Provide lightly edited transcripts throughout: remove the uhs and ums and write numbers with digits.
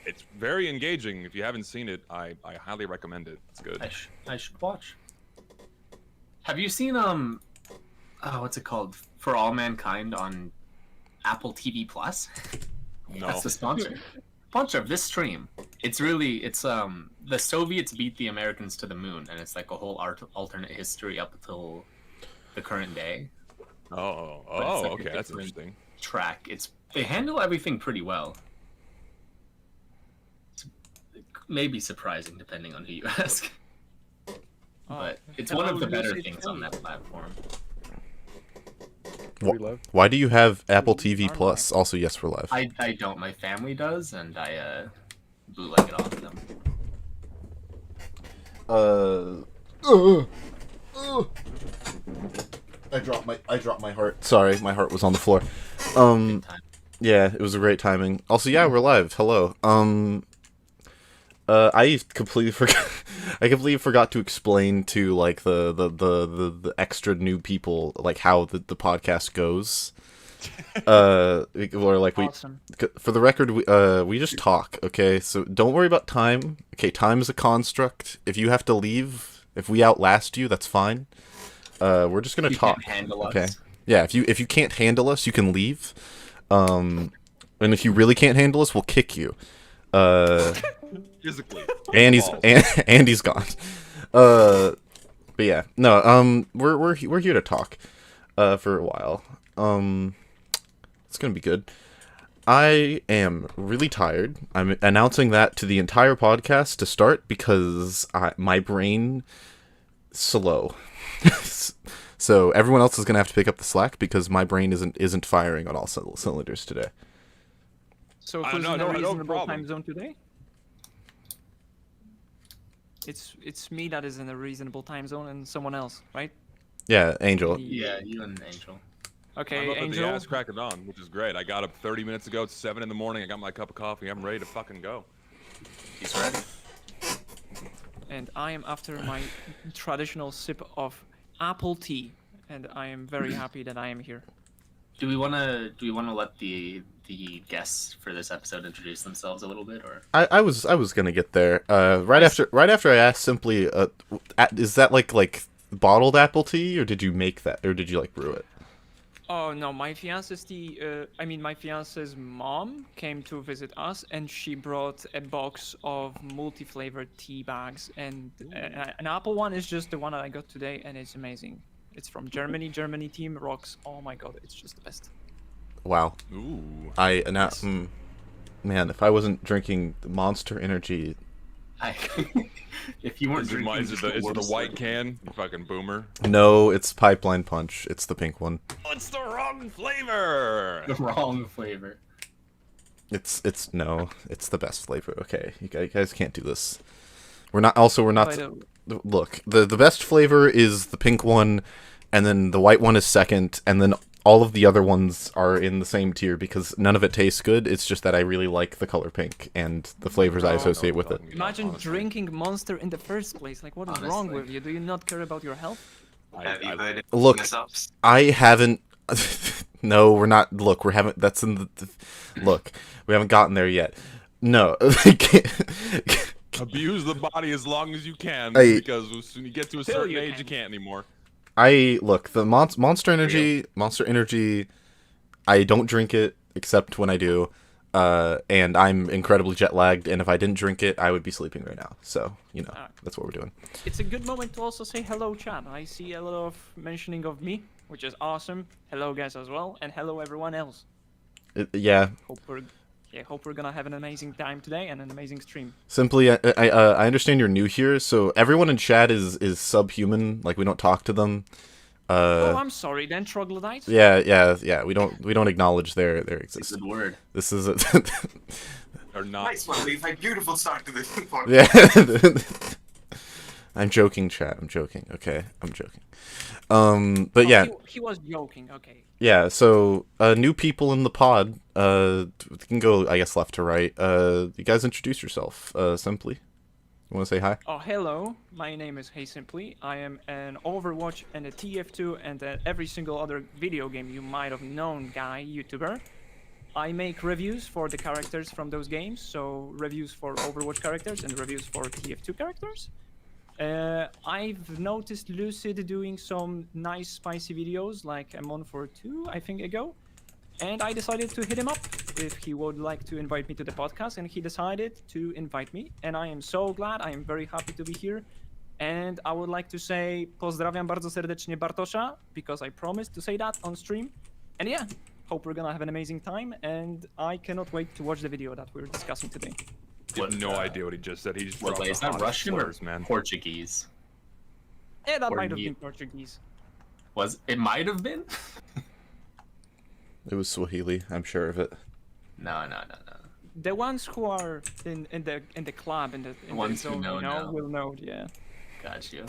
it's very engaging. If you haven't seen it, I highly recommend it. It's good. I should watch. Have you seen what's it called? For All Mankind on Apple TV Plus? No. That's the sponsor. Sponsor of this stream. It's the Soviets beat the Americans to the moon, and it's like a whole alternate history up until the current day. Oh, like okay, that's interesting. Track. They handle everything pretty well. It's maybe surprising depending on who you ask. But it's one of the better things on that platform. Why do you have Apple TV Plus? Also, yes, we're live. I don't. My family does, and I bootleg it off of them. I dropped my heart. Sorry, my heart was on the floor. Yeah, it was a great timing. Also, yeah, we're live. Hello. I completely forgot to explain to like the extra new people like how the podcast goes. Or like Awesome. for the record, we just talk. Okay, so don't worry about time. Okay, time is a construct. If you have to leave, if we outlast you, that's fine. We're just gonna talk. Can't handle us. Okay. Yeah, if you can't handle us, you can leave. And if you really can't handle us, we'll kick you. Physically. Andy's gone. But yeah, no. We're here to talk. For a while. It's gonna be good. I am really tired. I'm announcing that to the entire podcast to start because my brain slow. So everyone else is gonna have to pick up the slack because my brain isn't firing on all cylinders today. So who's in a reasonable time zone today? It's me that is in a reasonable time zone and someone else, right? Yeah, Angel. Yeah, you and Angel. Okay, I'm up Angel. at the ass crack of dawn, which is great. I got up 30 minutes ago. It's 7 in the morning. I got my cup of coffee. I'm ready to fucking go. He's ready. And I am after my traditional sip of apple tea, and I am very happy that I am here. Do we wanna let the guests for this episode introduce themselves a little bit, or? I was gonna get there. Right after I asked simply, is that like bottled apple tea, or did you make that, or did you like brew it? Oh no, my fiance's my fiance's mom came to visit us, and she brought a box of multi-flavored tea bags, and an apple one is just the one that I got today, and it's amazing. It's from Germany. Germany team rocks. Oh my god, it's just the best. Wow. Ooh. Man, if I wasn't drinking Monster Energy. If you weren't drinking, is it the white can? You fucking boomer. No, it's Pipeline Punch. It's the pink one. Oh, it's the wrong flavor. the wrong flavor. It's the best flavor. Okay, you guys can't do this. We're not. Look, the best flavor is the pink one, and then the white one is second, and then all of the other ones are in the same tier because none of it tastes good. It's just that I really like the color pink and the flavors I associate with it. Imagine drinking Monster in the first place. Like, what is wrong with you? Do you not care about your health? Look, I haven't. No, we're not. Look, we haven't. That's in the. Look, we haven't gotten there yet. No. Abuse the body as long as you can, because as soon as you get to a certain age, you can't anymore. Look, the Monster Energy, I don't drink it except when I do, and I'm incredibly jet lagged, and if I didn't drink it, I would be sleeping right now. So, that's what we're doing. It's a good moment to also say hello, chat. I see a lot of mentioning of me, which is awesome. Hello, guys, as well, and hello, everyone else. Yeah. Hope we're gonna have an amazing time today and an amazing stream. Simply, I understand you're new here, so everyone in chat is subhuman. Like, we don't talk to them. Oh, I'm sorry, then troglodytes. Yeah. We don't acknowledge their existence. Good word. This is Or not. Nice one, Leaf. A beautiful start to this podcast. Yeah. I'm joking, chat. I'm joking. Okay, I'm joking. But yeah. He was joking. Okay. Yeah, so new people in the pod. We can go, I guess, left to right. You guys introduce yourself. Simply. You want to say hi? Oh, hello. My name is HeySimply. I am an Overwatch and a TF2 and every single other video game you might have known guy, YouTuber. I make reviews for the characters from those games, so reviews for Overwatch characters and reviews for TF2 characters. I've noticed Lucid doing some nice spicy videos like a month or two, I think, ago. And I decided to hit him up if he would like to invite me to the podcast, and he decided to invite me. And I am so glad, I am very happy to be here. And I would like to say pozdrawiam bardzo serdecznie Bartosza, because I promised to say that on stream. And yeah, hope we're gonna have an amazing time, and I cannot wait to watch the video that we're discussing today. You have no idea what he just said. He just What, dropped wait, is the that hottest Russian slurs, or man. Portuguese? Yeah, that Or might have ye- been Portuguese. It might have been? It was Swahili. I'm sure of it. No. The ones who are in the club in the ones who zone, know now. will know. Yeah, Got you.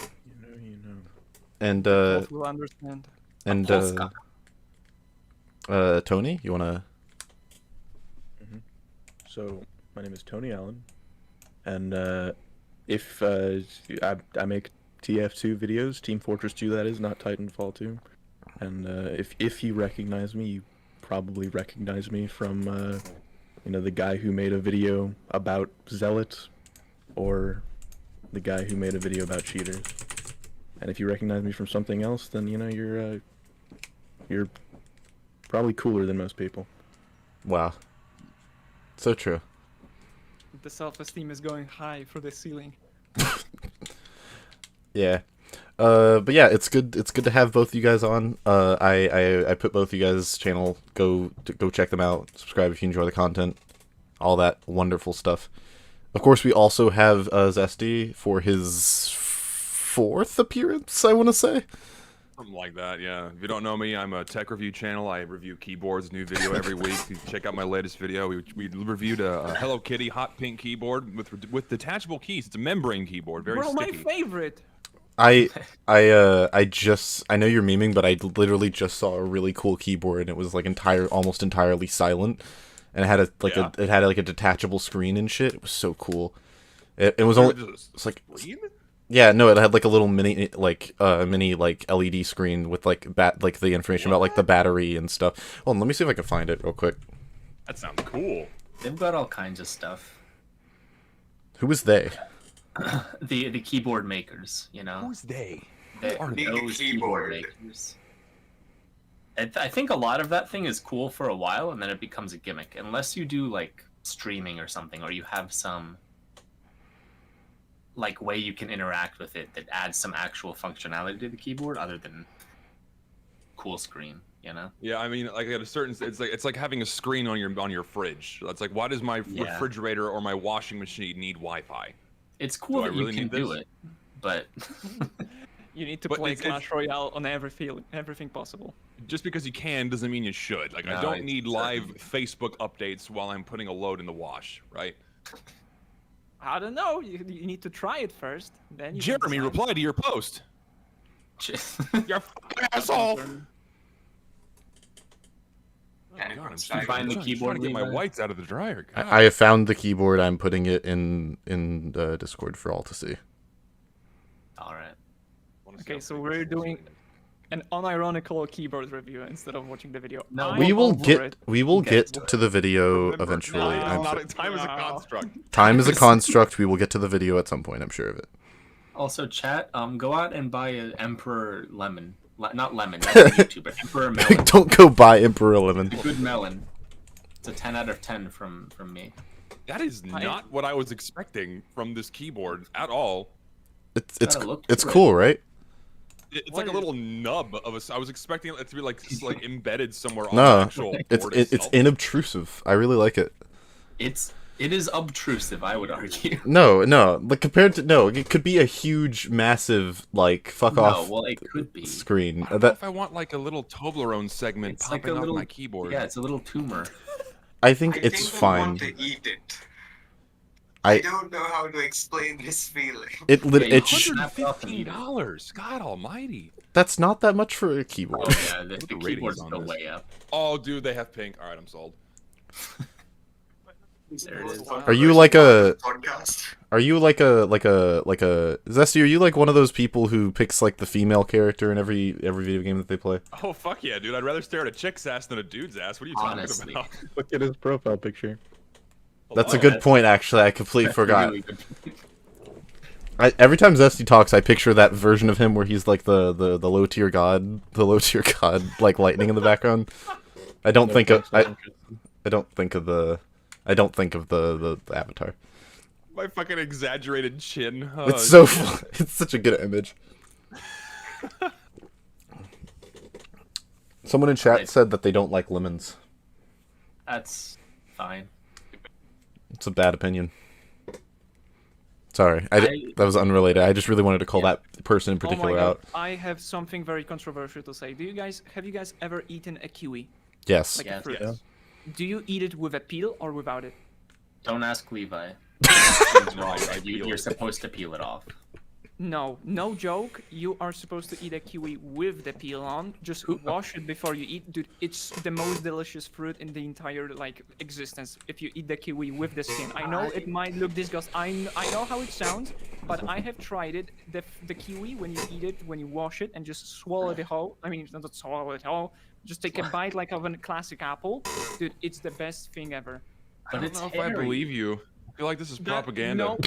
You know. And both will understand. Polska. Tony, you wanna? So, my name is Tony Allen, and if I make TF2 videos, Team Fortress 2 that is, not Titanfall 2, and if you recognize me, you probably recognize me from the guy who made a video about Zealot, or the guy who made a video about cheaters. And if you recognize me from something else, then you're probably cooler than most people. Wow. So true. The self-esteem is going high through the ceiling. Yeah. But yeah, it's good. It's good to have both of you guys on. I put both of you guys' channel. Go check them out. Subscribe if you enjoy the content. All that wonderful stuff. Of course, we also have Zesty for his fourth appearance, I want to say. Something like that, yeah. If you don't know me, I'm a tech review channel. I review keyboards, new video every week. You can check out my latest video. We reviewed a Hello Kitty hot pink keyboard with detachable keys. It's a membrane keyboard, very Bro, my sticky. favorite. I know you're memeing, but I literally just saw a really cool keyboard, and it was like almost entirely silent, and it had a detachable screen and shit. It was so cool. It was only it's like yeah, no, it had like a little mini LED screen with like the information about like the battery and stuff. Hold on, let me see if I can find it real quick. That sounds cool. They've got all kinds of stuff. Who was they? The keyboard makers, Who's they? Those keyboard makers. I think a lot of that thing is cool for a while, and then it becomes a gimmick. Unless you do like streaming or something, or you have some like way you can interact with it that adds some actual functionality to the keyboard, other than cool screen. Yeah, I mean, like at a certain, it's like having a screen on your fridge. That's like, why does my refrigerator or my washing machine need Wi-Fi? It's cool that really you can do it, but You need to But play it's- Clash Royale on everything possible. Just because you can doesn't mean you should. Like, I No, don't need live exactly. Facebook updates while I'm putting a load in the wash, right? I don't know. You need to try it first. Then you can Jeremy, decide. reply to your post. just You fucking asshole. Yeah, God, I'm it's trying like- find the to keyboard, get my Levi? whites out of the dryer. God. I have found the keyboard. I'm putting it in Discord for all to see. all right. Okay, so we're doing an unironical keyboard review instead of watching the video. No, I'm We will over get it. get to the video Remember, eventually. time is I'm not sure. a- time is a No. construct. Time is a construct. We will get to the video at some point. I'm sure of it. Also, chat, go out and buy an Emperor Lemon. Not lemon, that's a YouTuber. Emperor Melon. Don't go buy Emperor Lemon. Good melon. It's a 10 out of 10 from me. That is not what I was expecting from this keyboard at all. It's Gotta look it's good. cool, right? It's What like a is- little nub of a. I was expecting it to be like embedded somewhere on No, the actual it's board it's itself. inobtrusive. I really like it. It is obtrusive, I would argue. No, like compared to it could be a huge, massive fuck off No, well, it could be. screen. I don't know if I want like a little Toblerone segment It's like popping a off little my keyboard. Yeah, it's a little tumor. I think I it's think I fine. want to eat it. I- I don't know how to explain this feeling. It Yeah, you it's snap it off and eat it. $115. God Almighty. that's not that much for a keyboard. Oh yeah, the the ratings keyboards on go this? way up. Oh, dude, they have pink. All right, I'm sold. There it is. Are you like a podcast? Are you like a Zesty? Are you like one of those people who picks like the female character in every video game that they play? Oh fuck yeah, dude! I'd rather stare at a chick's ass than a dude's ass. What are you talking Honestly. about? Look at his profile picture. That's a Oh, good that's- point, actually. I completely forgot. Really good. Every time Zesty talks, I picture that version of him where he's like the low tier god, like lightning in the background. I don't think of the avatar. My fucking exaggerated chin. Oh, It's so fun. It's such a good image. Someone in chat said that they don't like lemons. That's fine. It's a bad opinion. Sorry, that was unrelated. I just really wanted to call that person in Oh my particular god, out. I have something very controversial to say. Have you guys ever eaten a kiwi? Yes. Like Yes. a fruit? Yes. Do you eat it with a peel or without it? Don't ask Levi. He's wrong. You're supposed to peel it off. No, no joke. You are supposed to eat a kiwi with the peel on. Just wash it before you eat. Dude, it's the most delicious fruit in the entire like existence. If you eat the kiwi with the skin, I know it might look disgusting. I know how it sounds, but I have tried it. The kiwi, when you eat it, when you wash it and just swallow the whole. I mean, not swallow it whole. Just take a bite like of a classic apple. Dude, it's the best thing ever. I But don't it's know if hairy. I believe you. I feel like this is propaganda.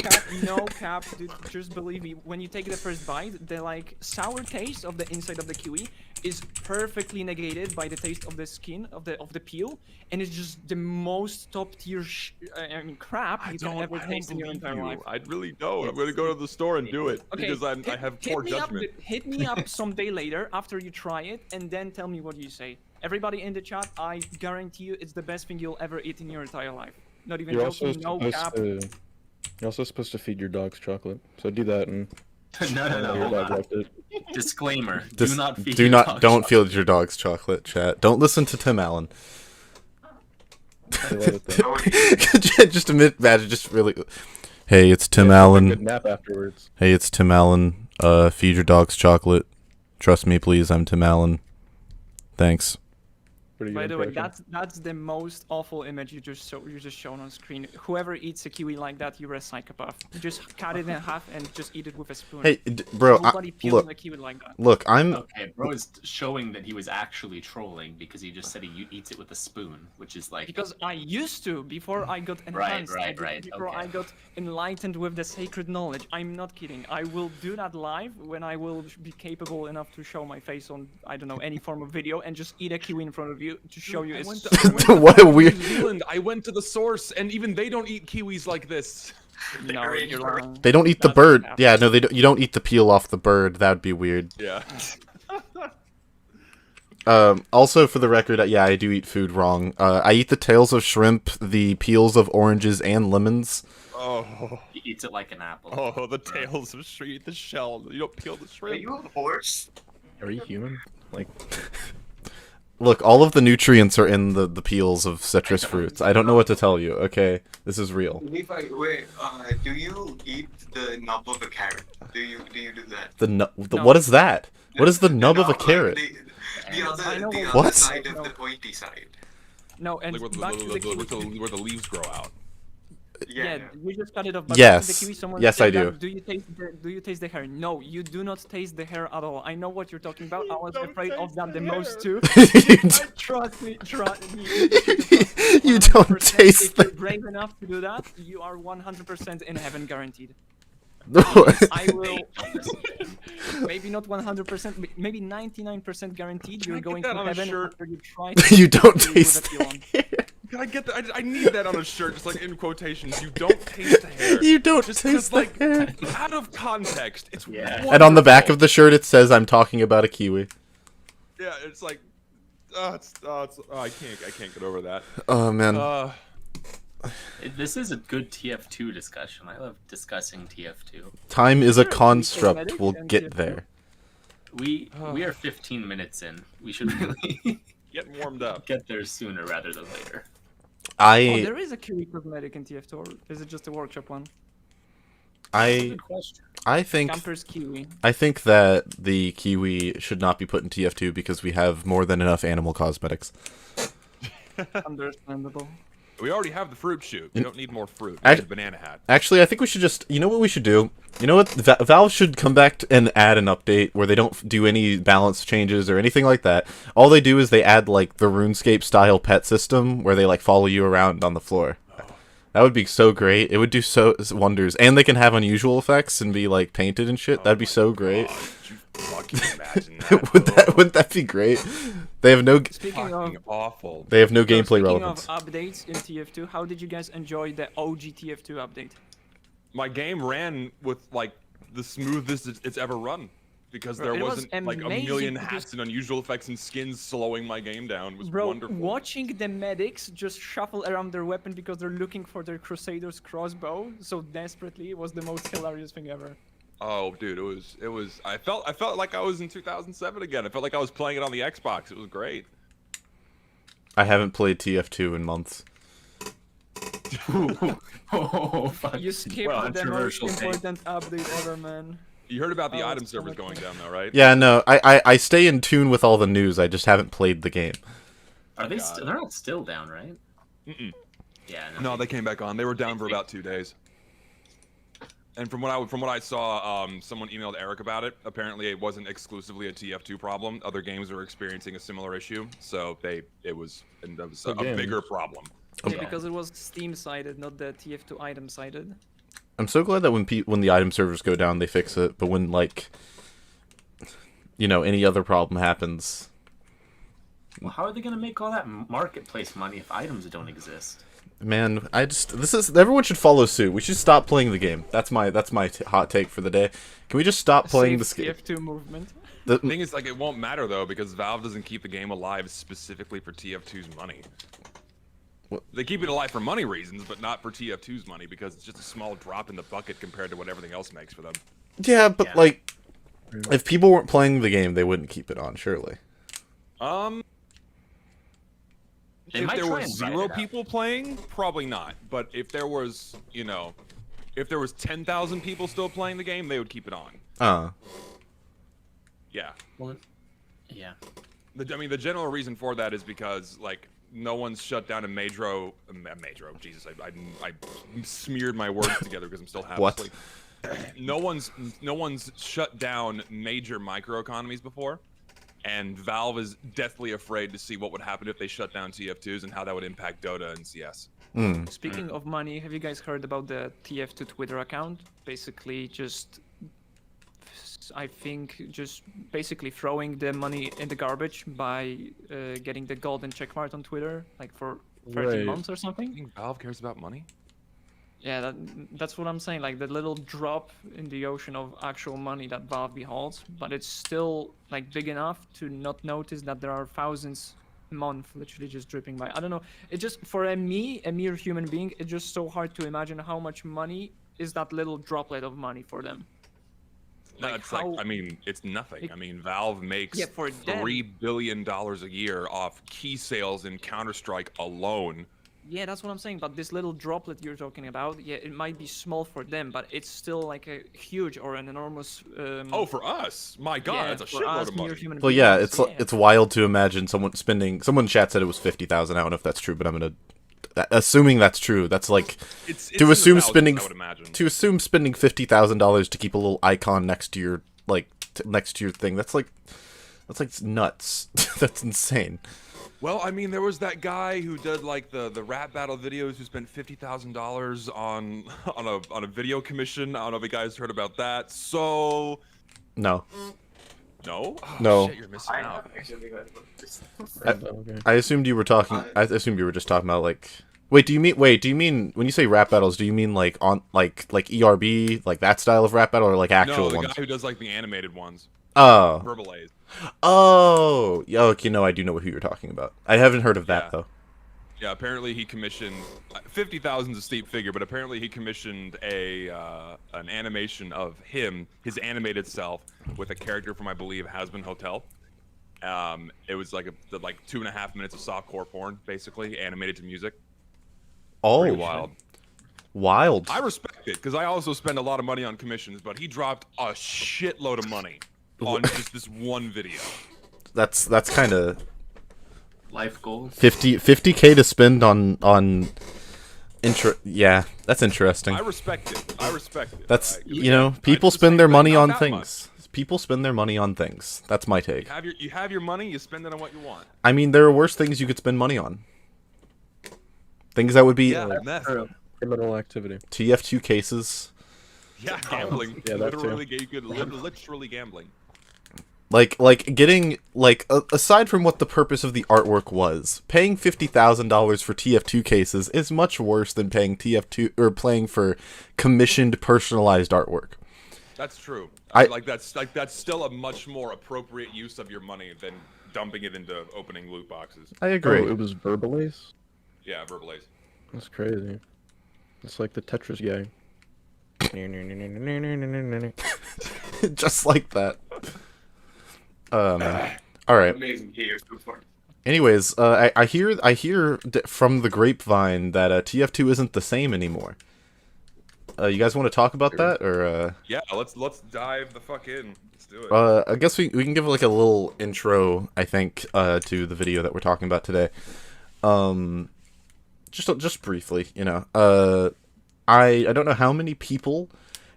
No cap, dude. Just believe me. When you take the first bite, the like sour taste of the inside of the kiwi is perfectly negated by the taste of the skin of the peel, and it's just the most top tier crap you can ever taste in your entire life. I really don't. I'm gonna go to the store and do it Okay, because I have poor judgment. Hit me up someday later after you try it, and then tell me what you say. Everybody in the chat, I guarantee you, it's the best thing you'll ever eat in your entire life. Not even You're also joking. No cap. supposed to. You're also supposed to feed your dogs chocolate. So do that and. No, your hold dog on. liked it. Disclaimer. Just Do not feed do your not dog don't chocolate. feed your dog's chocolate, chat. Don't listen to Tim Allen. They love it though. Just admit, imagine, just really. Hey, it's Tim Good Allen. nap afterwards. Hey, it's Tim Allen. Feed your dog's chocolate. Trust me, please. I'm Tim Allen. Thanks. Pretty By good the way, impression. that's the most awful image you just shown on screen. Whoever eats a kiwi like that, you're a psychopath. You just cut it in half and just eat it with a spoon. Hey, bro. Nobody peels Look, a kiwi like that. look. I'm. Okay, bro is showing that he was actually trolling because he just said he eats it with a spoon, which is like. Because I used to before I got Right, enhanced. right, Before okay. I got enlightened with the sacred knowledge. I'm not kidding. I will do that live when I will be capable enough to show my face on I don't know any form of video and just eat a kiwi in front of you to show you. I It's went to What a weird. New Zealand. I went to the source, and even they don't eat kiwis like this. no, you're lying. They don't eat the That's bird. what Yeah, no, they don't. You don't eat the peel off the bird. That'd be weird. Yeah. Also, for the record, yeah, I do eat food wrong. I eat the tails of shrimp, the peels of oranges and lemons. Oh, He eats it like an apple. oh, the tails of shrimp, the shell. You don't peel the Are shrimp. you a horse? Are you human? Like, Look, all of the nutrients are in the peels of citrus fruits. I don't know what to tell you. Okay, this is real. Levi, wait, do you eat the nub of a carrot? Do you do that? No. No. What is that? What is the nub of a Like, carrot? The I other, know the what- other What? side of No. the pointy side. No, and Like where back to the kiwi. where the leaves grow out. Yeah, you just cut it off. But Yes. back to the kiwi, someone Yes, said I do. that, do you taste the hair? No, you do not taste the hair at all. I know what you're talking about. I was don't afraid of taste that the the most hair. too. You Trust me, You don't 100%. taste If the- you're brave enough to do that, you are 100% in heaven guaranteed. don't. I will. Maybe not 100%, maybe 99% guaranteed. You're I get going that to on a heaven shirt? after you try. You don't kiwi with taste a peel the on. hair. Can I get that? I need that on a shirt, just like in quotations. You don't taste the hair. You don't Just taste the like hair. out of context. It's Yeah. And on the back wonderful. of the shirt, it says, "I'm talking about a kiwi." Yeah, it's like, I can't get over that. Oh man. This is a good TF2 discussion. I love discussing TF2. Time is a Sure, construct. cosmetic We'll and get TF2. there. We are 15 minutes in. We should really Getting warmed up. get there sooner rather than later. Oh, I there is a kiwi cosmetic in TF2, or is it just a workshop one? I Good question. I think Camper's kiwi. I think that the kiwi should not be put in TF2 because we have more than enough animal cosmetics. Understandable. We already have the fruit shoot. We don't need more fruit. I- We need a banana hat. Actually, I think we should just. You know what we should do? You know what? Valve should come back and add an update where they don't do any balance changes or anything like that. All they do is they add like the RuneScape style pet system where they like follow you around on the floor. That would be so great. It would do so wonders, and they can have unusual effects and be like painted and shit. That'd be so great. Oh, could you fucking imagine that? Wouldn't that be great? They have no. Speaking of Fucking awful. They have no gameplay speaking relevance. of updates in TF2, how did you guys enjoy the OG TF2 update? My game ran with like the smoothest it's ever run because there It was wasn't like a amazing million because- hats and unusual effects and skins slowing my game down. It was Bro, wonderful. watching the medics just shuffle around their weapon because they're looking for their Crusader's crossbow so desperately was the most hilarious thing ever. Oh, dude, it was. I felt like I was in 2007 again. I felt like I was playing it on the Xbox. It was great. I haven't played TF2 in months. Oh, fuck. You skipped Well, the most controversial take. important update ever, man. You heard about the Oh, item it's so servers much going fun. down though, right? Yeah, no, I stay in tune with all the news. I just haven't played the game. Are they? God. They're not still down, right? Mm-mm. Yeah. No, they came back on. They were down for about 2 days. And from what I saw, someone emailed Eric about it. Apparently, it wasn't exclusively a TF2 problem. Other games were experiencing a similar issue, so it was a Again. bigger problem. Yeah, because it was Steam sided, not the TF2 item sided. I'm so glad that when the item servers go down, they fix it. But when like, you know, any other problem happens, Well, how are they gonna make all that marketplace money if items don't exist? man, everyone should follow suit. We should stop playing the game. That's my hot take for the day. Can we just stop playing this game? TF2 movement. The thing is, like, it won't matter though because Valve doesn't keep the game alive specifically for TF2's money. What? They keep it alive for money reasons, but not for TF2's money because it's just a small drop in the bucket compared to what everything else makes for them. Yeah, but Yeah. like, if people weren't playing the game, they wouldn't keep it on. Surely. They If might there try were and write 0 it out. people playing, probably not. But if there was, if there was 10,000 people still playing the game, they would keep it on. Yeah. Well, yeah. The general reason for that is because, like, no one's shut down a Madro. Jesus, I smeared my words together because I'm still half What? asleep. No one's shut down major microeconomies before, and Valve is deathly afraid to see what would happen if they shut down TF2s and how that would impact Dota and CS. Speaking of money, have you guys heard about the TF2 Twitter account? Basically, I think just basically throwing the money in the garbage by getting the golden checkmark on Twitter, like for 13 Right. months or You something. think Valve cares about money? Yeah, that's what I'm saying. Like the little drop in the ocean of actual money that Valve beholds, but it's still like big enough to not notice that there are thousands a month literally just dripping by. I don't know. It just for a mere human being, it's just so hard to imagine how much money is that little droplet of money for them. No, Like it's how- like, I mean, it's nothing. I mean, Valve makes Yeah, for them. $3 billion a year off key sales in Counter-Strike alone. Yeah, that's what I'm saying. But this little droplet you're talking about, yeah, it might be small for them, but it's still like a huge or an enormous. Oh, for us, my God, yeah, that's a for shitload us, of mere money. human Well, yeah, beings, it's wild to imagine someone spending. Someone in chat said it was 50,000. I don't know if that's true, but I'm gonna. Assuming that's true, that's like It's to in the assume thousands, spending I would imagine. to assume spending $50,000 to keep a little icon next to your next to your thing. That's like nuts. That's insane. Well, I mean, there was that guy who did like the rap battle videos who spent $50,000 on a video commission. I don't know if you guys heard about that. So No, no, oh, No. shit, you're missing out. Okay. I assumed you were talking. I assumed you were just talking about like. Wait, do you mean when you say rap battles? Do you mean like on like ERB, like that style of rap battle, or like actual No, the ones? guy who does like the animated ones, Oh, Verbalaze. oh, yeah. Okay, no, I do know who you're talking about. I haven't heard of that Yeah. though. Yeah, apparently he commissioned 50,000 is a steep figure, but apparently he commissioned an animation of his animated self with a character from I believe Has-Been Hotel. It was like 2.5 minutes of softcore porn, basically animated to music. Oh, Pretty wild. wild. I respect it because I also spend a lot of money on commissions, but he dropped a shitload of money on just this one video. That's kind of life goals. 50K to spend on yeah, that's interesting. I respect it. I respect it. That's I- you know, people I'd spend say their that money not on that things. People spend their money on things. That's my take. You have your money, you spend it on what you want. I mean, there are worse things you could spend money on. Things that would be meth. Criminal activity. TF2 cases. Yeah, gambling. Yeah, that too. Literally gambling. Like getting aside from what the purpose of the artwork was, paying $50,000 for TF2 cases is much worse than paying TF2 or playing for commissioned personalized artwork. That's true. I- That's still a much more appropriate use of your money than dumping it into opening loot boxes. I agree. Oh, it was Verbalace? Yeah, verbal ace. That's crazy. It's like the Tetris guy. Just like that. All right. Amazing TF2 for. Anyways, I hear from the grapevine that TF2 isn't the same anymore. You guys want to talk about that, or? Yeah, let's dive the fuck in. Let's do it. I guess we can give like a little intro, I think, to the video that we're talking about today. Just briefly, you know. I don't know how many people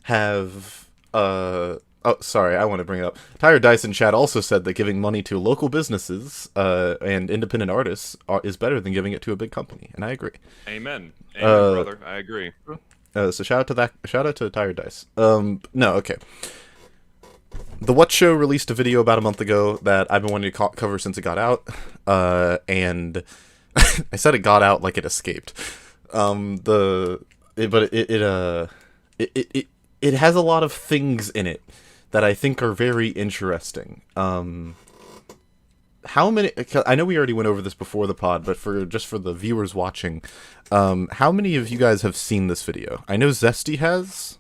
have oh, sorry, I want to bring it up. Tyre Dyson chat also said that giving money to local businesses and independent artists is better than giving it to a big company, and I agree. Amen. Amen, brother. I agree. So shout out to that. Shout out to Tyre Dice. No, okay. The What Show released a video about a month ago that I've been wanting to cover since it got out, and I said it got out like it escaped. It has a lot of things in it that I think are very interesting. How many? I know we already went over this before the pod, but for the viewers watching, how many of you guys have seen this video? I know Zesty has.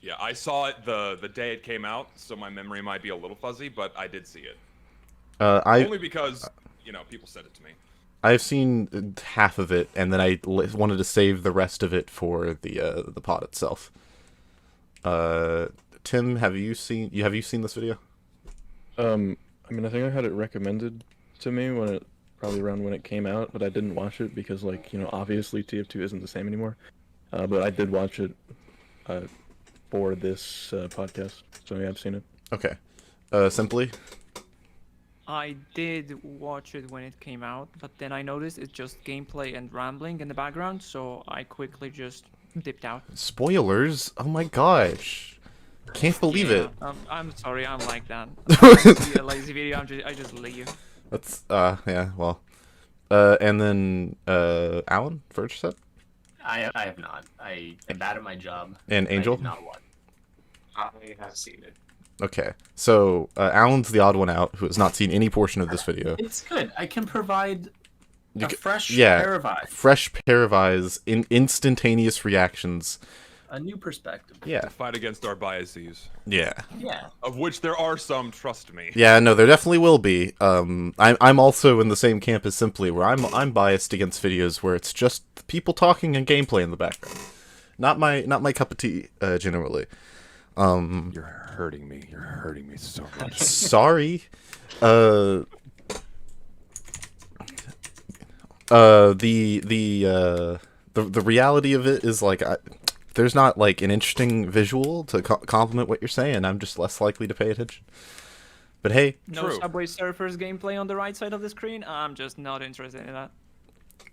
Yeah, I saw it the day it came out, so my memory might be a little fuzzy, but I did see it. Only because people said it to me. I've seen half of it, and then I wanted to save the rest of it for the pod itself. Tim, have you seen this video? I mean, I think I had it recommended to me probably around when it came out, but I didn't watch it because, obviously TF2 isn't the same anymore. But I did watch it for this podcast, so yeah, I've seen it. Okay. Simply? I did watch it when it came out, but then I noticed it's just gameplay and rambling in the background, so I quickly just dipped out. Spoilers? Oh my gosh. Can't believe it. I'm sorry, I'm like that. It's a lazy video, I just leave. That's, yeah, well. And then, Alan, first set? I have not. I am bad at my job. And Angel? I did not watch. I have seen it. Okay, so Alan's the odd one out who has not seen any portion of this video. It's good. I can provide a fresh yeah, pair of eyes. Fresh pair of eyes, instantaneous reactions. A new perspective. Yeah. To fight against our biases, Yeah. Yeah. of which there are some. Trust me. Yeah, no, there definitely will be. I'm also in the same camp as Simply, where I'm biased against videos where it's just people talking and gameplay in the background. Not my cup of tea, generally. You're hurting me. You're hurting me so much. Sorry. The reality of it is there's not like an interesting visual to complement what you're saying. I'm just less likely to pay attention. But hey, No True. Subway Surfers gameplay on the right side of the screen. I'm just not interested in that.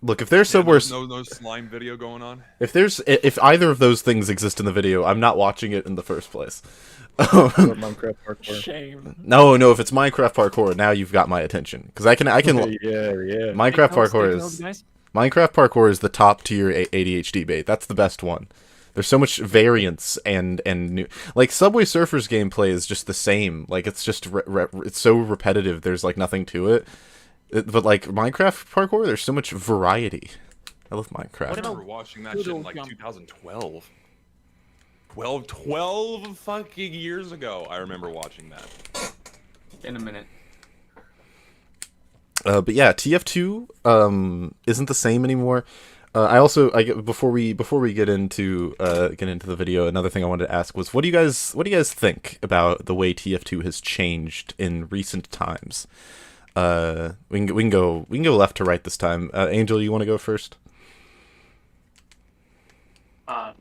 look, if there's Yeah, somewhere, no slime video going on. if either of those things exist in the video, I'm not watching it in the first place. Minecraft parkour. Shame. No, if it's Minecraft parkour, now you've got my attention because I can. Yeah. Minecraft Take notes, parkour take is notes, guys. Minecraft parkour is the top tier ADHD bait. That's the best one. There's so much variance and new. Like Subway Surfers gameplay is just the same. Like it's just it's so repetitive. There's like nothing to it. But like Minecraft parkour, there's so much variety. I love Minecraft. I remember watching that shit in like Jump. 2012. 12 fucking years ago. I remember watching that. In a minute. But yeah, TF2 isn't the same anymore. Before we get into the video, another thing I wanted to ask was what do you guys think about the way TF2 has changed in recent times? We can go left to right this time. Angel, you want to go first?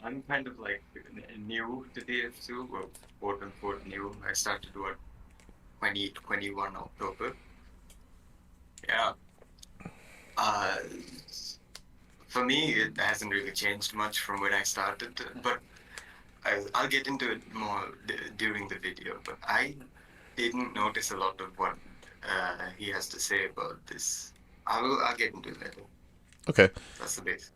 I'm kind of like new to TF2, or quote unquote new. I started what 2021 October. Yeah. Uh, for me, it hasn't really changed much from when I started, but I'll get into it more during the video. But I didn't notice a lot of what he has to say about this. I'll get into it later. Okay. That's the base.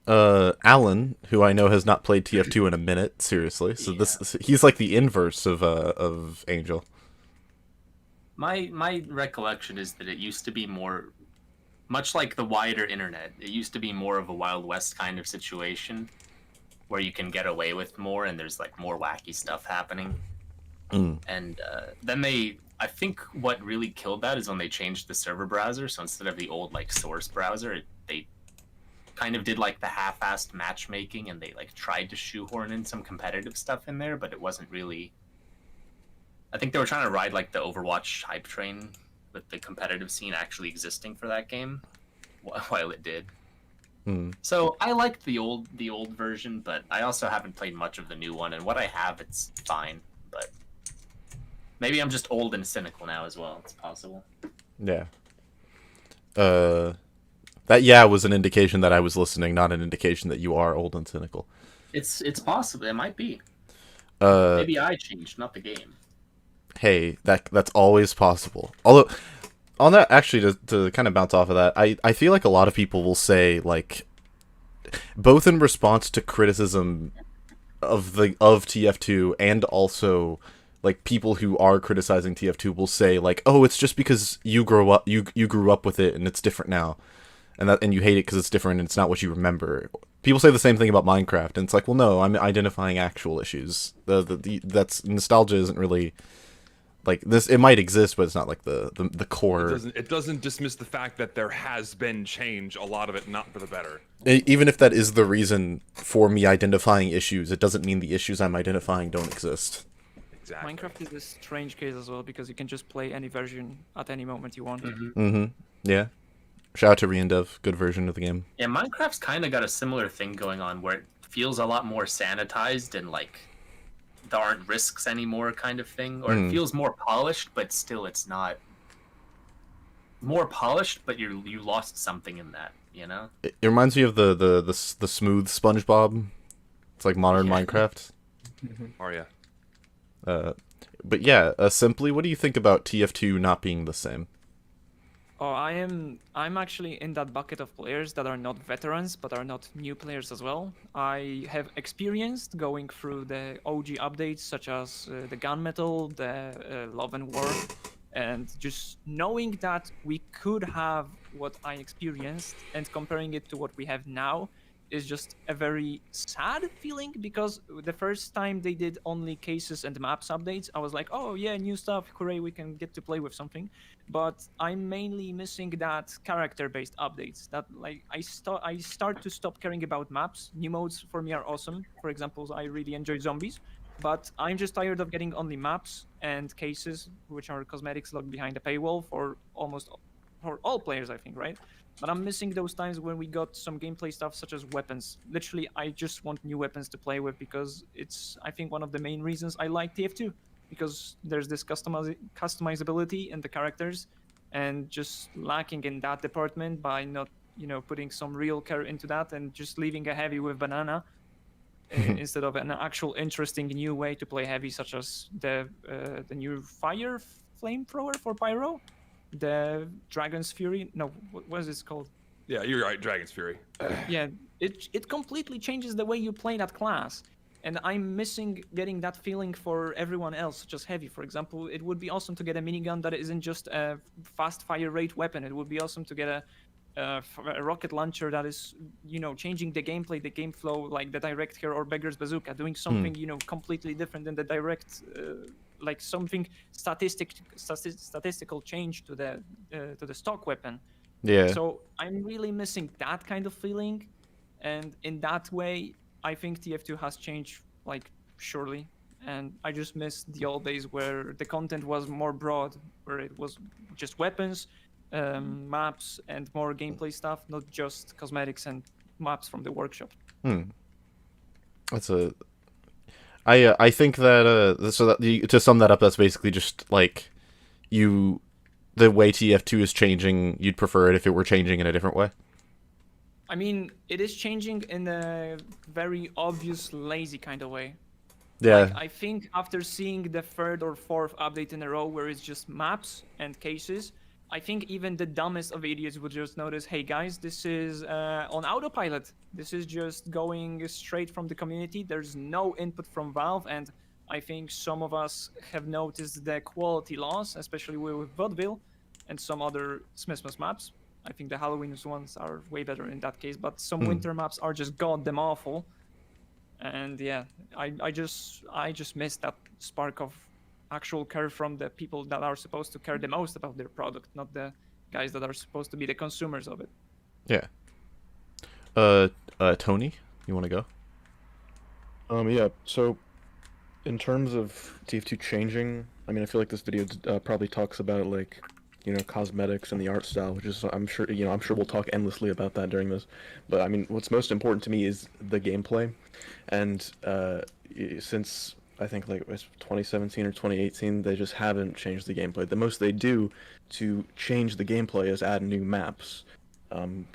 Alan, who I know has not played TF2 in a minute, seriously. So he's like the inverse of Angel. My recollection is that it used to be more, much like the wider internet, it used to be more of a Wild West kind of situation where you can get away with more and there's like more wacky stuff happening. And then I think what really killed that is when they changed the server browser. So instead of the old like source browser, they kind of did like the half-assed matchmaking, and they like tried to shoehorn in some competitive stuff in there, but it wasn't really. I think they were trying to ride like the Overwatch hype train with the competitive scene actually existing for that game, while it did. So I liked the old version, but I also haven't played much of the new one. And what I have, it's fine. But maybe I'm just old and cynical now as well. It's possible. Yeah. That was an indication that I was listening, not an indication that you are old and cynical. It's possible. It might be. Maybe I changed, not the game. Hey, that's always possible. Although, on that, actually, to kind of bounce off of that, I feel like a lot of people will say, like, both in response to criticism of TF2 and also like people who are criticizing TF2 will say like, oh, it's just because you grew up with it and it's different now. And you hate it because it's different and it's not what you remember. People say the same thing about Minecraft, and it's like, well, no, I'm identifying actual issues. That's nostalgia isn't really like this. It might exist, but it's not like the core. It doesn't dismiss the fact that there has been change. A lot of it not for the better. Even if that is the reason for me identifying issues, it doesn't mean the issues I'm identifying don't exist. Exactly. Minecraft is a strange case as well because you can just play any version at any moment you want. Yeah. Shout out to Reindev, good version of the game. Yeah, Minecraft's kind of got a similar thing going on where it feels a lot more sanitized and like there aren't risks anymore kind of thing. Or it feels more polished, but still it's not more polished, but you lost something in that, you know? It reminds me of the smooth SpongeBob. It's like modern Minecraft. Oh yeah. But yeah, simply, what do you think about TF2 not being the same? Oh, I'm actually in that bucket of players that are not veterans, but are not new players as well. I have experienced going through the OG updates, such as the Gunmetal, the Love and War, and just knowing that we could have what I experienced and comparing it to what we have now is just a very sad feeling, because the first time they did only cases and maps updates, I was like, oh yeah, new stuff, hooray, we can get to play with something. But I'm mainly missing that character-based updates. That like I start to stop caring about maps. New modes for me are awesome. For example, I really enjoy zombies, but I'm just tired of getting only maps and cases, which are cosmetics locked behind a paywall for all players, I think, right? But I'm missing those times when we got some gameplay stuff such as weapons. Literally, I just want new weapons to play with, because it's, I think, one of the main reasons I like TF2, because there's this customizability in the characters, and just lacking in that department by not, putting some real care into that and just leaving a heavy with banana instead of an actual interesting new way to play heavy, such as the new fire flamethrower for pyro. The Dragon's Fury. No, what is it called? Yeah, you're right. Dragon's Fury. Yeah, it completely changes the way you play that class, and I'm missing getting that feeling for everyone else, such as heavy, for example. It would be awesome to get a minigun that isn't just a fast fire rate weapon. It would be awesome to get a rocket launcher that is, changing the gameplay, the game flow, like the direct here or Beggar's Bazooka, doing something, completely different than the direct. Like something statistical change to the stock weapon. Yeah. So I'm really missing that kind of feeling, and in that way, I think TF2 has changed, like, surely. And I just miss the old days where the content was more broad, where it was just weapons, maps and more gameplay stuff, not just cosmetics and maps from the workshop. That's a. I think that to sum that up, that's basically just like the way TF2 is changing. You'd prefer it if it were changing in a different way. I mean, it is changing in a very obvious, lazy kind of way. Yeah. Like, I think after seeing the third or fourth update in a row where it's just maps and cases, I think even the dumbest of idiots would just notice, hey guys, this is on autopilot. This is just going straight from the community. There's no input from Valve, and I think some of us have noticed the quality loss, especially with Vaudeville and some other Smithmas maps. I think the Halloween ones are way better in that case, but some winter maps are just goddamn awful. And yeah, I just miss that spark of actual care from the people that are supposed to care the most about their product, not the guys that are supposed to be the consumers of it. Yeah. Tony, you want to go? Yeah. So, in terms of TF2 changing, I mean, I feel like this video probably talks about like, cosmetics and the art style, which is I'm sure we'll talk endlessly about that during this. But I mean, what's most important to me is the gameplay, and since I think like it was 2017 or 2018, they just haven't changed the gameplay. The most they do to change the gameplay is add new maps,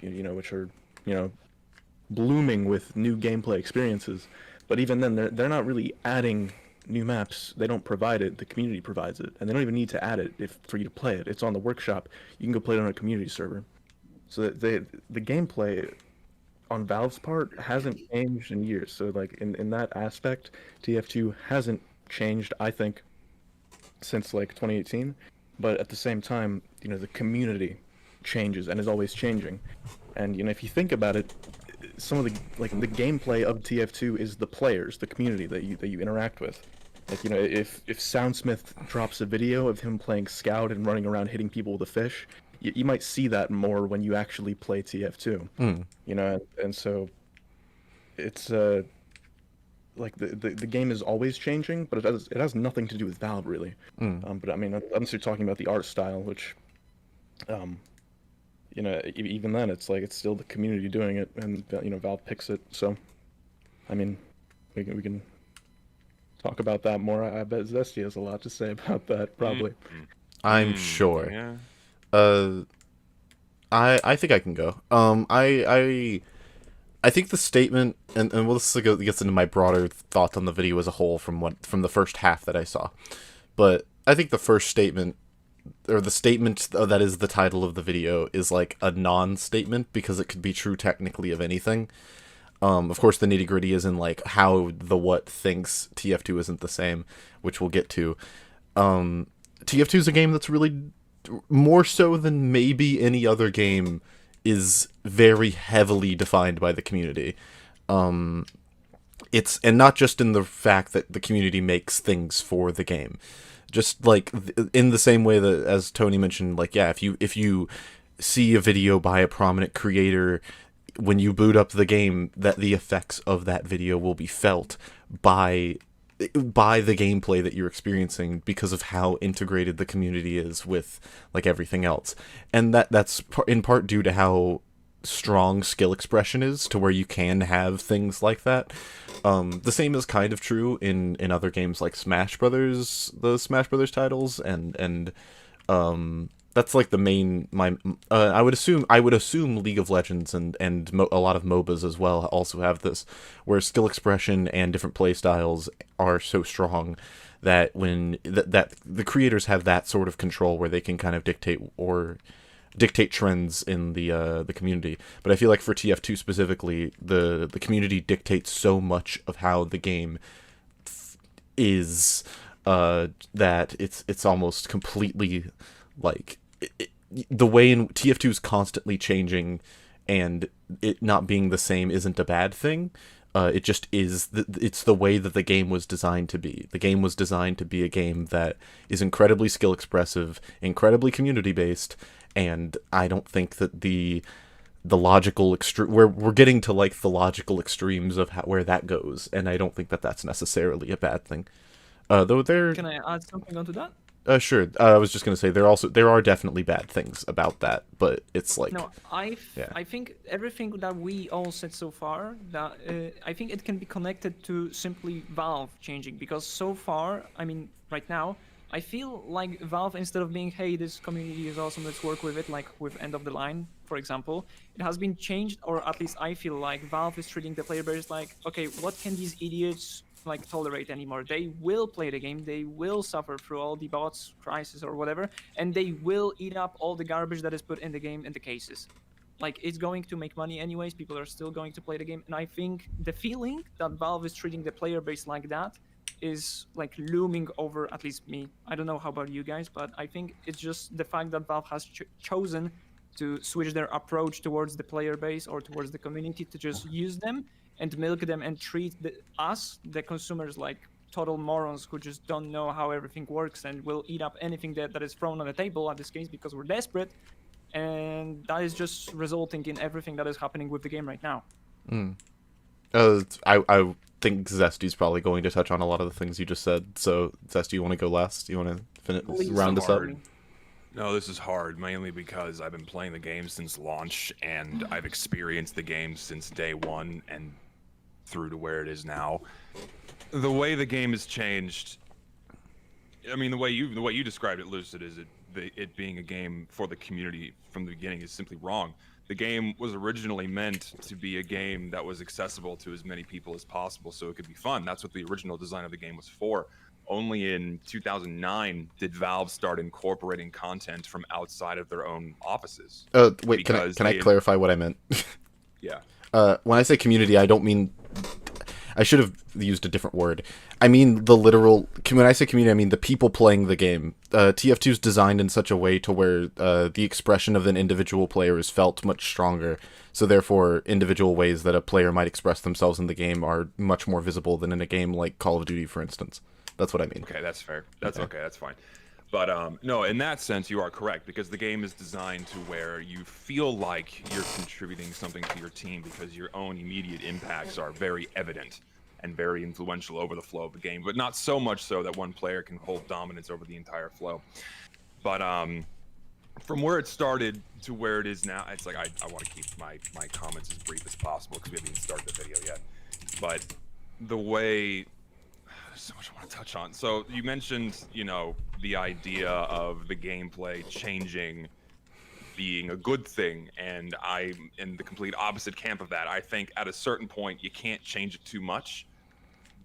which are blooming with new gameplay experiences. But even then, they're not really adding new maps. They don't provide it. The community provides it, and they don't even need to add it for you to play it. It's on the workshop. You can go play it on a community server. So that the gameplay on Valve's part hasn't changed in years. So like in that aspect, TF2 hasn't changed, I think, since like 2018. But at the same time, the community changes and is always changing. And if you think about it, some of the gameplay of TF2 is the players, the community that you interact with. Like if Soundsmith drops a video of him playing Scout and running around hitting people with a fish, you might see that more when you actually play TF2. And so it's like the game is always changing, but it has nothing to do with Valve really. But I mean, I'm still talking about the art style, which even then it's like it's still the community doing it, and Valve picks it. So I mean, we can talk about that more. I bet Zesty has a lot to say about that, probably. I'm sure. Yeah. I think I can go. I think the statement, and well, this gets into my broader thoughts on the video as a whole from the first half that I saw. But I think the first statement, or the statement that is the title of the video, is like a non-statement because it could be true technically of anything. Of course, the nitty-gritty is in like how the what thinks TF2 isn't the same, which we'll get to. TF2 is a game that's really, more so than maybe any other game, is very heavily defined by the community. And not just in the fact that the community makes things for the game. Just like in the same way that, as Tony mentioned, like, yeah, if you see a video by a prominent creator, when you boot up the game, that the effects of that video will be felt by the gameplay that you're experiencing because of how integrated the community is with like everything else. And that's in part due to how strong skill expression is, to where you can have things like that. The same is kind of true in other games like Smash Brothers, the Smash Brothers titles, and that's like the main. I would assume League of Legends and a lot of MOBAs as well also have this, where skill expression and different play styles are so strong that when that the creators have that sort of control where they can kind of dictate trends in the community. But I feel like for TF2 specifically, the community dictates so much of how the game is, that it's almost completely like the way in TF2 is constantly changing, and it not being the same isn't a bad thing. It just is. It's the way that the game was designed to be. The game was designed to be a game that is incredibly skill expressive, incredibly community based, and I don't think that the logical we're getting to like the logical extremes of where that goes, and I don't think that that's necessarily a bad thing. Though there. Can I add something onto that? Sure. I was just gonna say there are definitely bad things about that, but it's like No, Yeah. I think everything that we all said so far, that I think it can be connected to simply Valve changing, because so far, I mean, right now, I feel like Valve, instead of being, hey, this community is awesome, let's work with it, like with End of the Line, for example, it has been changed, or at least I feel like Valve is treating the player base like, okay, what can these idiots like tolerate anymore? They will play the game, they will suffer through all the bots, crisis, or whatever, and they will eat up all the garbage that is put in the game in the cases. Like, it's going to make money anyways, people are still going to play the game, and I think the feeling that Valve is treating the player base like that is like looming over at least me. I don't know how about you guys, but I think it's just the fact that Valve has chosen to switch their approach towards the player base or towards the community, to just use them and milk them and treat us, the consumers, like total morons who just don't know how everything works and will eat up anything that is thrown on the table, at this case, because we're desperate. And that is just resulting in everything that is happening with the game right now. I think Zesty's probably going to touch on a lot of the things you just said. So, Zesty, you want to go last? You want to Please. round us up? Hard. No, this is hard, mainly because I've been playing the game since launch, and I've experienced the game since day one and through to where it is now. The way the game has changed, I mean, the way you described it, Lucid, is it being a game for the community from the beginning is simply wrong. The game was originally meant to be a game that was accessible to as many people as possible, so it could be fun. That's what the original design of the game was for. Only in 2009 did Valve start incorporating content from outside of their own offices. Wait, can I clarify what I meant? Yeah. When I say community, I don't mean. I should have used a different word. I mean the literal. When I say community, I mean the people playing the game. TF2 is designed in such a way to where the expression of an individual player is felt much stronger. So therefore, individual ways that a player might express themselves in the game are much more visible than in a game like Call of Duty, for instance. That's what I mean. Okay, that's fair. That's okay. That's fine. But no, in that sense, you are correct, because the game is designed to where you feel like you're contributing something to your team because your own immediate impacts are very evident and very influential over the flow of the game, but not so much so that one player can hold dominance over the entire flow. But from where it started to where it is now, it's like I want to keep my comments as brief as possible because we haven't even started the video yet. But the way... There's so much I want to touch on. So you mentioned, you know, the idea of the gameplay changing being a good thing, and I'm in the complete opposite camp of that. I think at a certain point you can't change it too much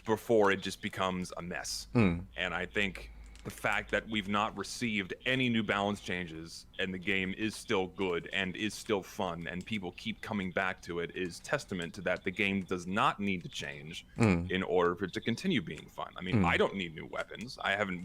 before it just becomes a mess. And I think the fact that we've not received any new balance changes and the game is still good and is still fun and people keep coming back to it is testament to that the game does not need to change in order for it to continue being fun. I mean, I don't need new weapons.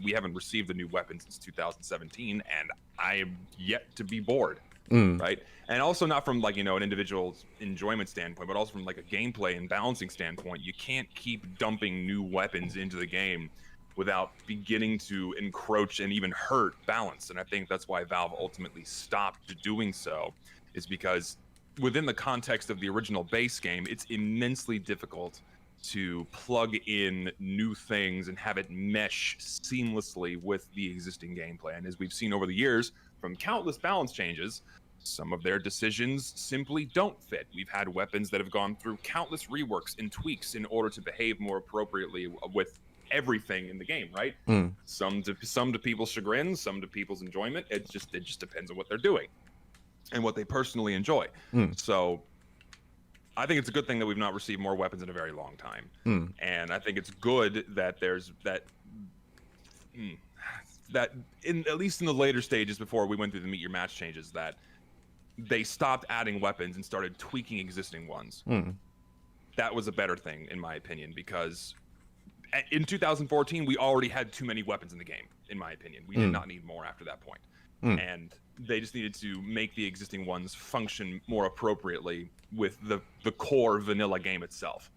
We haven't received a new weapon since 2017, and I am yet to be bored. Right? And also not from, like, you know, an individual's enjoyment standpoint, but also from like a gameplay and balancing standpoint. You can't keep dumping new weapons into the game without beginning to encroach and even hurt balance. And I think that's why Valve ultimately stopped doing so, is because within the context of the original base game, it's immensely difficult to plug in new things and have it mesh seamlessly with the existing gameplay. And as we've seen over the years from countless balance changes, some of their decisions simply don't fit. We've had weapons that have gone through countless reworks and tweaks in order to behave more appropriately with everything in the game, right? Some to people's chagrin, some to people's enjoyment. It just depends on what they're doing and what they personally enjoy. So I think it's a good thing that we've not received more weapons in a very long time. And I think it's good that there's that in at least in the later stages before we went through the meet your match changes, that they stopped adding weapons and started tweaking existing ones. That was a better thing, in my opinion, because in 2014, we already had too many weapons in the game, in my opinion. We did not need more after that point. And they just needed to make the existing ones function more appropriately with the core vanilla game itself.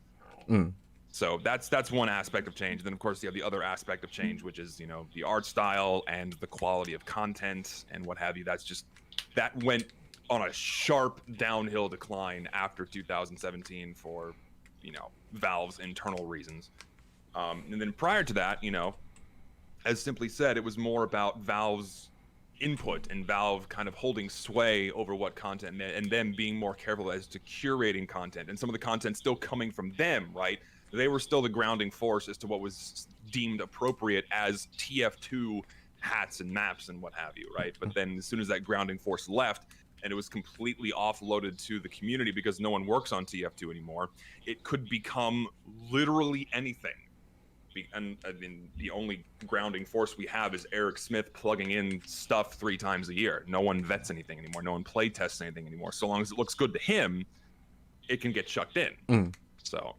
So that's one aspect of change. Then, of course, you have the other aspect of change, which is, you know, the art style and the quality of content and what have you. That went on a sharp downhill decline after 2017 for, you know, Valve's internal reasons. And then prior to that, you know, as Simply said, it was more about Valve's input and Valve kind of holding sway over what content meant, and them being more careful as to curating content, and some of the content still coming from them, right? They were still the grounding force as to what was deemed appropriate as TF2 hats and maps and what have you, right? But then as soon as that grounding force left and it was completely offloaded to the community because no one works on TF2 anymore, it could become literally anything. And I mean, the only grounding force we have is Eric Smith plugging in stuff 3 times a year. No one vets anything anymore. No one play tests anything anymore. So long as it looks good to him, it can get chucked in. So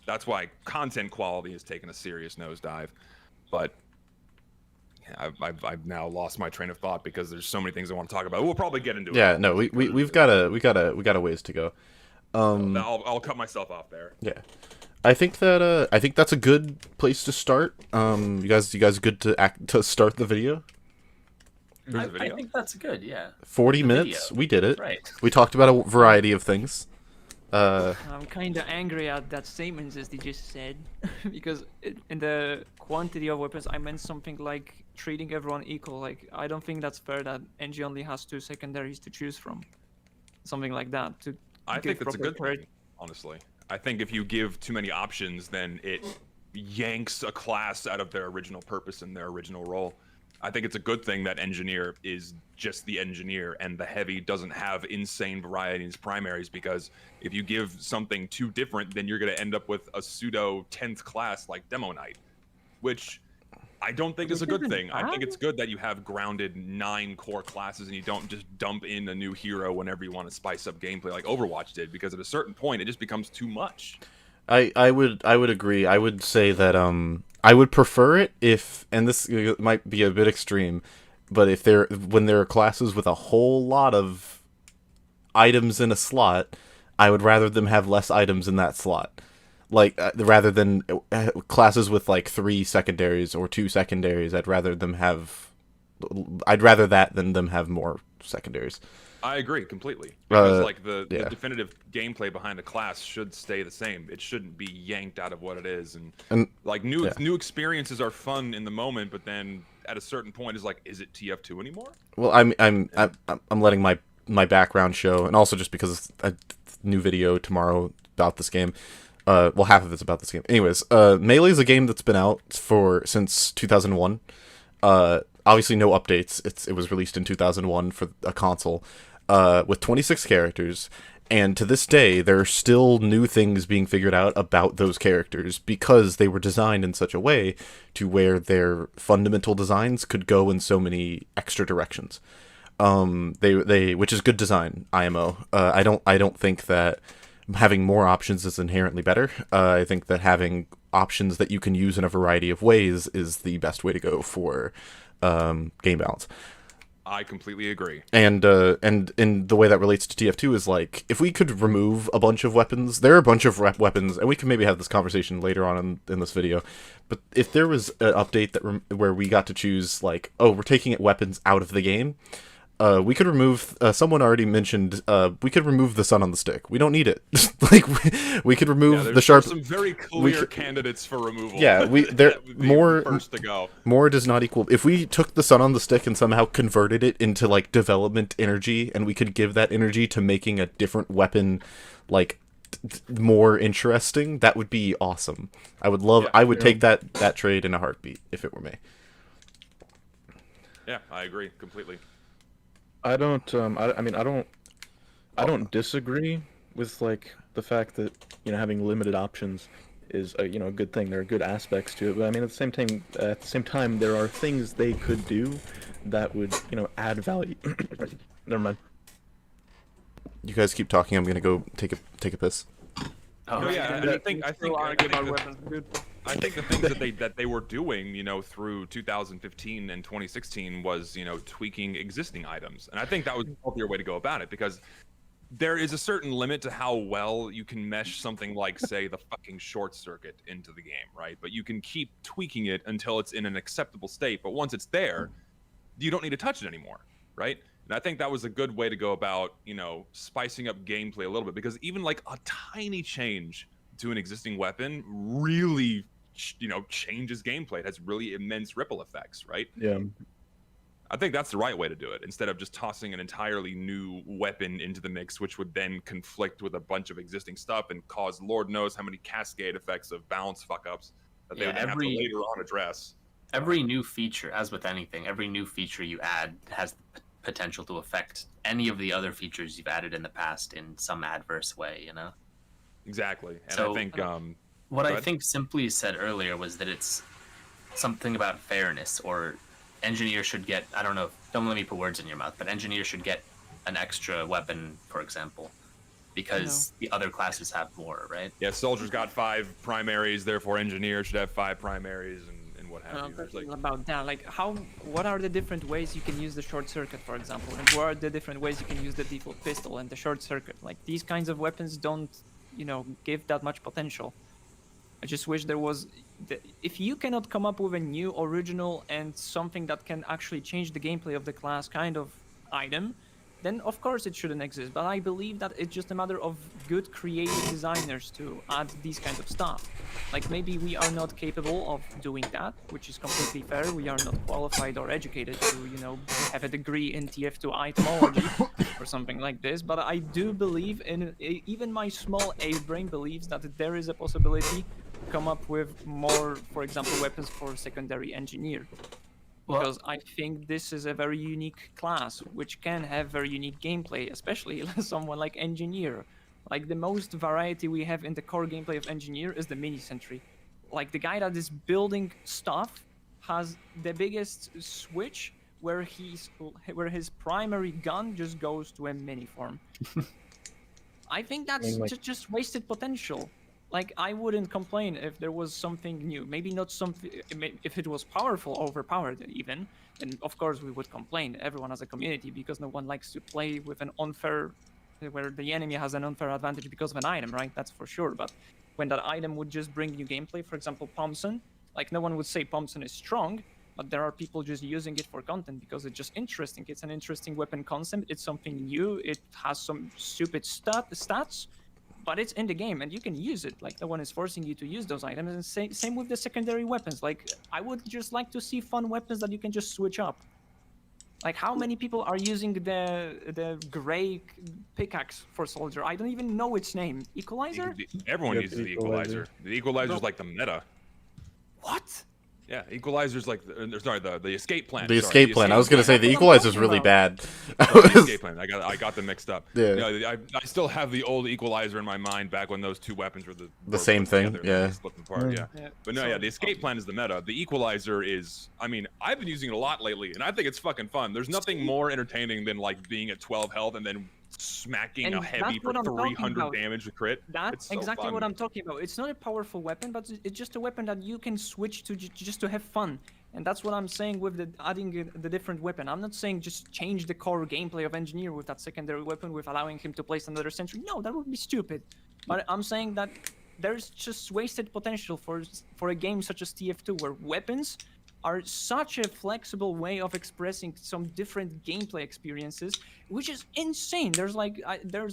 that's why content quality has taken a serious nosedive. But yeah, I've now lost my train of thought because there's so many things I want to talk about. We'll probably get into it. Yeah, no, we've got a ways to go. I'll cut myself off there. Yeah. I think that's a good place to start. You guys good to start the video? I think that's good, yeah. 40 minutes, video. we did it. Right. We talked about a variety of things. I'm kind of angry at that statement as they just said, because in the quantity of weapons, I meant something like treating everyone equal. Like, I don't think that's fair that NG only has 2 secondaries to choose from. Something like that. I think that's a good thing, honestly. I think if you give too many options, then it yanks a class out of their original purpose and their original role. I think it's a good thing that engineer is just the engineer and the heavy doesn't have insane variety in its primaries, because if you give something too different, then you're going to end up with a pseudo 10th class like Demo Knight, which I don't think is a good thing. I think it's good that you have grounded 9 core classes and you don't just dump in a new hero whenever you want to spice up gameplay like Overwatch did, because at a certain point it just becomes too much. I would agree. I would say that I would prefer it if, and this might be a bit extreme, but if when there are classes with a whole lot of items in a slot, I would rather them have less items in that slot. Like, rather than classes with like 3 secondaries or 2 secondaries, I'd rather that than them have more secondaries. I agree completely, because like yeah. the definitive gameplay behind a class should stay the same. It shouldn't be yanked out of what it is, and like new experiences are fun in the moment, but then at a certain point is like, is it TF2 anymore? Well, I'm letting my background show, and also just because it's a new video tomorrow about this game. Well, half of it's about this game. Anyways, Melee is a game that's been out since 2001. Obviously, no updates. It was released in 2001 for a console, with 26 characters, and to this day, there are still new things being figured out about those characters because they were designed in such a way to where their fundamental designs could go in so many extra directions. Which is good design, IMO. I don't think that having more options is inherently better. I think that having options that you can use in a variety of ways is the best way to go for game balance. I completely agree. And in the way that relates to TF2 is like, if we could remove a bunch of weapons, there are a bunch of weapons, and we can maybe have this conversation later on in this video, but if there was an update where we got to choose, like, oh, we're taking weapons out of the game, we could remove, someone already mentioned, we could remove the sun on the stick. We don't need it. Like, we could remove the sharp... There's some very clear candidates for removal. Yeah, more... First to go. More does not equal... If we took the sun on the stick and somehow converted it into, like, development energy, and we could give that energy to making a different weapon, like, more interesting, that would be awesome. I would love... I would take that trade in a heartbeat, if it were me. Yeah, I agree completely. I don't. I don't disagree with like the fact that having limited options is a good thing. There are good aspects to it, but I mean at the same time, there are things they could do that would add value. Never mind. You guys keep talking. I'm gonna go take a piss. Oh yeah, and I think the things that they were doing, through 2015 and 2016 was, tweaking existing items, and I think that was a healthier way to go about it, because there is a certain limit to how well you can mesh something like, say, the fucking short circuit into the game, right? But you can keep tweaking it until it's in an acceptable state. But once it's there, you don't need to touch it anymore, right? And I think that was a good way to go about, spicing up gameplay a little bit, because even like a tiny change to an existing weapon really changes gameplay. It has really immense ripple effects, right? Yeah. I think that's the right way to do it, instead of just tossing an entirely new weapon into the mix, which would then conflict with a bunch of existing stuff and cause Lord knows how many cascade effects of balance fuck-ups that they would then have to later on address. Every new feature, as with anything, every new feature you add has the potential to affect any of the other features you've added in the past in some adverse way, you know? Exactly. And So, I think... what I think Simply said earlier was that it's something about fairness, or engineer should get, I don't know, don't let me put words in your mouth, but engineer should get an extra weapon, for example, because the other classes have more, right? Yeah, soldiers got 5 primaries, therefore engineer should have 5 primaries, and what have you. There's About that, like what are the different ways you can use the short circuit, for example, and what are the different ways you can use the default pistol and the short circuit? Like these kinds of weapons don't, give that much potential. I just wish there was, if you cannot come up with a new, original, and something that can actually change the gameplay of the class kind of item, then of course it shouldn't exist. But I believe that it's just a matter of good creative designers to add these kinds of stuff. Like maybe we are not capable of doing that, which is completely fair. We are not qualified or educated to, have a degree in TF2 itemology or something like this. But I do believe in, even my small A brain believes that there is a possibility to come up with more, for example, weapons for secondary engineer. Because I think this is a very unique class, which can have very unique gameplay, especially someone like Engineer. Like the most variety we have in the core gameplay of Engineer is the mini sentry. Like the guy that is building stuff has the biggest switch where his primary gun just goes to a mini form. I think that's just wasted potential. Like, I wouldn't complain if there was something new. Maybe not something... If it was powerful, overpowered even, then of course we would complain. Everyone as a community, because no one likes to play with an unfair... where the enemy has an unfair advantage because of an item, right? That's for sure. But when that item would just bring new gameplay, for example, Thompson, like no one would say Thompson is strong, but there are people just using it for content because it's just interesting. It's an interesting weapon concept. It's something new. It has some stupid stats. But it's in the game and you can use it. Like no one is forcing you to use those items. And same with the secondary weapons. Like I would just like to see fun weapons that you can just switch up. Like how many people are using the gray pickaxe for soldier? I don't even know its name. Equalizer? Everyone uses the equalizer. The equalizer's like the meta. What? Yeah, equalizer's like the escape plan. The escape plan. I was gonna say the equalizer's really bad. The escape plan. I got them mixed up. Yeah. I still have the old equalizer in my mind back when those two weapons were the same thing. Yeah. Split them apart. Yeah. But no, the escape plan is the meta. The equalizer is. I mean, I've been using it a lot lately, and I think it's fucking fun. There's nothing more entertaining than like being at 12 health and then smacking a heavy for 300 damage to crit. That's so exactly fun. what I'm talking about. It's not a powerful weapon, but it's just a weapon that you can switch to just to have fun. And that's what I'm saying with adding the different weapon. I'm not saying just change the core gameplay of Engineer with that secondary weapon with allowing him to place another sentry. No, that would be stupid. But I'm saying that there's just wasted potential for a game such as TF2 where weapons are such a flexible way of expressing some different gameplay experiences, which is insane. There's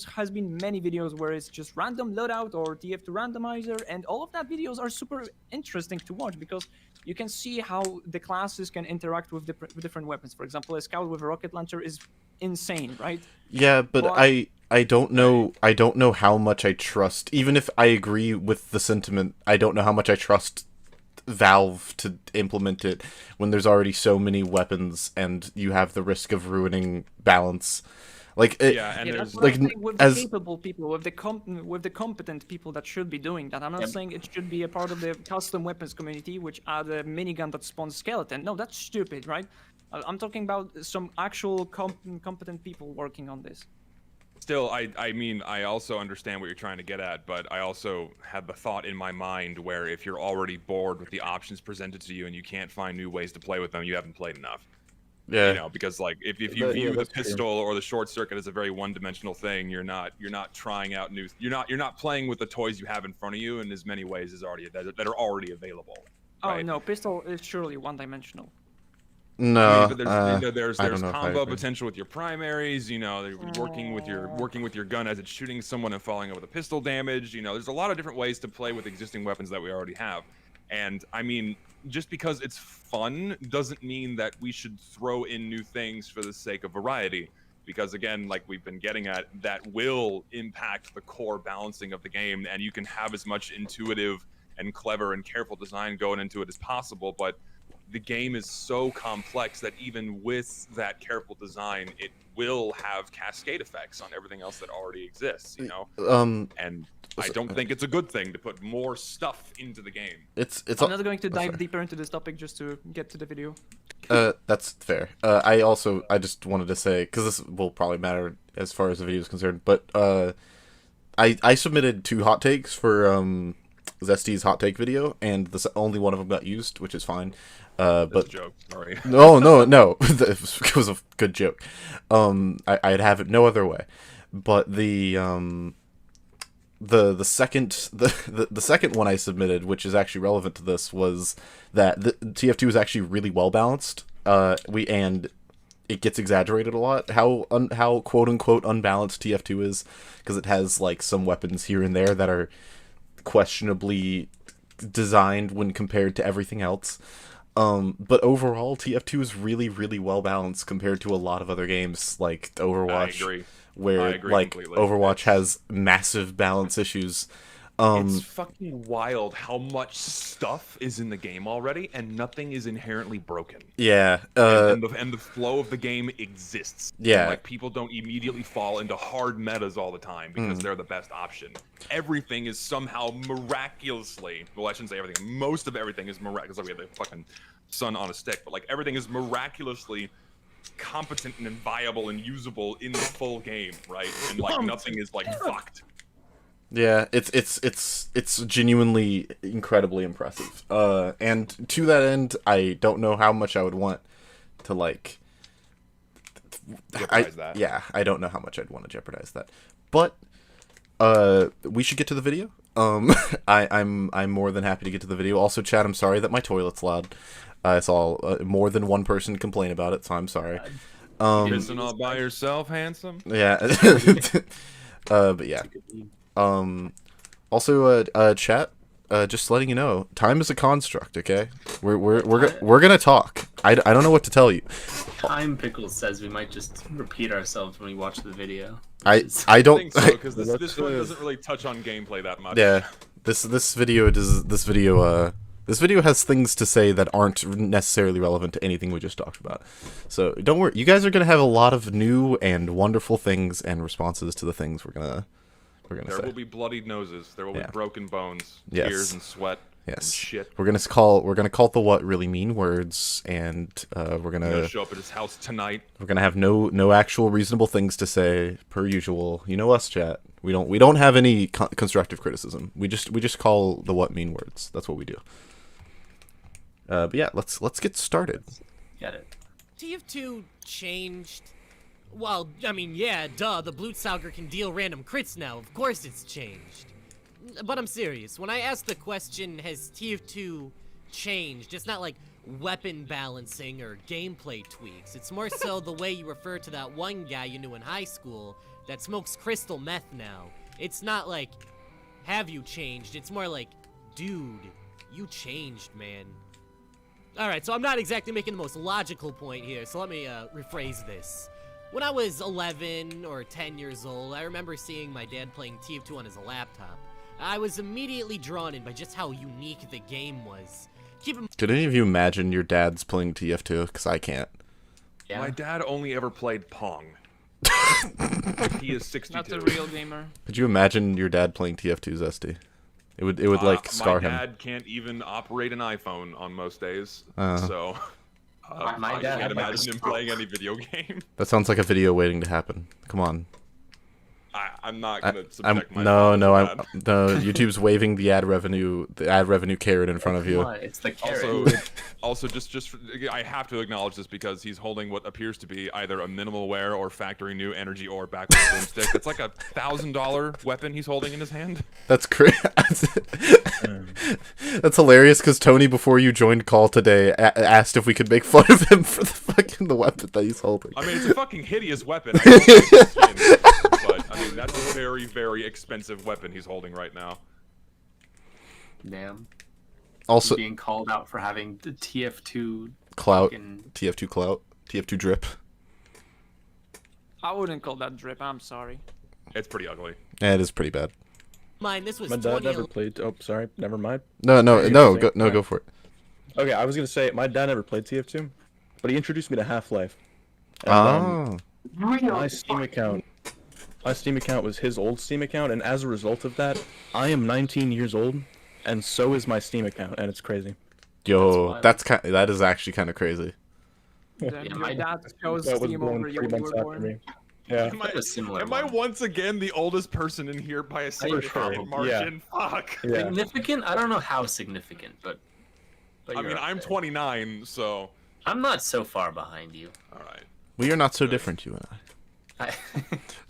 has been many videos where it's just random loadout or TF2 randomizer, and all of that videos are super interesting to watch because you can see how the classes can interact with different weapons. For example, a scout with a rocket launcher is insane, right? Yeah, but I don't know how much I trust. Even if I agree with the sentiment, I don't know how much I trust Valve to implement it when there's already so many weapons and you have the risk of ruining balance. Like there's like with the capable people, with the competent people that should be doing that. I'm not saying it should be a part of the custom weapons community, which add a minigun that spawns skeleton. No, that's stupid, right? I'm talking about some actual competent people working on this. Still, I mean, I also understand what you're trying to get at, but I also had the thought in my mind where if you're already bored with the options presented to you and you can't find new ways to play with them, you haven't played enough. Yeah. You know, because like if you view the pistol or the short circuit as a very one-dimensional thing, you're not trying out new. You're not playing with the toys you have in front of you in as many ways as that are already available. Right? Oh no, pistol is surely one-dimensional. No, but there's combo potential with your primaries. You know, working with your gun as it's shooting someone and following up with a pistol damage. You know, there's a lot of different ways to play with existing weapons that we already have. And I mean, just because it's fun doesn't mean that we should throw in new things for the sake of variety. Because again, like we've been getting at, that will impact the core balancing of the game, and you can have as much intuitive and clever and careful design going into it as possible, but the game is so complex that even with that careful design, it will have cascade effects on everything else that already exists, you know? And I don't think it's a good thing to put more stuff into the game. I'm not going to dive deeper into this topic just to get to the video. That's fair. I just wanted to say, because this will probably matter as far as the video is concerned, but I submitted 2 hot takes for Zesty's hot take video, and only one of them got used, which is fine. But That's a joke. Sorry. No. It was a good joke. I'd have it no other way. But the second one I submitted, which is actually relevant to this, was that the TF2 is actually really well balanced. And it gets exaggerated a lot how quote unquote unbalanced TF2 is, because it has like some weapons here and there that are questionably designed when compared to everything else. But overall, TF2 is really, really well balanced compared to a lot of other games like Overwatch. I agree. Where like completely. Overwatch has massive balance issues. It's fucking wild how much stuff is in the game already, and nothing is inherently broken. Yeah. And the flow of the game exists. Yeah. And, like, people don't immediately fall into hard metas all the time because they're the best option. Everything is somehow miraculously, well, I shouldn't say everything. Most of everything is miraculous. Like, we have the fucking sun on a stick, but like everything is miraculously competent and viable and usable in the full game, right? And like nothing is like fucked. Yeah, it's genuinely incredibly impressive. And to that end, I don't know how much I would want to like. Jeopardize that. Yeah, I don't know how much I'd want to jeopardize that. But we should get to the video. I'm more than happy to get to the video. Also, Chad, I'm sorry that my toilet's loud. I saw more than one person complain about it, so I'm sorry. Pissing all by yourself, handsome? Yeah. But yeah. Also, chat, just letting you know, time is a construct, okay? We're gonna talk. I don't know what to tell you. Time Pickles says we might just repeat ourselves when we watch the video. I don't think so, because this one doesn't really touch on gameplay that much. Yeah. This video has things to say that aren't necessarily relevant to anything we just talked about. So don't worry, you guys are gonna have a lot of new and wonderful things and responses to the things we're gonna say. There will be bloodied noses. There will be broken bones, Yes. tears and sweat. Yes. And shit. We're gonna call the what really mean words, and we're I'm gonna gonna show up at his house tonight. we're gonna have no actual reasonable things to say per usual. You know us, chat. We don't have any constructive criticism. We just call the what mean words. That's what we do. But yeah, let's get started. Get it. TF2 changed. Well, I mean, yeah, duh, the Blutsauger can deal random crits now. Of course it's changed. But I'm serious. When I ask the question, has TF2 changed? It's not like weapon balancing or gameplay tweaks. It's more so the way you refer to that one guy you knew in high school that smokes crystal meth now. It's not like, have you changed? It's more like, dude, you changed, man. Alright, so I'm not exactly making the most logical point here, so let me rephrase this. When I was 11 or 10 years old, I remember seeing my dad playing TF2 on his laptop. I was immediately drawn in by just how unique the game was. Could any of you imagine your dad's playing TF2? Because I can't. Yeah. My dad only ever played Pong. He is 62. Not a real gamer. Could you imagine your dad playing TF2, Zesty? It would like scar him. My dad can't even operate an iPhone on most days, Uh-huh. so My I dad can't had imagine him playing any video game. That sounds like a video waiting to happen. Come on. I'm not gonna I'm subject my no. YouTube's waving the ad revenue carrot in front of you. It's the carrot. Also, I have to acknowledge this because he's holding what appears to be either a minimal wear or factory new energy or backwards boomstick. It's like a $1,000 weapon he's holding in his hand. That's great. That's hilarious because Tony, before you joined call today, asked if we could make fun of him for the weapon that he's holding. I mean, it's a fucking hideous weapon. I don't like the skin, but I mean, that's a very, very expensive weapon he's holding right now. Damn. Also, being called out for having the TF2 clout, fucking- TF2 clout, TF2 drip. I wouldn't call that drip. I'm sorry. It's pretty ugly. Yeah, it is pretty bad. Mine, this was My dad 20. never played. Oh, sorry. Never mind. No, no, You're no, gonna go, say- no, go for it. Okay, I was gonna say my dad never played TF2, but he introduced me to Half-Life. And, my Steam account. My Steam account was his old Steam account, and as a result of that, I am 19 years old, and so is my Steam account, and it's crazy. Yo, wild. that is actually kind of crazy. Then your my- dad chose That was Steam born over you 3 when you months were after born. me. Yeah. Am I, a similar am I one. once again the oldest person in here by a significant sure, margin? Fuck. Yeah. Significant? I don't know how significant, but I you're mean, up I'm there. 29, so. I'm not so far behind you. All right. We are not so different, you and I.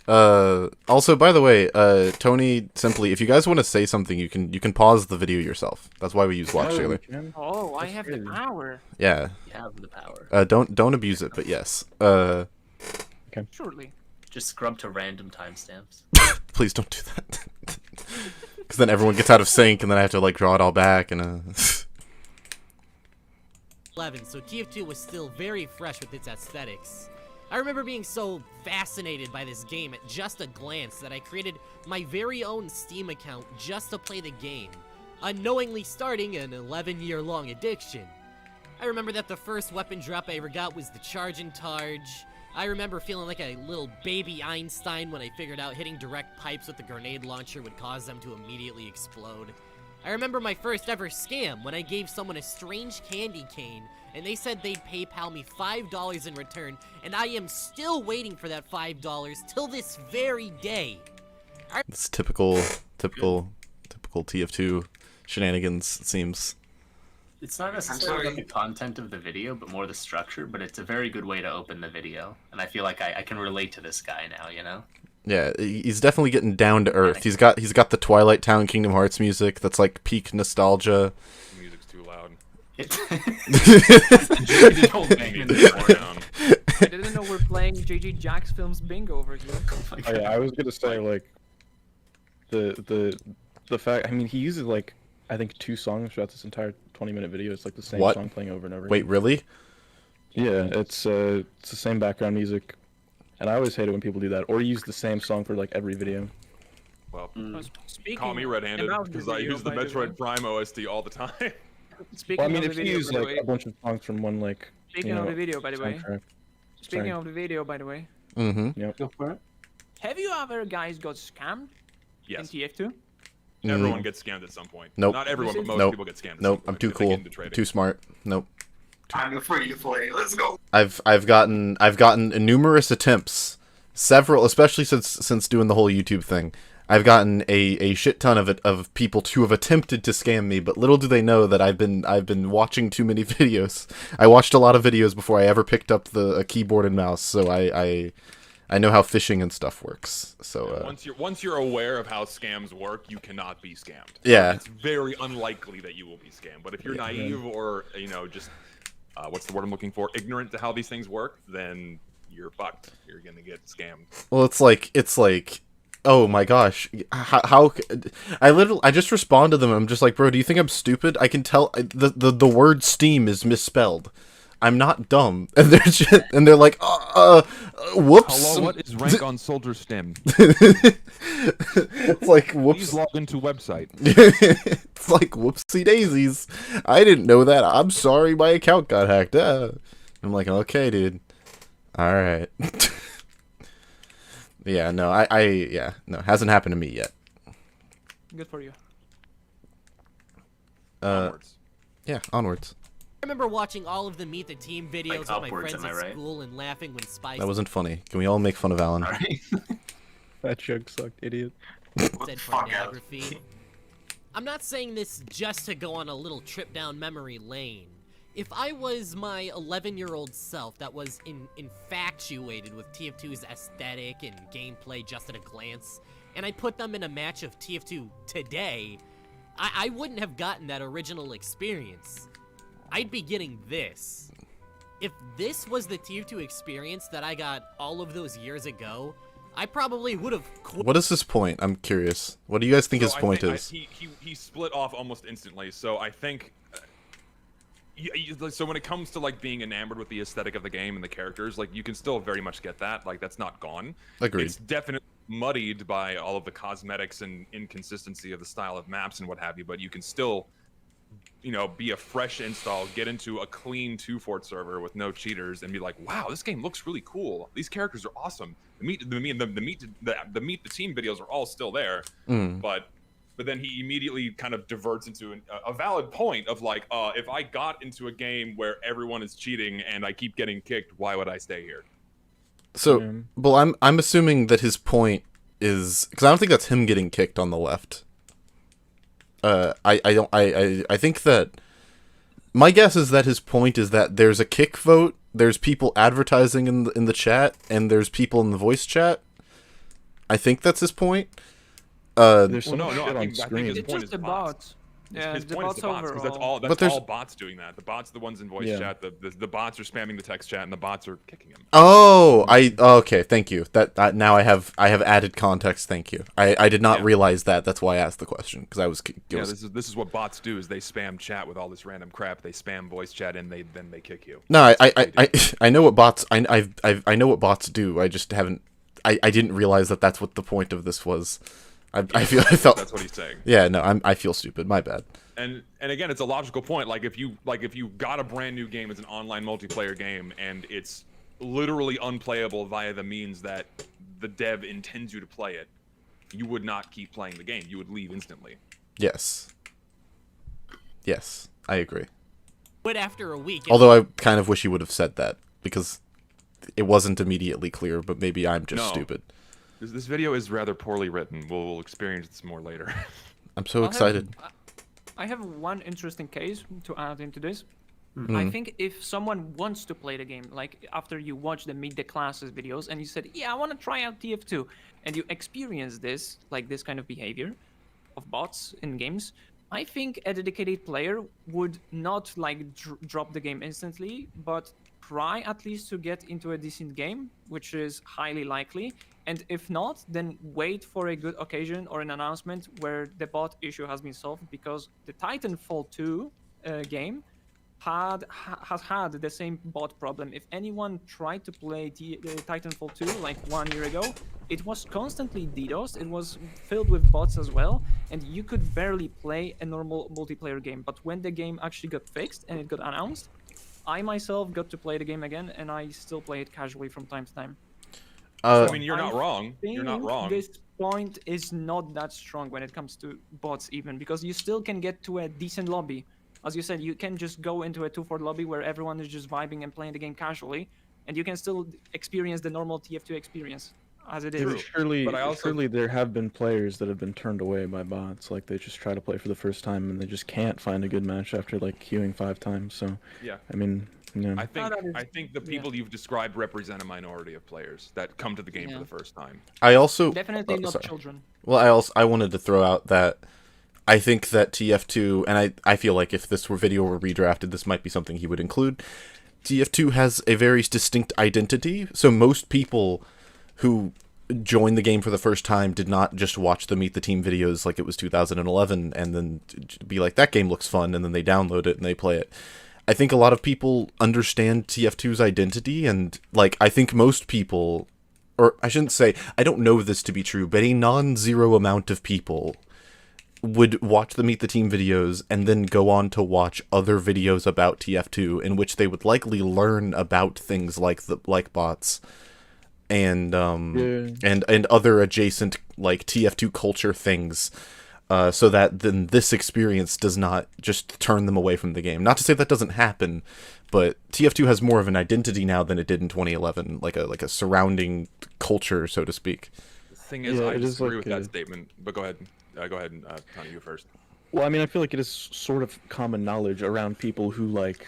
I, Also, by the way, Tony, simply, if you guys want to say something, you can pause the video yourself. That's why we use Watch Oh, Sailor. we can? Oh, I That's have the crazy. power. Yeah. you have the power. Don't abuse it, but yes. Surely. Just scrub to random timestamps. Please don't do that. Because then everyone gets out of sync, and then I have to like draw it all back, and 11, so TF2 was still very fresh with its aesthetics. I remember being so fascinated by this game at just a glance that I created my very own Steam account just to play the game, unknowingly starting an 11-year-long addiction. I remember that the first weapon drop I ever got was the Charge and Targe. I remember feeling like a little baby Einstein when I figured out hitting direct pipes with the grenade launcher would cause them to immediately explode. I remember my first ever scam when I gave someone a strange candy cane and they said they'd PayPal me $5 in return, and I am still waiting for that $5 till this very day. it's typical TF2 shenanigans. It seems. It's not necessarily about the content of the video, but more the structure, but it's a very good way to open the video. And I feel like I can relate to this guy now, you know? Yeah, he's definitely getting down to earth. He's got the Twilight Town Kingdom Hearts music that's like peak nostalgia. The music's too loud. The whole thing in the corner. I didn't know we're playing JJ Jack's Films bingo over here. Oh, yeah, I was gonna say like the fact. I mean, he uses like I think 2 songs throughout this entire 20-minute video. It's like the same What? song playing over and over. Wait, again. really? Yeah, it's the same background music, and I always hate it when people do that or use the same song for like every video. Well, Speaking call me red-handed about the because I video, use the by the way. Metroid Prime OST all the time. Speaking Well, I mean, of if the you video, use by the like way. a bunch of songs from one like Speaking you know, of the video, by the way. soundtrack. Speaking Sorry. of the video, by the way. Mm-hmm. Yep. Go for it. Have you ever guys got scammed Yes. in TF2? Everyone gets scammed at some point. Nope. Not everyone, but most Nope. people get scammed. At Nope, some I'm point too if they get cool. into trading. Too smart. Nope. I'm afraid to play. Let's go. I've gotten numerous attempts, several, especially since doing the whole YouTube thing. I've gotten a shit ton of people to have attempted to scam me, but little do they know that I've been watching too many videos. I watched a lot of videos before I ever picked up a keyboard and mouse, so I know how phishing and stuff works. So Once you're aware of how scams work, you cannot be scammed. Yeah. It's very unlikely that you will be scammed. But if you're naive or just what's the word I'm looking for, ignorant to how these things work, then you're fucked. You're gonna get scammed. well, it's like. Oh my gosh! I just respond to them. I'm just like, bro, do you think I'm stupid? I can tell the word Steam is misspelled. I'm not dumb, and they're like, whoops. Hello, what is rank on Soldier Stem? It's like, whoops. Please log into website. It's like, whoopsie daisies. I didn't know that. I'm sorry, my account got hacked. I'm like, okay, dude. All right. Yeah, no, no, hasn't happened to me yet. Good for you. Onwards. Yeah, onwards. I remember watching all of the Meet the Team videos with my upwards, friends am I at right? school and laughing when Spice That wasn't funny. Can we all make fun of Alan? Alright. That joke sucked, idiot. said Fuck out. pornography. I'm not saying this just to go on a little trip down memory lane. If I was my 11-year-old self that was infatuated with TF2's aesthetic and gameplay just at a glance, and I put them in a match of TF2 today, I wouldn't have gotten that original experience. I'd be getting this. If this was the TF2 experience that I got all of those years ago, I probably would have quit. What is his point? I'm curious. What do you guys think his point is? He split off almost instantly. So I think So when it comes to like being enamored with the aesthetic of the game and the characters, like you can still very much get that. Like that's not gone. Agreed. It's definitely muddied by all of the cosmetics and inconsistency of the style of maps and what have you. But you can still, you know, be a fresh install, get into a clean 2-fort server with no cheaters, and be like, wow, this game looks really cool. These characters are awesome. The meet the team videos are all still there, but then he immediately kind of diverts into a valid point of like, if I got into a game where everyone is cheating and I keep getting kicked, why would I stay here? So, well, I'm assuming that his point is because I don't think that's him getting kicked on the left. I think that my guess is that his point is that there's a kick vote, there's people advertising in the chat, and there's people in the voice chat. I think that's his point. There's some no, shit I on think screen. his It's point just is the bots. bots. Yeah, His the point is bots the bots, because overall. that's there's- all bots doing that. The bots are the ones in voice Yeah. chat. The bots are spamming the text chat, and the bots are kicking him. Oh, okay, thank you. That now I have added context. Thank you. I did not Yeah. realize that. That's why I asked the question because I was. Yeah, this is what bots do. Is they spam chat with all this random crap. They spam voice chat, and then they kick you. No, That's what they do. I know what bots. I know what bots do. I just haven't. I didn't realize that that's what the point of this was. I felt. That's what he's saying. Yeah, no, I feel stupid. My bad. And again, it's a logical point. Like if you got a brand new game as an online multiplayer game, and it's literally unplayable via the means that the dev intends you to play it, you would not keep playing the game. You would leave instantly. Yes. Yes, I agree. But after a week, Although I kind of wish you would have said that because it wasn't immediately clear. But maybe I'm just No. stupid. This video is rather poorly written. We'll experience this more later. I'm so excited. I have one interesting case to add into this. Hmm. I think if someone wants to play the game, like after you watch the Meet the Classes videos and you said, yeah, I want to try out TF2, and you experience this, like this kind of behavior of bots in games, I think a dedicated player would not like drop the game instantly, but try at least to get into a decent game, which is highly likely. And if not, then wait for a good occasion or an announcement where the bot issue has been solved, because the Titanfall 2 game has had the same bot problem. If anyone tried to play Titanfall 2 like 1 year ago, it was constantly DDoSed, it was filled with bots as well, and you could barely play a normal multiplayer game. But when the game actually got fixed and it got announced, I myself got to play the game again, and I still play it casually from time to time. I mean, you're not wrong. You're not think wrong. This point is not that strong when it comes to bots, even because you still can get to a decent lobby. As you said, you can just go into a 2-fort lobby where everyone is just vibing and playing the game casually, and you can still experience the normal TF2 experience as it is. True. Surely, But I also- surely there have been players that have been turned away by bots. Like they just try to play for the first time and they just can't find a good match after like queuing 5 times. So Yeah. I mean, yeah. I think the people you've described represent a minority of players that come to the game for the first time. I also Definitely not sorry. children. Well, I wanted to throw out that I think that TF2, and I feel like if this video were redrafted, this might be something he would include. TF2 has a very distinct identity, so most people who join the game for the first time did not just watch the Meet the Team videos like it was 2011 and then be like, that game looks fun, and then they download it and they play it. I think a lot of people understand TF2's identity, and like I think most people, or I shouldn't say, I don't know this to be true, but a non-zero amount of people would watch the Meet the Team videos and then go on to watch other videos about TF2 in which they would likely learn about things like bots and and other adjacent like TF2 culture things, so that then this experience does not just turn them away from the game. Not to say that doesn't happen, but TF2 has more of an identity now than it did in 2011, like a surrounding culture, so to speak. The thing is, Yeah, I it is disagree like with that a- statement. But go ahead. Go ahead, Tony, you first. Well, I mean, I feel like it is sort of common knowledge around people who like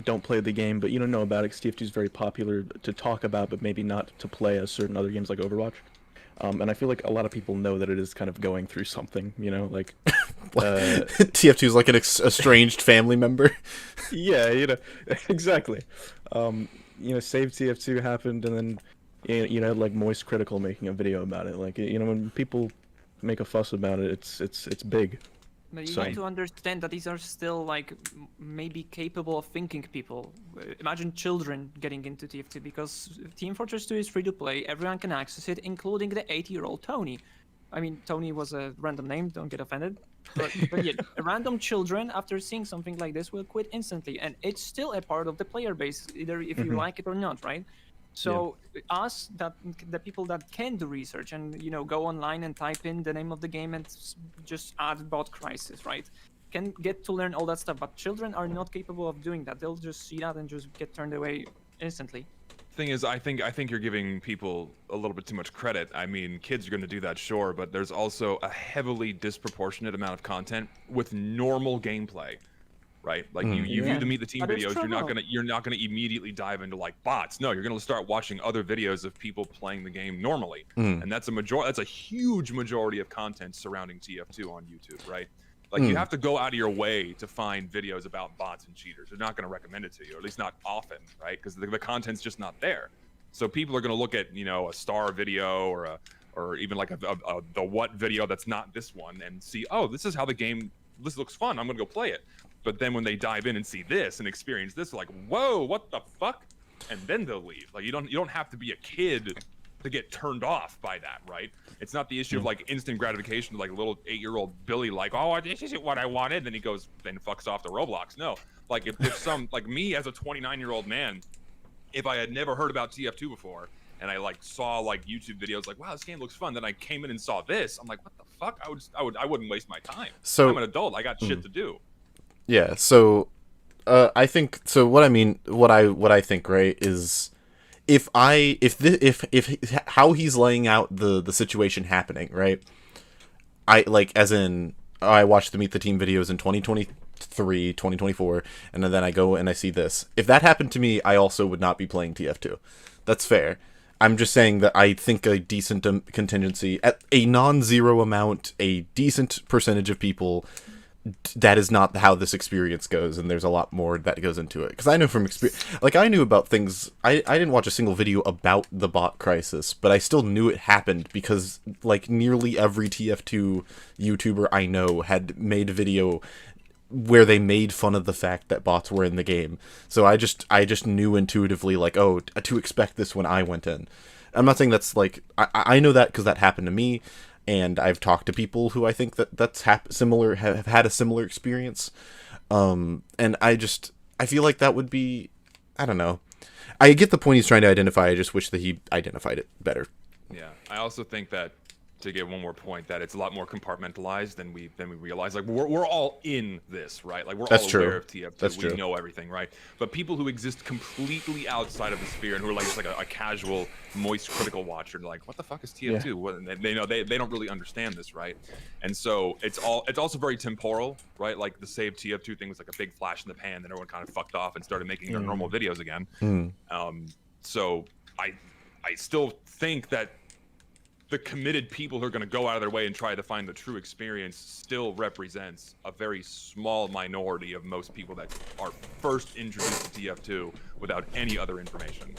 don't play the game, but you don't know about it. 'Cause TF2 is very popular to talk about, but maybe not to play as certain other games like Overwatch. And I feel like a lot of people know that it is kind of going through something, you know, like. TF2 is like an estranged family member. Yeah, you know, exactly. You know, Save TF2 happened, and then you know, like Moist Critical making a video about it. Like, you know, when people make a fuss about it, it's big. But you So- need to understand that these are still like maybe capable of thinking people. Imagine children getting into TF2 because Team Fortress 2 is free to play. Everyone can access it, including the 80-year-old Tony. I mean, Tony was a random name. Don't get offended. But yeah, random children after seeing something like this will quit instantly, and it's still a part of the player base, either if you like it or not, right? So us, that the people that can do research and go online and type in the name of the game and just add bot crisis, right, can get to learn all that stuff. But children are not capable of doing that. They'll just see that and just get turned away instantly. Thing is, I think you're giving people a little bit too much credit. I mean, kids are going to do that, sure, but there's also a heavily disproportionate amount of content with normal gameplay. Right, like you view the Meet the Team That is videos, true. you're not gonna immediately dive into like bots. No, you're gonna start watching other videos of people playing the game normally, and that's a huge majority of content surrounding TF2 on YouTube, right? Like you have to go out of your way to find videos about bots and cheaters. They're not gonna recommend it to you, or at least not often, right? Because the content's just not there. So people are gonna look at a star video or even like the what video that's not this one and see, oh, this is how the game. This looks fun. I'm gonna go play it. But then when they dive in and see this and experience this, they're like, whoa, what the fuck? And then they'll leave. Like you don't have to be a kid to get turned off by that, right? It's not the issue of like instant gratification, like a little 8-year-old Billy, like, oh, this isn't what I wanted. Then he goes, then fucks off to Roblox. No, like if some like me as a 29-year-old man, if I had never heard about TF2 before and I like saw like YouTube videos, like, wow, this game looks fun. Then I came in and saw this. I'm like, what the fuck? I wouldn't waste my time. So I'm an adult. I got shit to do. Yeah, so I think so. What I think, right, is if how he's laying out the situation happening, right? I like as in I watched the Meet the Team videos in 2023, 2024, and then I go and I see this. If that happened to me, I also would not be playing TF2. That's fair. I'm just saying that I think a decent contingency, at a non-zero amount, a decent percentage of people, that is not how this experience goes, and there's a lot more that goes into it. Because I know from experience, like I knew about things. I didn't watch a single video about the bot crisis, but I still knew it happened because like nearly every TF2 YouTuber I know had made a video where they made fun of the fact that bots were in the game. So I just knew intuitively, like, oh, to expect this when I went in. I'm not saying that's like I know that because that happened to me. And I've talked to people who I think that's have had a similar experience, and I feel like that would be, I don't know. I get the point he's trying to identify. I just wish that he identified it better. Yeah, I also think that, to get one more point, that it's a lot more compartmentalized than we realize. Like we're all in this, right? Like we're That's all true. aware of TF2. That's we true. know everything, right? But people who exist completely outside of the sphere and who are like just like a casual, moist critical watcher, like, what the fuck is TF2? Yeah. What, and they know they don't really understand this, right? And so it's also very temporal, right? Like the save TF2 thing was like a big flash in the pan, then everyone kind of fucked off and started making their normal videos again. So I still think that the committed people who are going to go out of their way and try to find the true experience still represents a very small minority of most people that are first introduced to TF2 without any other information.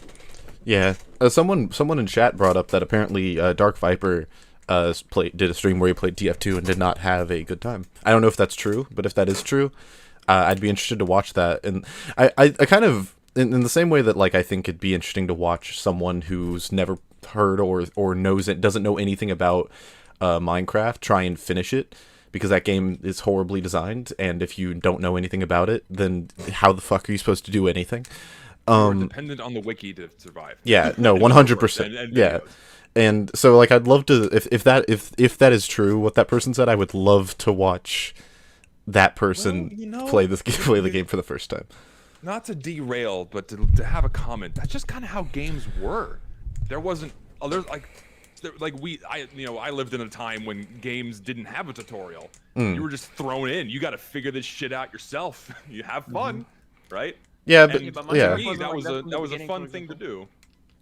Yeah, someone in chat brought up that apparently Dark Viper did a stream where he played TF2 and did not have a good time. I don't know if that's true, but if that is true, I'd be interested to watch that. And I kind of, in the same way that like I think it'd be interesting to watch someone who's never heard or knows it, doesn't know anything about Minecraft try and finish it, because that game is horribly designed, and if you don't know anything about it, then how the fuck are you supposed to do anything? We're dependent on the wiki to survive. Yeah, no, 100%. Yeah. And so like I'd love to, if that is true what that person said, I would love to watch that person play the game for the first time. Not to derail, but to have a comment. That's just kind of how games were. There wasn't. I lived in a time when games didn't have a tutorial. You were just thrown in. You got to figure this shit out yourself. You have fun, right? Yeah, And but to yeah, me, that was a fun thing to do.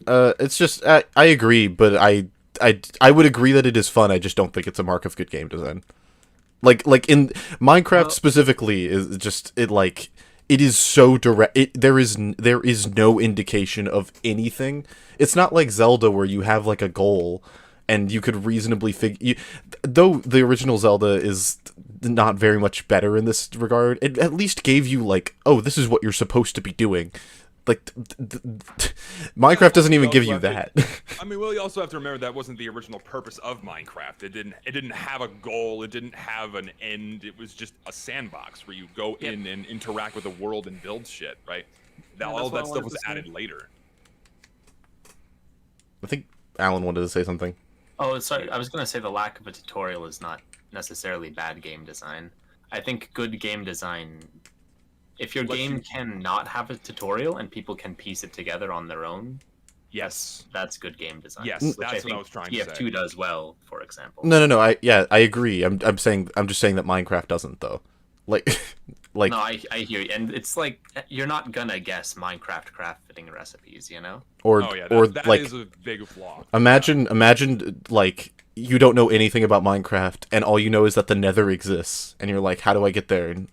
it's just I agree, but I would agree that it is fun. I just don't think it's a mark of good game design. Like in Minecraft specifically, is just it is so direct. There is no indication of anything. It's not like Zelda where you have like a goal and you could reasonably figure. Though the original Zelda is not very much better in this regard. It at least gave you like, oh, this is what you're supposed to be doing. Like, Minecraft doesn't even give you that. I mean, well, you also have to remember that wasn't the original purpose of Minecraft. It didn't have a goal. It didn't have an end. It was just a sandbox where you go in and interact with the world and build shit, right? All that stuff was added later. I think Alan wanted to say something. Oh, sorry. I was going to say the lack of a tutorial is not necessarily bad game design. I think good game design, if your game can not have a tutorial and people can piece it together on their own, yes, that's good game design. Yes, that's what I was trying to say. TF2 does well, for example. No. I agree. I'm just saying that Minecraft doesn't though. Like No, I hear you, and it's like you're not gonna guess Minecraft crafting recipes, you know? Or that like is a big flaw. Imagine like you don't know anything about Minecraft and all you know is that the Nether exists and you're like, how do I get there? And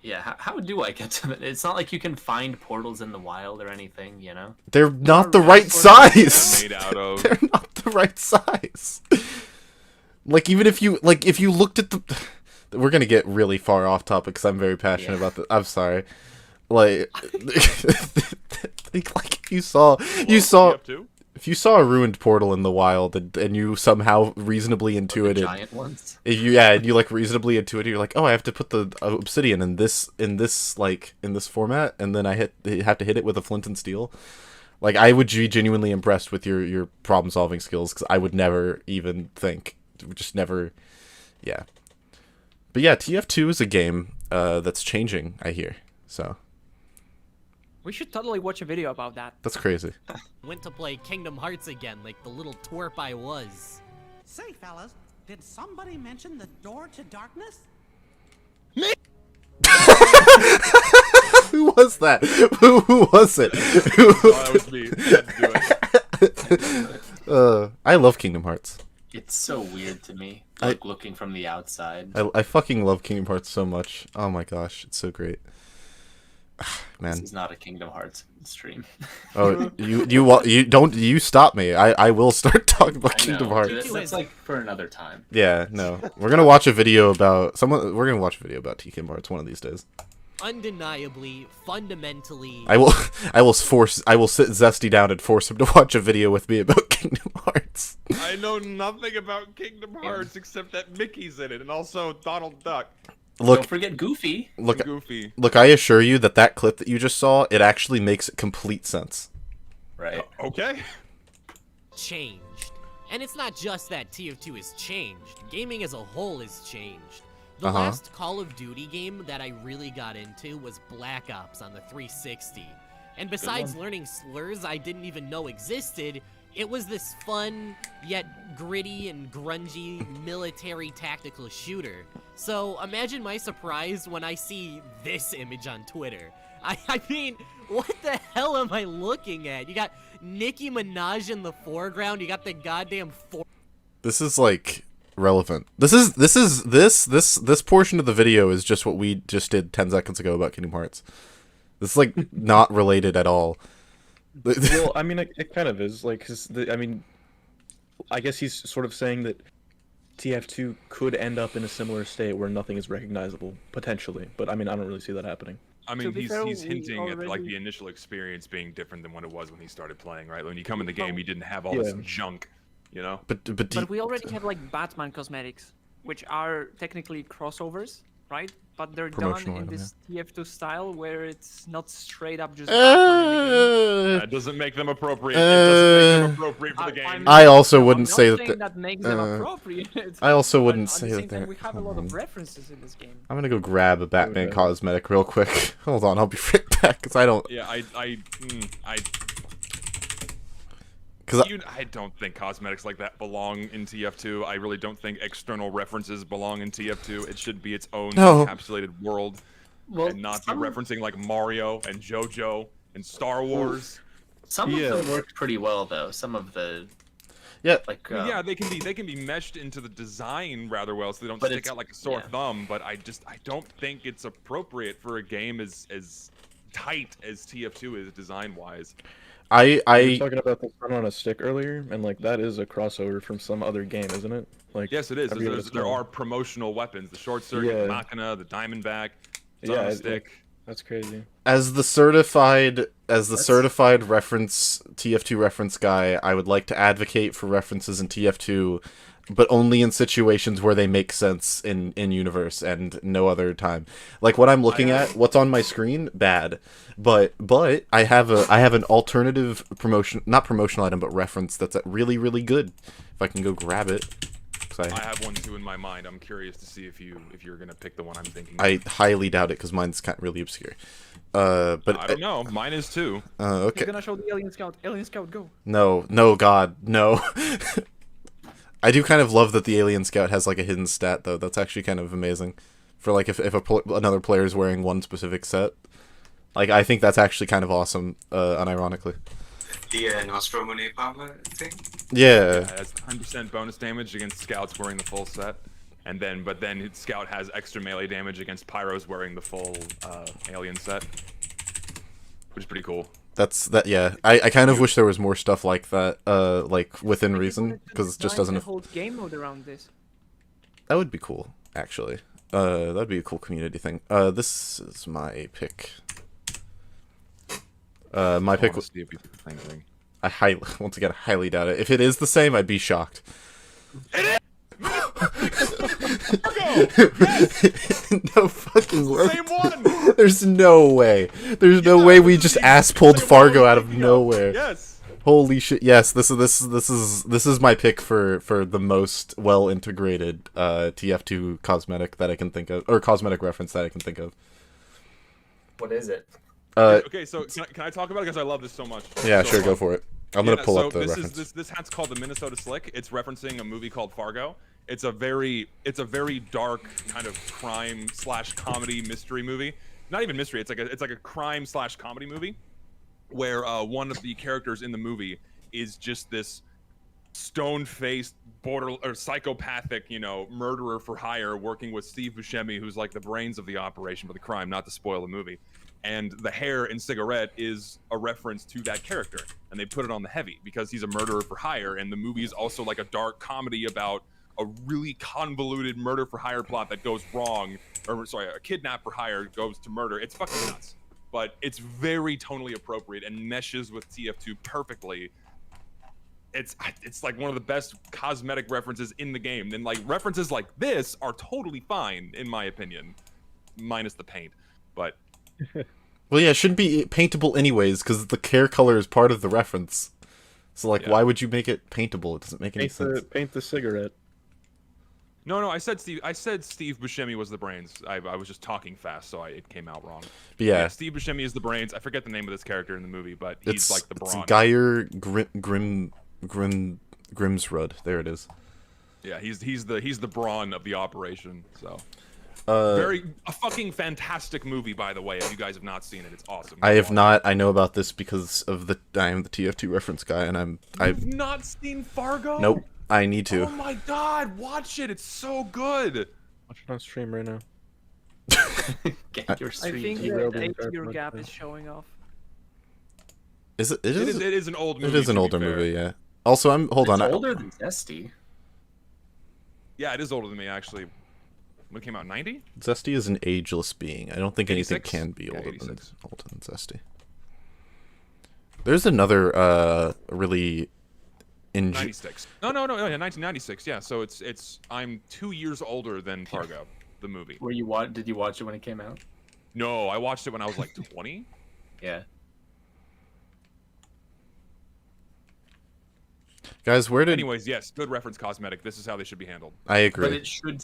yeah, how do I get to it? It's not like you can find portals in the wild or anything, you know? they're not the right size. Made out of. They're not the right size. Like even if you looked at the, we're gonna get really far off topic because I'm very passionate about this. I'm sorry. Like, like if you saw if you saw a ruined portal in the wild and you somehow reasonably intuited giant ones. and you like reasonably intuited, you're like, oh, I have to put the obsidian in this format, and then I have to hit it with a flint and steel. Like, I would be genuinely impressed with your problem solving skills because I would never even think, just never, yeah. But yeah, TF2 is a game that's changing, I hear. So We should totally watch a video about that. that's crazy. Went to play Kingdom Hearts again, like the little twerp I was. Say, fellas, did somebody mention the door to darkness? Who was that? Who was it? That was me. I had to do it. I love Kingdom Hearts. It's so weird to me, like looking from the outside. I fucking love Kingdom Hearts so much. Oh my gosh, it's so great. Man. This is not a Kingdom Hearts stream. Oh, you stop me. I will start talking about Kingdom Hearts. Dude, that's like for another time. Yeah, no. We're gonna watch a video about Kingdom Hearts one of these days. Undeniably, fundamentally. I will sit Zesty down and force him to watch a video with me about Kingdom Hearts. I know nothing about Kingdom Hearts except that Mickey's in it and also Donald Duck. Look, Don't forget Goofy. Goofy. Look, I assure you that clip that you just saw, it actually makes complete sense. Right. Okay. Changed. And it's not just that TF2 has changed. Gaming as a whole has changed. The Uh-huh. last Call of Duty game that I really got into was Black Ops on the 360. And besides learning slurs I didn't even know existed, it was this fun, yet gritty and grungy military tactical shooter. So imagine my surprise when I see this image on Twitter. I mean, what the hell am I looking at? You got Nicki Minaj in the foreground, you got the goddamn This is like relevant. This portion of the video is just what we just did 10 seconds ago about Kingdom Hearts. This is like not related at all. Well, I mean, it kind of is. Like, I guess he's sort of saying that TF2 could end up in a similar state where nothing is recognizable, potentially. But, I mean, I don't really see that happening. I mean, he's fair, hinting at like already- the initial experience being different than what it was when he started playing, right? When you come in the game, you didn't have all this junk, you know? But we already have like Batman cosmetics, which are technically crossovers, right? But they're done Promotional in item, this TF2 style where it's not straight up just Batman in the game. That doesn't make them appropriate. It doesn't make them appropriate for the game. I also I'm wouldn't not say saying that that makes them appropriate. I also but wouldn't at say the that same time, they're. we have a lot of references in this game. I'm gonna go grab a Batman Okay. cosmetic real quick. Hold on, I'll be right back because I don't. Yeah, I don't think cosmetics like that belong in TF2. I really don't think external references belong in TF2. It should be its own No. encapsulated world, Well, and not be referencing like Mario and JoJo and Star Wars. Some of them worked pretty well, though. Some of the Yeah. like I mean, yeah, they can be meshed into the design rather well, so they don't But stick it's- out like a sore yeah. thumb. But I don't think it's appropriate for a game as tight as TF2 is design wise. We were I talking about the sun on a stick earlier, and like that is a crossover from some other game, isn't it? Like Yes, it is. I forget what it's There called. are promotional weapons: the short circuit, the Yeah. machina, the diamondback, Yeah, on a it- stick. That's crazy. as the certified reference TF2 reference guy, I would like to advocate for references in TF2, but only in situations where they make sense in universe and no other time. Like what I'm looking at, what's on my screen, bad. But I have an alternative not promotional item, but reference that's really really good. If I can go grab it. 'Cause I have one too in my mind. I'm curious to see if you're gonna pick the one I'm thinking. I highly doubt it because mine's kind of really obscure. But I don't know. Mine is too. okay. You're gonna show the alien scout. Alien scout, go. No, God, no. I do kind of love that the alien scout has like a hidden stat though. That's actually kind of amazing. For like if another player is wearing one specific set, like I think that's actually kind of awesome. Unironically. The Nostromo armor thing. Yeah. It has 100% bonus damage against scouts wearing the full set, but then scout has extra melee damage against pyros wearing the full alien set, which is pretty cool. Yeah. I kind of wish there was more stuff like that, like within reason, because it just doesn't. A whole game mode around this. That would be cool, actually. That'd be a cool community thing. This is my pick. My pick was. See if we do the same thing. Once again, I highly doubt it. If it is the same, I'd be shocked. No fucking way. Same one. There's no way. There's no way we just ass pulled Fargo out of nowhere. Yes. Holy shit! Yes, this is my pick for the most well integrated TF2 cosmetic that I can think of, or cosmetic reference that I can think of. What is it? Okay, so can I talk about it because I love this so much? Yeah, So sure, fun. go for it. I'm gonna pull so up the this reference. This hat's called the Minnesota Slick. It's referencing a movie called Fargo. It's a very dark kind of crime / comedy mystery movie. Not even mystery. It's like a crime / comedy movie, where one of the characters in the movie is just this stone-faced psychopathic, murderer for hire, working with Steve Buscemi, who's like the brains of the operation for the crime. Not to spoil the movie. And the hair and cigarette is a reference to that character, and they put it on the heavy because he's a murderer for hire, and the movie is also like a dark comedy about a really convoluted murder for hire plot that goes wrong, or sorry, a kidnap for hire goes to murder. It's fucking nuts, but it's very tonally appropriate and meshes with TF2 perfectly. It's like one of the best cosmetic references in the game, and like references like this are totally fine in my opinion, minus the paint, but. Well, yeah, it shouldn't be paintable anyways, because the hair color is part of the reference. So, like, why would you make it paintable? It doesn't make any sense. Paint the cigarette. No, I said Steve Buscemi was the brains. I was just talking fast, so it came out wrong. But yeah, Steve Buscemi is the brains. I forget the name of this character in the movie, but he's like the brawn. It's Geyer Grimsrud. There it is. Yeah, he's the brawn of the operation. So. A fucking fantastic movie, by the way. If you guys have not seen it, it's awesome. I have not. I know about this because of I am the TF2 reference guy, and I've not seen Fargo. Nope, I need to. Oh my god, watch it! It's so good. Watch it on stream right now. Get your I stream. think Zero the being 8-year sharp gap like is showing off. Is it? It is an old movie. It is an older movie, yeah. Also, hold on. It's older than Zesty. Yeah, it is older than me actually. When it came out, 90? Zesty is an ageless being. I don't think anything 86? can be Yeah, older 86. than Zesty. There's another really 96. No, yeah, 1996. Yeah, so I'm 2 years older than Fargo, the movie. Did you watch it when it came out? No, I watched it when I was like 20. Yeah. Guys, where did? Anyways, yes, good reference cosmetic. This is how they should be handled. I agree. But it should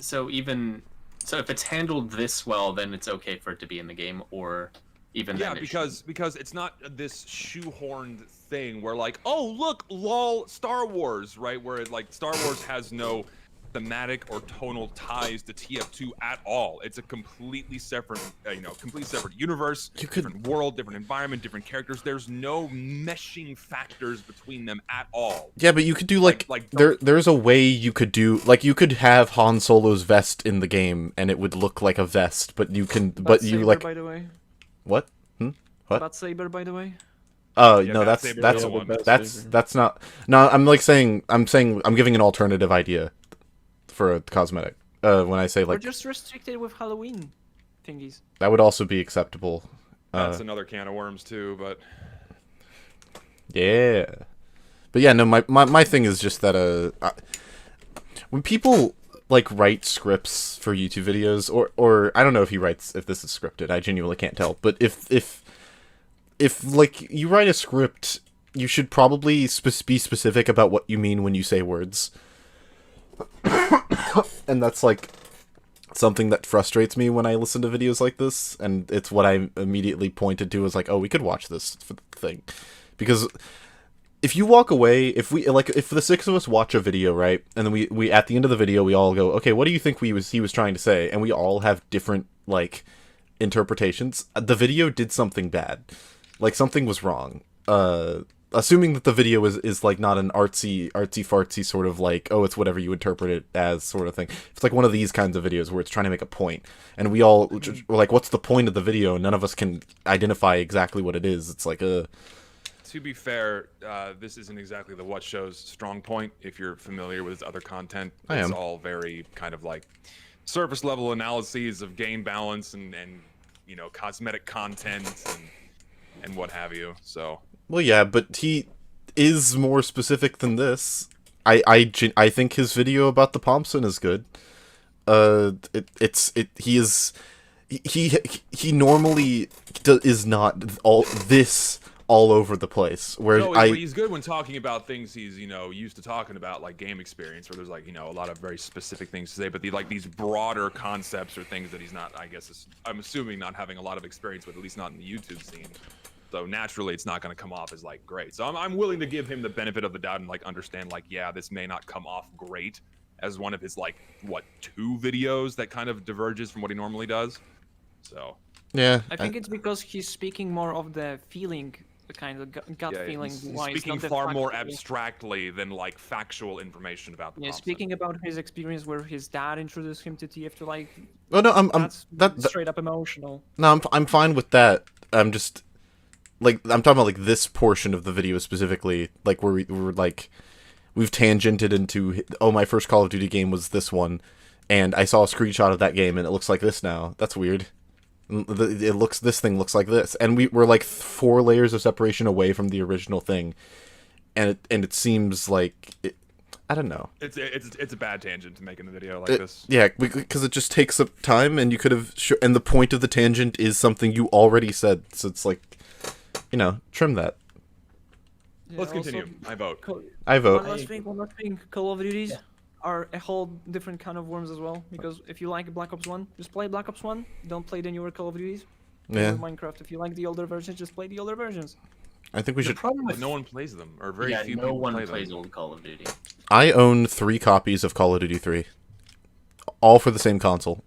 so if it's handled this well, then it's okay for it to be in the game, or even yeah, then because it's not this shoehorned thing where like, oh look, lol, Star Wars, right? Where like Star Wars has no thematic or tonal ties to TF2 at all. It's a completely separate, universe, different world, different environment, different characters. There's no meshing factors between them at all. Yeah, but you could do there's a way you could do you could have Han Solo's vest in the game and it would look like a vest, but you can Saber, by the way. What? What? About Saber, by the way. Oh Yeah, no, Bat that's Saber's that's the one. that's not. No, I'm giving an alternative idea for a cosmetic. When I say Or like just restricted with Halloween thingies. that would also be acceptable. That's another can of worms too, but Yeah, but yeah, no, my thing is just that when people like write scripts for YouTube videos, or I don't know if this is scripted. I genuinely can't tell. But if like you write a script, you should probably be specific about what you mean when you say words. And that's like something that frustrates me when I listen to videos like this, and it's what I immediately pointed to as like, oh, we could watch this thing. Because if you walk away, if the six of us watch a video, right, and then we at the end of the video we all go, okay, what do you think he was trying to say? And we all have different like interpretations. The video did something bad. Like something was wrong. Assuming that the video is like not an artsy fartsy sort of like, oh, it's whatever you interpret it as sort of thing. It's like one of these kinds of videos where it's trying to make a point, and we all we're like, what's the point of the video? And none of us can identify exactly what it is. It's like a. To be fair, this isn't exactly the What Show's strong point. If you're familiar with his other content, it's all very kind of like surface level analyses of game balance and you know, cosmetic content and what have you. So. Well, yeah, but he is more specific than this. I think his video about the Thompson is good. He normally is not all over the place. Where no, he's good when talking about things he's, you know, used to talking about, like game experience, where there's like, you know, a lot of very specific things to say, but these broader concepts or things that he's not, I guess, I'm assuming not having a lot of experience with, at least not in the YouTube scene. So naturally, it's not going to come off as like great. So I'm willing to give him the benefit of the doubt and like understand like, yeah, this may not come off great as one of his like what 2 videos that kind of diverges from what he normally does. So yeah, I think it's because he's speaking more of the feeling, the kind of gut feeling. He's Why speaking far more abstractly than like factual information about the Yeah, Thompson. speaking about his experience where his dad introduced him to TF2, like. Oh no, that's straight up emotional. No, I'm fine with that. I'm just. Like, I'm talking about, like, this portion of the video specifically, like, where we're, like, we've tangented into, oh, my first Call of Duty game was this one, and I saw a screenshot of that game, and it looks like this now. That's weird. This thing looks like this. And we're, like, 4 layers of separation away from the original thing, and it seems like, I don't know. It's a bad tangent to make in a video like this. Yeah, because it just takes up time, and you could have, and the point of the tangent is something you already said, so it's like, you know, trim that. Yeah, Let's continue. I vote. I vote. One last thing. Call of Duties are a whole different kind of worms as well. Because if you like Black Ops 1, just play Black Ops 1. Don't play the newer Call of Duties. Yeah. Or Minecraft. If you like the older versions, just play the older versions. I think we should. But no one plays them, or very few no people one play plays them. old Call of Duty. I own 3 copies of Call of Duty 3, all for the same console.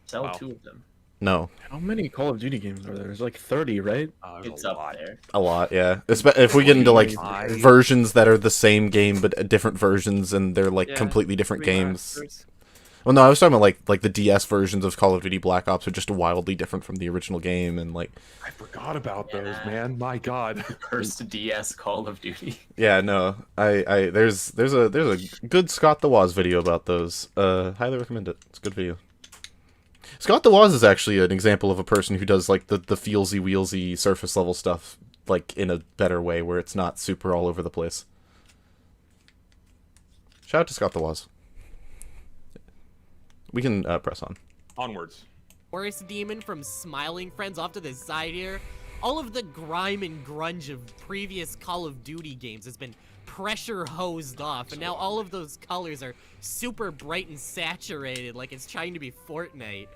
Sell Wow. 2 of them. No, How many Call of Duty games are there? There's like 30, right? There's It's a up lot. there. a lot. Yeah, if we get into like versions that are the same game but different versions, and they're like Yeah, completely different games. remasters. Well, no, I was talking about like the DS versions of Call of Duty Black Ops are just wildly different from the original game, and like. I forgot about those, man. My God. First DS Call of Duty. Yeah, no, there's a good Scott the Woz video about those. Highly recommend it. It's a good video. Scott the Woz is actually an example of a person who does like the feelsy wheelsy surface level stuff like in a better way where it's not super all over the place. Shout out to Scott the Woz. We can press on. Onwards. Forest Demon from Smiling Friends off to the side here. All of the grime and grunge of previous Call of Duty games has been pressure hosed off, and now all of those colors are super bright and saturated like it's trying to be Fortnite.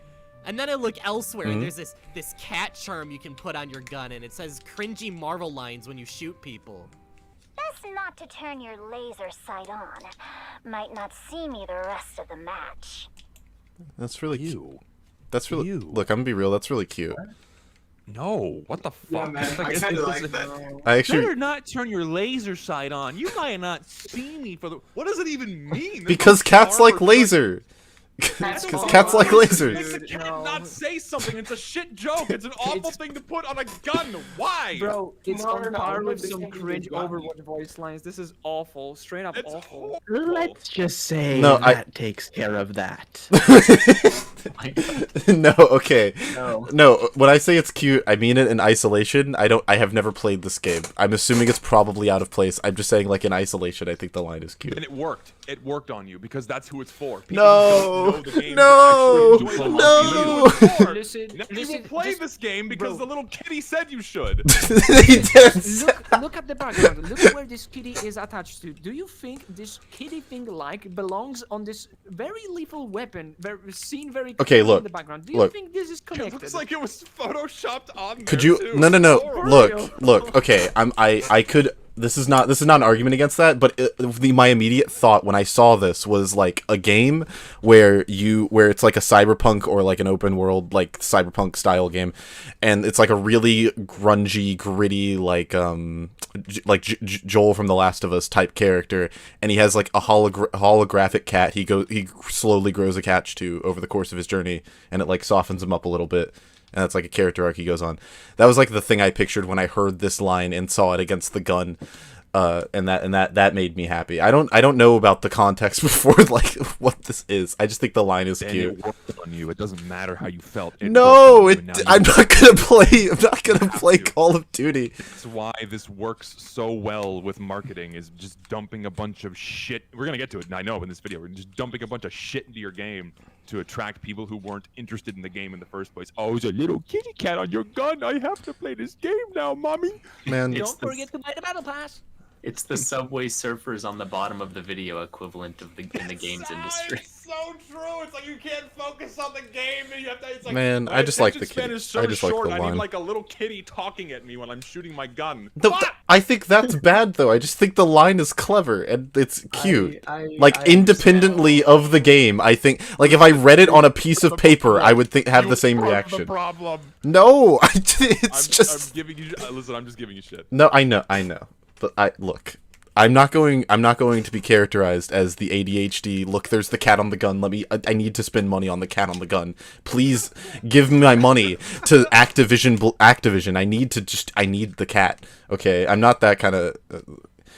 And then I look elsewhere, and there's this cat charm you can put on your gun, and it says cringy Marvel lines when you shoot people. Best not to turn your laser sight on. Might not see me the rest of the match. That's really cute. That's really look. I'm gonna be real. That's really cute. No, what the fuck? Yeah, man, I kind of like that. I actually Better not turn your laser sight on. You might not see me for the. What does it even mean? There's because no cats armor like to- laser. Because cats like lasers. Makes a cat No. not say something. It's a shit joke. It's an awful thing to put on a gun. Why? Bro, it's No, on no, no, par I'm with not some listening to cringe you, Gun. Overwatch voice lines. This is awful. Straight up It's awful. horrible. Let's just say No, that takes care of that. No, okay. No. No, when I say it's cute, I mean it in isolation. I have never played this game. I'm assuming it's probably out of place. I'm just saying, like, in isolation, I think the line is cute. And it worked. It worked on you because that's who it's for. People No, who don't know the game no, to actually enjoy the no. game. That's who it's for. Lucid, Now you will Lucid, play just- this game because bro. the little kitty said you should. They did. Look at the background. Look where this kitty is attached to. Do you think this kitty thing belongs on this very lethal weapon, seen very Okay, clearly look, in the background? Do you look. think this is It connected? looks like it was photoshopped on there. Could you? Too. No. real. Look. Okay, I could. This is not an argument against that, but my immediate thought when I saw this was like a game where it's like a cyberpunk or like an open world like cyberpunk style game, and it's like a really grungy, gritty Joel from The Last of Us type character, and he has like a holographic cat. He slowly grows attached to over the course of his journey, and it like softens him up a little bit. And that's like a character arc he goes on. That was like the thing I pictured when I heard this line and saw it against the gun, and that made me happy. I don't know about the context before like what this is. I just think the line is And cute. it worked on you. It doesn't matter how you felt. It No, worked on you, and now I'm you not gonna play. I'm not gonna play to. Call of Duty. That's why this works so well with marketing, is just dumping a bunch of shit. We're gonna get to it, I know, in this video. We're just dumping a bunch of shit into your game to attract people who weren't interested in the game in the first place. Oh, there's a little kitty cat on your gun. I have to play this game now, mommy. Man, Don't forget to buy the battle pass. It's the Subway Surfers on the bottom of the video equivalent of in the games industry. It's so true. It's like you can't focus on the game, and you have to. It's like, Man, my I just like the attention span kitty. is so I just like short. the I line. need like a little kitty talking at me when I'm shooting my gun. I think that's bad though. I just think the line is clever and it's cute. Like independently of the game, I think like if I read it on a piece of paper, I would have the same are reaction. The problem. No, it's just I'm giving you. Listen, I'm just giving you shit. no. I know. But look. I'm not going to be characterized as the ADHD. Look, there's the cat on the gun. I need to spend money on the cat on the gun. Please give me my money to Activision. I need the cat. Okay, I'm not that kind of.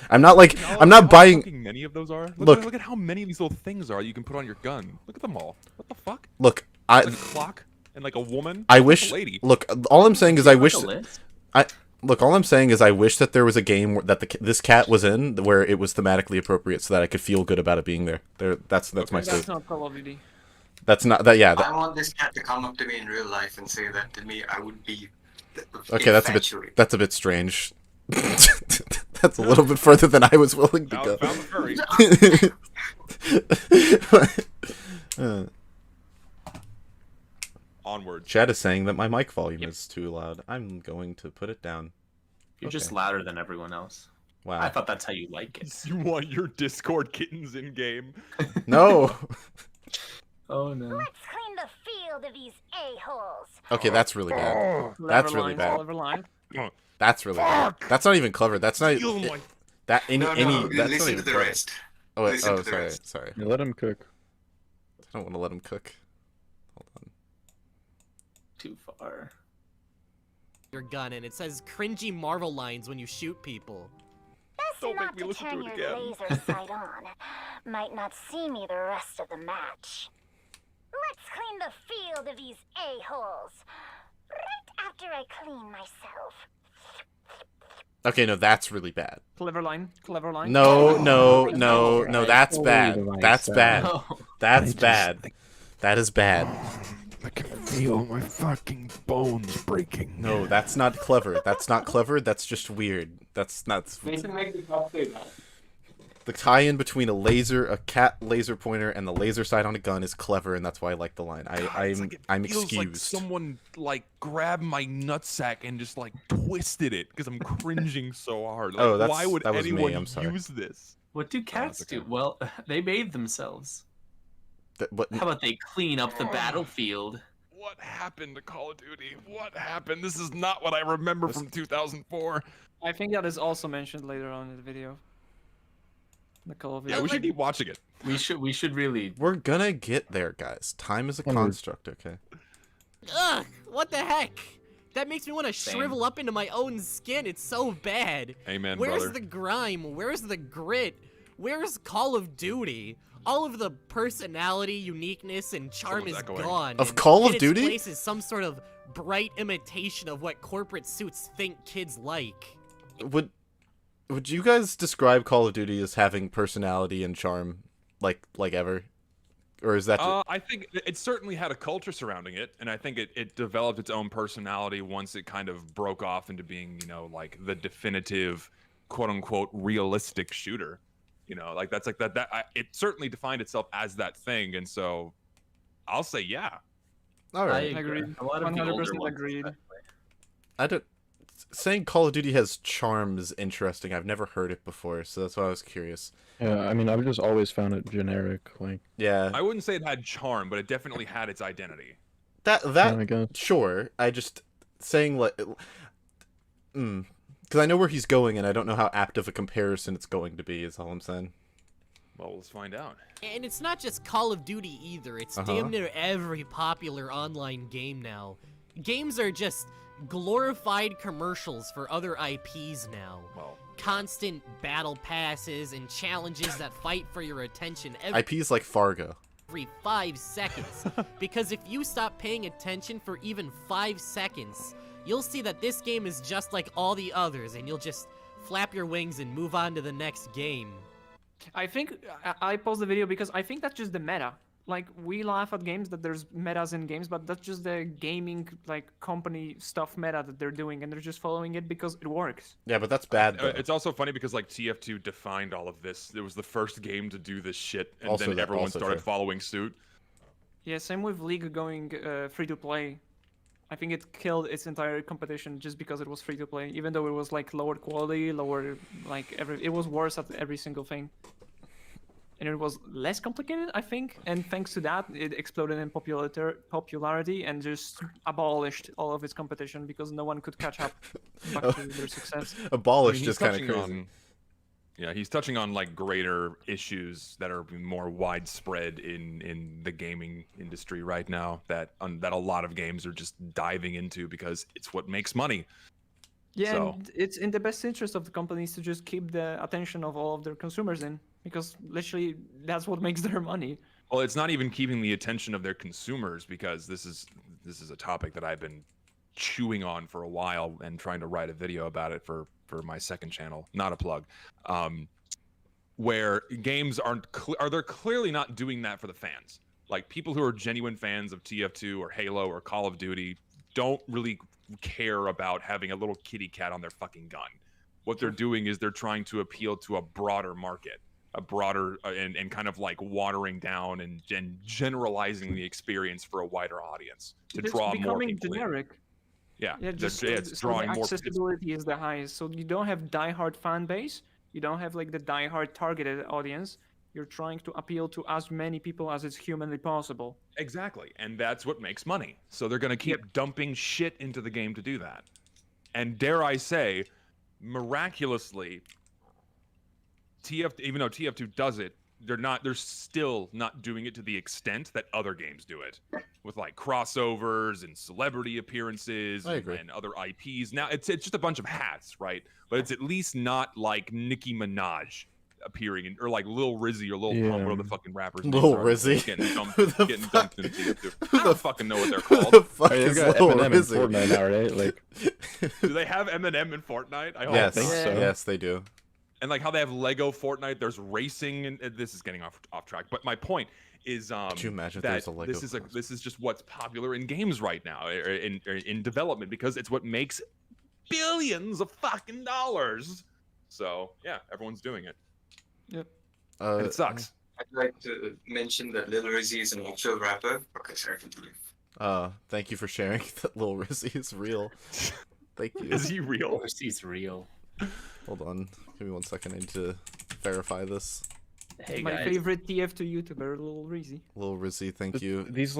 I'm not like I'm not buying. How many of those are? Look. Look at how many of these little things are you can put on your gun. Look at them all. What the fuck? Look, Like a clock and like a woman. I Like a wish. lady. Look, all I'm saying is I wish. Make a list. Look, all I'm saying is I wish that there was a game that this cat was in where it was thematically appropriate, so that I could feel good about it being there. That's my That's state. not Call of Duty. That's not that. Yeah. I want this cat to come up to me in real life and say that to me. I would be. Okay, that's infatuated. a bit strange. That's a little bit further than I was willing to go. Found the furry. Onward. Chad is saying that my mic volume is too loud. I'm going to put it down. You're just Okay. louder than everyone else. Wow. I thought that's how you like it. You want your Discord kittens in game? No. Oh no. Let's clean the field of these a-holes. Okay, that's really bad. That's really bad. Clever line. That's really bad. That's not even clever. That's not Steal my- that any No, any. no, That's not listen even to the clever. rest. Oh, wait, Listen oh, to the sorry, rest. sorry. You let him cook. I don't want to let him cook. Hold on. Too far. Your gun and it says cringy Marvel lines when you shoot people. Best Don't make not me to listen to turn it your again. laser sight on. Might not see me the rest of the match. Let's clean the field of these a-holes. Right after I clean myself. Okay, no, that's really bad. Clever line. Clever line. No, that's Only bad. the right That's side. bad. No. That's bad. That is bad. I can feel my fucking bones breaking. No, that's not clever. That's not clever. That's just weird. That's not. Nathan, make the top say that. The tie-in between a cat laser pointer, and the laser sight on a gun is clever, and that's why I like the line. I'm feels like excused. someone like grabbed my nutsack and just like twisted it because I'm cringing so hard. Like, Oh, why would that was me, anyone I'm sorry. use this? What do cats okay. do? Well, they bathe themselves. But How about they clean up the battlefield? What happened to Call of Duty? What happened? This is not what I remember from 2004. I think that is also mentioned later on in the video. The Call of Yeah, Duty. we should keep watching it. We should really. We're gonna get there, guys. Time is a construct, okay? Ugh, what the heck? That makes me want to Same. shrivel up into my own skin. It's so bad. Amen, Where's brother. the grime? Where's the grit? Where's Call of Duty? All of the personality, uniqueness, and charm Someone's is echoing. gone. Of and Call of in its Duty? place is some sort of bright imitation of what corporate suits think kids like. Would you guys describe Call of Duty as having personality and charm, like ever, or is that? I think it certainly had a culture surrounding it, and I think it developed its own personality once it kind of broke off into being, you know, like the definitive, quote unquote, realistic shooter. You know, like that's like that. It certainly defined itself as that thing, and so I'll say yeah. All right, I agree. A lot of the older 100% ones, agreed. especially. I don't. Saying Call of Duty has charm is interesting. I've never heard it before, so that's why I was curious. Yeah, I mean, I've just always found it generic. Like, Yeah, I wouldn't say it had charm, but it definitely had its identity. that I guess. sure. I just saying like, because I know where he's going, and I don't know how apt of a comparison it's going to be. Is all I'm saying. Well, let's find out. And it's not just Call of Duty either. It's damn near every popular online game now. Games are just glorified commercials for other IPs now. Well, Constant battle passes and challenges that fight for your attention IPs like Fargo. every 5 seconds. Because if you stop paying attention for even 5 seconds, you'll see that this game is just like all the others, and you'll just flap your wings and move on to the next game. I think I paused the video because I think that's just the meta. Like, we laugh at games that there's metas in games, but that's just the gaming, like, company stuff meta that they're doing, and they're just following it because it works. Yeah, but that's bad. Though. It's also funny because like TF2 defined all of this. It was the first game to do this shit, and Also then that- everyone also started true. following suit. Yeah, same with League going free-to-play. I think it killed its entire competition just because it was free-to-play, even though it was, like, lower quality, lower, like, it was worse at every single thing. And it was less complicated, I think, and thanks to that, it exploded in popularity and just abolished all of its competition because no one could catch up back to their success. Abolished he's is kind of touching crazy. Yeah, he's touching on like greater issues that are more widespread in the gaming industry right now that that a lot of games are just diving into because it's what makes money. Yeah, So- and it's in the best interest of the companies to just keep the attention of all of their consumers in, because literally that's what makes their money. Well, it's not even keeping the attention of their consumers because this is a topic that I've been chewing on for a while and trying to write a video about it for my second channel, not a plug, where games they're clearly not doing that for the fans. Like, people who are genuine fans of TF2 or Halo or Call of Duty don't really care about having a little kitty cat on their fucking gun. What they're doing is they're trying to appeal to a broader market, a broader and kind of like watering down and generalizing the experience for a wider audience to It's draw more becoming people in. generic. Yeah, Yeah, just it's so drawing the more. accessibility is the highest. So you don't have diehard fan base. You don't have like the diehard targeted audience. You're trying to appeal to as many people as is humanly possible. Exactly, and that's what makes money. So they're gonna keep dumping shit into the game to do that. And dare I say, miraculously, even though TF2 does it, they're still not doing it to the extent that other games do it, with like crossovers and celebrity appearances I agree. and other IPs. Now it's just a bunch of hats, right? But it's at least not like Nicki Minaj appearing in, or like Lil Rizzy or Lil Yeah. Pump, whatever the fucking rappers. Lil names are, Rizzy? getting dumped, Who the getting fuck- dumped into TF2. who I don't the fucking know what they're Who called. the fuck I mean, is they've got Lil Eminem in Rizzy? Fortnite now, right? Like, Do they have Eminem in Fortnite? I hope. Yes, think so. yes, they do. And like how they have Lego Fortnite, there's racing, and this is getting off track. But my point is, Could you imagine if that there's a Lego this is just what's popular in games right now, in development, because it's what makes billions of fucking dollars. So yeah, everyone's doing it, and it sucks. I'd like to mention that Lil Rizzy is an actual rapper. Okay, sorry to leave. Thank you for sharing that Lil Rizzy is real. Thank you. Is he real? He's real. Hold on. Give me 1 second. I need to verify this. Hey My guys. favorite TF2 YouTuber, Lil Rizzy. Lil Rizzy, thank you. these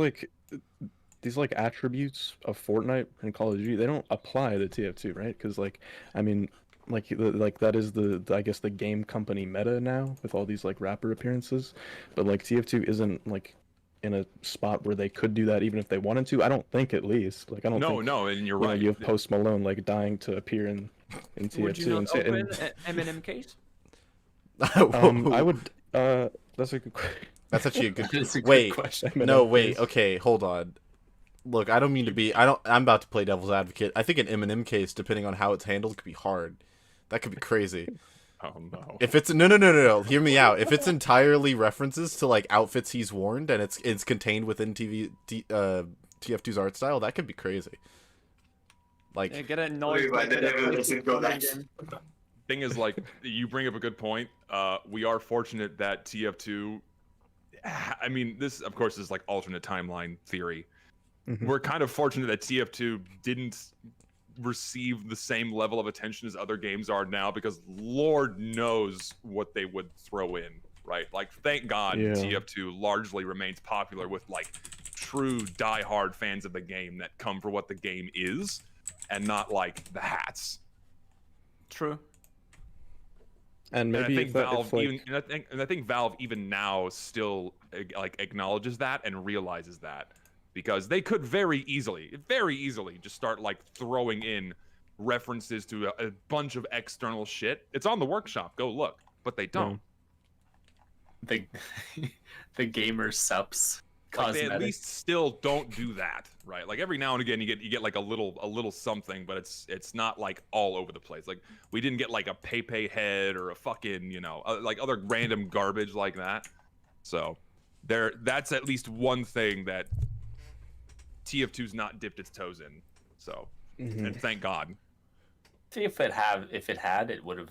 attributes of Fortnite and Call of Duty, they don't apply to TF2, right? Because, like, I mean, like that is the I guess the game company meta now with all these like rapper appearances, but like TF2 isn't like in a spot where they could do that even if they wanted to. I don't think, at least. Like I don't think, No, and you're you know, right. you have Post Malone like dying to appear in TF2. Would you not and say- open and- an Eminem case? I would. That's a good question. That's actually a good. That is a good Wait, question. no, wait. Okay, hold on. Look, I don't mean to be. I'm about to play devil's advocate. I think an Eminem case, depending on how it's handled, could be hard. That could be crazy. Oh no. If it's no. Hear me out. If it's entirely references to like outfits he's worn and it's contained within TF2's art style, that could be crazy. Like, Yeah, get a noise. Why the devil doesn't go that? Thing is, like, you bring up a good point. We are fortunate that TF2. I mean, this of course is like alternate timeline theory. We're kind of fortunate that TF2 didn't receive the same level of attention as other games are now, because Lord knows what they would throw in, right? Like, thank God TF2 largely remains popular with like true diehard fans of the game that come for what the game is and not like the hats. True. And maybe I think if that, Valve if, like, even, and I think Valve even now still like acknowledges that and realizes that, because they could very easily just start like throwing in references to a bunch of external shit. It's on the workshop. Go look, but they don't. The gamer subs. Like, they at least still don't do that, right? Like every now and again you get like a little something, but it's not like all over the place. Like we didn't get like a Pepe head or a fucking, you know, like other random garbage like that. So that's at least one thing that TF2's not dipped its toes in. So and thank God. See, if it had, it would have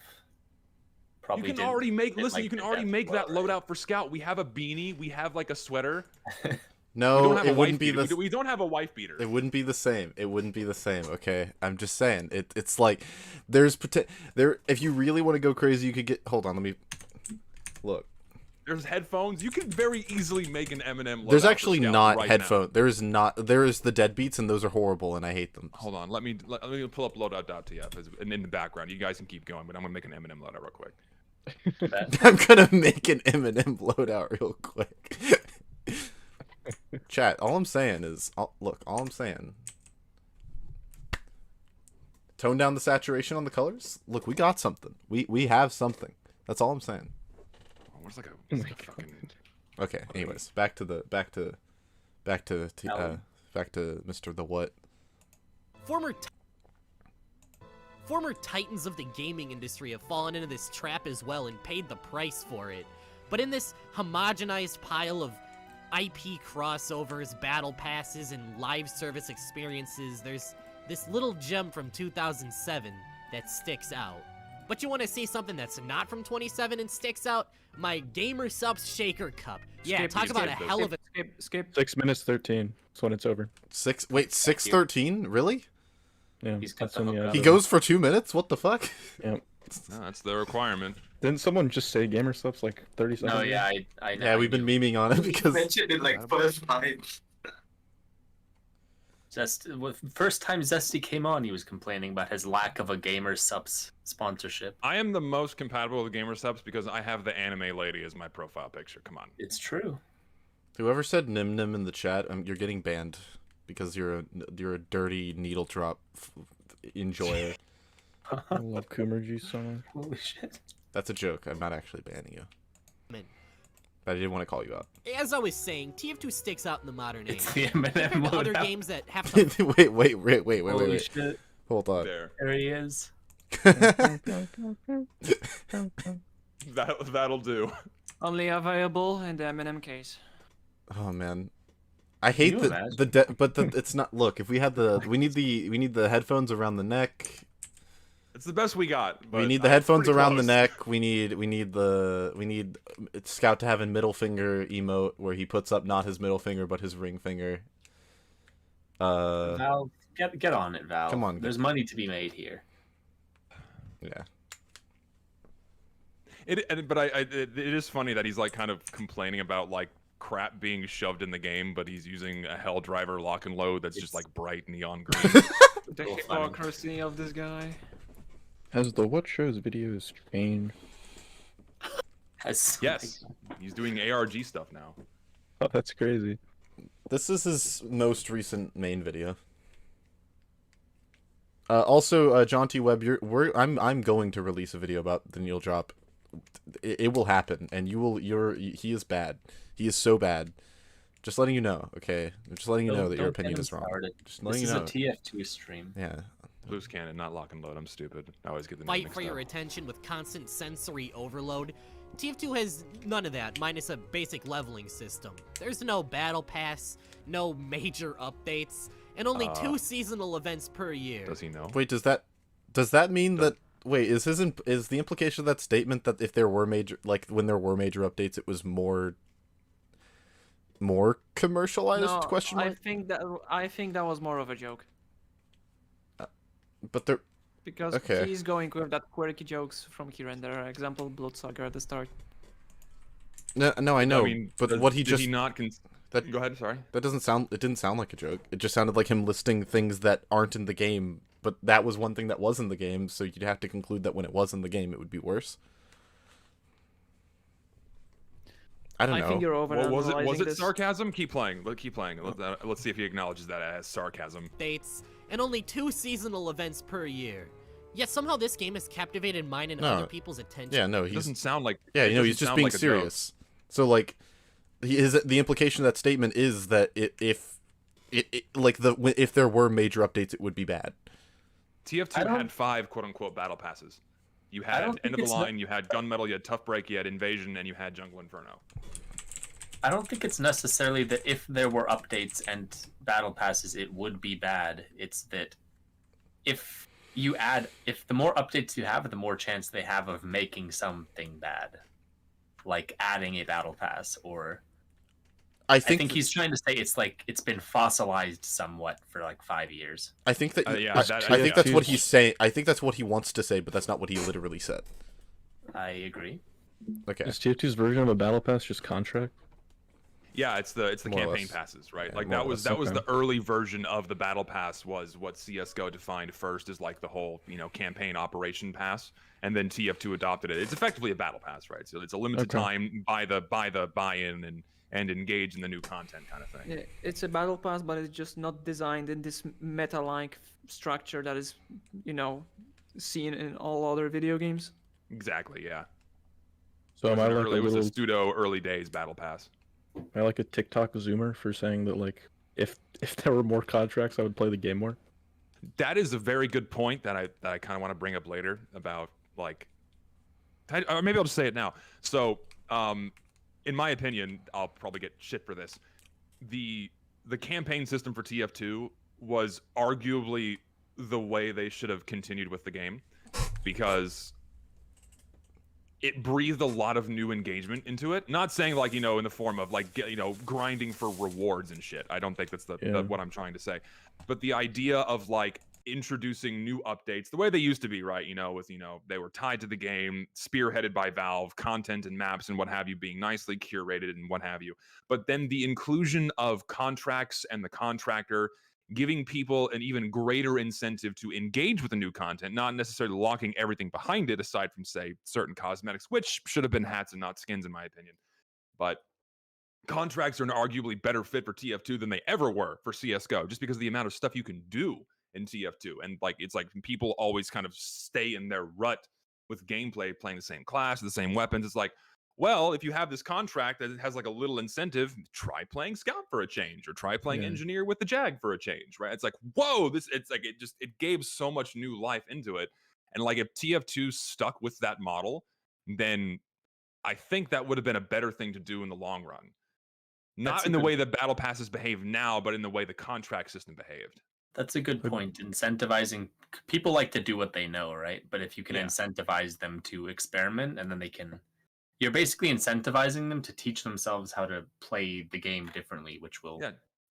probably. You can already make. didn't Listen, like you can the already depth make that lower. loadout for Scout. We have a beanie. We have like a sweater. no, have it a wouldn't wife be beater. the. We don't have a wife beater. It wouldn't be the same. It wouldn't be the same. Okay, I'm just saying. It's like there's there. If you really want to go crazy, you could get. Hold on, let me look. There's headphones. You can very easily make an Eminem loadout. There's for actually Scout not right headphone. There is not. There is the deadbeats, and those are horrible, and I hate them. Hold on. Let me pull up loadout.tf in the background. You guys can keep going, but I'm gonna make an Eminem loadout real quick. I'm gonna make an Eminem loadout real quick. Chat. All I'm saying is, look. All I'm saying. Tone down the saturation on the colors. Look, we got something. We have something. That's all I'm saying. Oh, what's like a fucking. Okay. Anyways, back to Mr. The What. Former titans of the gaming industry have fallen into this trap as well and paid the price for it. But in this homogenized pile of IP crossovers, battle passes, and live service experiences, there's this little gem from 2007 that sticks out. But you want to see something that's not from 27 and sticks out? My Gamer Subs Shaker Cup. Yeah, Skip, talk about a skip, hell of a... Skip. 6 minutes 13. That's when it's over. 6:13? Really? Yeah. He's cut that's when the you hook have He to- goes for 2 minutes? What the fuck? Yeah. No, that's the requirement. Didn't someone just say gamer stuff's like 30 seconds? No, ago? yeah, I know. Yeah, we've been memeing on it He because mentioned it like first time. First time Zesty came on, he was complaining about his lack of a gamer subs sponsorship. I am the most compatible with gamer subs because I have the anime lady as my profile picture. Come on. It's true. whoever said nim nim in the chat, you're getting banned because you're a dirty needle drop enjoyer. I love Kumerji so much. Holy shit. That's a joke. I'm not actually banning you. Man. But I didn't want to call you out. As I was saying, TF2 sticks out in the modern age. It's the Compared Eminem to other loadout. games that have to... Holy shit. Hold on. There. There he is. That'll do. Only available in the Eminem case. Oh man, I hate you the it's not. Look, if we had we need the headphones around the neck. It's the best we got. We but need the I'm headphones pretty around the close. neck. We need Scout to have a middle finger emote where he puts up not his middle finger but his ring finger. Val, get on it, Val. Come on. There's money to be made here. Yeah. But it is funny that he's like kind of complaining about like crap being shoved in the game, but he's using a Hell Driver lock and load that's just like bright neon green. The hypocrisy of this guy. Has the What Shows videos changed? Yes, he's doing ARG stuff now. Oh, that's crazy. This is his most recent main video. Also, John T. Webb, I'm going to release a video about the Neil drop. It will happen, and he is bad. He is so bad. Just letting you know, okay? I'm just letting you know that your opinion is wrong. Just letting you know. This is a TF2 stream. Yeah. Loose cannon, not lock and load. I'm stupid. I always get the name Fight mixed for your up. attention with constant sensory overload. TF2 has none of that, minus a basic leveling system. There's no battle pass, no major updates, and only 2 seasonal events per year. Does he know? Wait, does that mean that? Wait, is the implication of that statement that if there were major, like when there were major updates, it was more commercialized? No, Question mark. I think that was more of a joke. But there. Because Okay. he's going with that quirky jokes from here and there. Example, Bloodsucker at the start. No, I know. I mean, but what he did just he not that Go ahead. Sorry. that doesn't sound. It didn't sound like a joke. It just sounded like him listing things that aren't in the game. But that was one thing that was in the game, so you'd have to conclude that when it was in the game, it would be worse. I don't know. I think you're overanalyzing Was it this. sarcasm? Keep playing. Keep playing. Let's see if he acknowledges that as sarcasm. Updates, and only 2 seasonal events per year. Yet somehow this game has captivated mine and No. other people's attention. Yeah, no, It doesn't sound like. Yeah, it you know, he's doesn't just sound being like a joke. serious. So like, the implication of that statement is that if there were major updates, it would be bad. TF2 had 5 quote-unquote battle passes. You had don't End think of the it's Line, you had Gunmetal, you had Tough Break, you had Invasion, and you had Jungle Inferno. I don't think it's necessarily that if there were updates and battle passes, it would be bad. It's that if the more updates you have, the more chance they have of making something bad, like adding a battle pass. Or I I think think he's trying to say it's been fossilized somewhat for like 5 years. I think that yeah, I yeah. think that's what he's saying. I think that's what he wants to say, but that's not what he literally said. I agree. Okay. Is TF2's version of a battle pass just contract? Yeah, it's the More or campaign less. passes, right? Yeah, Like more or that was less. the Okay. early version of the battle pass was what CS:GO defined first as like the whole, campaign operation pass, and then TF2 adopted it. It's effectively a battle pass, right? So it's a limited Okay. time buy the buy-in and engage in the new content kind of thing. Yeah, it's a battle pass, but it's just not designed in this meta-like structure that is, seen in all other video games. Exactly, yeah. So am I like It was a little, pseudo early days battle pass. am I like a TikTok zoomer for saying that like if there were more contracts, I would play the game more? That is a very good point that I kind of want to bring up later about like, or maybe I'll just say it now. So, in my opinion, I'll probably get shit for this. The campaign system for TF2 was arguably the way they should have continued with the game, because it breathed a lot of new engagement into it. Not saying like, in the form of like, grinding for rewards and shit. I don't think that's what I'm trying to say. But the idea of like introducing new updates the way they used to be, right? With, they were tied to the game, spearheaded by Valve, content and maps and what have you being nicely curated and what have you. But then the inclusion of contracts and the contractor giving people an even greater incentive to engage with the new content, not necessarily locking everything behind it, aside from, say, certain cosmetics, which should have been hats and not skins, in my opinion. But contracts are an arguably better fit for TF2 than they ever were for CSGO, just because of the amount of stuff you can do in TF2. And like, it's like people always kind of stay in their rut with gameplay, playing the same class, the same weapons. It's like, well, if you have this contract that has like a little incentive, try playing Scout for a change, or try playing Yeah. Engineer with the Jag for a change, right? It's like, whoa, it gave so much new life into it. And like, if TF2 stuck with that model, then I think that would have been a better thing to do in the long run. Not That's in a the good- way that battle passes behave now, but in the way the contract system behaved. That's a good point. Incentivizing people like to do what they know, right? But if you can Yeah. incentivize them to experiment, and then you're basically incentivizing them to teach themselves how to play the game differently, which will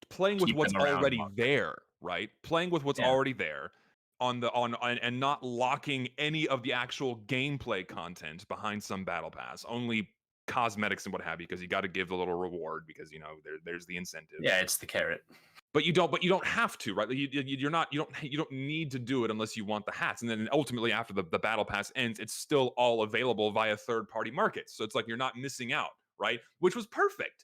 Playing with keep what's them around already longer. there, right? Playing with what's Yeah. already there and not locking any of the actual gameplay content behind some battle pass, only cosmetics and what have you, because you got to give a little reward because there's the incentive. Yeah, it's the carrot. But you don't have to, right? Like you don't need to do it unless you want the hats. And then ultimately, after the battle pass ends, it's still all available via third-party markets. So it's like you're not missing out, right? Which was perfect.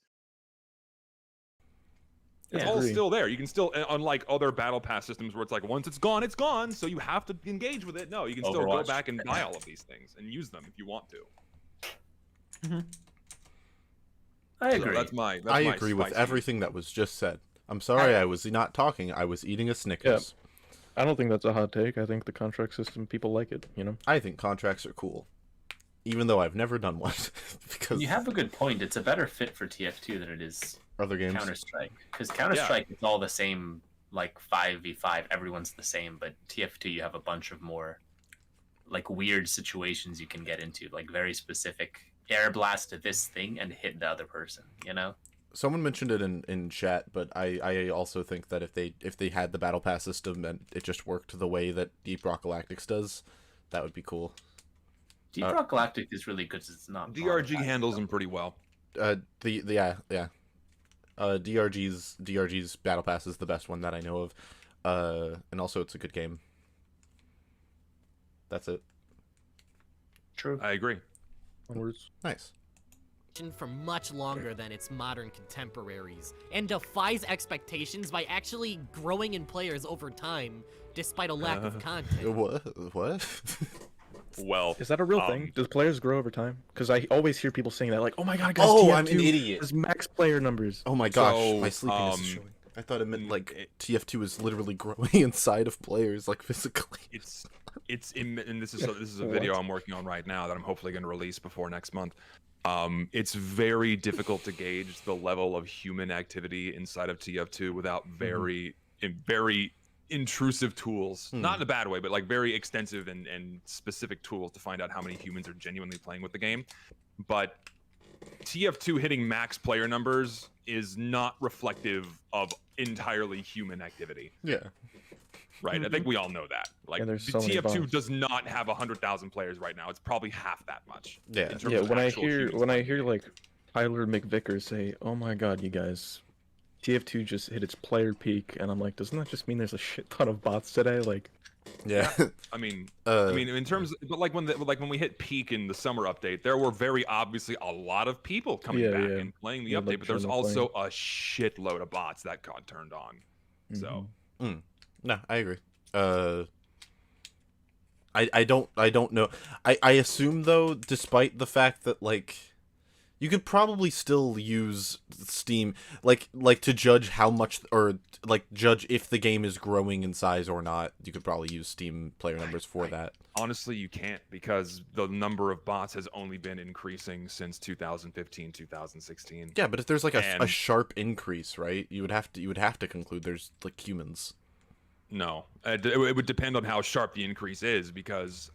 It's all still there. You can still, unlike other battle pass systems where it's like once it's gone, so you have to engage with it. No, you can still go back and buy all of these things and use them if you want to. I agree. So I agree with everything that was just said. I'm sorry I was not talking. I was eating a Snickers. I don't think that's a hot take. I think the contract system, people like it, you know? I think contracts are cool. Even though I've never done one. Because You have a good point. It's a better fit for TF2 than it is other games. Counter-Strike. Because Counter-Strike is all the same, like 5v5, everyone's the same, but TF2 you have a bunch of more like weird situations you can get into, like very specific air blast to this thing and hit the other person, you know? Someone mentioned it in chat, but I also think that if they had the battle pass system and it just worked the way that Deep Rock Galactics does, that would be cool. Deep Rock Galactic is really good because it's not DRG handles them pretty well. DRG's battle pass is the best one that I know of, and also it's a good game. That's it. True. I agree. Onwards. Nice. For much longer than its modern contemporaries, and defies expectations by actually growing in players over time, despite a lack of content. What? Well, Is that a real thing? Does players grow over time? Because I always hear people saying that, like, "Oh my god, guys, Oh, TF2 I'm an idiot. has max player numbers." Oh my gosh, So, my sleepiness is showing. I thought it meant like TF2 is literally growing inside of players, like physically. And this is a video I'm working on right now that I'm hopefully going to release before next month. It's very difficult to gauge the level of human activity inside of TF2 without very intrusive tools. Not in a bad way, but like very extensive and specific tools to find out how many humans are genuinely playing with the game. But TF2 hitting max player numbers is not reflective of entirely human activity. Yeah. Right, I think we all know that. Like, there's so many TF2 bots. does not have 100,000 players right now. It's probably half that much. Yeah. in terms Yeah, of when I actual hear humans playing the game. like Tyler McVicker say, "Oh my god, you guys, TF2 just hit its player peak," and I'm like, doesn't that just mean there's a shit ton of bots today? Like, Yeah. I mean, in terms, but like when we hit peak in the summer update, there were very obviously a lot of people coming back and playing the update, like but there's channel also a shitload of bots that got turned on. So, No, I agree. I don't know. I assume though, despite the fact that like you could probably still use Steam like to judge how much, or like judge if the game is growing in size or not. You could probably use Steam player numbers for that. honestly, you can't, because the number of bots has only been increasing since 2015, 2016. Yeah, but if there's like a sharp increase, right? You would have to conclude there's like humans. No, it would depend on how sharp the increase is, because,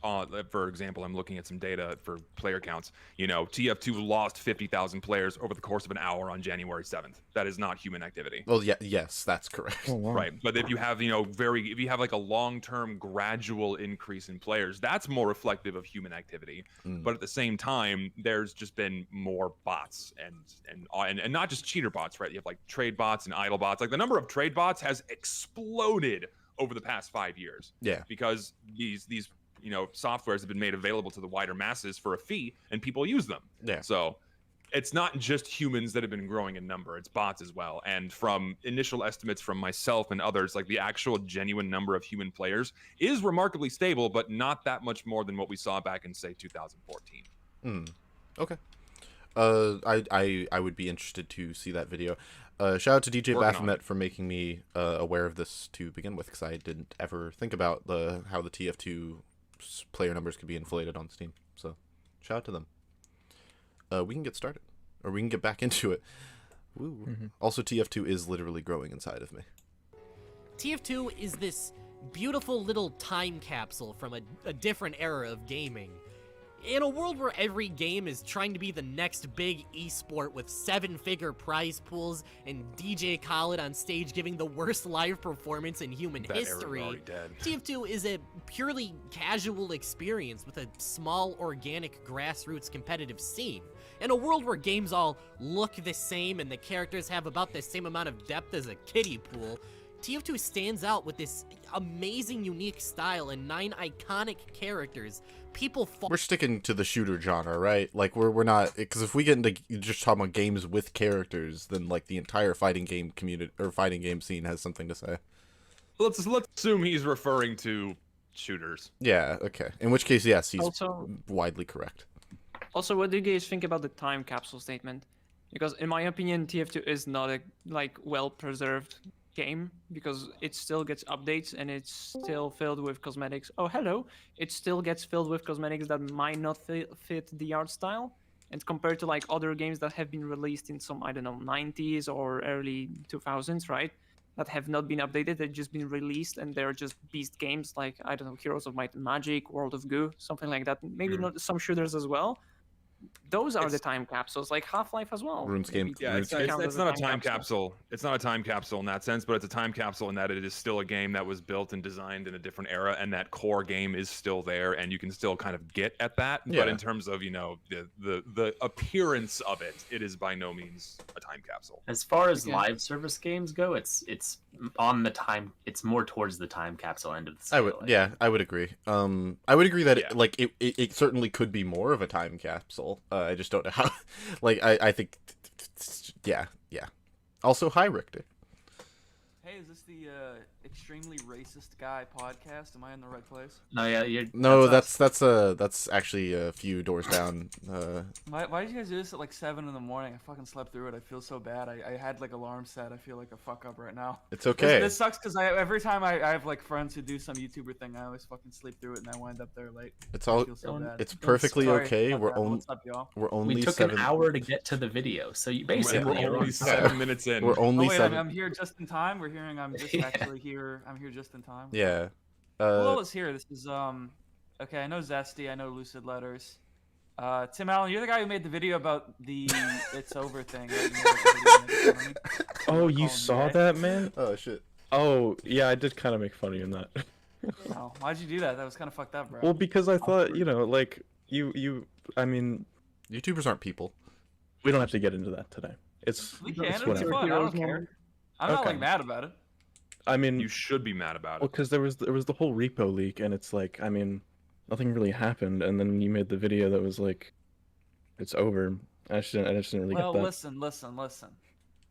for example, I'm looking at some data for player counts. You know, TF2 lost 50,000 players over the course of an hour on January 7th. That is not human activity. Well, yeah, yes, that's correct. Oh, wow. Right, but if you have, if you have like a long-term gradual increase in players, that's more reflective of human activity. But at the same time, there's just been more bots and not just cheater bots, right? You have like trade bots and idle bots. Like the number of trade bots has exploded over the past 5 years. Yeah. Because these softwares have been made available to the wider masses for a fee, and people use them. Yeah. So it's not just humans that have been growing in number, it's bots as well. And from initial estimates from myself and others, like the actual genuine number of human players is remarkably stable, but not that much more than what we saw back in, say, 2014. Okay. I would be interested to see that video. Shout out to DJ Baphomet for making me aware of this to begin with, because I didn't ever think about how the TF2 player numbers could be inflated on Steam. So, shout out to them. We can get started, or we can get back into it. Woo. Also, TF2 is literally growing inside of me. TF2 is this beautiful little time capsule from a different era of gaming. In a world where every game is trying to be the next big esport with 7-figure prize pools and DJ Khaled on stage giving the worst live performance in human history, TF2 is a purely casual experience with a small, organic, grassroots competitive scene. In a world where games all look the same and the characters have about the same amount of depth as a kiddie pool, TF2 stands out with this amazing, unique style and 9 iconic characters. We're sticking to the shooter genre, right? Like we're not, because if we get into just talking about games with characters, then like the entire fighting game community or fighting game scene has something to say. Let's assume he's referring to shooters. Yeah. Okay. In which case, yes, he's Also- widely correct. Also, what do you guys think about the time capsule statement? Because in my opinion, TF2 is not a well-preserved game because it still gets updates and it's still filled with cosmetics. Oh, hello! It still gets filled with cosmetics that might not fit the art style. And compared to like other games that have been released in some, I don't know, 90s or early 2000s, right? That have not been updated, they've just been released and they're just beast games like, I don't know, Heroes of Might and Magic, World of Goo, something like that. Maybe not some shooters as well. Those are the time capsules, like Half-Life as well. RuneScape. Yeah, it's count not as a time capsule. It's not a time capsule in that sense, but it's a time capsule in that it is still a game that was built and designed in a different era, and that core game is still there, and you can still kind of get at that. Yeah. But in terms of, you know, the appearance of it, it is by no means a time capsule. As far as Yeah. live service games go, it's on the time. It's more towards the time capsule end of the scale. I would, yeah, I would agree. I would agree that Yeah. it certainly could be more of a time capsule. I just don't know how. Like, I think, yeah. Also, hi Richter. Hey, is this the extremely racist guy podcast? Am I in the right place? No, yeah, you're. No, us. that's actually a few doors down. Why did you guys do this at like 7 in the morning? I fucking slept through it. I feel so bad. I had like alarm set. I feel like a fuck up right now. It's okay. This sucks because every time I have like friends who do some YouTuber thing, I always fucking sleep through it and I wind up there late. It's I all. feel so bad. It's perfectly Sorry okay. about We're that. only What's up, y'all? we're only We took 7. an hour to get to the video, so you And basically we're only are- 7 minutes in. We're only Oh wait, 7. I'm here just in time. We're hearing I'm just actually here. I'm here just in time. Yeah. Who all is here? This is okay, I know Zesty, I know Lucid Letters. Tim Allen, you're the guy who made the video about the it's over thing. Right? You made, like, a video making fun of me. Oh, you Call him saw gay. that, man? Oh shit. Oh, yeah, I did kind of make fun of you in that. Oh, why'd you do that? That was kind of fucked up, bro. Well, because I thought, you know, like, I mean, YouTubers aren't people. we don't have to get into that today. It's, we can. it's It's whatever. fun. I don't care. I'm not Okay. like mad about it. I mean, You should be mad about well, it. because there was the whole repo leak, and it's like, I mean, nothing really happened, and then you made the video that was like, it's over. I just didn't really Well, get that. listen.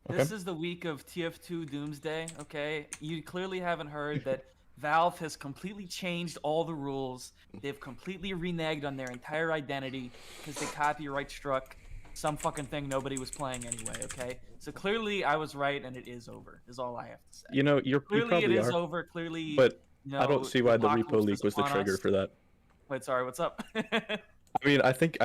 Okay. This is the week of TF2 Doomsday, okay? You clearly haven't heard that Valve has completely changed all the rules. They've completely reneged on their entire identity because they copyright struck some fucking thing nobody was playing anyway, okay? So clearly I was right and it is over, is all I have to say. You know, you Clearly it probably is are, over, clearly... but you I know, don't see why the repo apocalypse leak is was the upon trigger us. for that. Wait, sorry, what's up? I mean, I think,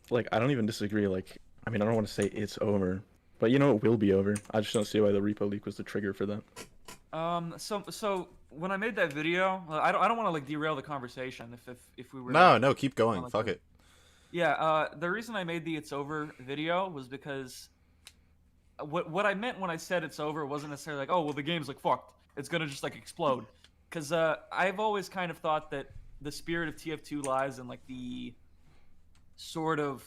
like, I don't even disagree. Like, I mean, I don't want to say it's over, but you know, it will be over. I just don't see why the repo leak was the trigger for that. So when I made that video, I don't want to like derail the conversation if we were No, keep going. like Fuck that. it. Yeah, the reason I made the "It's Over" video was because what I meant when I said it's over wasn't necessarily like, oh well, the game's like fucked, it's gonna just like explode. Because I've always kind of thought that the spirit of TF2 lies in like the sort of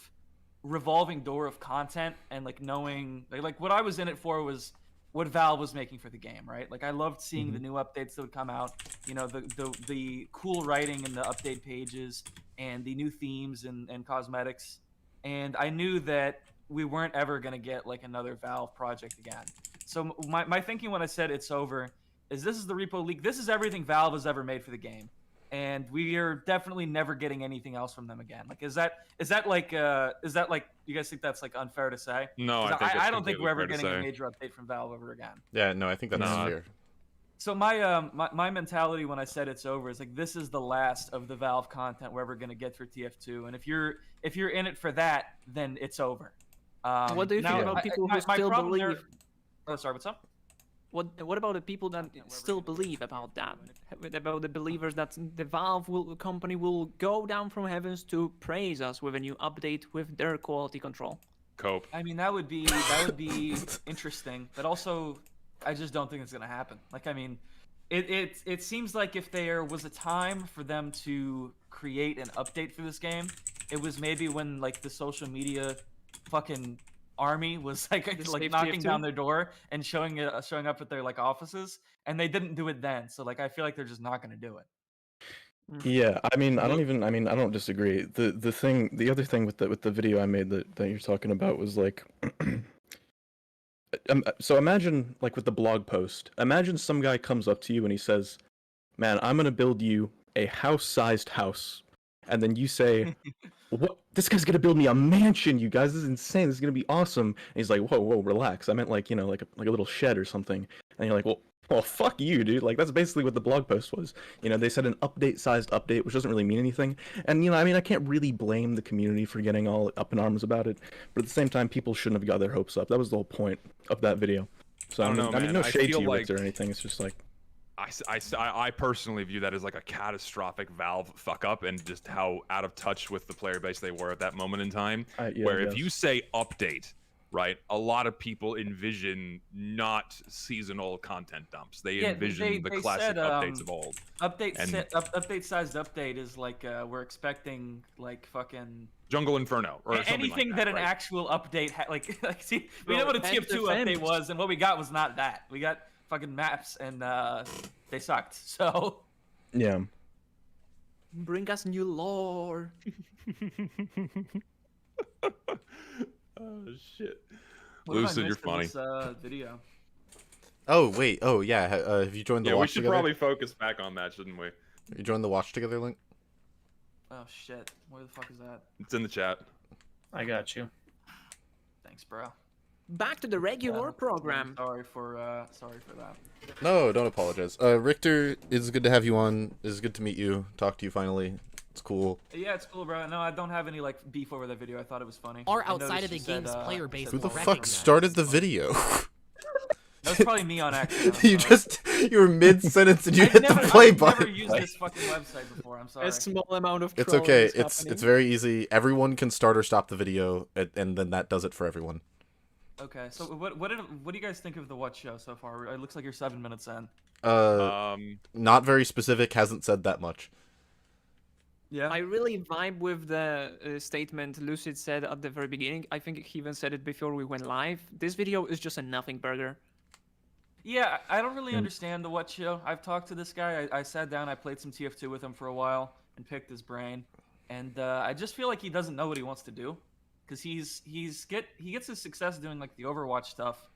revolving door of content and like knowing like what I was in it for was what Valve was making for the game, right? Like I loved seeing the new updates that would come out, you know, the cool writing in the update pages and the new themes and cosmetics. And I knew that we weren't ever going to get like another Valve project again. So my thinking when I said it's over is this is the repo leak. This is everything Valve has ever made for the game. And we are definitely never getting anything else from them again. Like, is that like you guys think that's like unfair to say? No, 'Cause I don't think completely we're ever fair to getting a say. major update from Valve ever again. Yeah, no, I think that's Nah. fair. So my mentality when I said it's over is like this is the last of the Valve content we're ever gonna get for TF2, and if you're in it for that, then it's over. What do you think about people who still problem believe? there- Oh, sorry, what's up? What about the people that still believe about that? About the believers that the Valve company will go down from heavens to praise us with a new update with their quality control? Cope. I mean, that would be interesting, but also I just don't think it's gonna happen. Like, I mean, it seems like if there was a time for them to create an update for this game, it was maybe when like the social media fucking army was like knocking down their door and showing up at their like offices, and they didn't do it then. So like I feel like they're just not gonna do it. Yeah, I mean, I don't disagree. The other thing with the video I made that you're talking about was like, so imagine like with the blog post, imagine some guy comes up to you and he says, "Man, I'm gonna build you a house-sized house," and then you say, "What? This guy's gonna build me a mansion, you guys. This is insane. This is gonna be awesome." And he's like, "Whoa, relax. I meant like, you know, like a little shed or something." And you're like, well, fuck you, dude. Like, that's basically what the blog post was. You know, they said an update-sized update, which doesn't really mean anything. And, you know, I mean, I can't really blame the community for getting all up in arms about it. But at the same time, people shouldn't have got their hopes up. That was the whole point of that video. So, I mean, no shade to you, Richter, or anything. It's just like... I personally view that as like a catastrophic Valve fuck up, and just how out of touch with the player base they were at that moment in time. If you say update, right, a lot of people envision not seasonal content dumps. They envision the classic updates of old. Update-sized update is like we're expecting like fucking Jungle Inferno or anything like that an right? actual update see, we know what a TF2 update was, and what we got was not that. We got fucking maps, and they sucked. So yeah, bring us new lore. Oh shit, Lucid, you're funny. Video. Oh wait, oh yeah. Have you joined the watch together? We should probably focus back on that, shouldn't we? You joined the watch together link? Oh shit, where the fuck is that? It's in the chat. I got you. Thanks, bro. Back to the regular program. Sorry for that. No, don't apologize. Richter, it's good to have you on. It's good to meet you. Talk to you finally. It's cool. Yeah, it's cool, bro. No, I don't have any like beef over that video. I thought it was funny. Or outside of the game's player base. Who the fuck started the video? That was probably me on accident. You were mid-sentence and you hit the play button. I've never used this fucking website before. I'm sorry. A small amount of It's okay. It's very easy. Everyone can start or stop the video, and then that does it for everyone. Okay, so what do you guys think of the What show so far? It looks like you're 7 minutes in. Not very specific. Hasn't said that much. Yeah. I really vibe with the statement Lucid said at the very beginning. I think he even said it before we went live. This video is just a nothing burger. Yeah, I don't really understand the What show. I've talked to this guy. I sat down, I played some TF2 with him for a while and picked his brain. And I just feel like he doesn't know what he wants to do. Because he gets his success doing like the Overwatch stuff.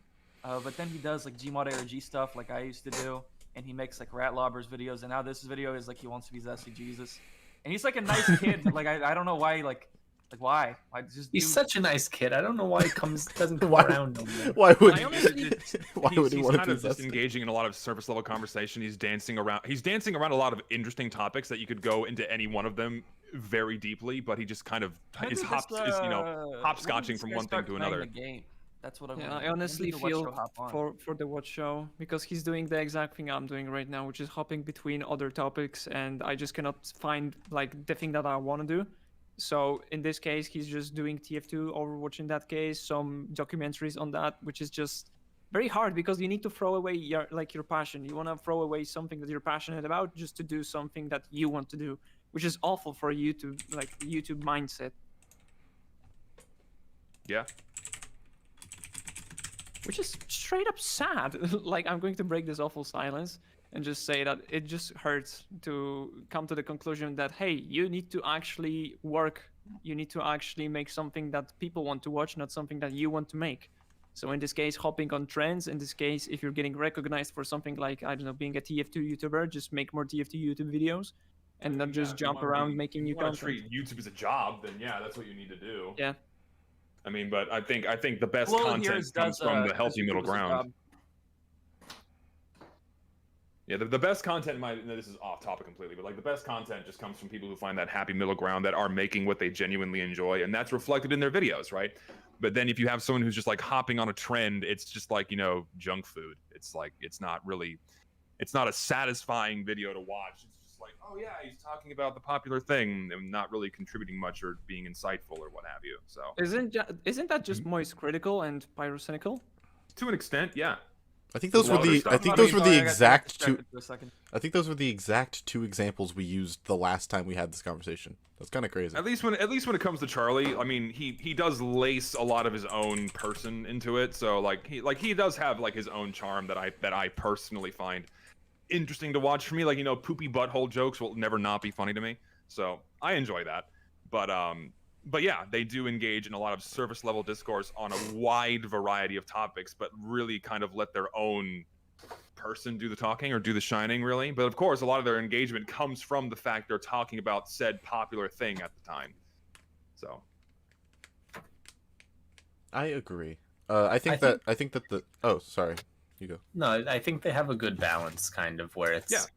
But then he does like Gmod ARG stuff like I used to do. And he makes like Rat Lobbers videos. And now this video is like he wants to be Zesty Jesus. And he's like a nice kid, but like I don't know why why? He's such a nice kid. I don't know why he doesn't come around no more. Why would he want to be just engaging in a lot of surface level conversation? He's dancing around a lot of interesting topics that you could go into any one of them very deeply, but he just kind of is hopscotching from one thing to another. That's what I honestly feel for the Watch show, because he's doing the exact thing I'm doing right now, which is hopping between other topics, and I just cannot find like the thing that I want to do. So in this case, he's just doing TF2, Overwatch in that case, some documentaries on that, which is just very hard because you need to throw away your passion. You want to throw away something that you're passionate about just to do something that you want to do, which is awful for YouTube, like YouTube mindset. Yeah. Which is straight up sad. Like, I'm going to break this awful silence and just say that it just hurts to come to the conclusion that, hey, you need to actually work. You need to actually make something that people want to watch, not something that you want to make. So in this case, hopping on trends. In this case, if you're getting recognized for something like, I don't know, being a TF2 YouTuber, just make more TF2 YouTube videos and not just jump around making new content. If you want to treat YouTube as a job, then yeah, that's what you need to do. Yeah. I mean, but I think the best content comes from the healthy middle ground. Yeah, the best content this is off topic completely, but like the best content just comes from people who find that happy middle ground, that are making what they genuinely enjoy, and that's reflected in their videos, right? But then if you have someone who's just like hopping on a trend, it's just like, you know, junk food. It's like, it's not a satisfying video to watch. It's just like, oh yeah, he's talking about the popular thing and not really contributing much or being insightful or what have you. So isn't that just moist critical and pyrocynical? To an extent, yeah. I think those were other the. stuff. I think I those mean, were sorry, the I got exact two. distracted for a second. I think those were the exact two examples we used the last time we had this conversation. That's kind of crazy. At least when it comes to Charlie, I mean, he does lace a lot of his own person into it. So he does have like his own charm that I personally find interesting to watch. For me, like, you know, poopy butthole jokes will never not be funny to me. So I enjoy that. But yeah, they do engage in a lot of surface level discourse on a wide variety of topics, but really kind of let their own person do the talking or do the shining, really. But of course, a lot of their engagement comes from the fact they're talking about said popular thing at the time. So I agree. I think that the. Oh, sorry. You go. No, I think they have a good balance, kind of, where it's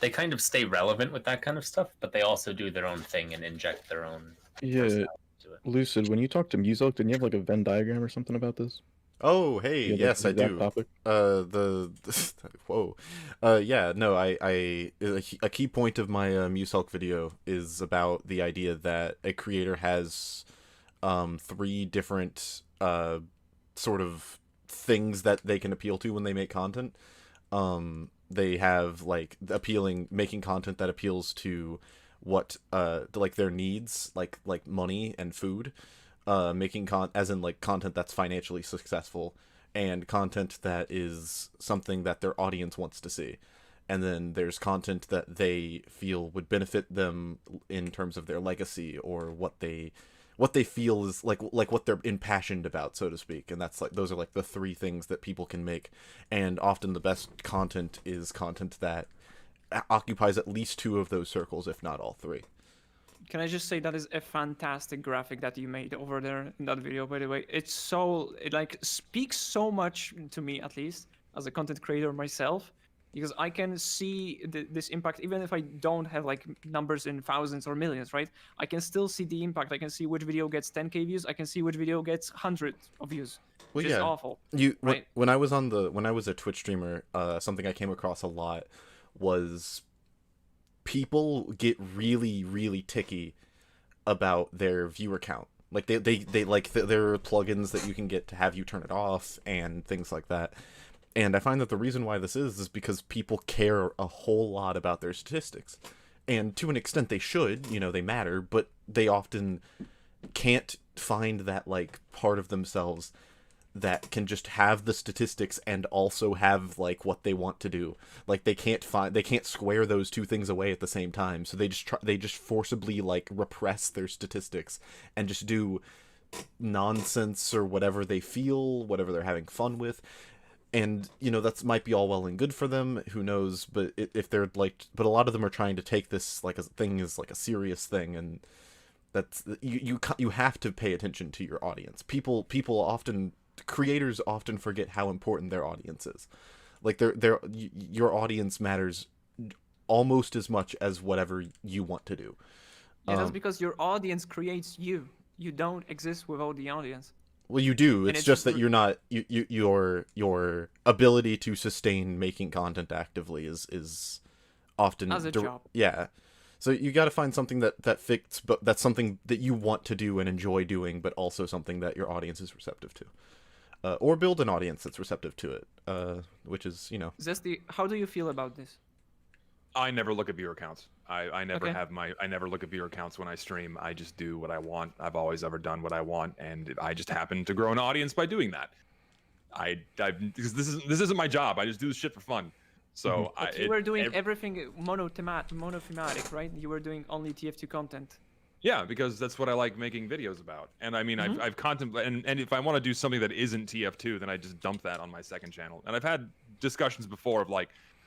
they kind of stay relevant with that kind of stuff, but they also do their own thing and inject their own. Yeah, Lucid, when you talk to Muselk, didn't you have like a Venn diagram or something about this? Oh, hey, You have, like, yes, the I exact do. topic? Whoa. Yeah, no, a key point of my Muselk video is about the idea that a creator has 3 different sort of things that they can appeal to when they make content. They have like making content that appeals to what like their needs, like money and food, making content that's financially successful, and content that is something that their audience wants to see. And then there's content that they feel would benefit them in terms of their legacy, or what they feel is like what they're impassioned about, so to speak. And that's like, those are like the 3 things that people can make. And often the best content is content that occupies at least 2 of those circles, if not all 3. Can I just say that is a fantastic graphic that you made over there in that video, by the way. It like speaks so much to me, at least as a content creator myself, because I can see this impact even if I don't have like numbers in thousands or millions, right? I can still see the impact. I can see which video gets 10k views. I can see which video gets 100 of views. Well, which is awful. Right? When I was a Twitch streamer, something I came across a lot was people get really, really ticky about their viewer count. Like they like there are plugins that you can get to have you turn it off and things like that. And I find that the reason why this is because people care a whole lot about their statistics. And to an extent they should, you know, they matter, but they often can't find that like part of themselves that can just have the statistics and also have like what they want to do. Like they can't square those 2 things away at the same time. So they just forcibly like repress their statistics and just do nonsense or whatever they feel, whatever they're having fun with. And, you know, that's might be all well and good for them, who knows, but if they're like, but a lot of them are trying to take this like a thing as like a serious thing, and that's, you have to pay attention to your audience. Creators often forget how important their audience is. Like your audience matters almost as much as whatever you want to do. Yeah, that's because your audience creates you. You don't exist without the audience. Well, you do. It's just that you're not. Your ability to sustain making content actively is often as a job. Yeah. So you got to find something that fits, but that's something that you want to do and enjoy doing, but also something that your audience is receptive to, or build an audience that's receptive to it, which is, you know. Zesty, how do you feel about this? I never look at viewer counts. I never Okay. I never look at viewer counts when I stream. I just do what I want. I've always ever done what I want, and I just happen to grow an audience by doing that. Because this isn't my job. I just do this shit for fun. So But you were doing everything monothematic, right? You were doing only TF2 content. Yeah, because that's what I like making videos about. And I mean, I've contemplated, and if I want to do something that isn't TF2, then I just dump that on my second channel. And I've had discussions before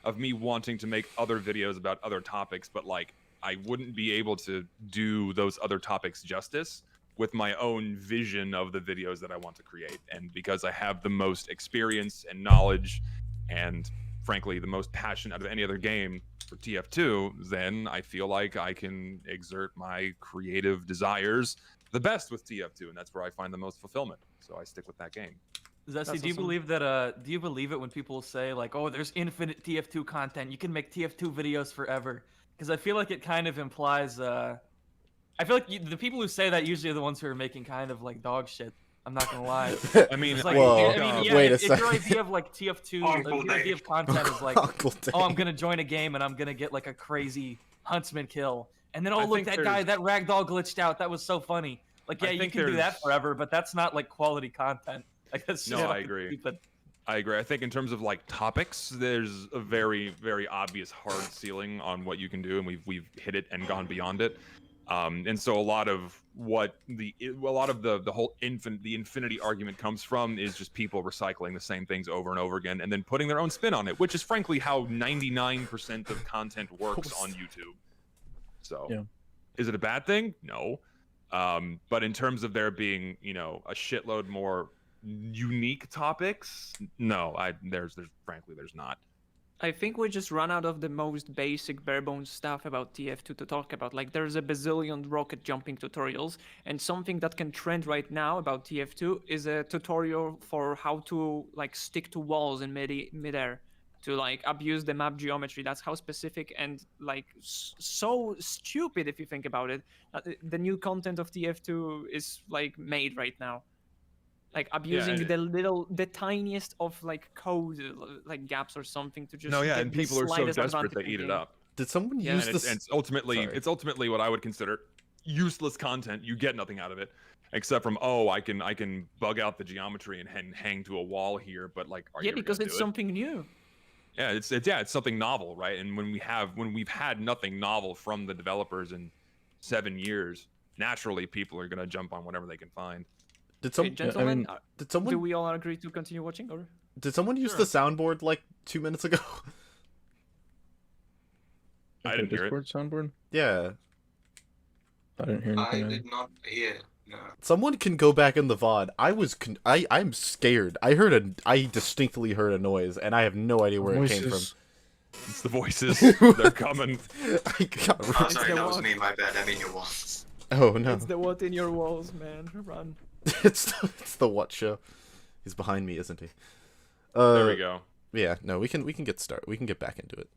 of me wanting to make other videos about other topics, but like I wouldn't be able to do those other topics justice with my own vision of the videos that I want to create. And because I have the most experience and knowledge and frankly the most passion out of any other game for TF2, then I feel like I can exert my creative desires the best with TF2, and that's where I find the most fulfillment. So I stick with that game. Zesty, do you believe that? Do you believe it when people say like, "Oh, there's infinite TF2 content. You can make TF2 videos forever"? Because I feel like it kind of implies. I feel like the people who say that usually are the ones who are making kind of like dog shit. I'm not gonna lie. I mean, It's like, Whoa, yeah, wait a if your second. idea of like TF2, Uncle if your idea Dave. of content is like, Uncle Dave. oh, I'm gonna join a game and I'm gonna get like a crazy huntsman kill, and then I oh look, think that guy, there's- that ragdoll glitched out. That was so funny. Like, yeah, I you think can do that there's- forever, but that's not like quality content. Like, that's just No, I fucking agree. stupid. I agree. I think in terms of like topics, there's a very, very obvious hard ceiling on what you can do, and we've hit it and gone beyond it. And so a lot of the whole infinity argument comes from is just people recycling the same things over and over again, and then putting their own spin on it, which is frankly how 99% of content works on YouTube. So, Yeah. Is it a bad thing? No. But in terms of there being, a shitload more unique topics, no. There's not. I think we just run out of the most basic bare bones stuff about TF2 to talk about. Like, there's a bazillion rocket jumping tutorials, and something that can trend right now about TF2 is a tutorial for how to like stick to walls in midair to like abuse the map geometry. That's how specific and like so stupid if you think about it. The new content of TF2 is like made right now. Like abusing the tiniest of like code like gaps or something to just And the people are so slightest desperate advantage they in eat it game. up. Did someone Yeah, use And this? it's ultimately Sorry. it's ultimately what I would consider useless content. You get nothing out of it except from I can bug out the geometry and hang to a wall here, but like are you ever because gonna it's do it? something new. Yeah, it's something novel, right? And when we've had nothing novel from the developers in 7 years, naturally people are gonna jump on whatever they can find. Did Hey, some? gentlemen, mean, Did do someone? we all agree to continue watching or? Did someone use Sure. the soundboard like 2 minutes ago? I The didn't hear it. Discord soundboard? Yeah. I didn't hear I anything. did not hear. No. Someone can go back in the VOD. I'm scared. I distinctly heard a noise, and I have no idea where it came from. Voices. It's the voices. They're coming. I got Oh, re- sorry, the that was walk. me. My bad. I mean, your walls. Oh no! It's the what in your walls, man. Run. it's the what show. He's behind me, isn't he? There we go. Yeah. No, we can get started. We can get back into it.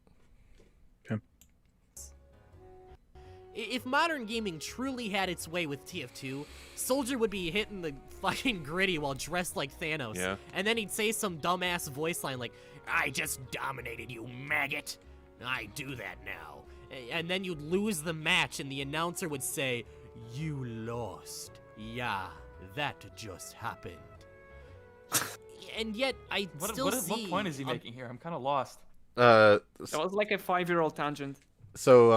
If modern gaming truly had its way with TF2, Soldier would be hitting the fucking gritty while dressed like Thanos. Yeah. And then he'd say some dumbass voice line like, "I just dominated you, maggot. I do that now." And then you'd lose the match and the announcer would say, "You lost. Yeah, that just happened." And yet, I still see... What point is he making here? I'm kind of lost. That was like a 5-year-old tangent. So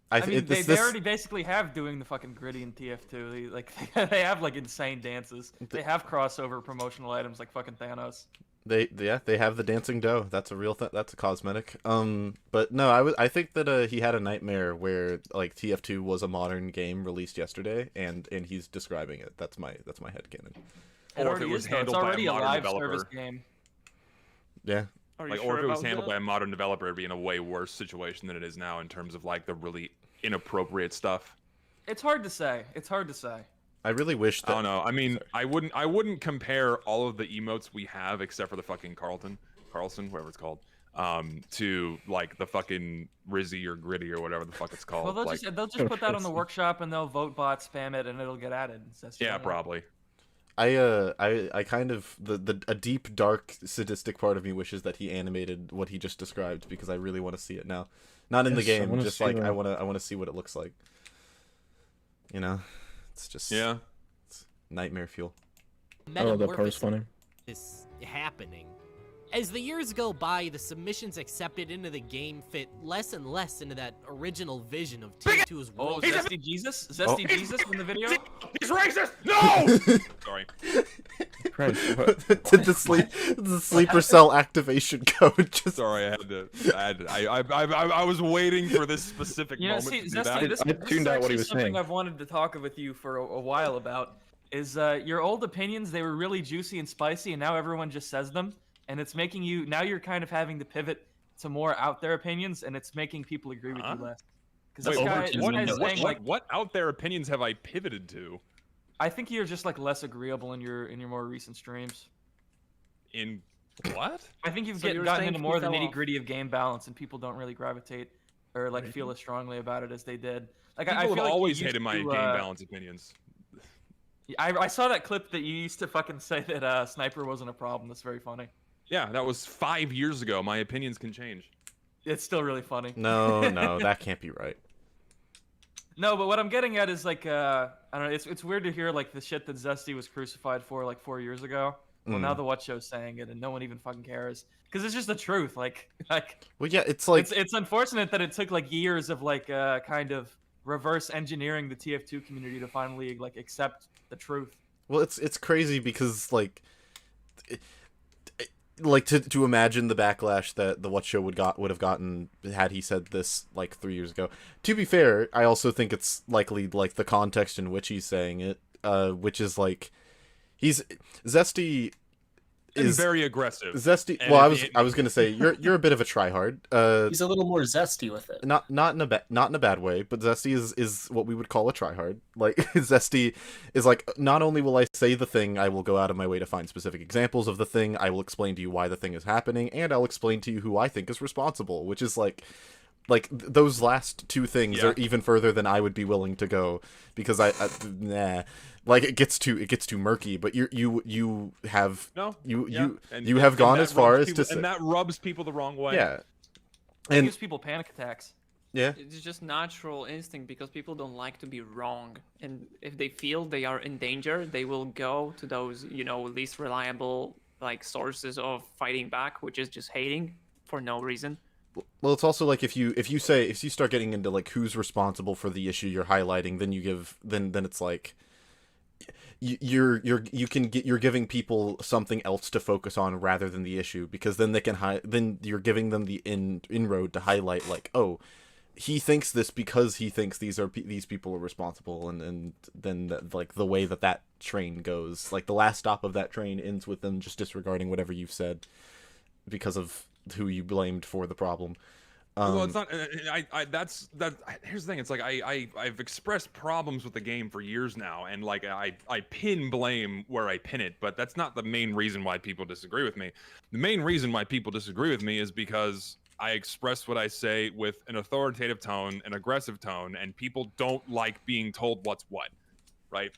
I mean, this they already basically have doing the fucking gritty in TF2. They have like insane dances. They have crossover promotional items like fucking Thanos. They have the dancing dough. That's a real thing. That's a cosmetic. But no, I think that he had a nightmare where like TF2 was a modern game released yesterday, and he's describing it. That's my headcanon. It Or if already it was is, though. It's handled by a already a modern live developer. service game. Yeah. Are you Like, sure or if it was about handled that? by a modern developer, it'd be in a way worse situation than it is now in terms of like the really inappropriate stuff. It's hard to say. It's hard to say. I really wish that. I don't know. I mean, I wouldn't compare all of the emotes we have, except for the fucking Carlson, whatever it's called, to like the fucking Rizzy or Gritty or whatever the fuck it's called. Well, Like, they'll just put that on the workshop and they'll vote bot spam it and it'll get added. That's yeah, generally- probably. I kind of a deep dark sadistic part of me wishes that he animated what he just described, because I really want to see it now. Not in the Yes, I game, wanna just see like that. I want to see what it looks like. You know, it's just Yeah. it's nightmare fuel. Oh, that part's funny. Is happening. As the years go by, the submissions accepted into the game fit less and less into that original vision of TF2's Oh, world. Zesty Jesus? Zesty Jesus in the video? He's racist. No. Sorry. Christ, what? Did the sleeper cell activation code just? Sorry, I was waiting for this specific You know, moment see, to do that. Zesty, this I is tuned out what he actually was something saying. I've wanted to talk with you for a while about. Is your old opinions, they were really juicy and spicy, and now everyone just says them. And it's making you, now you're kind of having to pivot to more out there opinions, and it's making people agree with you less. Because Wait, this guy's saying, like, what out there opinions have I pivoted to? I think you're just like less agreeable in your more recent streams. In what? I think you've So you're gotten saying into he more of the fell nitty off. gritty of game balance, and people don't really gravitate or like feel as strongly about it as they did. Like People I feel have like you always used hated my to, game balance opinions. I saw that clip that you used to fucking say that sniper wasn't a problem. That's very funny. Yeah, that was 5 years ago. My opinions can change. It's still really funny. No, no, that can't be right. No, but what I'm getting at is like I don't know. It's weird to hear like the shit that Zesty was crucified for like 4 years ago. Well, now the What Show's saying it, and no one even fucking cares because it's just the truth. Like. Well, yeah, it's like it's unfortunate that it took like years of like kind of reverse engineering the TF2 community to finally like accept the truth. well, it's crazy because like to imagine the backlash that the What Show would have gotten had he said this like 3 years ago. To be fair, I also think it's likely like the context in which he's saying it, which is like Zesty is very aggressive. Zesty. And Well, I was gonna say you're a bit of a tryhard. He's a little more zesty with it. Not in a bad way, but Zesty is what we would call a tryhard. Like Zesty is like, not only will I say the thing, I will go out of my way to find specific examples of the thing. I will explain to you why the thing is happening, and I'll explain to you who I think is responsible. Which is like those last two things are even further than I would be willing to go, because nah. Like it gets too murky, but you have gone as far as to say, and that rubs people the wrong way. Yeah, It gives people panic attacks. Yeah, It's just natural instinct because people don't like to be wrong, and if they feel they are in danger, they will go to those least reliable like sources of fighting back, which is just hating for no reason. Well, it's also like if you start getting into like who's responsible for the issue you're highlighting, then it's like you're giving people something else to focus on rather than the issue, because then then you're giving them the inroad to highlight like, oh, he thinks this because he thinks these people are responsible, and then like the way that train goes, like the last stop of that train ends with them just disregarding whatever you've said because of who you blamed for the problem. Well, it's not. Here's the thing. It's like I've expressed problems with the game for years now, and like I pin blame where I pin it, but that's not the main reason why people disagree with me. The main reason why people disagree with me is because I express what I say with an authoritative tone, an aggressive tone, and people don't like being told what's what, right?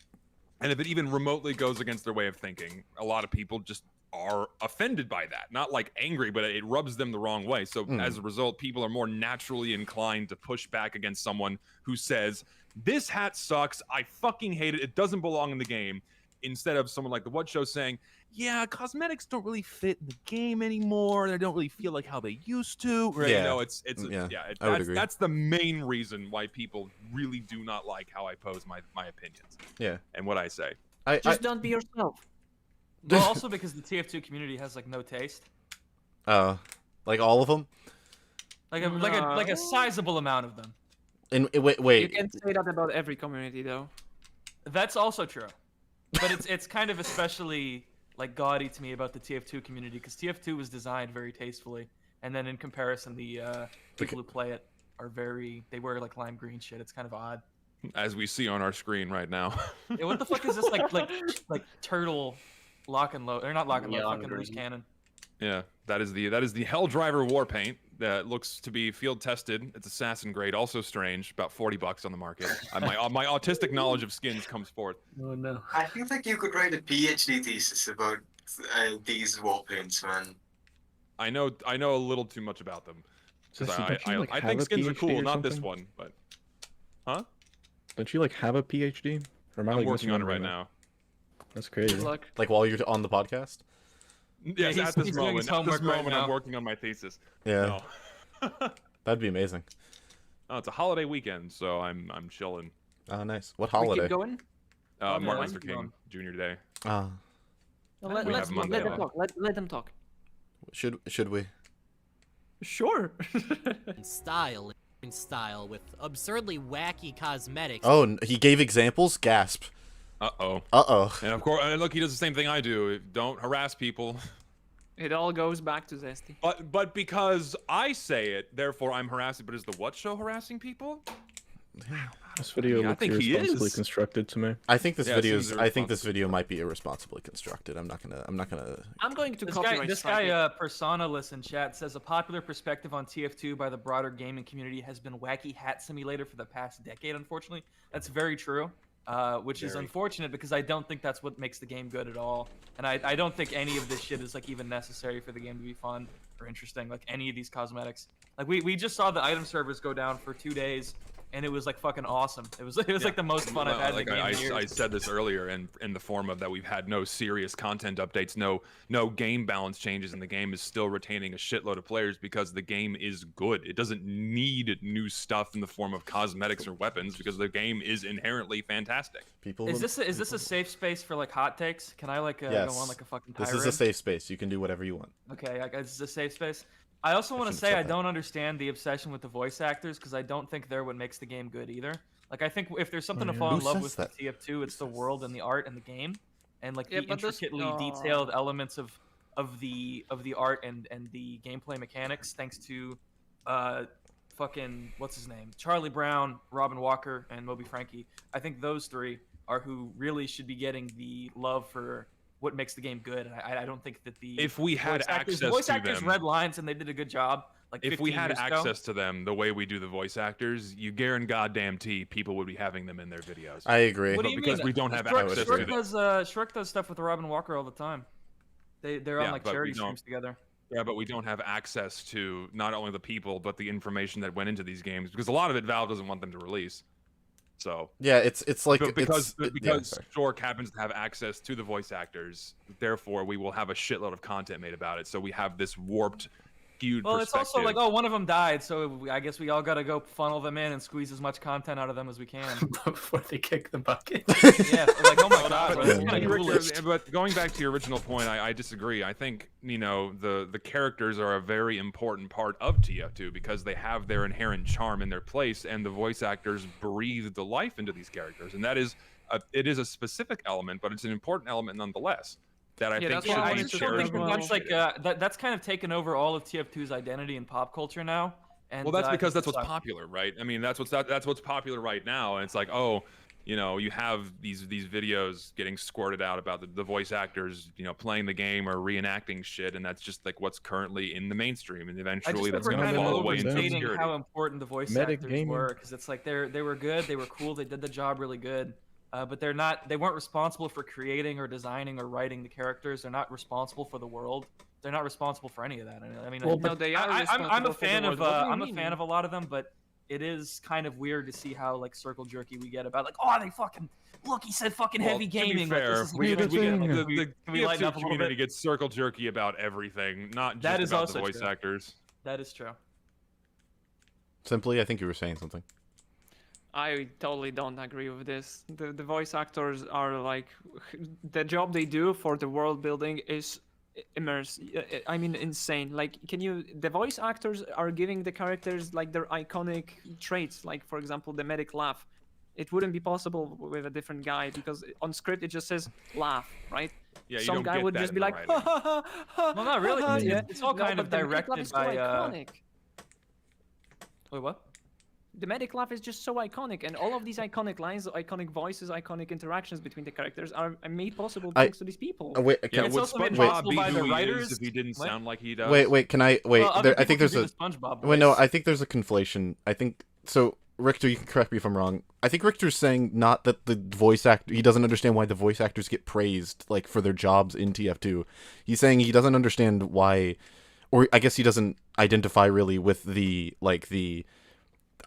And if it even remotely goes against their way of thinking, a lot of people just are offended by that. Not like angry, but it rubs them the wrong way. So as a result, people are more naturally inclined to push back against someone who says, this hat sucks, I fucking hate it, it doesn't belong in the game, instead of someone like the What Show saying, yeah, cosmetics don't really fit in the game anymore, they don't really feel like how they used to, right? Yeah. I would agree. That's the main reason why people really do not like how I pose my opinions. Yeah. And what I say. Just don't be yourself. Well, also because the TF2 community has like no taste. Like all of them? Like a sizable amount of them. And wait. You can't say that about every community, though. That's also true, but it's kind of especially like gaudy to me about the TF2 community, because TF2 was designed very tastefully, and then in comparison, the people who play it they wear like lime green shit. It's kind of odd. As we see on our screen right now. Yeah, what the fuck is this like turtle lock and load, or not lock and load, fucking loose cannon? Yeah, that is the Hell Driver war paint that looks to be field tested. It's assassin grade, also strange. About $40 on the market. My autistic knowledge of skins comes forth. Oh no! I feel like you could write a PhD thesis about these war paints, man. I know a little too much about them. I think skins are cool, not this one, but huh? Don't you like have a PhD? Or am I I'm working on it right now. That's crazy. Good luck. Like while you're on the podcast? Yes, he's doing his homework right now. I'm working on my thesis. Yeah. No. That'd be amazing. Oh, it's a holiday weekend, so I'm chilling. Oh, nice. What We holiday? keep going. Martin Luther King Jr. Day. Well, let them talk. Let them talk. Should we? Sure. In style with absurdly wacky cosmetics. Oh, he gave examples? Gasp. Uh-oh. And of course, look, he does the same thing I do. Don't harass people. It all goes back to Zesty. But because I say it, therefore I'm harassing. But is the What Show harassing people? This video looks irresponsibly constructed to me. I think this this video might be irresponsibly constructed. I'm going to copyright this guy Personalist in chat says a popular perspective on TF2 by the broader gaming community has been wacky hat simulator for the past decade. Unfortunately, that's very true. which is Very. unfortunate because I don't think that's what makes the game good at all. And I don't think any of this shit is like even necessary for the game to be fun or interesting. Like any of these cosmetics. Like we just saw the item servers go down for 2 days, and it was like fucking awesome. It was like the most fun I've had in the game in years. I said this earlier in the form of that we've had no serious content updates, no game balance changes, and the game is still retaining a shitload of players because the game is good. It doesn't need new stuff in the form of cosmetics or weapons because the game is inherently fantastic. Is this a safe space for like hot takes? Can I like Yes. go on like a fucking tirade? This is a safe space. You can do whatever you want. Okay, this is a safe space. I also want to shouldn't say say I that. don't understand the obsession with the voice actors because I don't think they're what makes the game good either. Like I think if there's something to fall in Who love says with that? TF2, it's the world and the art and the game, and like Yeah, the but this- intricately detailed elements of the art and the gameplay mechanics. Thanks to fucking what's his name, Charlie Brown, Robin Walker, and Moby Frankie. I think those three are who really should be getting the love for what makes the game good. And I don't think that the If we had access voice to actors them, read lines and they did a good job. Like if we 15 had years ago. access to them the way we do the voice actors, you guarantee people would be having them in their videos. I agree. What do But you because mean? we don't have Shrek, access Shrek to does, Shrek does stuff with Robin Walker all the time. They're Yeah, on like but we charity don't. streams together. Yeah, but we don't have access to not only the people but the information that went into these games because a lot of it Valve doesn't want them to release. So Yeah, it's like but because it's, because sorry. Stork happens to have access to the voice actors, therefore we will have a shitload of content made about it. So we have this warped, skewed Well, it's perspective. also like, oh, one of them died, so I guess we all gotta go funnel them in and squeeze as much content out of them as we can. Before they kick the bucket. Yeah, like, oh my god, bro, But, that's kind of Richter, foolish. but going back to your original point, I disagree. I think the characters are a very important part of TF2 because they have their inherent charm in their place, and the voice actors breathe the life into these characters, and that is it is a specific element, but it's an important element nonetheless. That I think that's should why I be wanted to cherished. bring and That's like appreciated. that's kind of taken over all of TF2's identity in pop culture now. And Well, that's I because think that's what's sucks. popular, right? I mean, that's what's popular right now, and it's like, oh, you have these videos getting squirted out about the voice actors, playing the game or reenacting shit, and that's just like what's currently in the mainstream, and I eventually just that's think we're going to kind of fall away into overstating obscurity. how important the voice Medic actors gaming. were, because it's like they were good, they were cool, they did the job really good, but they weren't responsible for creating or designing or writing the characters. They're not responsible for the world. They're not responsible for any of that. I mean, Well, no, they are I'm a responsible for the fan world. of What do you I'm a mean? fan of a lot of them, but it is kind of weird to see how like circle jerky we get about like, oh, they fucking look, he said fucking Well, heavy to be gaming. fair, like, this is we weird. thing. Like, the can we lighten TF2 up a little community bit? gets circle jerky about everything, not just That is about the also voice true. actors. That is true. Simply, I think you were saying something. I totally don't agree with this. The voice actors are like the job they do for the world building is insane. Like, the voice actors are giving the characters like their iconic traits, like for example the medic laugh. It wouldn't be possible with a different guy because on script it just says laugh, right? Yeah, you Some don't guy get would that just in be the like, writing. ha, ha, ha, Well, not really. ha, It's- yeah. it's all kind but of the medic laugh directed is so by, iconic. Wait, what? The medic laugh is just so iconic, and all of these iconic lines, iconic voices, iconic interactions between the characters are made possible thanks to these people. Wait, Yeah, can, It's would also made SpongeBob possible be by the who he writers. is if he didn't What? sound like he does? wait, can I wait? Well, other I think people there's can a do the SpongeBob wait. No, voice. I think there's a conflation. I think so. Richter, you can correct me if I'm wrong. I think Richter's saying not that the voice actor, he doesn't understand why the voice actors get praised like for their jobs in TF2. He's saying he doesn't understand why, or I guess he doesn't identify really with the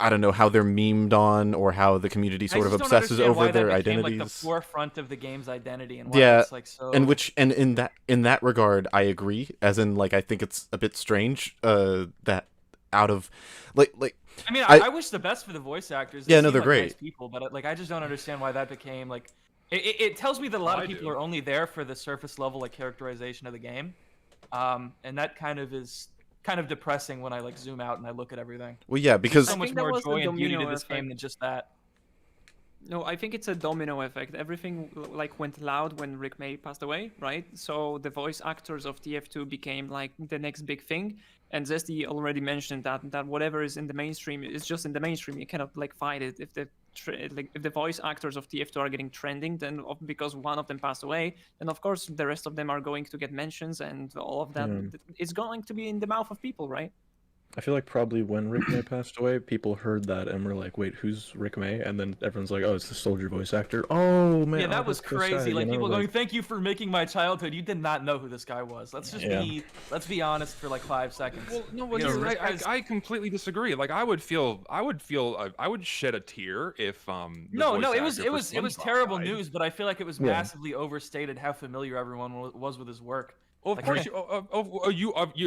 I don't know how they're memed on or how the community sort of I just don't obsesses understand why over that their became, identities. Like, the forefront of the game's identity and why Yeah, it's like so. and in that regard, I agree. As in, like, I think it's a bit strange that out of like I mean, I- I wish the best for the voice actors. Yeah, They no, seem they're like great. Nice people, but like I just don't understand why that became like. It tells me that a lot I of people do. are only there for the surface level like characterization of the game, and that kind of is kind of depressing when I like zoom out and I look at everything. well, yeah, because So I much think that more was the joy and beauty to domino this game effect. than just that. No, I think it's a domino effect. Everything like went loud when Rick May passed away, right? So the voice actors of TF2 became like the next big thing. And Zesty already mentioned that whatever is in the mainstream is just in the mainstream. You cannot like fight it. If the voice actors of TF2 are getting trending, then because one of them passed away, then of course the rest of them are going to get mentions and all of that. It's going to be in the mouth of people, right? I feel like probably when Rick May passed away, people heard that and were like, "Wait, who's Rick May?" And then everyone's like, "Oh, it's the soldier voice actor." Oh man, Yeah, oh, that was that's so crazy. sad, you Like know, people going, like- "Thank you for making my childhood." You did not know who this guy was. Let's just let's be honest for like 5 seconds. Well, no, You know, you're this right. guy's- I completely disagree. Like, I would shed a tear if the No, voice it was actor for terrible SpongeBob died. news, but I feel like it was Yeah. massively overstated how familiar everyone was with his work. Well, of Like, course,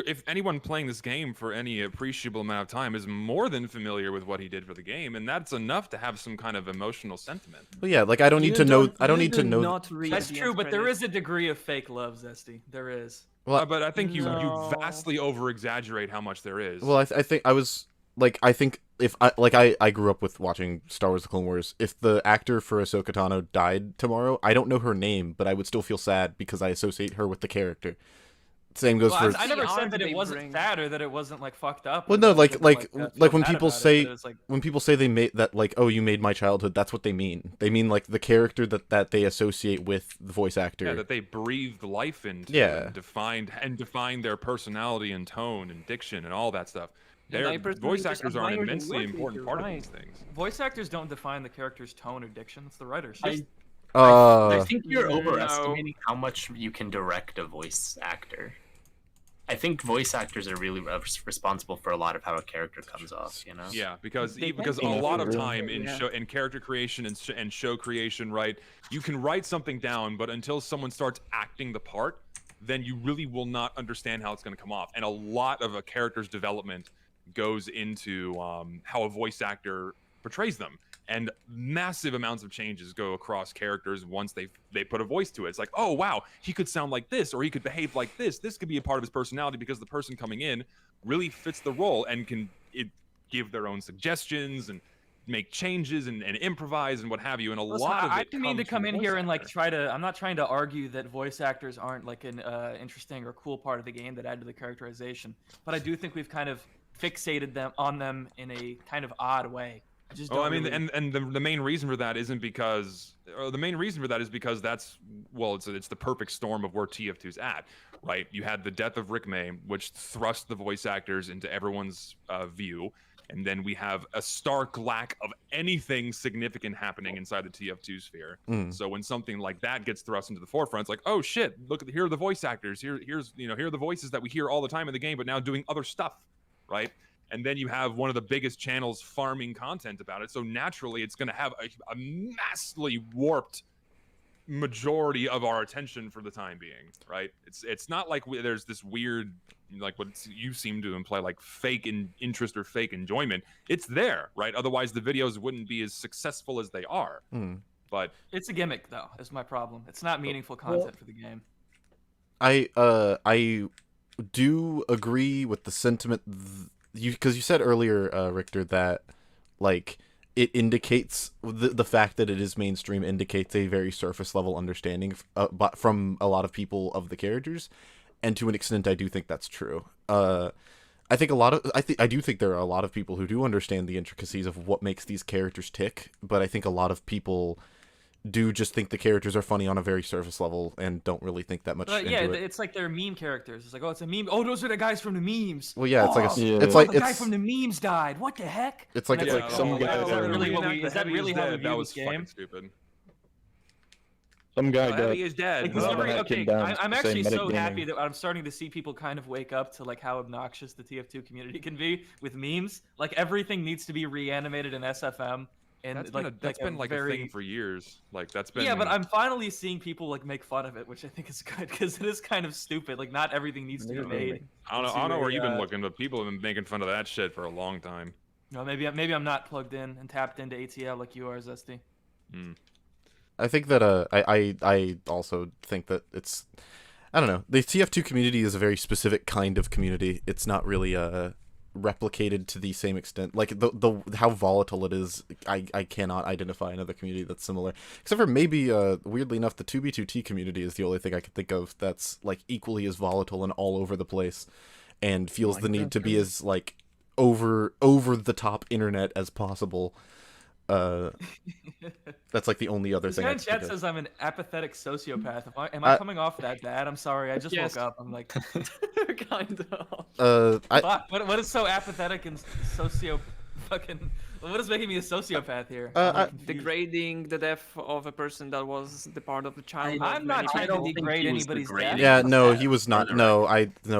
if anyone playing this game for any appreciable amount of time is more than familiar with what he did for the game, and that's enough to have some kind of emotional sentiment. Well, yeah, like I don't need to know. I don't need to know. Not read That's the true, end but there credits. is a degree of fake love, Zesty. There is. Well, But I think you No. vastly over-exaggerate how much there is. Well, I think I was like I think if I grew up with watching Star Wars: The Clone Wars. If the actor for Ahsoka Tano died tomorrow, I don't know her name, but I would still feel sad because I associate her with the character. Same goes Well, for. I never The said art that it they wasn't bring. sad or that it wasn't like fucked up. Well, or no, that like you like feel like when bad people about it, say but it was like, when people say they made that like, oh, you made my childhood. That's what they mean. They mean like the character that they associate with the voice actor. yeah, that they breathed life into, Yeah. and defined their personality and tone and diction and all that stuff. And I Their personally voice just actors are an admire the immensely work they important do, part right. of these things. voice actors don't define the character's tone or diction. It's the writers. I think you're no. overestimating how much you can direct a voice actor. I think voice actors are really responsible for a lot of how a character comes off. You know. Yeah, because They because a can be lot of really- time in yeah. show and character creation and show creation, right? You can write something down, but until someone starts acting the part, then you really will not understand how it's going to come off. And a lot of a character's development goes into how a voice actor portrays them. And massive amounts of changes go across characters once they put a voice to it. It's like, oh wow, he could sound like this, or he could behave like this. This could be a part of his personality because the person coming in really fits the role and can give their own suggestions and make changes and improvise and what have you. And a Listen, lot of it I didn't mean to comes come from in the here voice and like actor. try to. I'm not trying to argue that voice actors aren't like an interesting or cool part of the game that add to the characterization. But I do think we've kind of fixated them in a kind of odd way. I just Oh, don't I mean, really- and the main reason for that isn't because, or the main reason for that is because that's, well, it's the perfect storm of where TF2's at, right? You had the death of Rick May, which thrust the voice actors into everyone's view, and then we have a stark lack of anything significant happening inside the TF2 sphere. So when something like that gets thrust into the forefront, it's like, oh shit, here are the voice actors. Here are the voices that we hear all the time in the game, but now doing other stuff, right? And then you have one of the biggest channels farming content about it. So naturally, it's going to have a massively warped majority of our attention for the time being, right? It's not like there's this weird, like what you seem to imply, like fake interest or fake enjoyment. It's there, right? Otherwise, the videos wouldn't be as successful as they are. But it's a gimmick, though. Is my problem. It's not meaningful content for the game. I do agree with the sentiment because you said earlier, Richter, that like it indicates the fact that it is mainstream indicates a very surface level understanding but from a lot of people of the characters, and to an extent I do think that's true. I think I do think there are a lot of people who do understand the intricacies of what makes these characters tick, but I think a lot of people do just think the characters are funny on a very surface level and don't really think that much into Yeah, it. it's like they're meme characters. It's like, oh, it's a meme. Oh, those are the guys from the memes. Well, yeah, it's like Oh, it's the like guy it's from the memes died. What the heck? it's like And it's it's like some guy is that that- really, Reenact is the that really Heavy how is we dead. view That this was game? fucking stupid. Some guy got Heavy is dead. Like, Well, every- that okay, came down I'm to say actually so metagaming. happy that I'm starting to see people kind of wake up to like how obnoxious the TF2 community can be with memes. Like everything needs to be reanimated in SFM, and That's like been a very... thing for years. Like that's been. Yeah, but I'm finally seeing people like make fun of it, which I think is good because it is kind of stupid. Like not everything needs to be made. I don't know where you've been looking, but people have been making fun of that shit for a long time. No, maybe I'm not plugged in and tapped into ATL like you are, Zesty. I think that I also think that it's, I don't know, the TF2 community is a very specific kind of community. It's not really replicated to the same extent. Like the how volatile it is, I cannot identify another community that's similar. Except for maybe weirdly enough, the 2B2T community is the only thing I can think of that's like equally as volatile and all over the place, and feels the need to be as like over the top internet as possible. That's like the only other This thing guy I in can chat think of. says I'm an apathetic sociopath. Am I coming off that bad? I'm sorry. I just Yes. woke up. I'm like, Kind of. fuck. What is so apathetic and fucking? What is making me a sociopath here? Degrading the death of a person that was the part of the child. I'm not trying to degrade anybody's death. Yeah, no, he was not. No,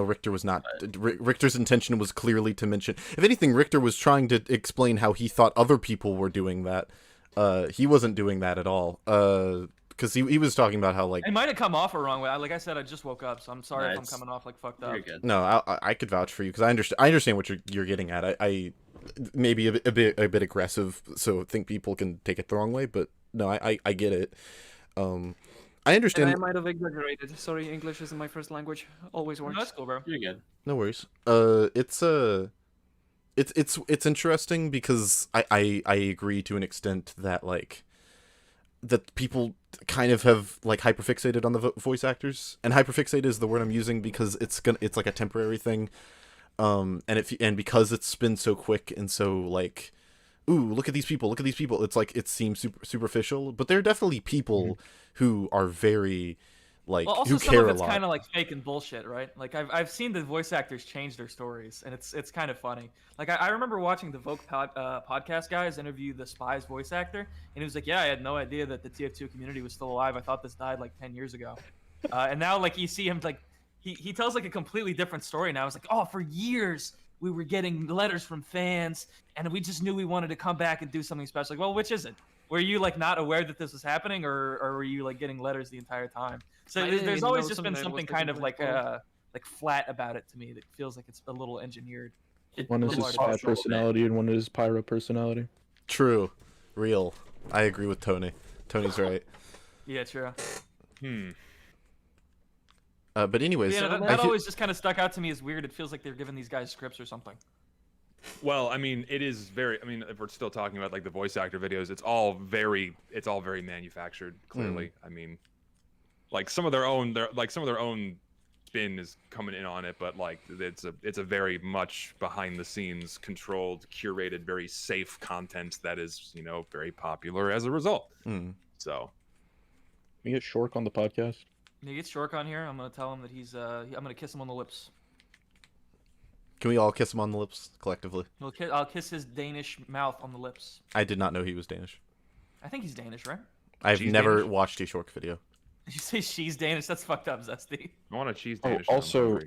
Richter was not. Richter's intention was clearly to mention. If anything, Richter was trying to explain how he thought other people were doing that. He wasn't doing that at all. Because he was talking about how, like... It might have come off a wrong way. Like I said, I just woke up, so I'm sorry if I'm coming off, like, fucked up. Very good. No, I could vouch for you, because I understand what you're getting at. I maybe a bit aggressive, so I think people can take it the wrong way, but no, I get it. I understand... And I might have exaggerated. Sorry, English isn't my first language. Always works. No, that's cool, bro. You're good. No worries. It's interesting because I agree to an extent that, like, that people kind of have, like, hyperfixated on the voice actors, and hyperfixated is the word I'm using because it's like a temporary thing, and because it's been so quick and so, like, ooh, look at these people, it's like it seems superficial, but there are definitely people who are very, like, well, also who some care of a it's lot. kind of like fake and bullshit, right? Like I've seen the voice actors change their stories, and it's kind of funny. Like I remember watching the Vogue podcast guys interview the Spy's voice actor, and he was like, "Yeah, I had no idea that the TF2 community was still alive. I thought this died like 10 years ago." And now, like, you see him, like, he tells like a completely different story now. It's like, "Oh, for years we were getting letters from fans, and we just knew we wanted to come back and do something special." Like, well, which is it? Were you, like, not aware that this was happening, or were you, like, getting letters the entire time? So there's always just been something kind of like flat about it to me that feels like it's a little engineered. One is his spy personality and one is pyro personality. True. Real. I agree with Tony. Tony's right. Yeah, true. But anyways, Yeah, that always just kind of stuck out to me as weird. It feels like they're giving these guys scripts or something. Well, I mean, it is very. I mean, if we're still talking about like the voice actor videos, it's all very manufactured. Clearly, I mean, like some of their own spin is coming in on it, but like it's a very much behind the scenes, controlled, curated, very safe content that is, you know, very popular as a result. So, Can we get Shork on the podcast? When you get Shork on here, I'm gonna tell him that I'm gonna kiss him on the lips. Can we all kiss him on the lips collectively? I'll kiss his Danish mouth on the lips. I did not know he was Danish. I think he's Danish, right? I've She's never Danish? watched a Shork video. Did you say she's Danish? That's fucked up, Zesty. I want a cheese Oh, Danish. also,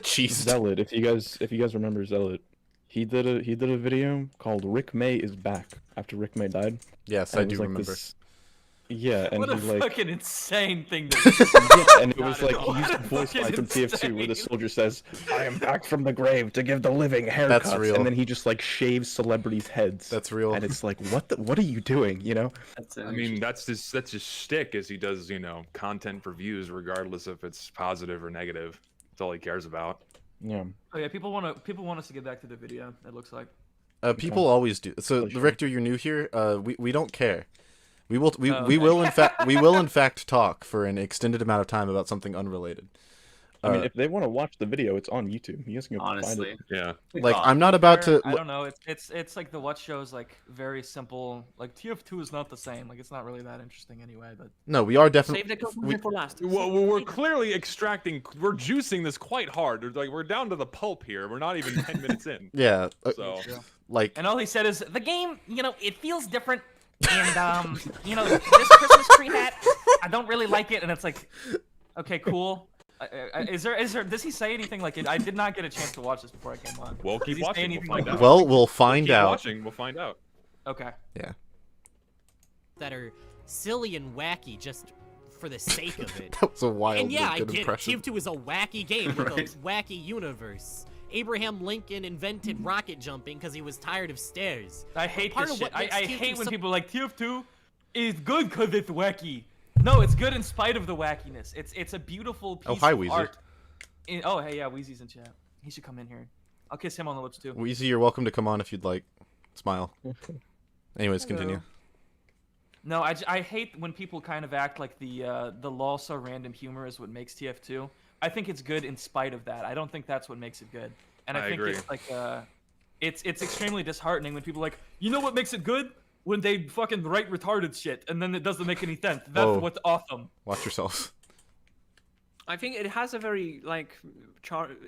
Cheese. Zealot. If you guys remember Zealot, he did a video called "Rick May is Back" after Rick May died. Yes, And I it do was like remember. this- Yeah, and What a he like fucking insane thing to yeah, and it was Not like at all. he used a voice line from TF2 where the Insane. soldier says, "I am back from the grave to give the living haircuts," That's real. and then he just like shaves celebrities' heads. That's real. And it's like, what are you doing? You know? That's I mean, that's his shtick, is he does, you know, content for views, regardless if it's positive or negative. That's all he cares about. Yeah. Oh yeah, people want us to get back to the video. It looks like. People always do. So, Sure. Richter, you're new here. We don't care. We will in fact talk for an extended amount of time about something unrelated. I mean, if they want to watch the video, it's on YouTube. You guys can go find honestly. it. Yeah. Like, I'm not about to. I don't know. It's like the What show's like very simple. Like TF2 is not the same. Like it's not really that interesting anyway. But No, we are Save definitely. the conclusion for last. Well, we're clearly extracting. We're juicing this quite hard. Like we're down to the pulp here. We're not even 10 minutes in. Yeah. So Like. and all he said is the game. You know, it feels different. And you know, this Christmas tree hat, I don't really like it. And it's like, okay, cool. Is there? Does he say anything like it? I did not get a chance to watch this before I came on. We'll Does keep he say watching. We'll anything find like out. Well, we'll find Keep out. watching. We'll find out. Okay. Yeah. That are silly and wacky just for the sake of it. That was a wild, And yeah, I good get impression. it. TF2 is a wacky game with a wacky universe. Abraham Lincoln invented rocket jumping because he was tired of stairs. I hate Part this of shit. what makes I TF2 hate when so- people are like TF2 is good because it's wacky. No, it's good in spite of the wackiness. It's a beautiful piece hi, of Weezy. art. Oh, hey, yeah, Weezy's in chat. He should come in here. I'll kiss him on the lips too. Weezy, you're welcome to come on if you'd like. Smile. Anyways, continue. No, I hate when people kind of act like the lol so random humor is what makes TF2. I think it's good in spite of that. I don't think that's what makes it good. And I think agree. it's like it's extremely disheartening when people are like, you know what makes it good? when they fucking write retarded shit, and then it doesn't make any sense. That's Whoa. what's awesome. Watch yourselves. I think it has a very like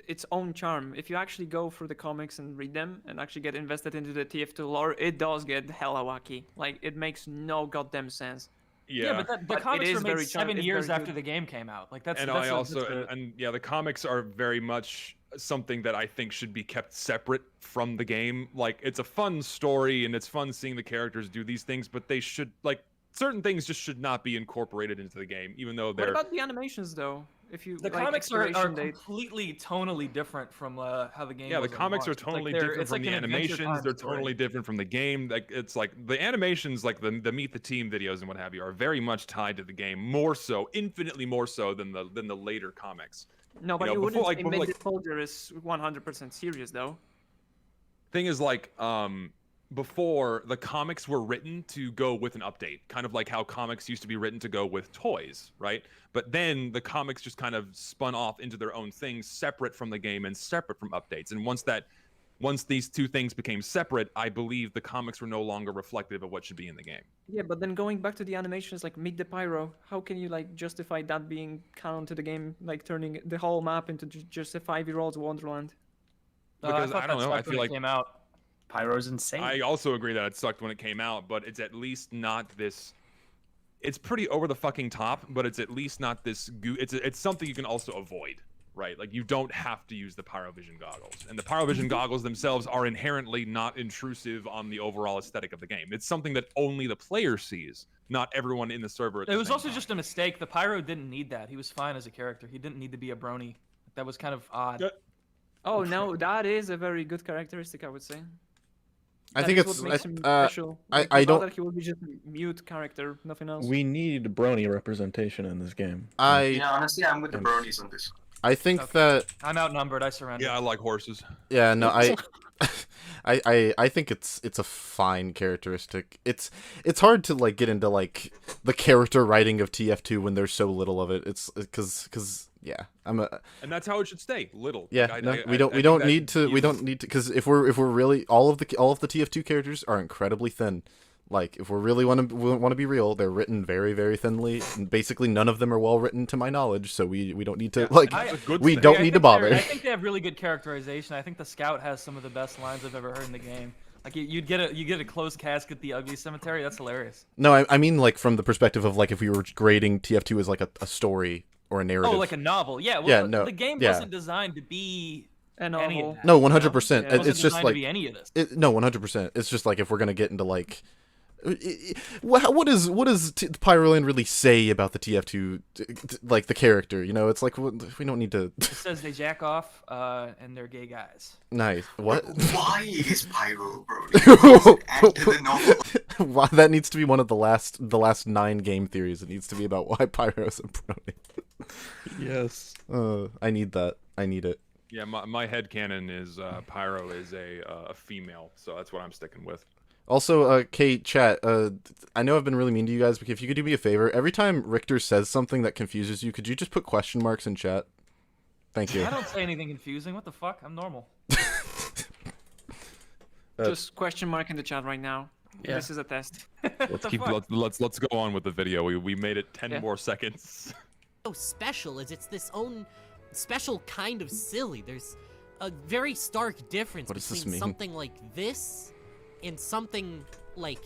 its own charm. If you actually go through the comics and read them and actually get invested into the TF2 lore, it does get hella wacky. Like it makes no goddamn sense. Yeah, but the But comics it were is made very 7 years very after good. the game came out. Like that's And that's I a- also that's a- and yeah, the comics are very much something that I think should be kept separate from the game. Like it's a fun story and it's fun seeing the characters do these things, but they should like certain things just should not be incorporated into the game, even though What they're about the animations though? If you the like comics are expiration date. completely tonally different from how the game. yeah, the was on comics are launch. It's like totally they're- different it's from like the an Adventure animations. Time They're story. totally different from the game. Like it's like the animations, like the Meet the Team videos and what have you, are very much tied to the game, more so, infinitely more so than the later comics. No, but know, you before, wouldn't like, say before, Made like- the Soldier is 100% serious though. Thing is, like, before the comics were written to go with an update, kind of like how comics used to be written to go with toys, right? But then the comics just kind of spun off into their own things, separate from the game and separate from updates. And once these two things became separate, I believe the comics were no longer reflective of what should be in the game. Yeah, but then going back to the animations like Meet the Pyro, how can you like justify that being canon to the game, like turning the whole map into just a 5-year-old's wonderland? Because thought I don't that know, I sucked when feel it like came out. Pyro's insane. I also agree that it sucked when it came out, but it's at least not this. It's pretty over the fucking top, but it's at least not this. It's something you can also avoid, right? Like you don't have to use the Pyrovision goggles, and the Pyrovision goggles themselves are inherently not intrusive on the overall aesthetic of the game. It's something that only the player sees, not everyone in the server. At It the was same also time. just a mistake. The Pyro didn't need that. He was fine as a character. He didn't need to be a brony. That was kind of odd. Yeah. Oh no, that is a very good characteristic, I would say. I That think is it's what makes him I special. I Like, without don't that, he would be just a mute character, nothing else. We need brony representation in this game. Yeah, honestly, I'm with the And- bronies on this. I think Okay. that I'm outnumbered. I surrender. Yeah, I like horses. yeah, no, I think it's a fine characteristic. It's hard to like get into like the character writing of TF2 when there's so little of it. It's because yeah, And that's how it should stay. Little. yeah, Like, no, I we don't think that need to uses- because if we're really all of the TF2 characters are incredibly thin. Like if we really want to be real, they're written very very thinly. And basically, none of them are well written to my knowledge, so we don't need to Yeah, like and that's a good we thing. don't I need to think bother. I think they have really good characterization. I think the Scout has some of the best lines I've ever heard in the game. Like you get a closed casket, the ugly cemetery. That's hilarious. No, I mean like from the perspective of like if we were grading TF2 as like a story or a narrative. Oh, like a novel. Yeah. Well, Yeah, the, no, the game yeah. wasn't designed to be And any all. of that. No, you know? 100%. Yeah. It wasn't It's just designed like to be any of this. no, 100%. It's just like if we're gonna get into like, what does Pyroland really say about the TF2, like the character? You know, it's like we don't need to. It says they jack off and they're gay guys. Nice. What? Why is Pyro brony? Add to the novel. Why that needs to be one of the last 9 game theories. It needs to be about why Pyro's a brony. Yes. I need that. I need it. Yeah, my headcanon is Pyro is a female, so that's what I'm sticking with. Also, Kate, chat, I know I've been really mean to you guys, but if you could do me a favor, every time Richter says something that confuses you, could you just put question marks in chat? Thank you. I don't say anything confusing. What the fuck? I'm normal. Just question mark in the chat right now. Yeah. This is a test. Let's go on with the video. We made it 10 Yeah. more seconds. So special is it's this own special kind of silly. There's a very stark difference What does this between mean? something like this and something like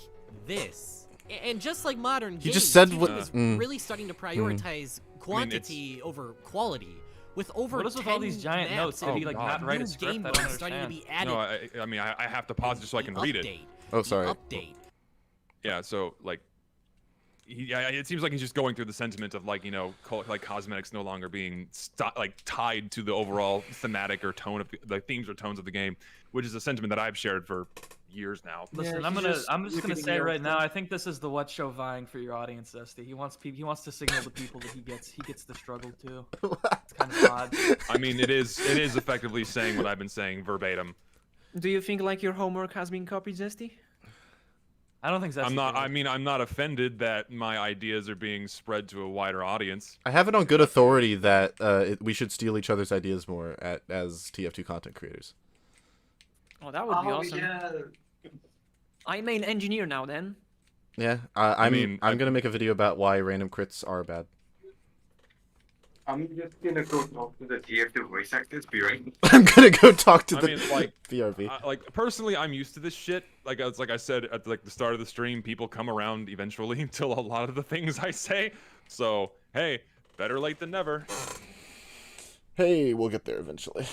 this. And just like modern games, just said TF2 what- is mm. really starting to prioritize quantity over quality. With over What is with all 10 these giant maps notes? Did he like God. not write a new script? game I don't modes starting to understand. be added. No, I mean I have to pause just so I can read it. Update. Oh, The sorry. Update. Yeah, so like, it seems like he's just going through the sentiment of like like cosmetics no longer being tied to the overall thematic or tone of the themes or tones of the game, which is a sentiment that I've shared for years now. Listen, Yeah, I'm he's just just gonna repeating say the right old now. stuff. I think this is the what show vying for your audience, Zesty. He wants to signal to people that he gets the struggle too. It's kind of odd. I mean, it is effectively saying what I've been saying verbatim. Do you think like your homework has been copied, Zesty? I don't think Zesty. I'm not. did it. I mean, I'm not offended that my ideas are being spread to a wider audience. I have it on good authority that we should steal each other's ideas more as TF2 content creators. Oh, that would be awesome. Yeah. I main engineer now then. Yeah, mean, I'm gonna make a video about why random crits are bad. I'm just gonna go talk to the TF2 voice actors. Be right. I'm gonna go talk to I the mean, like, BRB. like personally, I'm used to this shit. Like I said at like the start of the stream, people come around eventually until a lot of the things I say. So hey, better late than never. Hey, we'll get there eventually.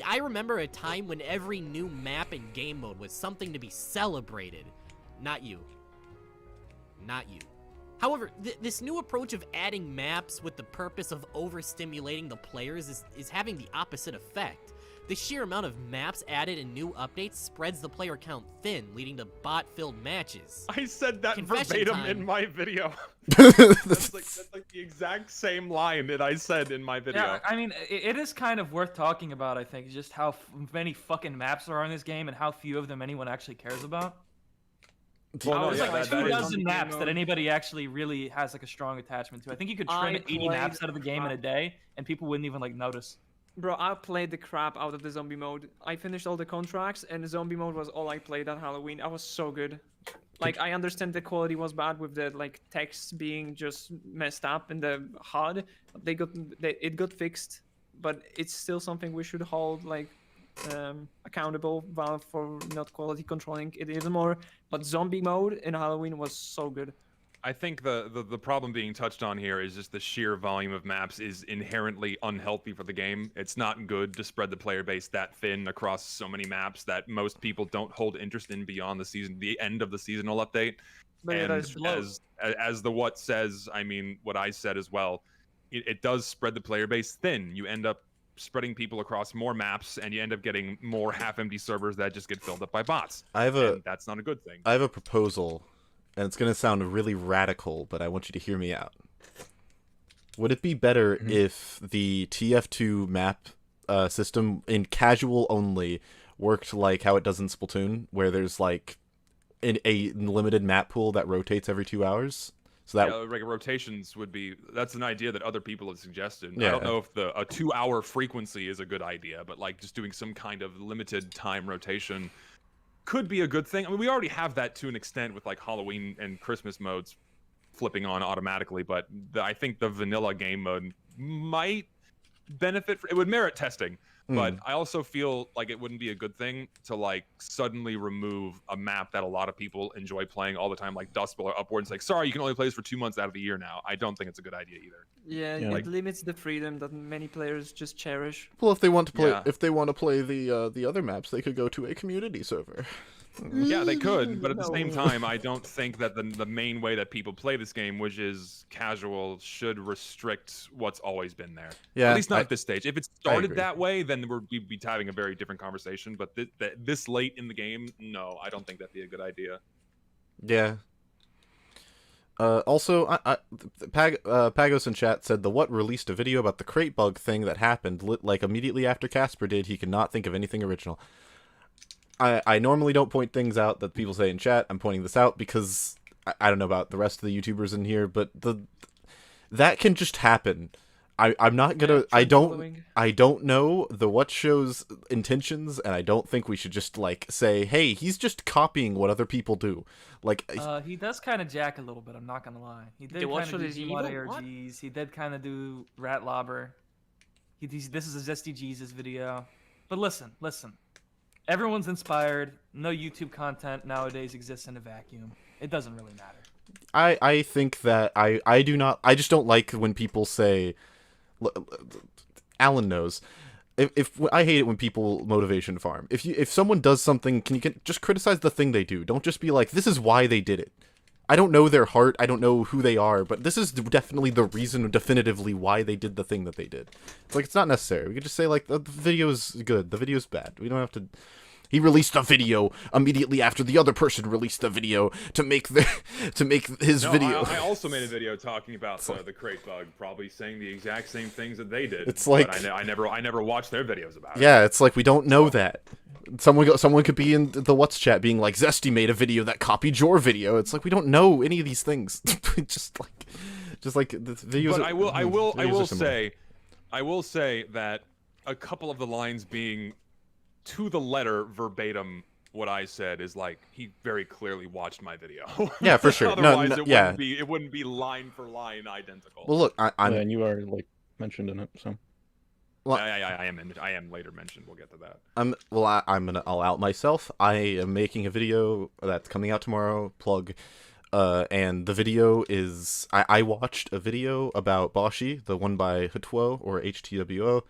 I remember a time when every new map and game mode was something to be celebrated. Not you. Not you. However, this new approach of adding maps with the purpose of overstimulating the players is having the opposite effect. The sheer amount of maps added and new updates spreads the player count thin, leading to bot-filled matches. I said that Confession verbatim time. in my video. that's like the exact same line that I said in my video. Yeah, I mean, it is kind of worth talking about, I think, just how many fucking maps there are in this game and how few of them anyone actually cares about. Well, no, There's yeah, like that 2 is- dozen maps that anybody actually really has like a strong attachment to. I think you could trim I 80 played maps out of the game in a day, and people wouldn't even like notice. Bro, I played the crap out of the zombie mode. I finished all the contracts, and the zombie mode was all I played at Halloween. I was so good. Like, I understand the quality was bad with the like text being just messed up in the HUD. It got fixed, but it's still something we should hold like accountable Valve for not quality controlling it even more. But zombie mode in Halloween was so good. I think the problem being touched on here is just the sheer volume of maps is inherently unhealthy for the game. It's not good to spread the player base that thin across so many maps that most people don't hold interest in beyond the end of the seasonal update. But And it is as the what says, I mean what I said as well. It does spread the player base thin. You end up spreading people across more maps, and you end up getting more half-empty servers that just get filled up by bots. And that's not a good thing. I have a proposal, and it's gonna sound really radical, but I want you to hear me out. Would it be better if the TF2 map system in casual only worked like how it does in Splatoon, where there's like a limited map pool that rotates every 2 hours? So that like rotations would be, that's an idea that other people have suggested. Yeah. I don't know if a 2-hour frequency is a good idea, but like just doing some kind of limited time rotation could be a good thing. I mean, we already have that to an extent with like Halloween and Christmas modes flipping on automatically, but I think the vanilla game mode might benefit. It would merit testing, but I also feel like it wouldn't be a good thing to like suddenly remove a map that a lot of people enjoy playing all the time, like Dust Bowl or Upwards. Like, sorry, you can only play this for 2 months out of the year now. I don't think it's a good idea either. Yeah, Yeah. it limits the freedom that many players just cherish. Well, if they want to play, Yeah. if they want to play the other maps, they could go to a community server. Yeah, they could, but at the same time, I don't think that the main way that people play this game, which is casual, should restrict what's always been there. Yeah, At least not at this stage. If it started agree. that way, then we'd be having a very different conversation. But this late in the game, no, I don't think that'd be a good idea. Yeah. Also, Pagos in chat said the What released a video about the crate bug thing that happened like immediately after Casper did. He could not think of anything original. I normally don't point things out that people say in chat. I'm pointing this out because I don't know about the rest of the YouTubers in here, but that can just happen. I'm not gonna. I don't know the What Show's intentions, and I don't think we should just like say, "Hey, he's just copying what other people do." Like, He does kind of jack a little bit. I'm not gonna lie. He did The What kind Show of do is Gmod evil? What? ARGs. He did kind of do Rat Lobber. This is a Zesty Jesus video. But listen. Everyone's inspired. No YouTube content nowadays exists in a vacuum. It doesn't really matter. I think that I do not. I just don't like when people say. Alan knows. If I hate it when people motivation farm. If someone does something, can you just criticize the thing they do? Don't just be like, this is why they did it. I don't know their heart. I don't know who they are, but this is definitely the reason, definitively, why they did the thing that they did. It's like, it's not necessary. We could just say like, the video's good, the video's bad. We don't have to. He released a video immediately after the other person released a video to make his video. I also made a video talking about the crate bug, probably saying the exact same things that they did. It's like, but I never watched their videos about it. Yeah, it's like we don't know that. Someone could be in the What's chat being like, Zesty made a video that copied your video. It's like we don't know any of these things. just like the videos. But I will say that a couple of the lines being to the letter verbatim what I said is like he very clearly watched my video. Yeah, for sure. Otherwise, No, it yeah. wouldn't be line for line identical. Well, look, I'm. Yeah, and you are like mentioned in it, so. Well, I am later mentioned. We'll get to that. I'll out myself. I am making a video that's coming out tomorrow. Plug. And the video is I watched a video about Boshi, the one by Hutwo or HTWO,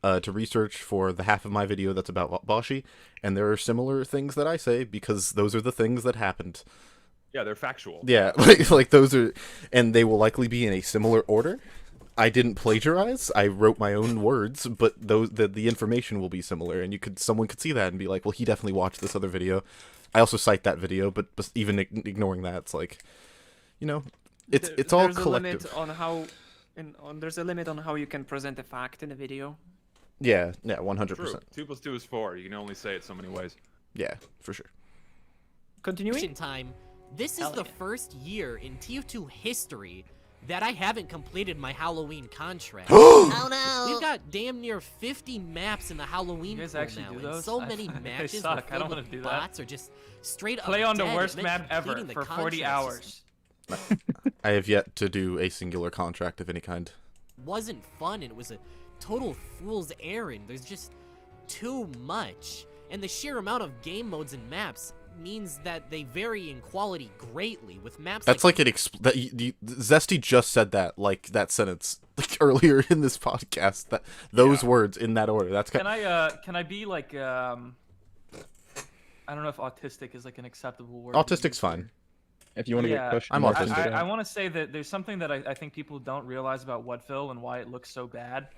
to research for the half of my video that's about Boshi, and there are similar things that I say because those are the things that happened. Yeah, they're factual. Yeah, like those are, and they will likely be in a similar order. I didn't plagiarize. I wrote my own words, but the information will be similar, and someone could see that and be like, well, he definitely watched this other video. I also cite that video, but even ignoring that, it's like, you know, it's all collective. There's a limit on how you can present a fact in a video. Yeah, 100%. True. 2 + 2 is 4. You can only say it so many ways. Yeah, for sure. Continuing. Time. This is the first year in TF2 history that I haven't completed my Halloween contract. Oh no! We've got damn near 50 maps in the Halloween You guys pool actually now, do and those? so I- many they matches suck. were I don't filled wanna with do that. bots or just straight up Play on the dead. worst It meant map ever completing the for 40 contracts just hours. I have yet to do a singular contract of any kind. wasn't fun, and it was a total fool's errand. There's just too much, and the sheer amount of game modes and maps means that they vary in quality greatly. With maps That's like Zesty just said that sentence like earlier in this podcast. That those words in that order. That's Can I be like I don't know if autistic is like an acceptable word. autistic's fine. If you want to Yeah, get question I'm marks autistic. into I that. want to say that there's something that I think people don't realize about Whatville and why it looks so bad.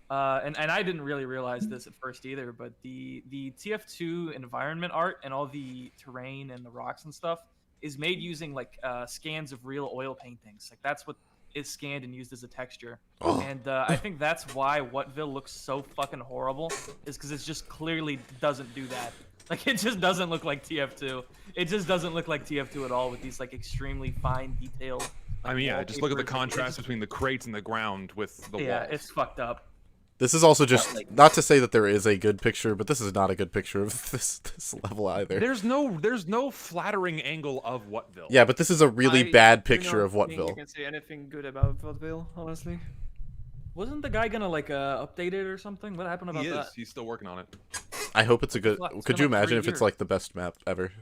And I didn't really realize this at first either, but the TF2 environment art and all the terrain and the rocks and stuff is made using like scans of real oil paintings. Like that's what is scanned and used as a texture. Oh. And I think that's why Whatville looks so fucking horrible, is because it just clearly doesn't do that. Like it just doesn't look like TF2. It just doesn't look like TF2 at all with these like extremely fine detailed. I mean, yeah, just look at the wallpapers. contrast between the crates and the ground with the Yeah, walls. it's fucked up. This is also just not to say that there is a good picture, but this is not a good picture of this level either. There's no flattering angle of Whatville. Yeah, but this is a really I bad do picture not of think you Whatville. can say anything good about Whatville, honestly. Wasn't the guy gonna like update it or something? What happened about He is. that? He's still working on it. I hope it's a good. It's Could been you like 3 imagine if it's years. like the best map ever?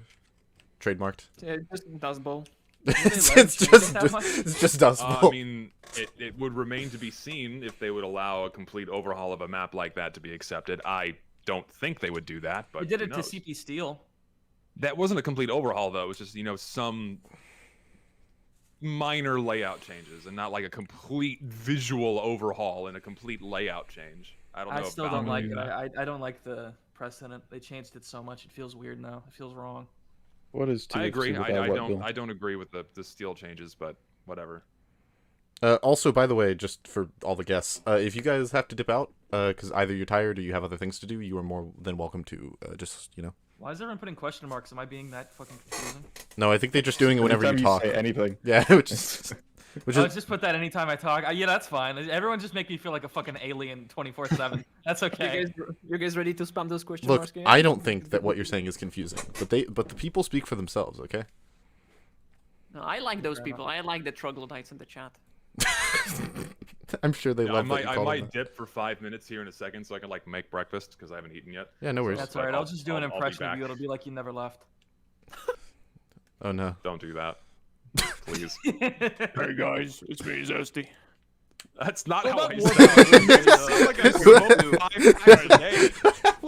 Trademarked. Just Dust Bowl. it's just Dust I Bowl. mean, it would remain to be seen if they would allow a complete overhaul of a map like that to be accepted. I don't think they would do that, but We did who it to knows? CP Steel. That wasn't a complete overhaul, though. It was just, some minor layout changes and not like a complete visual overhaul and a complete layout change. I don't know. I if still Valve don't would like do it. that. I don't like the precedent. They changed it so much. It feels weird now. It feels wrong. What is I TF2 agree. without I Whatville? don't agree with the steel changes, but whatever. Also, by the way, just for all the guests, if you guys have to dip out, because either you're tired or you have other things to do, you are more than welcome to just. Why is everyone putting question marks? Am I being that fucking confusing? No, I think they're just doing it whenever you Anytime talk. say anything. Yeah, which is Oh, just put that anytime I talk. Yeah, that's fine. Everyone just make me feel like a fucking alien 24/7. That's okay. You guys ready to spam those question look. marks again? I don't think that what you're saying is confusing, but the people speak for themselves. Okay. No, I like those people. I like the troglodytes in the chat. I'm sure they Yeah, love that you I call might them dip for 5 minutes here in a second so I can make breakfast because I haven't eaten yet. that. Yeah, no worries. That's alright. I'll just do an I'll be impression of back. you. It'll be like you never left. Oh no. Don't do that, please. Hey guys, it's me, Zesty. That's not What how about I Warpaint? sound. Like I smoke 5 times a day.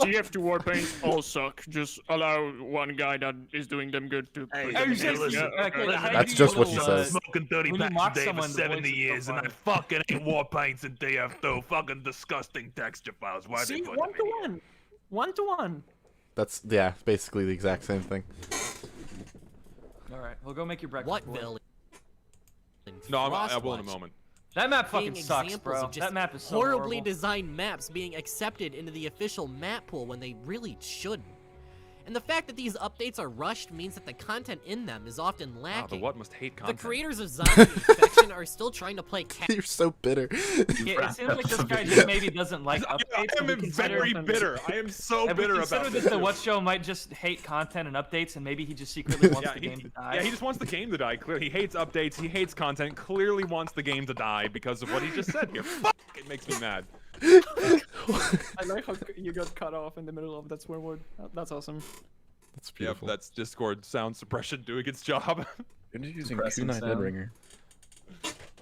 TF2 Warpaint all suck. Just allow one guy that is doing them good to. Hey, them listen, good. listen. Okay, how do That's you just what do she a says. Smoking 30 when you packs mock a day for someone, the 70 voice is so years, and I funny. fucking hate war paints and TF2. Fucking disgusting texture files. Why See, they put 1 them to in here? 1, 1 to 1. That's basically the exact same thing. Alright, well go make your breakfast. boy. Whatville. No, I will in a Frostwatch moment. That map being fucking sucks, examples bro. of just That map is so horribly horrible. designed maps being accepted into the official map pool when they really shouldn't. And the fact that these updates are rushed means that the content in them is often Wow, lacking. the what must hate The content. creators of Zombie Infection are still trying to play You're so bitter. Yeah, it seems like this guy just maybe doesn't like updates. I am very bitter. I am so and we bitter consider about that this. the What Show might just hate content and updates, and maybe he just secretly wants the game to die. Yeah, he just wants the game to die. Clearly, he hates updates. He hates content. Clearly wants the game to die because of what he just said here. Fuck! It makes me mad. I like how you got cut off in the middle of that swear word. That's awesome. That's beautiful. Yep, that's Discord sound suppression doing its job. You're just using Pressing Kunai sound. Deadringer.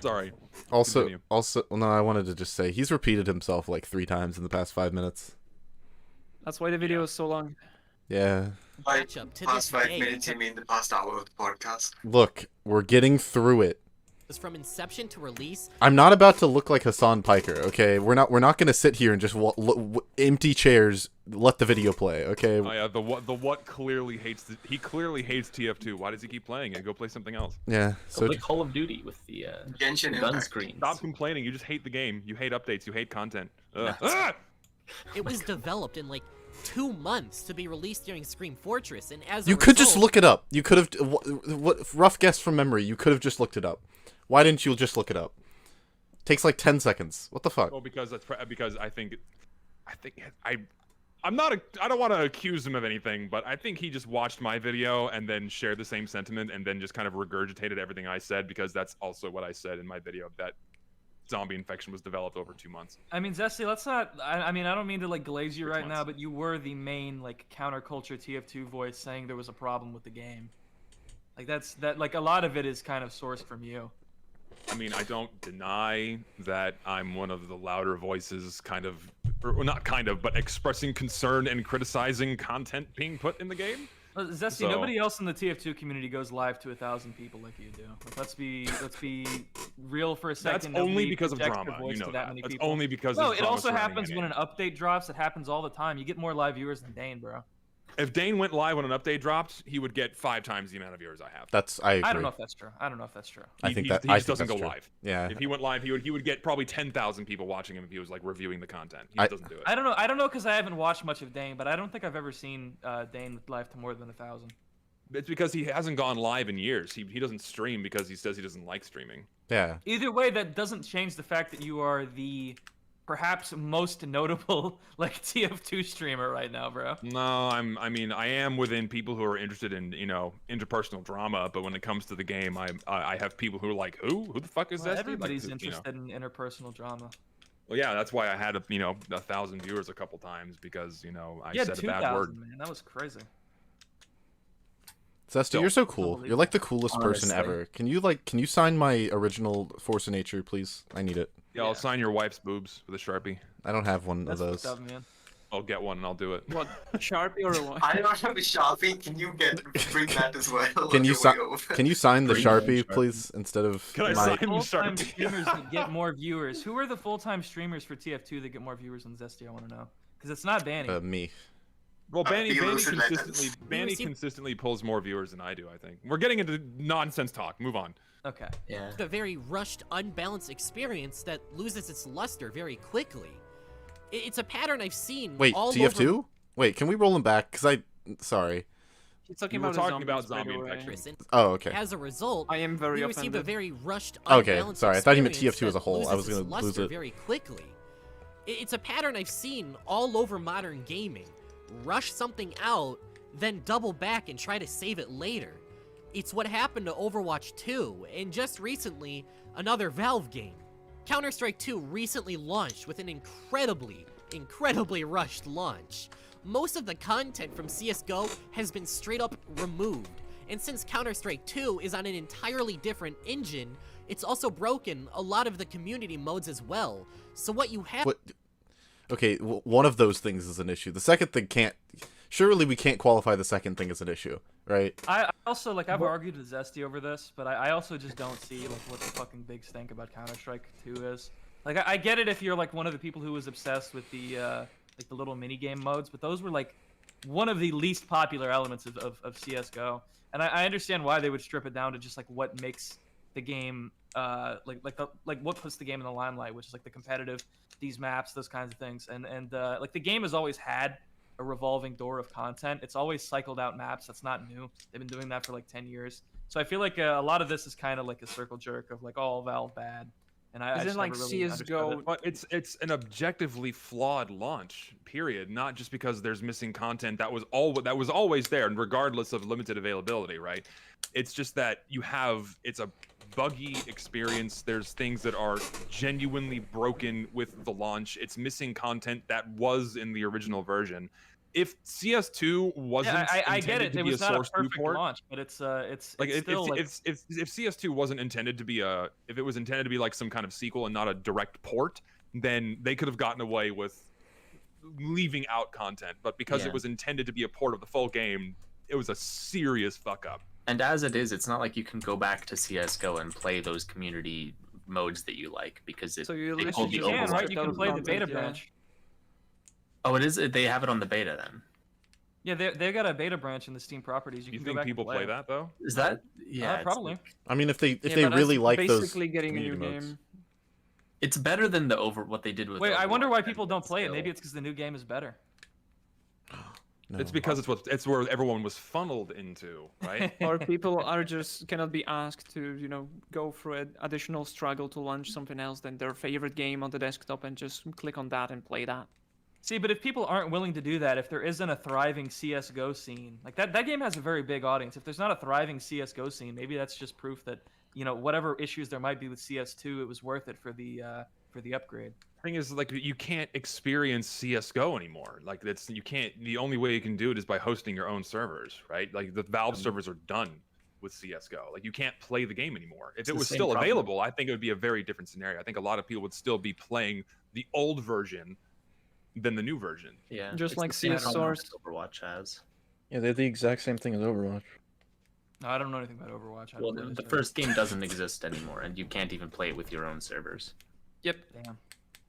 Sorry. Also, Continue. well, no, I wanted to just say he's repeated himself like 3 times in the past 5 minutes. That's why the video is so long. Yeah. Like, Matchup to past this 5 day. minutes, you mean the past hour of the podcast? Look, we're getting through it. From inception to release. I'm not about to look like Hassan Piker, okay? We're not gonna sit here and just empty chairs, let the video play, okay? Oh yeah, the what clearly hates he clearly hates TF2. Why does he keep playing it? Go play something else. Yeah. So So like Call of Duty with the Genshin gun Impact. screens. Stop complaining. You just hate the game. You hate updates. You hate content. Ah! It was developed in like 2 months to be released during Scream Fortress, and as you a could just result- look it up. You could have what rough guess from memory. You could have just looked it up. Why didn't you just look it up? Takes like 10 seconds. What the fuck? Well, because because I think I'm not I don't want to accuse him of anything, but I think he just watched my video and then shared the same sentiment and then just kind of regurgitated everything I said because that's also what I said in my video that Zombie Infection was developed over 2 months. I mean, Zesty, let's not. I mean, I don't mean to like glaze you 6 right now, months. but you were the main like counterculture TF2 voice saying there was a problem with the game. Like that. Like a lot of it is kind of sourced from you. I mean, I don't deny that I'm one of the louder voices, kind of, or not kind of, but expressing concern and criticizing content being put in the game. Zesty, So- nobody else in the TF2 community goes live to 1,000 people like you do. Like, let's be real for a second. That's only Nobody because of projects their drama. You voice know to that. many That's people. only because No, there's it drama also surrounding happens the when game. an update drops. It happens all the time. You get more live viewers than Dane, bro. If Dane went live when an update dropped, he would get 5 times the amount of viewers I have. I agree. I don't know if that's true. I don't know if that's true. I think he that he I just think doesn't that's go true. live. Yeah. If he went live, he would get probably 10,000 people watching him if he was like reviewing the content. He I- just doesn't do it. I don't know because I haven't watched much of Dane, but I don't think I've ever seen Dane live to more than 1,000. It's because he hasn't gone live in years. He doesn't stream because he says he doesn't like streaming. Yeah. Either way, that doesn't change the fact that you are the perhaps most notable like TF2 streamer right now, bro. No, I mean, I am within people who are interested in, you know, interpersonal drama, but when it comes to the game, I have people who are like, who the fuck is Well, that? everybody's Like, you know. interested in interpersonal drama. Well, yeah, that's why I had 1,000 viewers a couple times because I You had said a bad word. 2,000, man. That was crazy. Zesty, Still, you're so cool. You're like the coolest person Honestly. ever. Can you sign my original Force of Nature, please? I need it. Yeah, I'll sign your wife's boobs with a Sharpie. I don't have one That's of fucked those. up, man. I'll get one and I'll do it. What, Sharpie or what? I don't have a Sharpie. Can you bring that as well? Can on you your sign? way over? Can you sign the Bring your own Sharpie, Sharpie. please, instead of Can I my? sign- Full-time Sharpie. streamers that get more viewers. Who are the full-time streamers for TF2 that get more viewers than Zesty? I want to know. Because it's not Danny. Me. Well, Banny the Lucid consistently pulls more viewers than I do. I think we're getting into nonsense talk. Move on. Okay. Yeah. The very rushed, unbalanced experience that loses its luster very quickly. It's a pattern I've seen Wait, all TF2? over Wait, can we roll him back? Sorry. He's talking We were about talking about zombies, by zombie the way. infection. and Oh, okay. As a result, I am very we received a offended. very rushed, Okay, unbalanced sorry, I thought you meant experience TF2 as a that whole. I was loses gonna its lose luster it. very quickly. It's a pattern I've seen all over modern gaming. Rush something out, then double back and try to save it later. It's what happened to Overwatch 2, and just recently, another Valve game. Counter-Strike 2 recently launched with an incredibly rushed launch. Most of the content from CSGO has been straight up removed, and since Counter-Strike 2 is on an entirely different engine, it's also broken a lot of the community modes as well. So what you have- What? Okay, one of those things is an issue. The second thing can't. Surely we can't qualify the second thing as an issue, right? I also like I've argued with Zesty over this, but I also just don't see like what the fucking big stink about Counter-Strike 2 is. Like I get it if you're like one of the people who was obsessed with the like the little mini game modes, but those were like one of the least popular elements of CS:GO, and I understand why they would strip it down to just like what makes the game like what puts the game in the limelight, which is like the competitive, these maps, those kinds of things, and like the game has always had a revolving door of content. It's always cycled out maps. That's not new. They've been doing that for like 10 years. So I feel like a lot of this is kind of like a circle jerk of like, oh, Valve bad. And I just like never really understood CS:GO? it. But it's an objectively flawed launch, period. Not just because there's missing content that was always there, and regardless of limited availability, right? It's just that it's a buggy experience. There's things that are genuinely broken with the launch. It's missing content that was in the original version. If CS2 wasn't, I get it. To It be was a not a source perfect port, launch, but it's like still like if CS2 wasn't intended to be if it was intended to be like some kind of sequel and not a direct port, then they could have gotten away with leaving out content. But because it was intended to be a port of the full game, it was a serious fuck up. And as it is, it's not like you can go back to CS:GO and play those community modes that you like because So you they literally pulled the just can, Overwatch. right? You can play the content, beta yeah. branch. Oh, it is. They have it on the beta then. Yeah, they got a beta branch in the Steam properties. You You can go think back people and play that though? Is that? Yeah, it's probably. like- I mean, if they Yeah, they but really that's like those basically getting a new community modes. game. It's better than what they did with. Wait, I wonder Overwatch, why and people don't play it. still- Maybe it's because the new game is better. No. It's because it's where everyone was funneled into, right? Or people are just cannot be asked to, go through an additional struggle to launch something else than their favorite game on the desktop and just click on that and play that. See, but if people aren't willing to do that, if there isn't a thriving CS:GO scene, like that game has a very big audience. If there's not a thriving CS:GO scene, maybe that's just proof that whatever issues there might be with CS2, it was worth it for the upgrade. Thing is, like, you can't experience CS:GO anymore. Like, you can't. The only way you can do it is by hosting your own servers, right? Like, the Valve servers are done with CS:GO. Like, you can't play the game anymore. If it was still available, I think it would be a very different scenario. I think a lot of people would still be playing the old version than the new version. Yeah, Just it's like the same CS problem Source. that Overwatch has. Yeah, they're the exact same thing as Overwatch. No, I don't know anything about Overwatch. I Well, don't really the know. first game doesn't exist anymore, and you can't even play it with your own servers. Yep. Damn.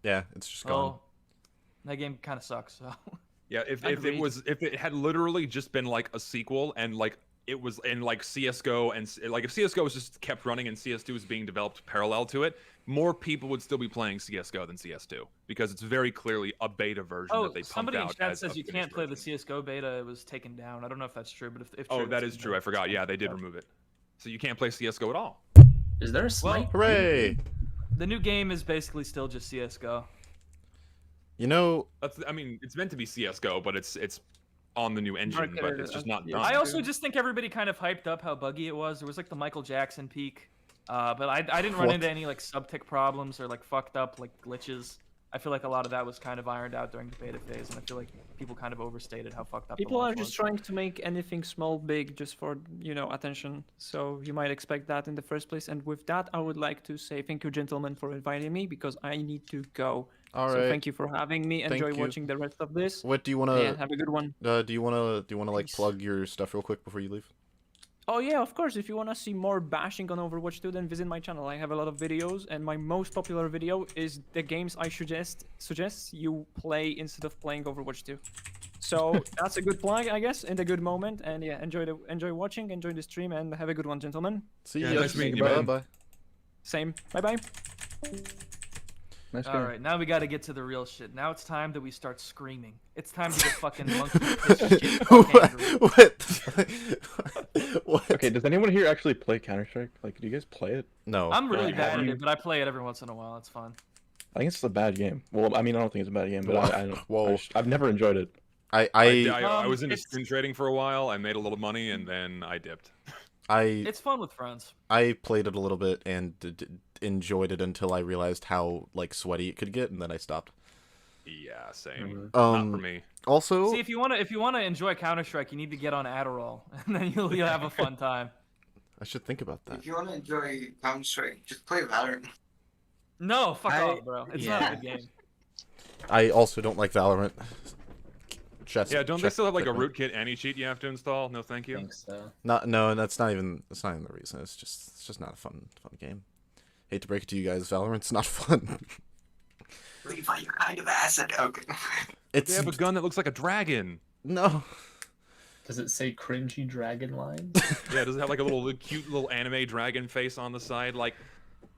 Yeah, it's just gone. Well, that game kind of sucks. So. Yeah, if Agreed. it had literally just been like a sequel and like it was in like CS:GO and like if CS:GO was just kept running and CS2 was being developed parallel to it, more people would still be playing CS:GO than CS2 because it's very clearly a beta version Oh, that they pumped somebody in out chat as says a you finished can't play the version. CS:GO beta. It was taken down. I don't know if that's true, but if Oh, true, that it's is true. I forgot. Yeah, they did remove it. So you can't play CS:GO at all. Is there a snipe? Hooray! The new game is basically still just CS:GO. You know, I mean, it's meant to be CS:GO, but it's on the new engine, but Marketed it's just as- not yeah. done. I also just think everybody kind of hyped up how buggy it was. There was like the Michael Jackson peak, but I didn't run What? into any like subtick problems or like fucked up like glitches. I feel like a lot of that was kind of ironed out during the beta phase, and I feel like people kind of overstated how fucked up. the People are launch just was. trying to make anything small big just for, attention. So you might expect that in the first place. And with that, I would like to say thank you, gentlemen, for inviting me because I need to go. all So right. thank you for having me. Thank Enjoy you. watching the rest of this. What do you wanna? Yeah, have a good one. Do you wanna like Peace. plug your stuff real quick before you leave? Oh yeah, of course. If you wanna see more bashing on Overwatch 2, then visit my channel. I have a lot of videos, and my most popular video is the games I suggest you play instead of playing Overwatch 2. So that's a good plug, I guess, in a good moment. And yeah, enjoy watching, enjoy the stream, and have a good one, gentlemen. See Yeah, you. nice meeting you, Bye man. bye. Same. Bye bye. Nice All game. right, now we got to get to the real shit. Now it's time that we start screaming. It's time to get fucking monkey piss and shit fuck angry. What? Okay, does anyone here actually play Counter-Strike? Like, do you guys play it? No. I'm really Yeah, bad have at you- it, but I play it every once in a while. It's fun. I think it's a bad game. Well, I mean, I don't think it's a bad game, but I don't. Whoa. I've never enjoyed it. I was into it's- skin trading for a while. I made a little money and then I dipped. It's fun with friends. I played it a little bit and enjoyed it until I realized how like sweaty it could get, and then I stopped. Yeah, same. Mhm. Not for me. Also, See, if you wanna enjoy Counter Strike, you need to get on Adderall, and then you'll have a fun time. I should think about that. If you want to enjoy Counter-Strike, just play Valorant. No, fuck off, bro. It's not a good game. I also don't like Valorant. Yeah, don't they still have like a rootkit anti-cheat you have to install? No, thank I you. think so. No, that's not even the reason. It's just not a fun game. Hate to break it to you guys, Valorant's not fun. Levi, you're kind of acid. Okay. They It's have a gun that looks like a dragon. no. Does it say cringy dragon line? Yeah, does it have like a little cute little anime dragon face on the side? Like,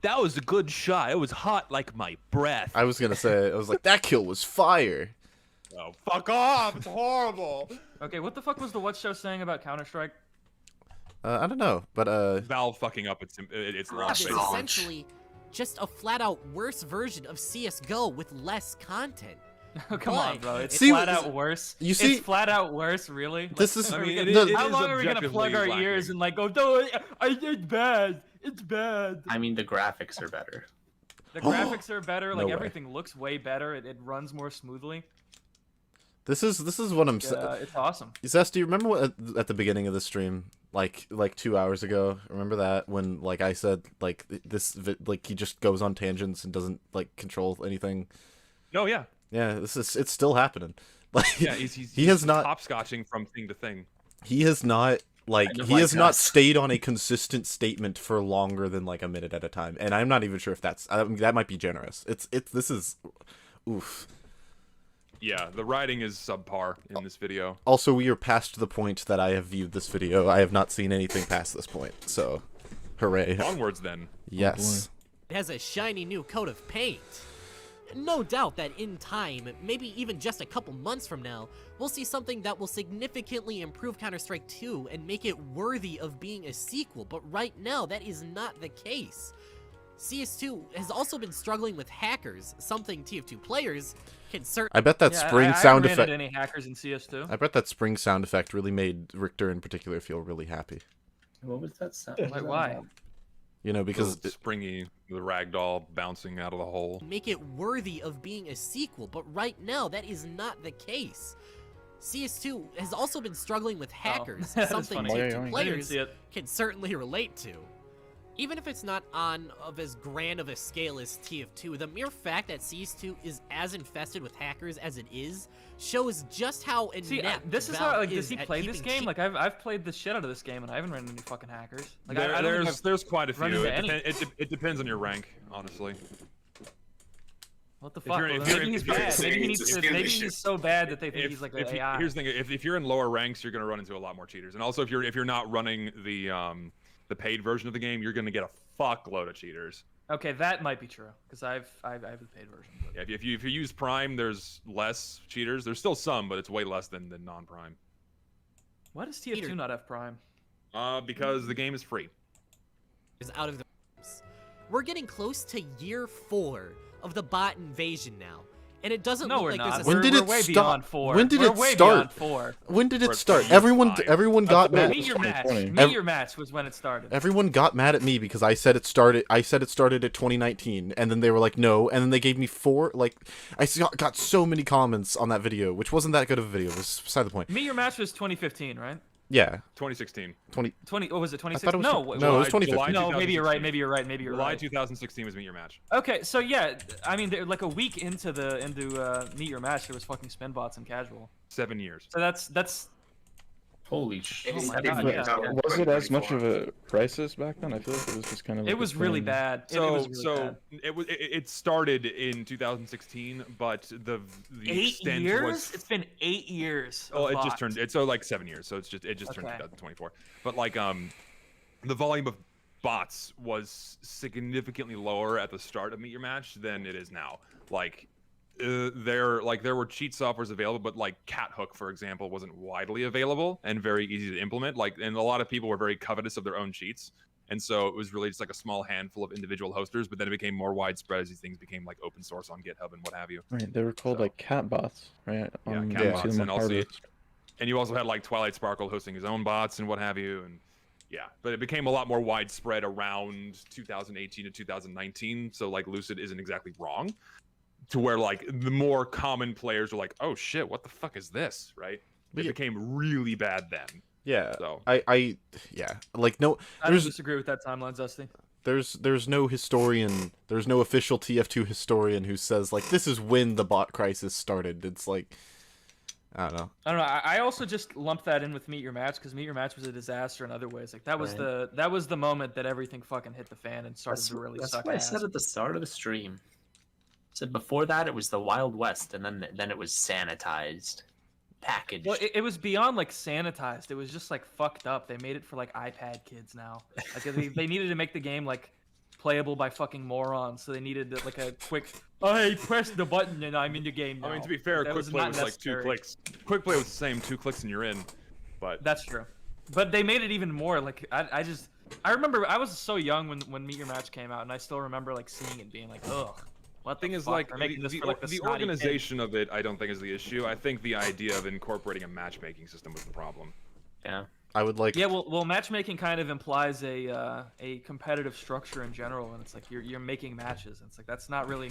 that was a good shot. It was hot like my breath. I was gonna say I was like that kill was fire. though. Fuck off! It's horrible. Okay, what the fuck was the What Show saying about Counter-Strike? I don't know, but Valve fucking up its It's launch. essentially just a flat-out worse version of CS:GO with less content. Oh, come on, bro. It's See, flat out worse. you see- it's flat out worse, really? This is- Are we I mean, gonna- it how is long are we gonna plug our objectively ears lacking. and like go, no, it's bad. It's bad. I mean, the graphics are better. The graphics are better. Like way. everything looks way better. It runs more smoothly. this is what I'm saying. It's awesome. Zesty, you remember what at the beginning of the stream, like 2 hours ago? Remember that when like I said like like he just goes on tangents and doesn't like control anything. No, yeah. Yeah, it's still happening. Like Yeah, he has not hopscotching from thing to thing. he has not like Kind of he like has not us. stayed on a consistent statement for longer than like a minute at a time, and I'm not even sure if that's that might be generous. This is oof. Yeah, the writing is subpar in this video. Also, we are past the point that I have viewed this video. I have not seen anything past this point, so hooray. Onwards then. Yes. It has a shiny new coat of paint. No doubt that in time, maybe even just a couple months from now, we'll see something that will significantly improve Counter-Strike 2 and make it worthy of being a sequel, but right now that is not the case. CS2 has also been struggling with hackers, something TF2 players can certainly... I bet that Yeah, spring I sound haven't ran effect. into any hackers in CS2. I bet that spring sound effect really made Richter in particular feel really happy. What was that sound? Like, why? You know, because Little springy, the ragdoll bouncing out of the hole. make it worthy of being a sequel, but right now that is not the case. CS2 has also been struggling with hackers, that is something funny. TF2 I didn't players see it. can certainly relate to. Even if it's not on of as grand of a scale as TF2, the mere fact that CS2 is as infested with hackers as it is shows just how inept See, this is Valve how, like, does is he at play this keeping game? cheat- Like, I've played the shit out of this game, and I haven't ran into any fucking hackers. Like, There- I don't think there's quite a run few. into any. It depends on your rank, honestly. What the If fuck? you're- Well, if you're- maybe he's if you're- bad. Maybe, he it's needs a to, skill maybe issue. he's so bad that they think he's like an AI. Here's the thing: if you're in lower ranks, you're gonna run into a lot more cheaters, and also if you're not running the paid version of the game, you're gonna get a fuckload of cheaters. Okay, that might be true because I have the paid version. But... Yeah, if you use Prime, there's less cheaters. There's still some, but it's way less than non-Prime. Why does TF2 not have Prime? Because the game is free. is out of the... We're getting close to year 4 of the bot invasion now. And it doesn't No, look we're like not. there's a... When did We're it way stop? beyond 4. When did We're it way start? beyond 4. When did it We're start? 5. Everyone got mad. Meet your match. 2020. Meet your match was when it started. Everyone got mad at me because I said it started. I said it started at 2019, and then they were like, "No," and then they gave me 4. Like, got so many comments on that video, which wasn't that good of a video. It was beside the point. Meet your match was 2015, right? Yeah, 2016. 20. What was it? I 2016? thought it was No, no, it was July 2015. No, maybe you're right. 2016. Maybe you're right. Maybe you're July right. 2016 was Meet Your Match. Okay, so yeah, I mean, like a week into Meet Your Match, there was fucking spin bots and casual. 7 years. So that's Holy shit. Oh my It God, was yeah. out Was it as much 2024. of a crisis back then? I feel like it was just kind of. Like it was really bad. It was really bad. It started in 2016, but the 8 extent years? was. It's been 8 years. Oh, of it just bots. turned. It's so like 7 years. So it just turned Okay. 2024. But like the volume of bots was significantly lower at the start of Meet Your Match than it is now. Like there were cheat softwares available, but like Cat Hook, for example, wasn't widely available and very easy to implement. Like, and a lot of people were very covetous of their own cheats. And so it was really just like a small handful of individual hosters, but then it became more widespread as these things became like open source on GitHub and what have you. Right, they were called So- like cat bots, right? Yeah, You cat see bots, them and on also, Harvest. and you also had like Twilight Sparkle hosting his own bots and what have you, and yeah, but it became a lot more widespread around 2018 to 2019. So like Lucid isn't exactly wrong, to where like the more common players are like, oh shit, what the fuck is this, right? But It yeah. became really bad then. Yeah, So yeah, like no, I don't there's disagree with that timeline, Zesty. there's no historian, there's no official TF2 historian who says like this is when the bot crisis started. It's like I don't know. I don't know. I also just lumped that in with Meet Your Match because Meet Your Match was a disaster in other ways. Like that was the moment that everything fucking hit the fan and started to really That's suck what I ass. said at the start of the stream. I said before that it was the Wild West, and then it was sanitized, packaged. Well, it was beyond like sanitized. It was just like fucked up. They made it for like iPad kids now. Like they needed to make the game like playable by fucking morons, so they needed like a quick. Oh, hey, press the button and I'm in the game now. I mean, to be fair, That quick play not was like 2 necessary. clicks. Quick play was the same, 2 clicks and you're in. But That's true. But they made it even more. Like I remember I was so young when Meet Your Match came out, and I still remember like seeing it, being like, ugh. What thing is, fuck? like, They're making this the for, like, the snotty organization of it, I don't think is the issue. I think the idea of incorporating a matchmaking system was the problem. Yeah. I would like. Yeah, well, matchmaking kind of implies a competitive structure in general, and it's like you're making matches. And it's like that's not really.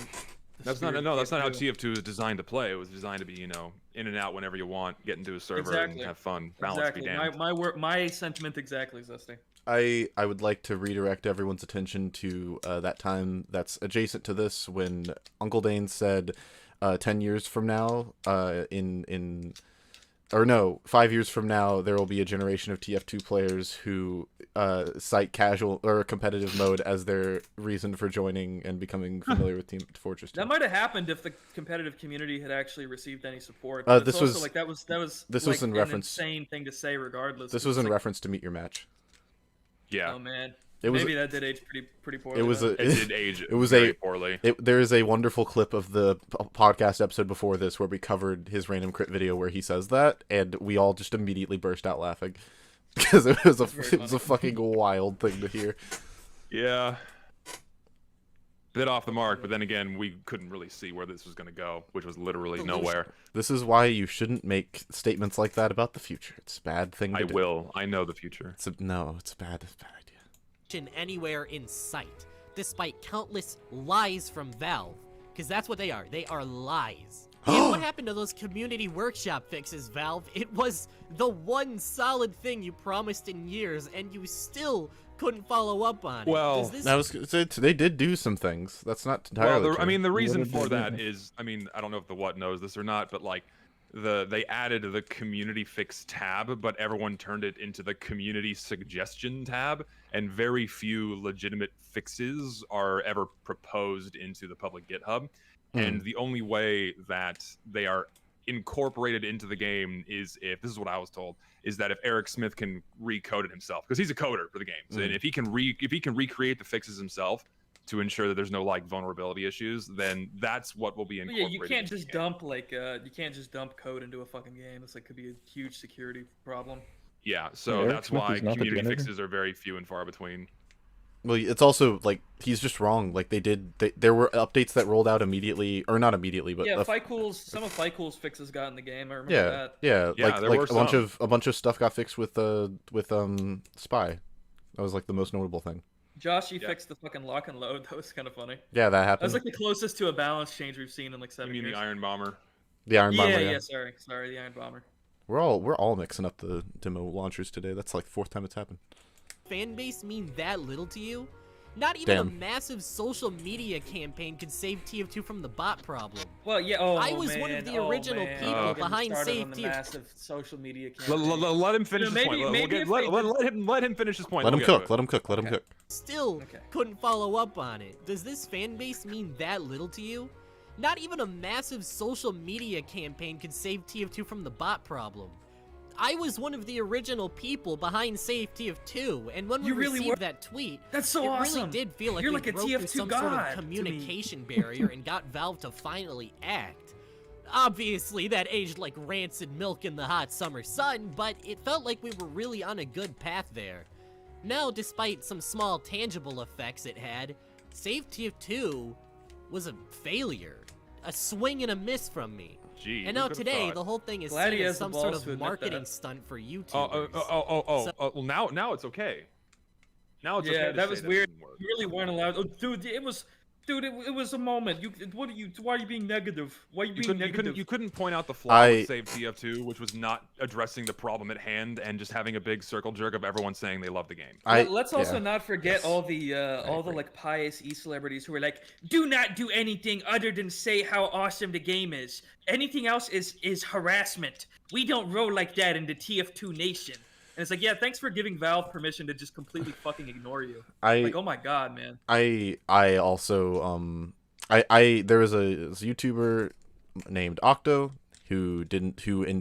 That's not how TF2 is designed to play. It was designed to be, you know, in and out whenever you want, get into a server and have fun. Balance be damned. My sentiment exactly, Zesty. I would like to redirect everyone's attention to that time that's adjacent to this when Uncle Dane said 10 years from now, 5 years from now, there will be a generation of TF2 players who cite casual or competitive mode as their reason for joining and becoming familiar with Team Fortress 2. That might have happened if the competitive community had actually received any support. This was like that was in an reference. insane thing to say, regardless. This was in reference to Meet Your Match. Yeah. Oh man. Maybe that did age pretty poorly. It did age very poorly. There is a wonderful clip of the podcast episode before this where we covered his random crit video where he says that, and we all just immediately burst out laughing because it was a fucking wild thing to hear. Yeah. Bit off the mark, but then again, we couldn't really see where this was going to go, which was literally nowhere. This is why you shouldn't make statements like that about the future. It's a bad thing to do. I will. I know the future. It's a bad idea. Anywhere in sight, despite countless lies from Valve, because that's what they are. They are lies. And what happened to those community workshop fixes, Valve? It was the one solid thing you promised in years, and you still couldn't follow up on it. Well, they did do some things. That's not entirely true. I mean, the reason for that is, I mean, I don't know if the what knows this or not, but like, they added the community fix tab, but everyone turned it into the community suggestion tab, and very few legitimate fixes are ever proposed into the public GitHub. And the only way that they are incorporated into the game is if, this is what I was told, is that if Eric Smith can recode it himself, because he's a coder for the game. So and if he can recreate the fixes himself to ensure that there's no like vulnerability issues, then that's what will be incorporated. Yeah, you can't just dump code into a fucking game. It's like could be a huge security problem. Yeah, so that's why community fixes are very few and far between. Well, it's also like he's just wrong. Like there were updates that rolled out immediately, or not immediately, but yeah, some of Ficool's fixes got in the game. I remember that. Yeah, like a bunch of stuff got fixed with Spy. That was like the most notable thing. Josh, you fixed the fucking lock and load. That was kind of funny. Yeah, that happened. That was like the closest to a balance change we've seen in like 7 years. You mean the Iron Bomber? The Iron Bomber. Yeah. Sorry, the Iron Bomber. We're all mixing up the demo launchers today. That's like the 4th time it's happened. Fan base mean that little to you? Not even a massive social media campaign could save TF2 from the bot problem. Well, yeah. I was one of the original people behind Save TF2. Massive social media campaign. Let him finish his point. Let him finish his point. Let him cook. Still couldn't follow up on it. Does this fan base mean that little to you? Not even a massive social media campaign could save TF2 from the bot problem. I was one of the original people behind Save TF2, and when we received that tweet, that's so awesome. It really did feel like You're we like a broke TF2 through some god sort of communication barrier and got Valve to finally act. Obviously, that aged like rancid milk in the hot summer sun, but it felt like we were really on a good path there. Now, despite some small tangible effects it had, Save TF2 was a failure. A swing and a miss from me. Gee, and now today, the whole thing is seen as some sort of marketing stunt for YouTubers. Well, now it's okay. Now it's okay. Yeah, that was weird. You really weren't allowed. Oh, dude, it was a moment. Why are you being negative? Why are you being negative? You couldn't point out the flaw with Save TF2, which was not addressing the problem at hand and just having a big circle jerk of everyone saying they love the game. Let's also not forget all the like pious e-celebrities who were like, do not do anything other than say how awesome the game is. Anything else is harassment. We don't roll like that in the TF2 nation. And it's like, yeah, thanks for giving Valve permission to just completely fucking ignore you. Like, oh my god, man. I also there was a YouTuber named Octo. who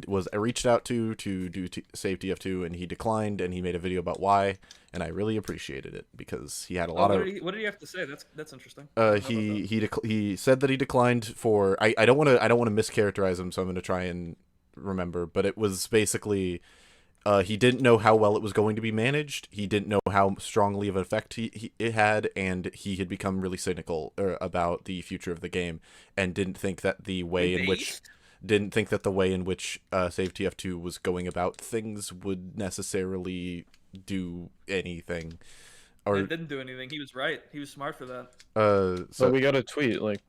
was reached out to do save TF2, and he declined, and he made a video about why, and I really appreciated it because he had a lot of. What did he have to say? That's interesting. He said that he declined for I don't want to mischaracterize him, so I'm going to try and remember, but it was basically he didn't know how well it was going to be managed. He didn't know how strongly of an effect it had, and he had become really cynical about the future of the game, and didn't think that the way in which Save TF2 was going about things would necessarily do anything. Or it didn't do anything. He was right. He was smart for that. So we got a tweet like.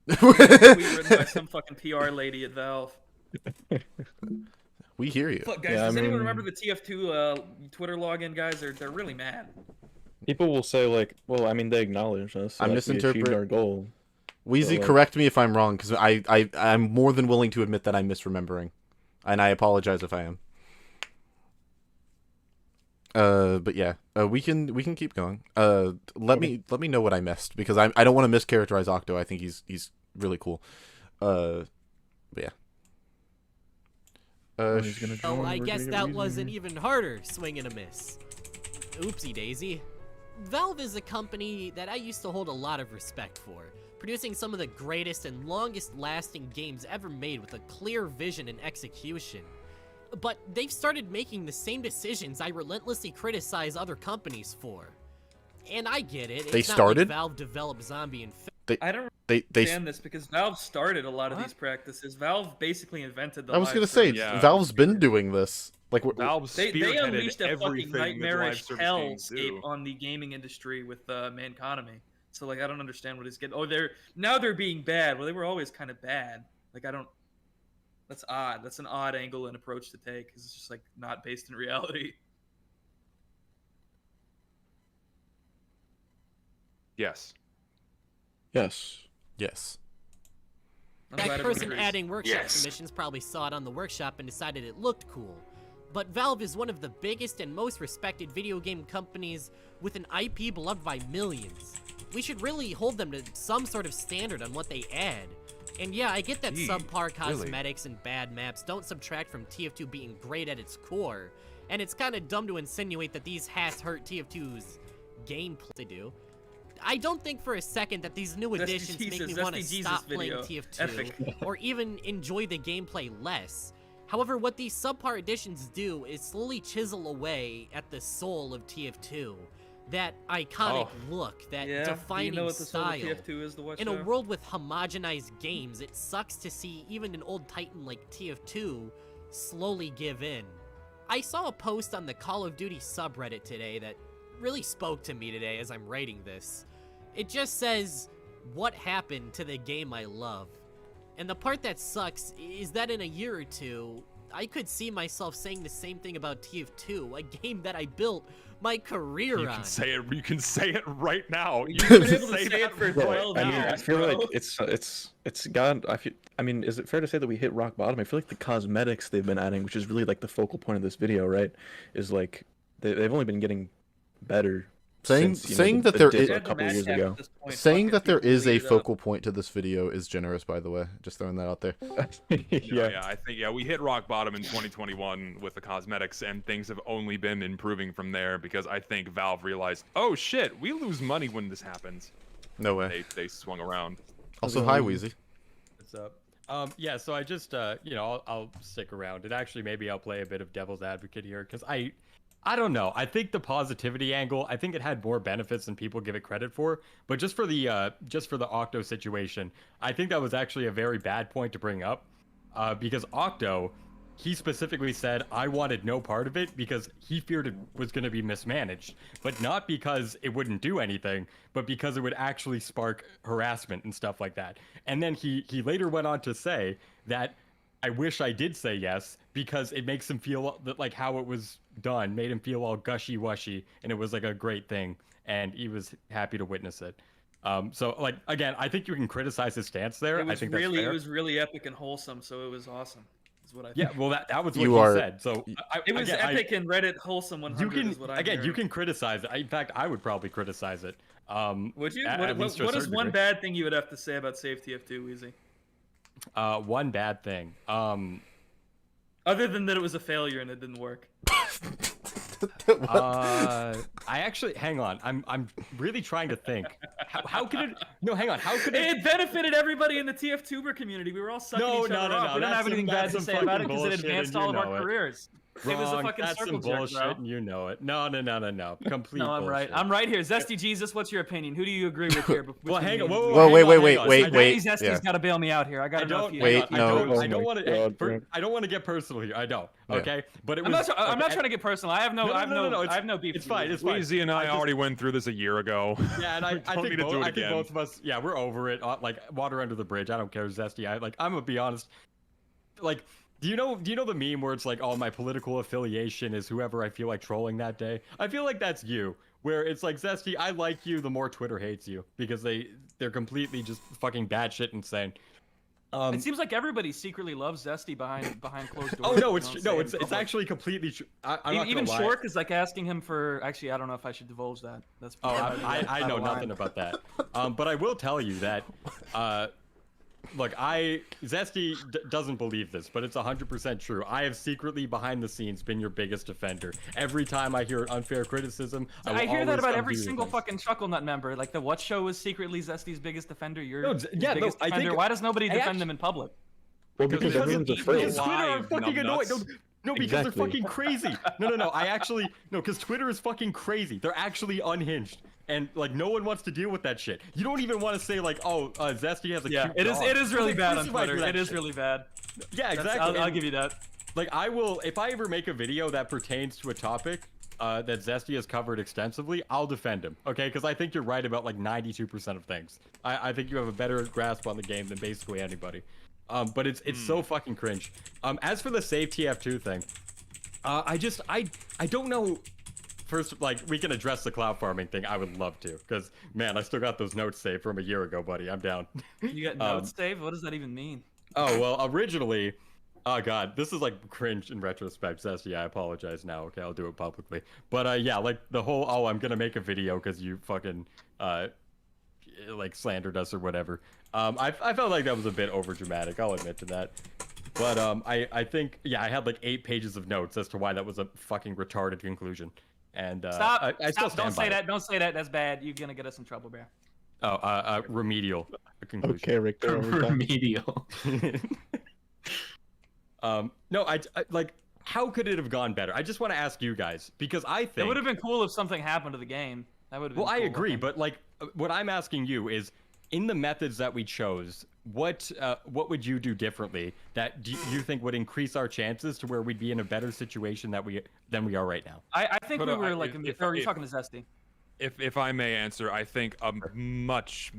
Tweet written by some fucking PR lady at Valve. We hear you. Look, guys, does anyone remember the TF2 Twitter login guys? They're really mad. People will say like, well, I mean, they acknowledge us. I'm misinterpreting our goal. Weezy, correct me if I'm wrong, because I'm more than willing to admit that I'm misremembering, and I apologize if I am. But yeah, we can keep going. Let me know what I missed, because I don't want to mischaracterize Octo. I think he's really cool. But yeah. Oh, I guess that was an even harder swing and a miss. Oopsie daisy. Valve is a company that I used to hold a lot of respect for, producing some of the greatest and longest lasting games ever made with a clear vision and execution. But they've started making the same decisions I relentlessly criticize other companies for. And I get it. They it's started? Not like Valve developed Zombie and I don't understand this because Valve started a lot of these practices. Valve basically invented the. I was gonna say Valve's been doing this. Like they unleashed a fucking nightmarish hellscape on the gaming industry with Manconomy. So like I don't understand what is getting. Oh, they're being bad. Well, they were always kind of bad. Like I don't. That's odd. That's an odd angle and approach to take because it's just like not based in reality. Yes. Yes. That person adding workshop submissions probably saw it on the workshop and decided it looked cool. But Valve is one of the biggest and most respected video game companies with an IP beloved by millions. We should really hold them to some sort of standard on what they add. And yeah, I get that subpar cosmetics and bad maps don't subtract from TF2 being great at its core, and it's kind of dumb to insinuate that these hats hurt TF2's gameplay to do. I don't think for a second that these new additions make me want to stop playing TF2 or even enjoy the gameplay less. However, what these subpar additions do is slowly chisel away at the soul of TF2. That iconic look, that defining style. TF2 is, in a world with homogenized games, it sucks to see even an old titan like TF2 slowly give in. I saw a post on the Call of Duty subreddit today that really spoke to me today as I'm writing this. It just says, what happened to the game I love? And the part that sucks is that in a year or two, I could see myself saying the same thing about TF2, a game that I built my career on. You can say it right now. You've been able to say it for 12 years. years. I feel like it's gone. I mean, is it fair to say that we hit rock bottom? I feel like the cosmetics they've been adding, which is really like the focal point of this video, right? Is like they've only been getting better. Saying that there is a couple years ago. Saying that there is a focal point to this video is generous, by the way. Just throwing that out there. Yeah, I think we hit rock bottom in 2021 with the cosmetics, and things have only been improving from there because I think Valve realized, oh shit, we lose money when this happens. No way. They swung around. Also, hi Weezy. What's up? Yeah, so I just I'll stick around, and actually maybe I'll play a bit of devil's advocate here because I don't know. I think the positivity angle, I think it had more benefits than people give it credit for. But just for the Octo situation, I think that was actually a very bad point to bring up, because Octo, he specifically said, I wanted no part of it because he feared it was going to be mismanaged, but not because it wouldn't do anything, but because it would actually spark harassment and stuff like that. And then he later went on to say that I wish I did say yes because it makes him feel that like how it was done made him feel all gushy-washy, and it was like a great thing, and he was happy to witness it. So like again, I think you can criticize his stance there. I think that's fair. It was really epic and wholesome, so it was awesome. Is what I think. Yeah, well that was what he said. So it was epic and Reddit wholesome 100 is what I you can criticize it. In fact, I would probably criticize it. Would you? What is one bad thing you would have to say about Save TF2, Weezy? One bad thing. Other than that, it was a failure and it didn't work. I actually hang on. I'm really trying to think. How could it? No, hang on. How could it? It benefited everybody in the TF2 community. We were all sucking each other off. We didn't have anything bad to say about it because it advanced all of our careers. It was a fucking That's circle some jerk, bullshit, bro. and you know it. No. Complete No, I'm bullshit. right. I'm right here. Zesty Jesus, what's your opinion? Who do you agree with here? Well, hang on. Whoa, wait. Zesty's Yeah. got to bail me out here. I got to know if you. Wait, no. I don't want to. I don't want to get personal here. I don't. Okay, but it I'm was. not trying to get personal. I have no beef. It's with fine. you. It's fine. Weezy and I already went through this a year ago. Yeah, and I Don't need think to do it I think again. both of us. Yeah, we're over it. Like water under the bridge. I don't care, Zesty. I'm gonna be honest. Like, do you know the meme where it's like, oh, my political affiliation is whoever I feel like trolling that day? I feel like that's you. Where it's like, Zesty, I like you, the more Twitter hates you because they're completely just fucking batshit insane. It seems like everybody secretly loves Zesty behind closed doors. Oh no, it's actually completely true. Even Shork is like asking him for. Actually, I don't know if I should divulge that. That's. I know nothing about that. But I will tell you that. Look, Zesty doesn't believe this, but it's 100% true. I have secretly, behind the scenes, been your biggest defender. Every time I hear an unfair criticism, I hear that always about come every to you single with fucking Chuckle Nut member. Like the What Show was secretly Zesty's biggest defender. You're No, his yeah, no, biggest I defender. think- Why does nobody defend them in public? Well, because everyone's afraid. Because Twitter are fucking annoying. No, because Exactly. they're fucking crazy. No. Because Twitter is fucking crazy. They're actually unhinged. And, like, no one wants to deal with that shit. You don't even want to say, like, oh, Zesty has a cute it dog. is really Like, bad first on of all, I do Twitter. that It is shit. really bad. Yeah, exactly. I'll give you that. Like, I will, if I ever make a video that pertains to a topic that Zesty has covered extensively, I'll defend him, okay? Because I think you're right about, like, 92% of things. I think you have a better grasp on the game than basically anybody. But it's so fucking cringe. As for the save TF2 thing, I don't know. First, like, we can address the cloud farming thing. I would love to, because man, I still got those notes saved from a year ago, buddy. I'm down. You got notes saved? What does that even mean? Oh well, originally, oh god, this is like cringe in retrospect, Zesty. I apologize now. Okay, I'll do it publicly. But yeah, like the whole I'm gonna make a video because you fucking like slandered us or whatever. I felt like that was a bit over dramatic. I'll admit to that. But I think yeah, I had like 8 pages of notes as to why that was a fucking retarded conclusion. And Stop! I still Stop! stand Don't say by that! it. Don't say that! That's bad. You're gonna get us in trouble, bear. Oh, remedial conclusion. Okay, Richter. Remedial. No, I like. How could it have gone better? I just want to ask you guys because I think It would have been cool if something happened to the game. That would have been Well, I cool, agree, think. but like, what I'm asking you is, in the methods that we chose, what would you do differently that you think would increase our chances to where we'd be in a better situation than we are right now? I think But, we were I- like. if- Or are you if- talking to Zesty? If I may answer, I think a much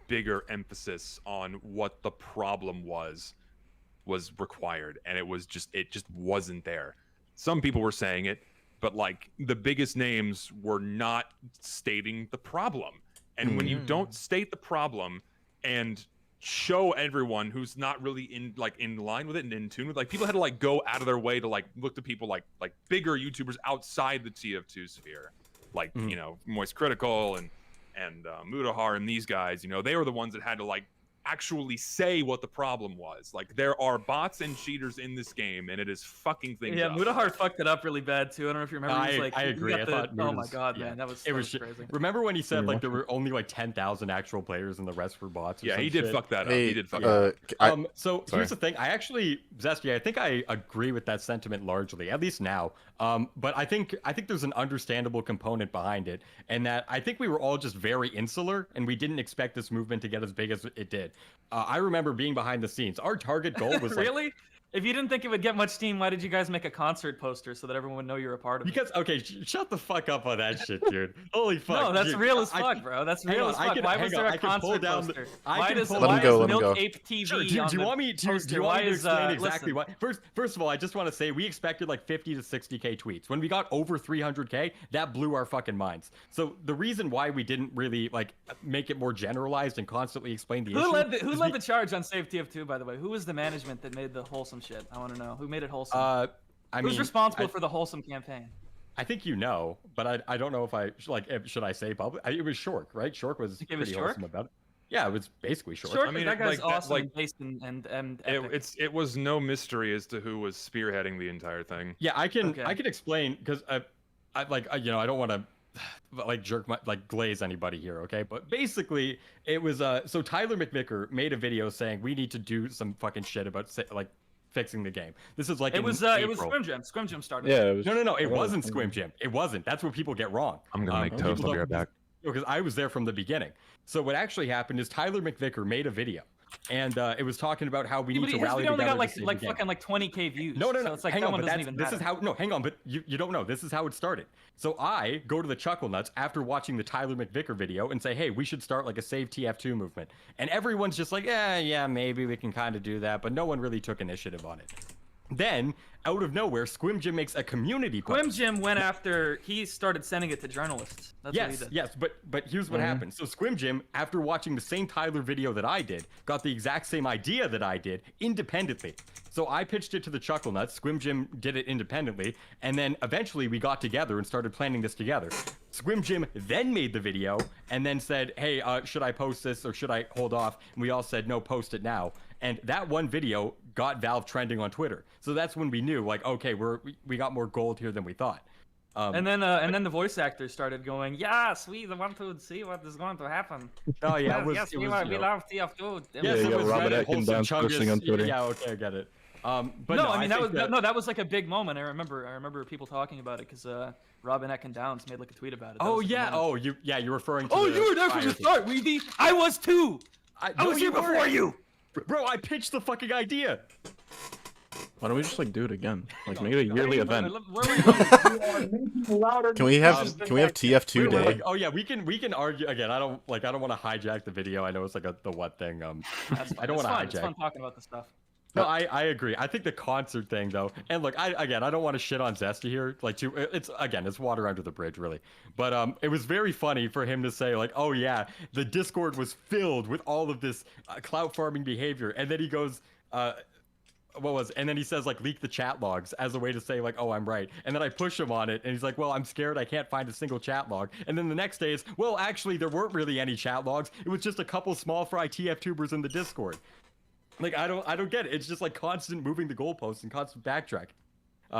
bigger emphasis on what the problem was required, and it just wasn't there. Some people were saying it, but like the biggest names were not stating the problem. And when you don't state the problem and show everyone who's not really in line with it and in tune with, like, people had to like go out of their way to like look to people like bigger YouTubers outside the TF2 sphere, like you know, Moist Critical and Mudahar and these guys. You know, they were the ones that had to like actually say what the problem was. Like, there are bots and cheaters in this game, and it is fucking things Yeah, up. Mudahar fucked it up really bad too. I don't know if you remember. He was like, I he agree. got I the- thought oh my Muda's- god, yeah. man, that was was crazy. Remember when he said like there were only like 10,000 actual players and the rest were bots? Or Yeah, some he did shit? fuck that up. Hey, He did fuck that up. So sorry. here's the thing. I actually, Zesty, I think I agree with that sentiment largely, at least now. But I think there's an understandable component behind it, and that I think we were all just very insular, and we didn't expect this movement to get as big as it did. I remember being behind the scenes. Our target goal was like, Really? If you didn't think it would get much steam, why did you guys make a concert poster so that everyone would know you're a part of it? because okay, shut the fuck up on that shit, dude. Holy fuck. No, that's dude. real as I- fuck, bro. That's hang real on, as I fuck. can- Why hang was on, there I a can pull concert down the- poster? I Why can does pull- Let him why go, is let him Milk go. Ape TV Sure. Do on you the want me to? poster? Do you want Why me to is, explain exactly listen, why? First of all, I just want to say we expected like 50 to 60k tweets. When we got over 300k, that blew our fucking minds. So the reason why we didn't really like make it more generalized and constantly explain the issue. Who led is the charge on Save TF2, by the way? Who was the management that made the wholesome shit? I want to know. Who made it wholesome? Who's responsible for the wholesome campaign? I think you know, but I don't know if I should I say public? It was Shork, right? Shork was it was pretty Shork? wholesome about it. Yeah, it was basically short. Short, I mean, that guy's like, awesome like- and based and epic. It was no mystery as to who was spearheading the entire thing. Yeah, I can Okay. explain because I I don't want to like glaze anybody here, okay? But basically, it was so Tyler McVicker made a video saying we need to do some fucking shit about fixing the game. This is like It was April. Scrim Jam. Scrim Jam started. Yeah, it was. No, it wasn't Squim Jam. It wasn't. That's what people get wrong. I'm gonna make toast. I'll be right back. Because I was there from the beginning. So what actually happened is Tyler McVicker made a video, and it was talking about how we need to His rally video only together got to save like the game. fucking like 20K views. No. So it's like hang that on, one but doesn't even this is matter. how. No, hang on, but you don't know. This is how it started. So I go to the Chuckle Nuts after watching the Tyler McVicker video and say, hey, we should start like a Save TF2 movement. And everyone's just like, yeah, maybe we can kind of do that, but no one really took initiative on it. Then, out of nowhere, Squim Jim makes a community post. Squim Jim went after he started sending it to journalists. That's what he did. Yes, but here's what happened. So Squim Jim, after watching the same Tyler video that I did, got the exact same idea that I did independently. So I pitched it to the Chuckle Nuts. Squim Jim did it independently, and then eventually we got together and started planning this together. Squim Jim then made the video and then said, hey, should I post this or should I hold off? And we all said, no, post it now. And that one video got Valve trending on Twitter. So that's when we knew, like, okay, we got more gold here than we thought. And then the voice actors started going, yes, we want to see what is going to happen. Oh yeah, Yes, we love TF2. Yes, you it got was Robert Reddit, Atkins wholesome down chungus. posting on Twitter. Yeah, okay, I get it. But no, I mean think that was like a big moment. I remember people talking about it because Robin Ekin Downs made like a tweet about it. That Oh was the yeah, moment. you're referring to. Oh, the you were there from fire the thing. start, Weezy. I was too. I was here before you. Bro, I pitched the fucking idea. Why don't we just like do it again? Like make it a yearly event. Where were you? Can we have TF2 We're day? like, oh yeah, we can argue again. I don't want to hijack the video. I know it's like the what thing. That's fun. I don't want to hijack. It's fun talking about this stuff. No, I agree. I think the concert thing though, and look, I don't want to shit on Zesty here. Like, it's water under the bridge, really. But it was very funny for him to say like, oh yeah, the Discord was filled with all of this clout farming behavior, and then he goes, and then he says like leak the chat logs as a way to say like, oh, I'm right. And then I push him on it, and he's like, well, I'm scared I can't find a single chat log. And then the next day is, well, actually there weren't really any chat logs. It was just a couple small fry TF-tubers in the Discord. Like I don't get it. It's just like constant moving the goalposts and constant backtrack.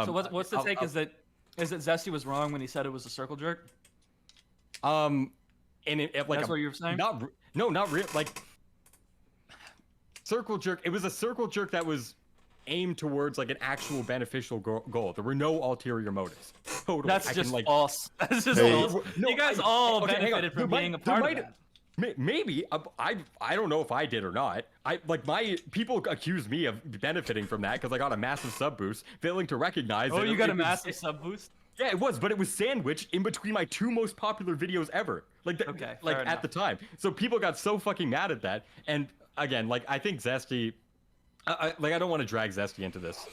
So what's the take? Is that Zesty was wrong when he said it was a circle jerk? And it like That's what you were saying? Not real. Like circle jerk. It was a circle jerk that was aimed towards like an actual beneficial goal. There were no ulterior motives. Totally. That's just false. That's just Hey. false. You guys all benefited from being a part of that. Maybe I don't know if I did or not. My people accuse me of benefiting from that because I got a massive sub boost, failing to recognize. Oh, that you got a was- massive sub boost? Yeah, it was, but it was sandwiched in between my two most popular videos ever. Okay, like fair at enough. the time. So people got so fucking mad at that. And again, like I think Zesty, I don't want to drag Zesty into this.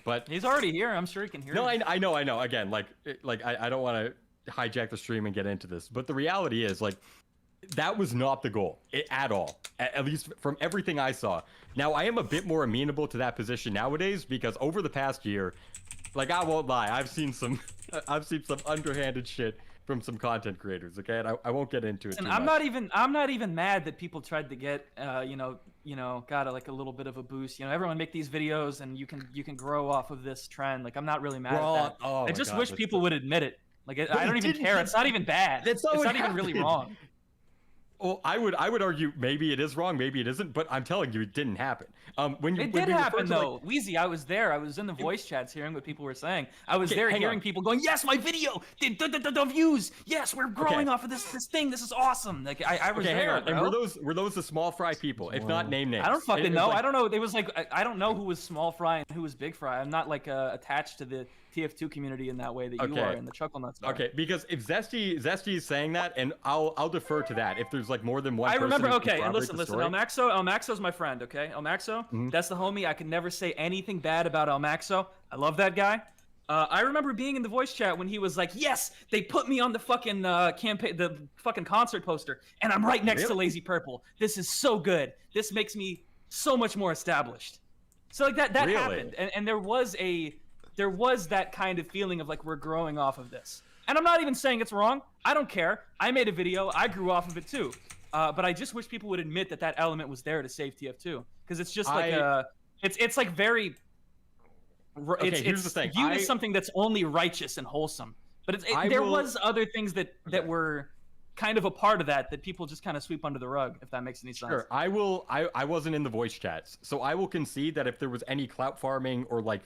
But He's already here. I'm sure he can hear. no, you. I know. Again, I don't want to hijack the stream and get into this, but the reality is like that was not the goal at all. At least from everything I saw. Now I am a bit more amenable to that position nowadays because over the past year, like I won't lie, I've seen some underhanded shit from some content creators. Okay, and I won't get into it. And too I'm much. not even mad that people tried to get got like a little bit of a boost. Everyone make these videos and you can grow off of this trend. Like I'm not really mad at that. Oh I my just God, wish that's people would admit it. Like I he don't even didn't. care. It's not even bad. That's not it's what not even really happened. wrong. Well, I would argue maybe it is wrong, maybe it isn't, but I'm telling you, it didn't happen. When It we did refer happen to, like- though. Weezy, I was there. I was in the voice chats hearing what people were saying. I was there hang hearing on. people going, "Yes, my video did the views. Yes, we're growing off of this thing. This is awesome." Like I was Okay, hang there, on. And bro. were those the small fry people? If not, name names. I don't fucking It was know. like- I don't know. It was like I don't know who was small fry and who was big fry. I'm not like attached to the TF2 community in that way that you are and the Chuckle Nuts are. Okay, because if Zesty is saying that, and I'll defer to that. If there's like more than one. I person remember. who can Okay, and corroborate listen. the story- El Maxo's my friend. Okay, El Maxo, Mm-hmm. that's the homie. I could never say anything bad about El Maxo. I love that guy. I remember being in the voice chat when he was like, "Yes, they put me on the fucking campaign, the fucking concert poster, and I'm right next to Really? Lazy Purple. This is so good. This makes me so much more established." So like that Really? happened, and there was that kind of feeling of like we're growing off of this. And I'm not even saying it's wrong. I don't care. I made a video. I grew off of it too. but I just wish people would admit that that element was there to save TF2, because it's just like it's like very. Here's the thing. Viewed as something that's only righteous and wholesome, but there was other things that were kind of a part of that people just kind of sweep under the rug, if that makes any sense. Sure, I wasn't in the voice chats, so I will concede that if there was any clout farming or like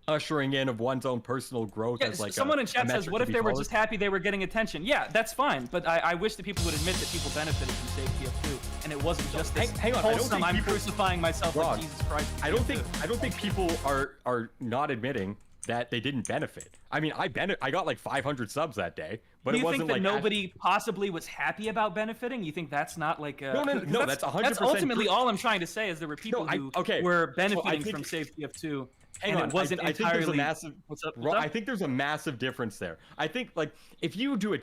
ushering in of one's own personal growth as like someone in chat says, what if they were just happy they were getting attention? Yeah, that's fine, but I wish that people would admit that people benefited from Save TF2, and it wasn't just this hang on, wholesome, I'm crucifying myself like Jesus Christ. I don't think people are not admitting that they didn't benefit. I mean, I got like 500 subs that day, but Do it you wasn't think that like nobody possibly was happy about benefiting? You think that's not like no, that's 100%. That's ultimately all I'm trying to say is there were people who were benefiting from Save TF2. Hang on, it wasn't I think there's a massive. What's up? I think there's a massive difference there. I think like if you do a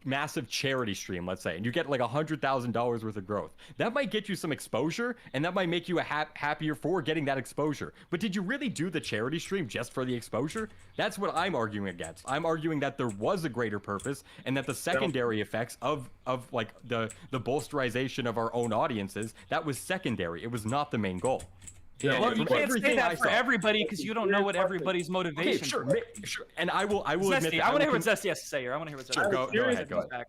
massive charity stream, let's say, and you get like $100,000 worth of growth, that might get you some exposure, and that might make you happier for getting that exposure. But did you really do the charity stream just for the exposure? That's what I'm arguing against. I'm arguing that there was a greater purpose, and that the secondary effects of like the bolsterization of our own audiences, that was secondary. It was not the main goal. Yeah, well, you can't say that for everybody because you don't know what everybody's motivation. Okay, sure. And I will admit that. I want to hear what Zesty has to say here. I want to hear what Zesty has to say. Go ahead.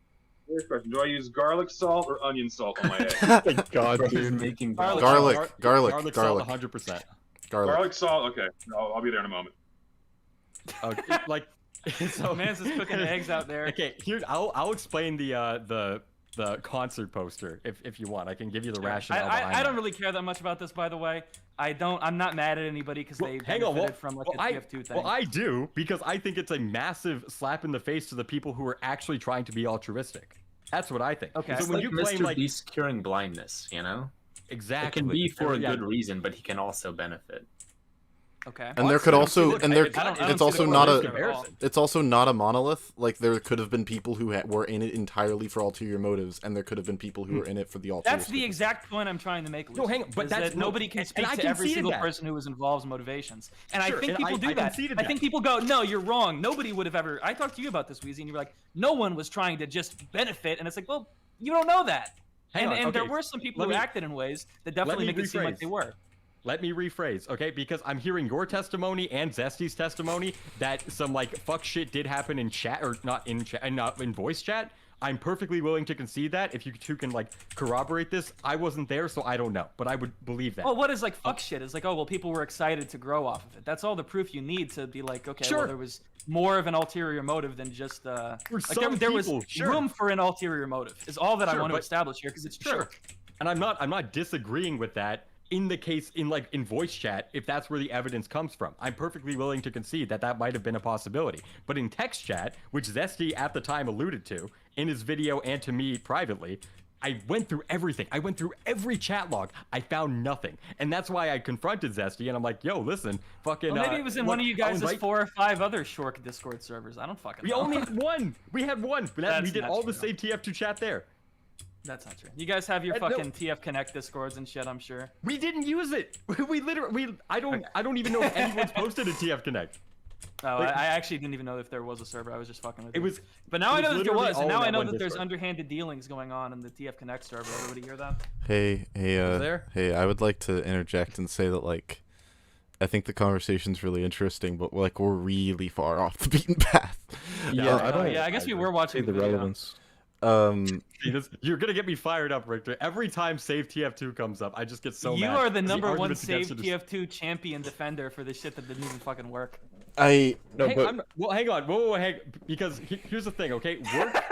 Here's a question. Do I use garlic salt or onion salt on my egg? Thank God, dude. Making garlic salt, 100%. Garlic salt. Okay, I'll be there in a moment. Like, so man's just cooking eggs out there. Okay, here I'll explain the concert poster if you want. I can give you the rationale. I don't really care that much about this, by the way. I'm not mad at anybody because they benefited from like the TF2 thing. Well, I do, because I think it's a massive slap in the face to the people who are actually trying to be altruistic. That's what I think. Okay, so when you claim like Beast curing blindness, you know? Exactly. It can be for a good reason, but he can also benefit. Okay. And there could also, it's also not a monolith. Like there could have been people who were in it entirely for ulterior motives, and there could have been people who were in it for the ulterior. That's the exact point I'm trying to make. No, hang on, but that's nobody can speak to every single person who was involved's motivations, and I think people do that. I think people go, no, you're wrong. Nobody would have ever. I talked to you about this, Weezy, and you were like, no one was trying to just benefit, and it's like, well, you don't know that. And there were some people who acted in ways that definitely make it seem like they were. Let me rephrase, okay? Because I'm hearing your testimony and Zesty's testimony that some like fuck shit did happen in chat, or not in chat, and not in voice chat. I'm perfectly willing to concede that. If you two can like corroborate this, I wasn't there, so I don't know, but I would believe that. Well, what is like fuck shit? It's like, oh well, people were excited to grow off of it. That's all the proof you need to be like, okay, well, there was more of an ulterior motive than just like there was room for an ulterior motive. Is all that I want to establish here, because it's true. And I'm not disagreeing with that. In the case, in voice chat, if that's where the evidence comes from, I'm perfectly willing to concede that might have been a possibility. But in text chat, which Zesty at the time alluded to in his video and to me privately, I went through everything. I went through every chat log. I found nothing, and that's why I confronted Zesty, and I'm like, "Yo, listen, fucking." Well, maybe it was in one of you guys' 4 or 5 other Shork Discord servers. I don't fucking know. We only had one. We had one. We did all the same TF2 chat there. That's not true. You guys have your fucking TF Connect Discords and shit, I'm sure. We didn't use it. I don't even know if anyone's posted a TF Connect. Oh, I actually didn't even know if there was a server. I was just fucking with you. But now I know that there was, and now I know that there's underhanded dealings going on in the TF Connect server. Everybody hear that? Hey, I would like to interject and say that like, I think the conversation's really interesting, but like we're really far off the beaten path. I guess we were watching the relevance. You're gonna get me fired up, Richter. Every time Save TF2 comes up, I just get so mad. You are the number one Save TF2 champion defender for the shit that didn't even fucking work. Hang on. Whoa, because here's the thing, okay?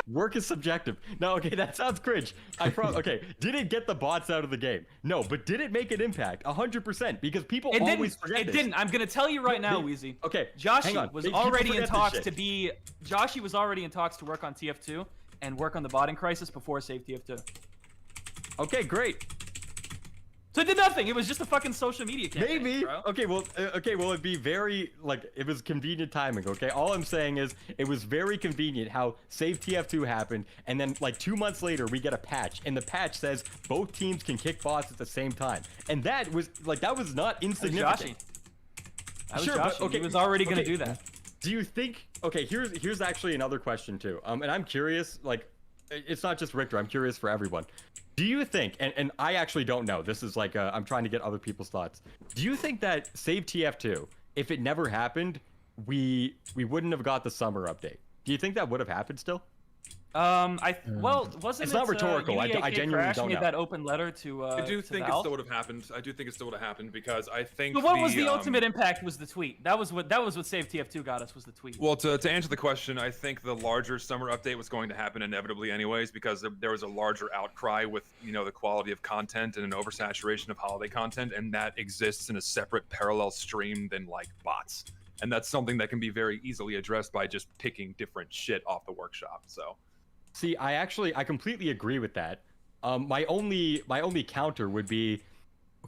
Work is subjective. No, okay, that sounds cringe. Okay, did it get the bots out of the game? No, but did it make an impact? 100%, because people always forget this. It didn't. I'm gonna tell you right now, Weezy. Okay, Joshi was already in talks to be. Joshi was already in talks to work on TF2 and work on the botting crisis before Save TF2. Okay, great. So it did nothing. It was just a fucking social media campaign. Maybe. Bro. Okay, well, it'd be very, like, it was convenient timing, okay? All I'm saying is it was very convenient how Save TF2 happened, and then, like, 2 months later, we get a patch, and the patch says both teams can kick bots at the same time. And that was, like, that was not insignificant. That was Joshi. Okay, he was already going to do that. Do you think, okay, here's actually another question, too. And I'm curious, like, it's not just Richter. I'm curious for everyone. Do you think, and I actually don't know, this is like, I'm trying to get other people's thoughts. Do you think that save TF2, if it never happened, we wouldn't have got the summer update? Do you think that would have happened still? Well, wasn't it's not rhetorical. I genuinely Crash don't made know. that open letter to I do think it Valve? still would have happened. I do think it still would have happened because I think. But what was the ultimate impact? Was the tweet? That was what Save TF2 got us. Was the tweet? Well, to answer the question, I think the larger summer update was going to happen inevitably, anyways, because there was a larger outcry with the quality of content and an oversaturation of holiday content, and that exists in a separate parallel stream than like bots. And that's something that can be very easily addressed by just picking different shit off the workshop. So. See, I completely agree with that. My only counter would be,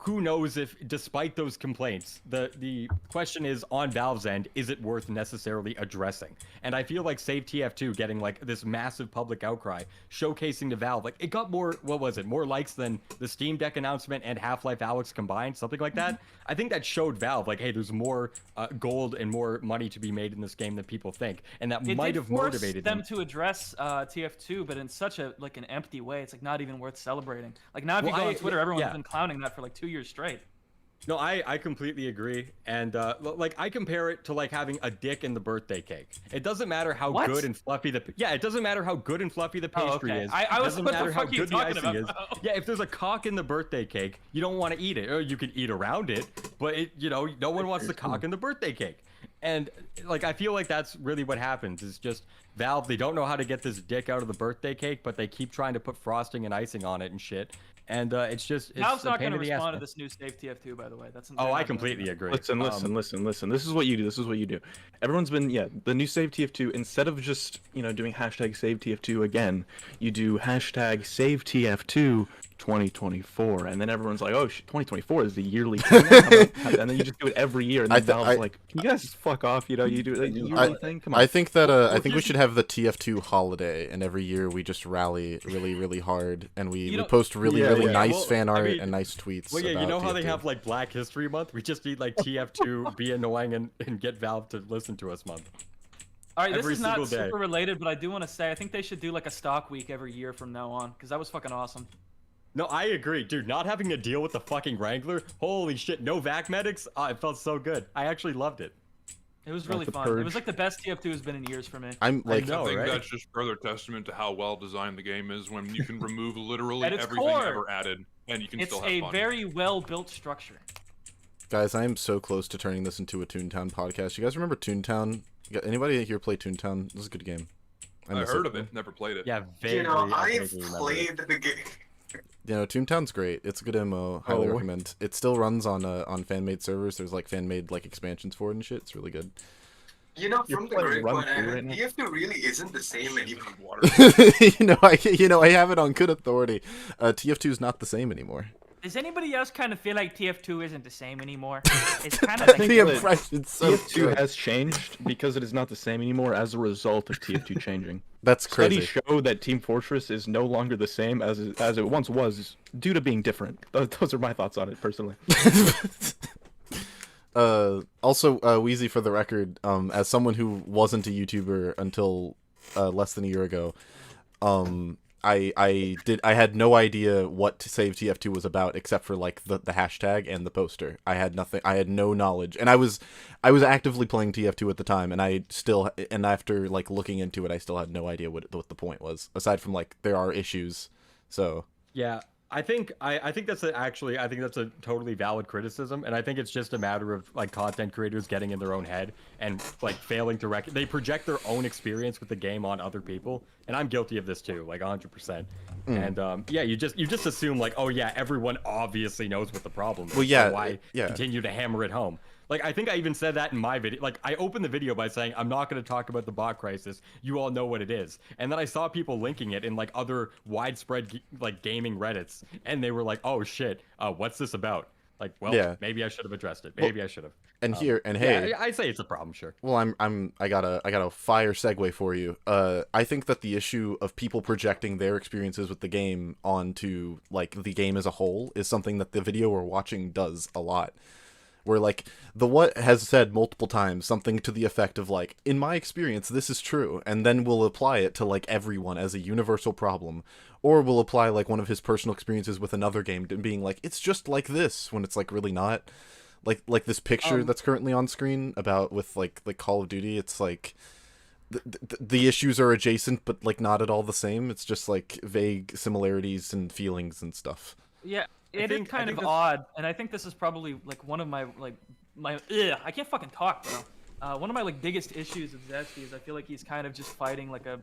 who knows if, despite those complaints, the question is on Valve's end, is it worth necessarily addressing? And I feel like Save TF2 getting like this massive public outcry, showcasing to Valve, like it got more, what was it, more likes than the Steam Deck announcement and Half-Life Alyx combined, something like that. I think that showed Valve like, hey, there's more gold and more money to be made in this game than people think, and that might have motivated them to address TF2, but in such a an empty way. It's like not even worth celebrating. Like now, if you go on Twitter, everyone's been clowning that for like 2 years straight. No, I completely agree, and like I compare it to like having a dick in the birthday cake. It doesn't matter how good and fluffy the it doesn't matter how good and fluffy the pastry is. I was doesn't what matter the how fuck are you good the talking icing about? is. Yeah, if there's a cock in the birthday cake, you don't want to eat it, or you can eat around it, but no one wants the cock in the birthday cake. And like I feel like that's really what happens. Is just Valve, they don't know how to get this dick out of the birthday cake, but they keep trying to put frosting and icing on it and shit. And it's Valve's not going to respond to this new Save TF2, by the way. I completely agree. Listen. This is what you do. Everyone's been the new Save TF2. Instead of just doing hashtag Save TF2 again, you do hashtag Save TF2 2024, and then everyone's like, oh, 2024 is the yearly thing now? And then you just do it every year, and then Valve's like, can you guys just fuck off? You do a yearly thing. Come on. I think that I think we should have the TF2 holiday, and every year we just rally really hard, and we post really nice fan art and nice tweets. Well, yeah, you know how they TF2. have like Black History Month? We just need like TF2 be annoying and get Valve to listen to us month. All right, every this is not day. super related, but I do want to say I think they should do like a stock week every year from now on, because that was fucking awesome. No, I agree, dude. Not having to deal with the fucking Wrangler, holy shit, no vac medics. It felt so good. I actually loved it. It was really fun. It was like the best TF2 has been in years for me. I think that's just further testament to how well designed the game is when you can remove literally everything ever added, and you can still have fun. It's a very well built structure. Guys, I am so close to turning this into a Toontown podcast. You guys remember Toontown? Anybody here play Toontown? This is a good game. I heard of it, never played it. Yeah, I've played the game. Toontown's great. It's a good MMO. Highly recommend. It still runs on fan-made servers. There's like fan-made like expansions for it and shit. It's really good. From the grapevine, TF2 really isn't the same anymore. I have it on good authority. TF2 is not the same anymore. Does anybody else kind of feel like TF2 isn't the same anymore? It's kind of like the impression's so TF2 good. has changed because it is not the same anymore as a result of TF2 changing. That's crazy. Studies show that Team Fortress is no longer the same as it once was due to being different. Those are my thoughts on it personally. Also, Weezy, for the record, as someone who wasn't a YouTuber until less than a year ago, I had no idea what Save TF2 was about except for like the hashtag and the poster. I had no knowledge, and I was actively playing TF2 at the time, and after like looking into it, I still had no idea what the point was, aside from like there are issues. So yeah, I think that's a totally valid criticism, and I think it's just a matter of like content creators getting in their own head and like failing to they project their own experience with the game on other people, and I'm guilty of this too, like 100%. And yeah, you just assume like, oh yeah, everyone obviously knows what the problem is. Well, yeah, so why continue to hammer it home? Like, I think I even said that in my video. Like, I opened the video by saying, I'm not going to talk about the bot crisis. You all know what it is. And then I saw people linking it in, like, other widespread, like, gaming Reddits. And they were like, oh, shit, what's this about? Like, well, maybe I should have addressed it. Maybe I should have. And hey. Yeah, I say it's a problem, sure. Well, I got a fire segue for you. I think that the issue of people projecting their experiences with the game onto, like, the game as a whole is something that the video we're watching does a lot. where like the what has said multiple times something to the effect of like, in my experience this is true, and then we'll apply it to like everyone as a universal problem, or we'll apply like one of his personal experiences with another game to being like, it's just like this, when it's like really not. Like this picture that's currently on screen about with like Call of Duty, it's like the issues are adjacent but like not at all the same. It's just like vague similarities and feelings and stuff. Yeah, it is kind of odd, and I think this is probably like one of my I can't fucking talk, bro. One of my like biggest issues with Zesty is I feel like he's kind of just fighting like an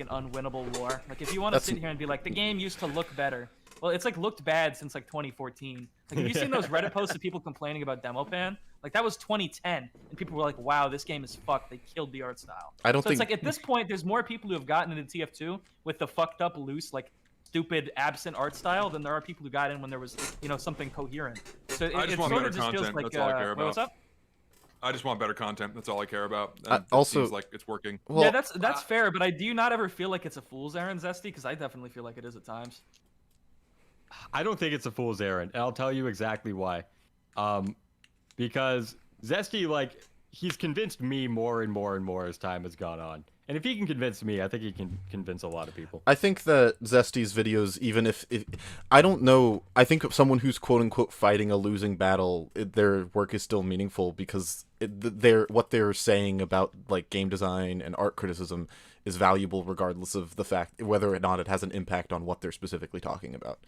unwinnable war. Like if you want to sit here and be like, the game used to look better, well, it's like looked bad since like 2014. Like have you seen those Reddit posts of people complaining about demo pan? Like that was 2010, and people were like, wow, this game is fucked. They killed the art style. I don't so think it's like at this point, there's more people who have gotten into TF2 with the fucked up, loose, like stupid, absent art style than there are people who got in when there was, you know, something coherent. So I just want sort better of just feels content. like, That's all I care about. what's up? I just want better content. That's all I care about. And also, it seems like it's working. Well, yeah, that's fair. But do you not ever feel like it's a fool's errand, Zesty? Because I definitely feel like it is at times. I don't think it's a fool's errand, and I'll tell you exactly why. Because Zesty, like, he's convinced me more and more and more as time has gone on. And if he can convince me, I think he can convince a lot of people. I think that Zesty's videos, even if I don't know, I think someone who's quote-unquote fighting a losing battle, their work is still meaningful because what they're saying about like game design and art criticism is valuable regardless of the fact whether or not it has an impact on what they're specifically talking about.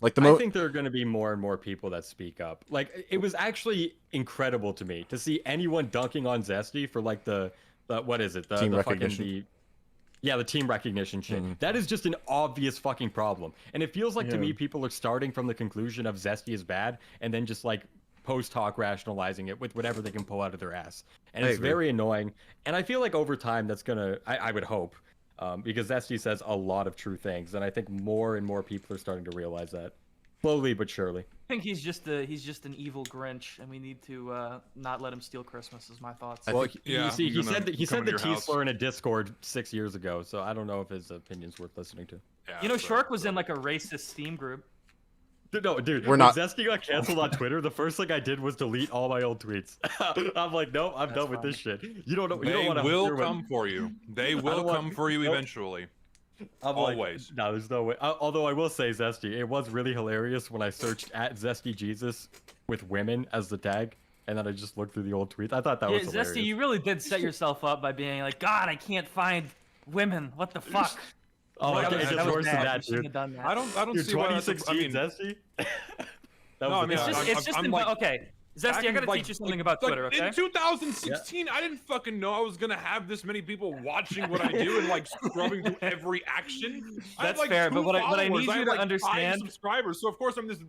Like I think there are going to be more and more people that speak up. Like, it was actually incredible to me to see anyone dunking on Zesty for like the what is it? Team the recognition. The team recognition shit. That is just an obvious fucking problem. And it feels like to me people are starting from the conclusion of Zesty is bad and then just like post hoc rationalizing it with whatever they can pull out of their ass. And it's very annoying. And I feel like over time that's gonna, I would hope, because Zesty says a lot of true things, and I think more and more people are starting to realize that, slowly but surely. I think he's just an evil Grinch, and we need to not let him steal Christmas. Is my thoughts. Well, you see, he said the T slur in a Discord 6 years ago, so I don't know if his opinion's worth listening to. Yeah, you know, Shork was in like a racist Steam group. No, dude, we're not. When Zesty got canceled on Twitter, the first thing I did was delete all my old tweets. I'm like, no, I'm done with this shit. You don't know. They will come for you. They will come for you eventually. Always. Like, no, there's no way. Although I will say, Zesty, it was really hilarious when I searched at Zesty Jesus with women as the tag, and then I just looked through the old tweets. I thought that was hilarious. Zesty, you really did set yourself up by being like, God, I can't find women. What the fuck? Oh, it gets worse than that, dude. I don't Dude, see why 2016 Zesty. Okay. Zesty, I gotta teach you something about Twitter, okay? In 2016, I didn't fucking know I was gonna have this many people watching what I do and like scrubbing through every action. That's like fair, but what I need you to like understand, 5 subscribers, so of course I'm just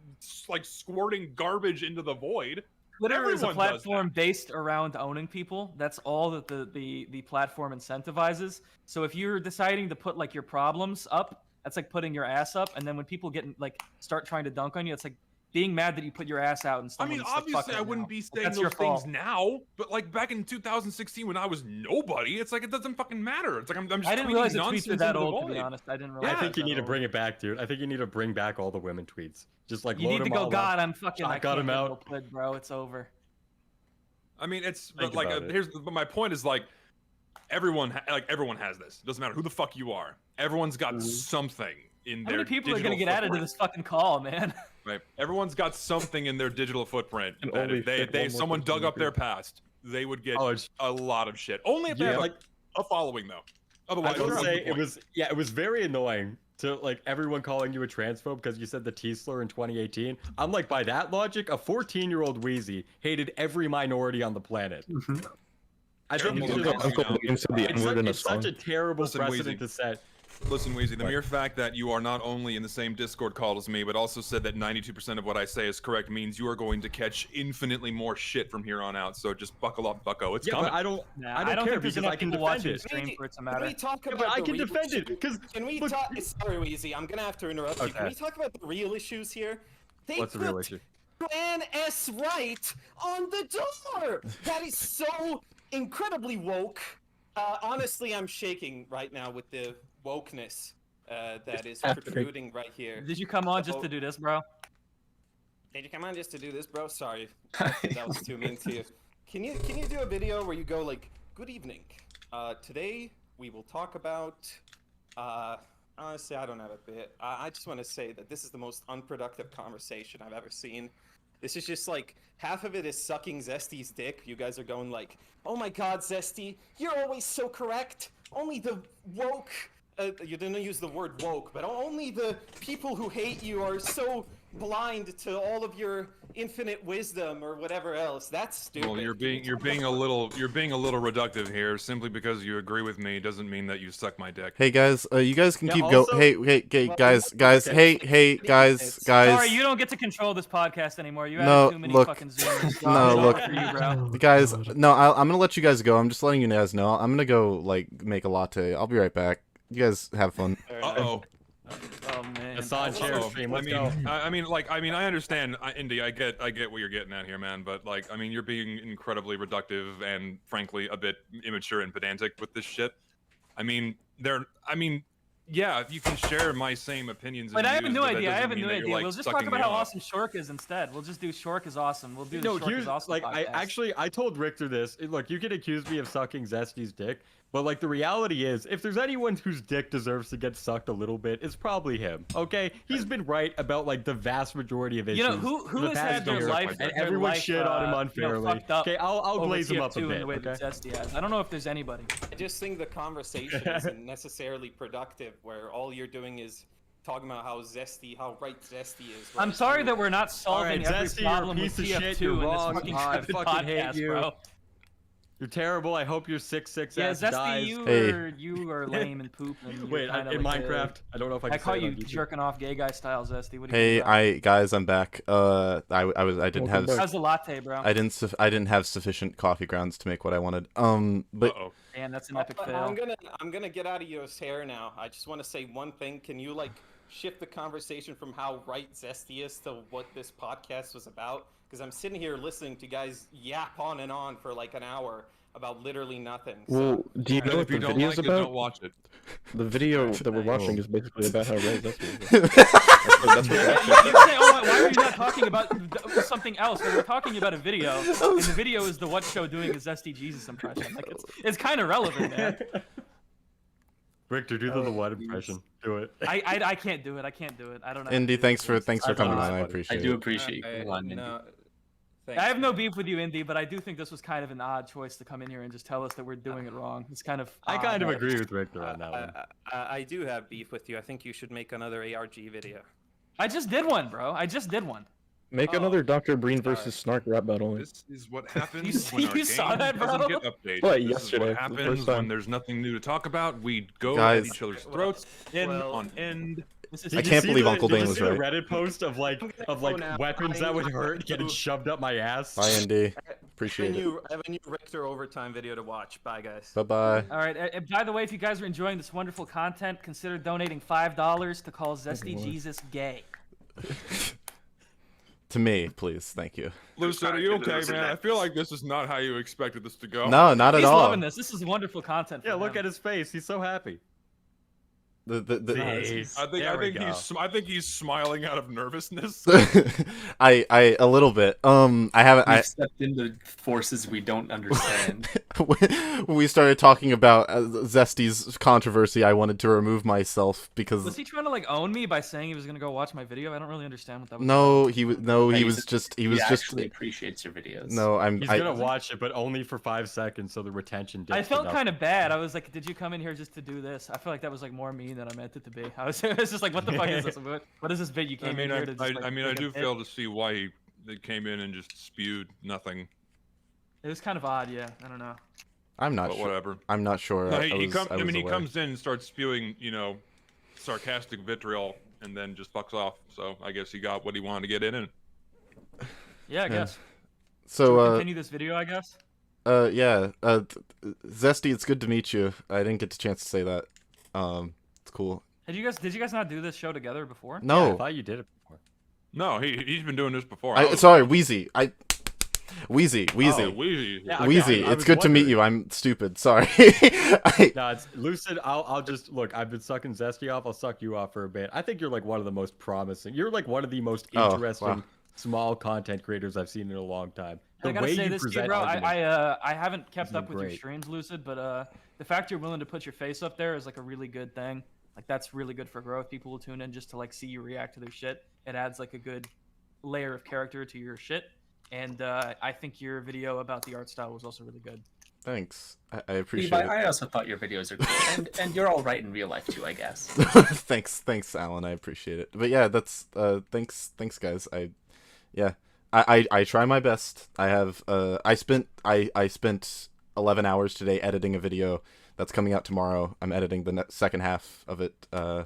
like squirting garbage into the void. Twitter is a platform based around owning people. That's all that the platform incentivizes. So if you're deciding to put like your problems up, that's like putting your ass up, and then when people get like start trying to dunk on you, it's like being mad that you put your ass out and stuff. I mean, obviously I wouldn't be saying those things now, but like back in 2016 when I was nobody, it's like it doesn't fucking matter. It's like I'm just I didn't realize the nonsense tweets were that into the old, to void. be honest. I didn't realize. I think you need to bring it back, dude. I think you need to bring back all the women tweets. Just like you load need to them go. all God, up. I'm fucking. I got can't him get out. no pud, bro. It's over. I mean, it's Think but like about it. but my point is like everyone has this. It doesn't matter who the fuck you are. Everyone's got something in How their many people are digital gonna get added to footprint. this fucking call, man? Right. Everyone's got something in their digital footprint And that only if they fit one more someone person dug in up the their group. past, they would get Oh, a lot of shit. Only if they Yeah, have like- a following though. Otherwise, I will what's the say it point? was very annoying to like everyone calling you a transphobe because you said the T slur in 2018. I'm like, by that logic, a 14-year-old Weezy hated every minority on the planet. I think Uncle it's William just said the N-word in a it's such song. a terrible Listen, precedent Weezy. to set. Listen, Weezy, the mere fact that you are not only in the same Discord call as me, but also said that 92% of what I say is correct means you are going to catch infinitely more shit from here on out. So just buckle up, bucko. It's Yeah, coming. but I don't Nah, care think there's because enough I can people defend watching the it. stream for it to Can matter. we talk Yeah, about but I the can real defend it issue? because Can we talk? Sorry, Weezy, I'm gonna have to interrupt you. Can Okay. we talk about the real issues here? They What's the real put issue? Plan S right on the door. That is so incredibly woke. Honestly, I'm shaking right now with the wokeness that is protruding right here. Did you come on just to do this, bro? Did you come on just to do this, bro? Sorry, that was too mean to you. Can you do a video where you go like, "Good evening. Today we will talk about." Honestly, I don't have a bit. I just want to say that this is the most unproductive conversation I've ever seen. This is just like half of it is sucking Zesty's dick. You guys are going like, "Oh my God, Zesty, you're always so correct. Only the woke." You didn't use the word woke, but only the people who hate you are so blind to all of your infinite wisdom or whatever else. That's stupid. Well, you're being a little reductive here. Simply because you agree with me doesn't mean that you suck my dick. Hey guys, you guys can keep also- Hey, guys, hey, guys. Sorry, you don't get to control this podcast anymore. You No, added too many look. fucking zoomers. No, It's look. over for you, bro. Guys, no, I'm gonna let you guys go. I'm just letting you guys know. I'm gonna go like make a latte. I'll be right back. You guys have fun. Uh-oh. Oh man. Hassan share stream. Let's go. I mean, I understand, Indy. I get what you're getting at here, man. But like, I mean, you're being incredibly reductive and, frankly, a bit immature and pedantic with this shit. I mean, yeah, you can share my same opinions. But I have a views, new but that idea. I doesn't have a mean new that you're, idea. like, We'll just talk sucking about me how off. awesome Shork is instead. We'll just do Shork is awesome. We'll do the No, Shork here's is awesome like podcast. I told Richter this. Look, you can accuse me of sucking Zesty's dick, but like the reality is, if there's anyone whose dick deserves to get sucked a little bit, it's probably him. Okay, he's been right about like the vast majority of issues. You know who for the has past had their year, life and their everyone life, shit on him unfairly. fucked up Okay, I'll over glaze him TF2 up a in bit. the way that Okay. Zesty has. I don't know if there's anybody. I just think the conversation isn't necessarily productive, where all you're doing is talking about how right Zesty is. I'm sorry that we're not solving Alright, every Zesty, you're a problem with piece of TF2 shit, you're in wrong. this fucking I stupid fucking hate podcast, you. bro. You're terrible. I hope your 6'6" Yeah, ass Zesty, dies. you are lame and poop. And Wait, you're kinda in like Minecraft, I don't know if I I can caught say it you on YouTube. jerking off gay guy style, Zesty. What do you Hey, think about guys, I'm back. I didn't have. How's the latte, bro? I didn't have sufficient coffee grounds to make what I wanted. But Man, that's an epic fail. I'm gonna get out of your hair now. I just want to say one thing. Can you like shift the conversation from how right Zesty is to what this podcast was about? Because I'm sitting here listening to guys yap on and on for like an hour about literally nothing. Well, do you know what the video's about? Don't watch it. The video that we're watching is basically about how red Zesty is. You say, oh, why are you not talking about something else? We're talking about a video, and the video is the What Show doing a Zesty Jesus impression. Like it's kind of relevant, man. Richter, do the what impression? Do it. I can't do it. I can't do it. I don't know. Indy, thanks for coming on. I appreciate it. I do appreciate you. I have no beef with you, Indy, but I do think this was kind of an odd choice to come in here and just tell us that we're doing it wrong. It's kind of. I kind of agree with Richter on that one. I do have beef with you. I think you should make another ARG video. I just did one, bro. I just did one. Make another Dr. Breen versus Snark rap battle. This is what happens when our you saw game that, bro? doesn't get updated. What, This yesterday, is what for the happens first time. when there's nothing new to talk about. We go Guys. at each other's throats, on end. I can't believe Uncle Dane was right. Did you see the Reddit post of like weapons that would hurt getting shoved up my ass? Bye, Indy. Appreciate it. I have a new Richter overtime video to watch. Bye, guys. Bye-bye. All right. And by the way, if you guys are enjoying this wonderful content, consider donating $5 to call Zesty Jesus gay. To me, please. Thank you. Lucid, are you okay, man? I feel like this is not how you expected this to go. No, not at He's all. loving this. This is wonderful content. Yeah, for look him. at his face. He's so happy. I think he's smiling out of nervousness. I a little bit. I haven't. We've stepped into forces we don't understand. When we started talking about Zesty's controversy, I wanted to remove myself because. Was he trying to like own me by saying he was gonna go watch my video? I don't really understand what that was. No, he was. No, he was He just. actually appreciates your videos. No, He's gonna watch it, but only for 5 seconds, so the retention. I dips felt enough. kind of bad. I was like, "Did you come in here just to do this?" I feel like that was like more mean than I meant it to be. I was just like, "What the fuck is this? What is this bit you came in here to?" Just, like, I make a do bit? fail to see why they came in and just spewed nothing. It was kind of odd, yeah. I don't know. I'm not But sure. whatever. I'm not sure. No, I he was he aware. comes in and starts spewing, sarcastic vitriol, and then just fucks off. So I guess he got what he wanted to get in. And Yeah, I guess. So Should we continue this video, I guess. yeah. Zesty, it's good to meet you. I didn't get the chance to say that. It's cool. Did you guys not do this show together before? No. Yeah, I thought you did it before. no, he's been doing this before. Sorry, Weezy. Weezy. Oh, Weezy. Yeah, okay, Weezy. I It's was good to meet wondering. you. I'm stupid. Sorry. No, it's Lucid. I'll just look. I've been sucking Zesty off. I'll suck you off for a bit. I think you're like one of the most promising. You're like one of the most Oh, interesting wow. small content creators I've seen in a long time. The I gotta way say you this to you, present bro. arguments- I haven't kept Isn't up with your great. streams, Lucid, but the fact you're willing to put your face up there is like a really good thing. Like that's really good for growth. People will tune in just to like see you react to their shit. It adds like a good layer of character to your shit. And I think your video about the art style was also really good. Thanks. I appreciate Levi, it. I also thought your videos are cool, and you're all right in real life too, I guess. Thanks, Alan. I appreciate it. But yeah, that's thanks, guys. I try my best. I have I spent 11 hours today editing a video that's coming out tomorrow. I'm editing the second half of it, and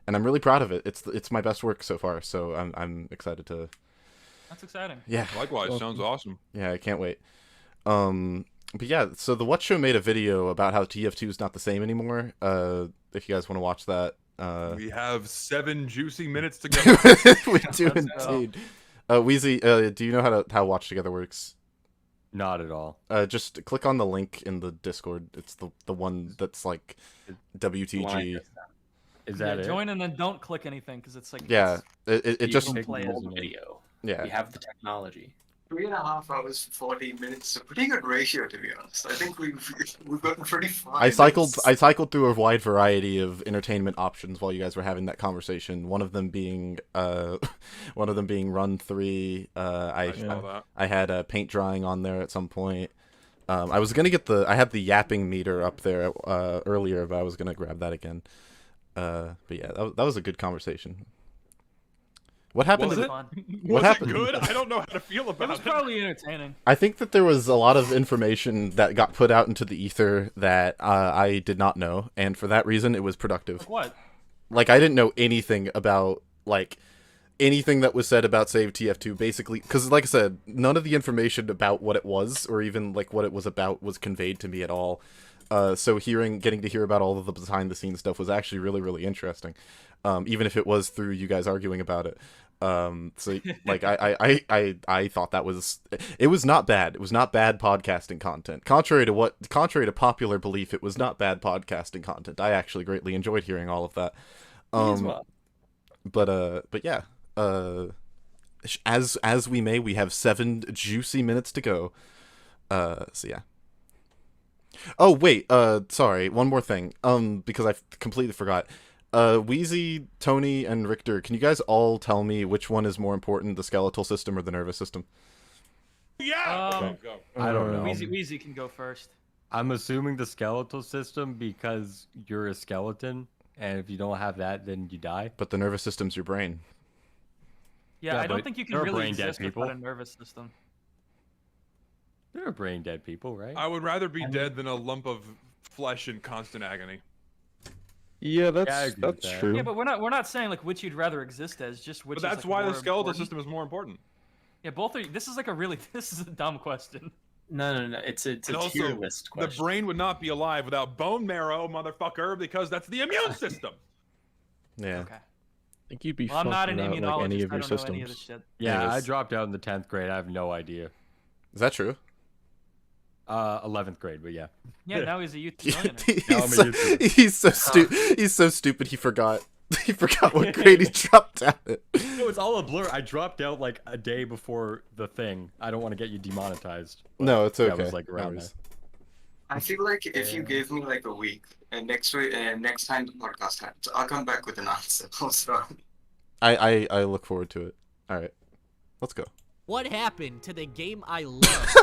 I'm really proud of it. It's my best work so far. So I'm excited to. That's exciting. Yeah. Likewise, sounds awesome. Yeah, I can't wait. But yeah, so the What Show made a video about how TF2 is not the same anymore. If you guys want to watch that, We have 7 juicy minutes to go. we do indeed. Weezy, do you know how Watch Together works? Not at all. Just click on the link in the Discord. It's the one that's like WTG. Is that it? Join and then don't click anything because it's like Yeah, it You just can play the video. Yeah. We have the technology. 3.5 hours, 40 minutes. A pretty good ratio, to be honest. I think we've gotten pretty far. I cycled through a wide variety of entertainment options while you guys were having that conversation. One of them being Run 3. I had paint drying on there at some point. I was gonna get I had the yapping meter up there earlier, but I was gonna grab that again. But yeah, that was a good conversation. What happened? Was to it? What Was happened? it good? I don't know how to feel about it. It was probably entertaining. I think that there was a lot of information that got put out into the ether that I did not know, and for that reason, it was productive. Like what? Like, I didn't know anything about, like, anything that was said about Save TF2, basically, because, like I said, none of the information about what it was, or even, like, what it was about was conveyed to me at all. So getting to hear about all of the behind-the-scenes stuff was actually really, really interesting, even if it was through you guys arguing about it. So like I thought it was not bad. It was not bad podcasting content. Contrary to popular belief, it was not bad podcasting content. I actually greatly enjoyed hearing all of that. But yeah. As we may, we have 7 juicy minutes to go. So yeah. Oh wait, sorry, one more thing. Because I completely forgot. Weezy, Tony, and Richter, can you guys all tell me which one is more important, the skeletal system or the nervous system? Yeah! Go. I don't know. Weezy can go first. I'm assuming the skeletal system because you're a skeleton, and if you don't have that, then you die. But the nervous system's your brain. Yeah, I don't but think you can there are really brain dead exist people. without a nervous system. There are brain dead people, right? I would rather be dead than a lump of flesh in constant agony. Yeah, I that's agree with that. true. Yeah, but we're not saying like which you'd rather exist as, just which. But that's is, like, why the more skeletal important. system is more important. Yeah, both are. This is like this is a dumb question. No. It's a And tier also, list the question. brain would not be alive without bone marrow, motherfucker, because that's the immune system. Yeah. Okay. I think you'd be Well, I'm not an fucked without, like, any immunologist. of I your don't know any of this systems. shit. Yeah, I Anyways. dropped out in the 10th grade. I have no idea. Is that true? 11th grade, but yeah. Yeah, now he's a youth millionaire. He's so stupid he forgot. He forgot what grade he dropped out at. No, it's all a blur. I dropped out like a day before the thing. I don't want to get you demonetized. but No, it's yeah, okay. it was like No around worries. I feel like if you gave me like a week, and next time the podcast happens, I'll come back with an answer. Also. I look forward to it. All right, let's go. What happened to the game I love?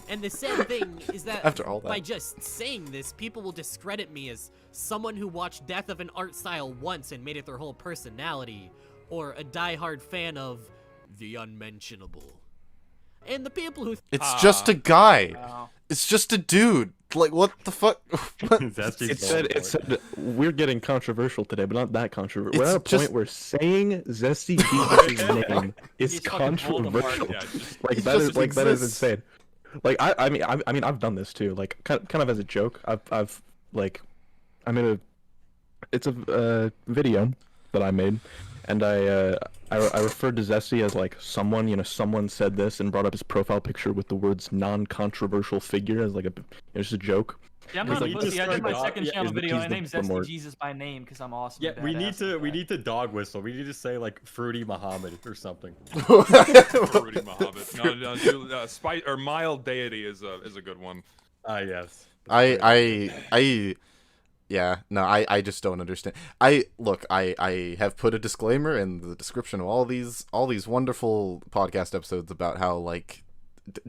And the sad thing is that After all that. by just saying this, people will discredit me as someone who watched Death of an Art Style once and made it their whole personality, or a diehard fan of the unmentionable. And the people who It's just a guy. Wow. It's just a dude. Like, what the fuck? What? It said we're getting controversial today, but not that controversial. We're It's at a point just- where saying Zesty Beavis' name is He's fucking controversial. Yeah, just- Like It that is just like that is exists. insane. Like I mean I've done this too. Like kind of as a joke. I've like I made it's a video that I made, and I referred to Zesty as like someone said this and brought up his profile picture with the words non-controversial figure as like it's just a joke. Yeah, I'm It's not a like pussy. I did my second channel is the video. keys I to named one more. Zesty Jesus by name because I'm awesome. Yeah, and we need badass to like that. dog whistle. We need to say like Fruity Muhammad or something. Fruity Muhammad. No, Spice or Mild Deity is a good one. Yes. Yeah, no, I just don't understand. Look, I have put a disclaimer in the description of all these wonderful podcast episodes about how, like,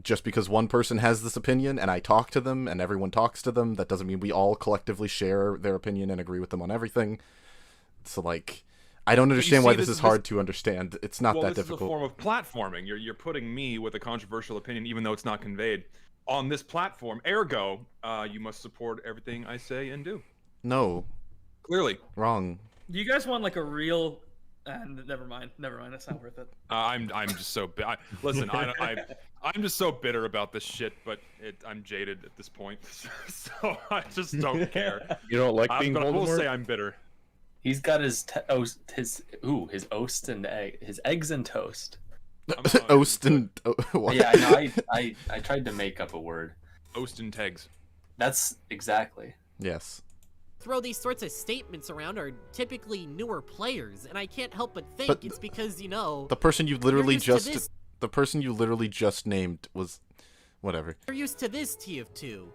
just because one person has this opinion and I talk to them and everyone talks to them, that doesn't mean we all collectively share their opinion and agree with them on everything. So, like, I don't understand why this is hard to understand. It's not that difficult. This is a form of platforming. You're putting me with a controversial opinion, even though it's not conveyed on this platform. Ergo, you must support everything I say and do. No. Clearly. Wrong. Do you guys want like a real? Never mind. That's not worth it. I'm just so listen. I'm just so bitter about this shit, but I'm jaded at this point, so I just don't care. You don't like being but I will Voldemort? say I'm bitter. He's got his his eggs and toast. Oast and what? Yeah, I know. I tried to make up a word. Oast and tegs. That's exactly. Yes. Throw these sorts of statements around are typically newer players, and I can't help but think But it's because, you know, The person you literally used to this. just named was whatever. They're used to this TF2.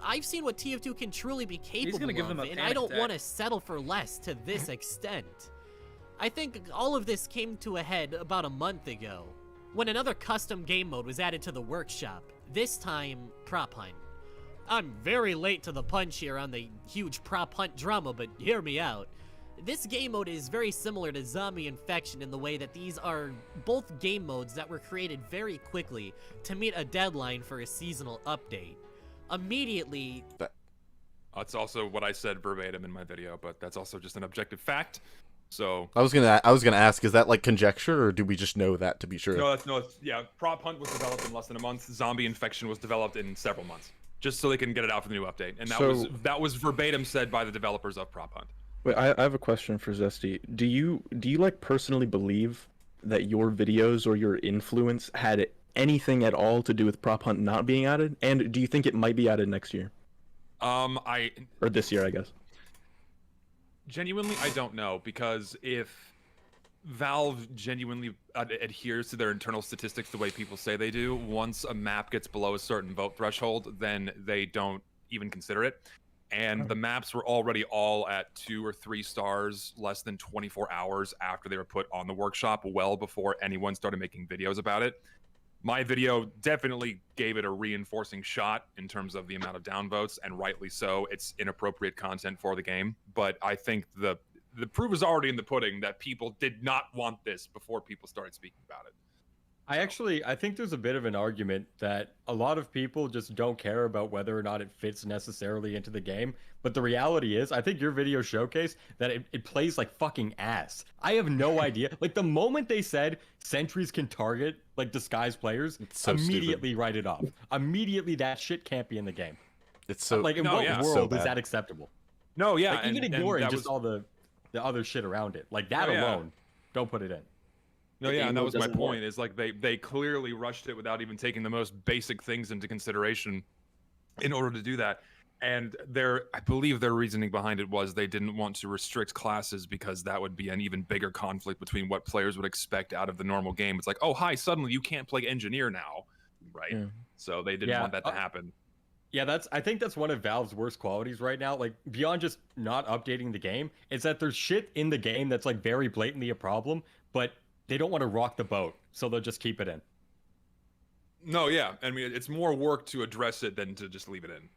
I've seen what TF2 can truly be capable gonna give them of, a and I panic don't attack. want to settle for less to this extent. I think all of this came to a head about a month ago, when another custom game mode was added to the workshop, this time Prop Hunt. I'm very late to the punch here on the huge Prop Hunt drama, but hear me out. This game mode is very similar to Zombie Infection in the way that these are both game modes that were created very quickly to meet a deadline for a seasonal update. Immediately... That's also what I said verbatim in my video, but that's also just an objective fact. So I was gonna ask, is that like conjecture or do we just know that to be sure? yeah. Prop Hunt was developed in less than a month. Zombie Infection was developed in several months, just so they can get it out for the new update. And that was verbatim said by the developers of Prop Hunt. Wait, I have a question for Zesty. Do you like personally believe that your videos or your influence had anything at all to do with Prop Hunt not being added? And do you think it might be added next year? Or this year, I guess. Genuinely, I don't know, because if Valve genuinely adheres to their internal statistics the way people say they do, once a map gets below a certain vote threshold, then they don't even consider it. And the maps were already all at 2 or 3 stars less than 24 hours after they were put on the workshop, well before anyone started making videos about it. My video definitely gave it a reinforcing shot in terms of the amount of downvotes, and rightly so. It's inappropriate content for the game, but I think the proof is already in the pudding that people did not want this before people started speaking about it. I think there's a bit of an argument that a lot of people just don't care about whether or not it fits necessarily into the game. But the reality is, I think your video showcased that it plays like fucking ass. I have no idea. Like, the moment they said sentries can target, like, disguised players, so immediately stupid. write it off. Immediately, that shit can't be in the game. It's so... Like, in what world is that acceptable? No, yeah. Like, even ignoring just all the other shit around it. Like, that alone, don't put it in. No, yeah, and that was my point, is like they clearly rushed it without even taking the most basic things into consideration in order to do that. And I believe their reasoning behind it was they didn't want to restrict classes because that would be an even bigger conflict between what players would expect out of the normal game. It's like, oh, hi, suddenly you can't play engineer now, right? Yeah. So they didn't want that to happen. Yeah, I think that's one of Valve's worst qualities right now. Like, beyond just not updating the game, it's that there's shit in the game that's like very blatantly a problem, but they don't want to rock the boat, so they'll just keep it in. No, yeah. I mean, it's more work to address it than to just leave it in.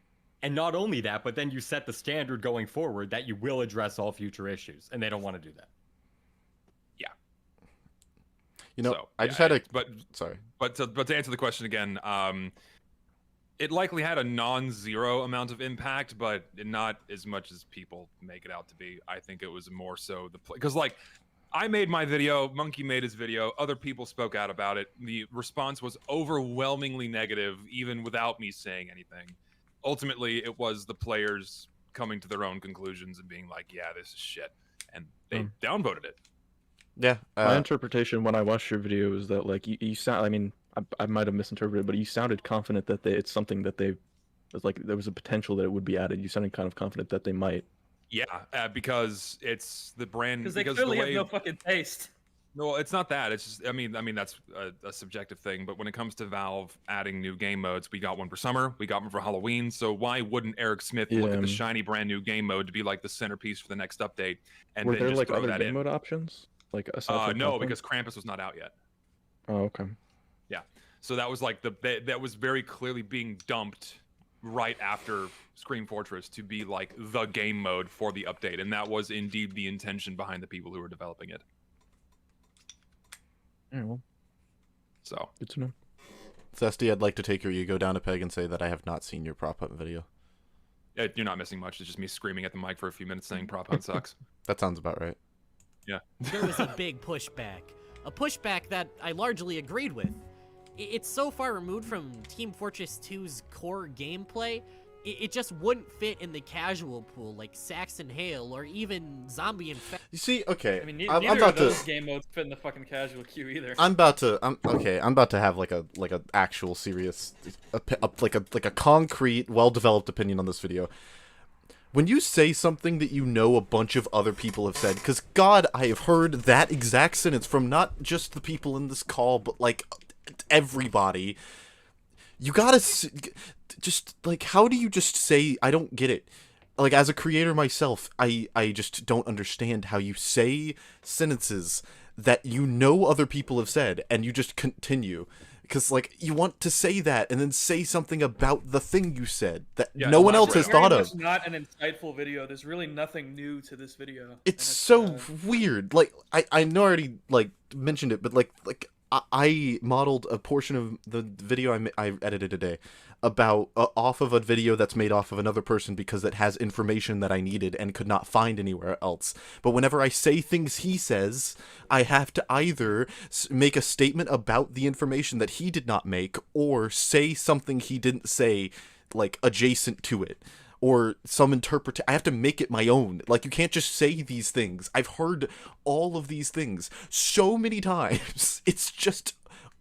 And not only that, but then you set the standard going forward that you will address all future issues, and they don't want to do that. Yeah. You know, So, I just yeah, had a... But Sorry. But to answer the question again, it likely had a non-zero amount of impact, but not as much as people make it out to be. I think it was more so because, like, I made my video, Monkey made his video, other people spoke out about it. The response was overwhelmingly negative, even without me saying anything. Ultimately, it was the players coming to their own conclusions and being like, yeah, this is shit. And they downvoted it. Yeah. My interpretation when I watched your video is that, like, you sound, I mean, I might have misinterpreted, but you sounded confident that it's something that they It's like there was a potential that it would be added. You sounded kind of confident that they might. Yeah, because it's the brand. Because they the clearly way, have no fucking taste. No, it's not that. It's just, I mean that's a subjective thing. But when it comes to Valve adding new game modes, we got one for summer, we got one for Halloween. So why wouldn't Eric Smith look at the shiny brand new game mode to be like the centerpiece for the next update? And Were then there just like throw other that game in? mode options? Like aside from No, Pop-Up? because Krampus was not out yet. Oh, okay. Yeah, so that was like that was very clearly being dumped right after Scream Fortress to be like the game mode for the update, and that was indeed the intention behind the people who were developing it. Yeah, well, so good to know. Zesty, I'd like to take your ego down a peg and say that I have not seen your prop hunt video. You're not missing much. It's just me screaming at the mic for a few minutes saying prop hunt sucks. That sounds about right. Yeah. There was a big pushback. A pushback that I largely agreed with. It's so far removed from Team Fortress 2's core gameplay, it just wouldn't fit in the casual pool like Saxon Hail or even Zombie Infect. You see, okay, I mean, I'm neither about of those to. game modes fit in the fucking casual queue either. I'm about to have like a actual serious, like a concrete, well-developed opinion on this video. When you say something that you know a bunch of other people have said, because God, I have heard that exact sentence from not just the people in this call, but like everybody. You gotta just like, how do you just say, I don't get it. Like, as a creator myself, I just don't understand how you say sentences that you know other people have said and you just continue. Because, like, you want to say that and then say something about the thing you said that no one else has thought of. It's not an insightful video. There's really nothing new to this video. It's so weird. Like, I know I already, like, mentioned it, but, like I modeled a portion of the video I edited today about off of a video that's made off of another person because it has information that I needed and could not find anywhere else. But whenever I say things he says, I have to either make a statement about the information that he did not make or say something he didn't say, like, adjacent to it. Or some interpretation. I have to make it my own. Like, you can't just say these things. I've heard all of these things so many times. It's just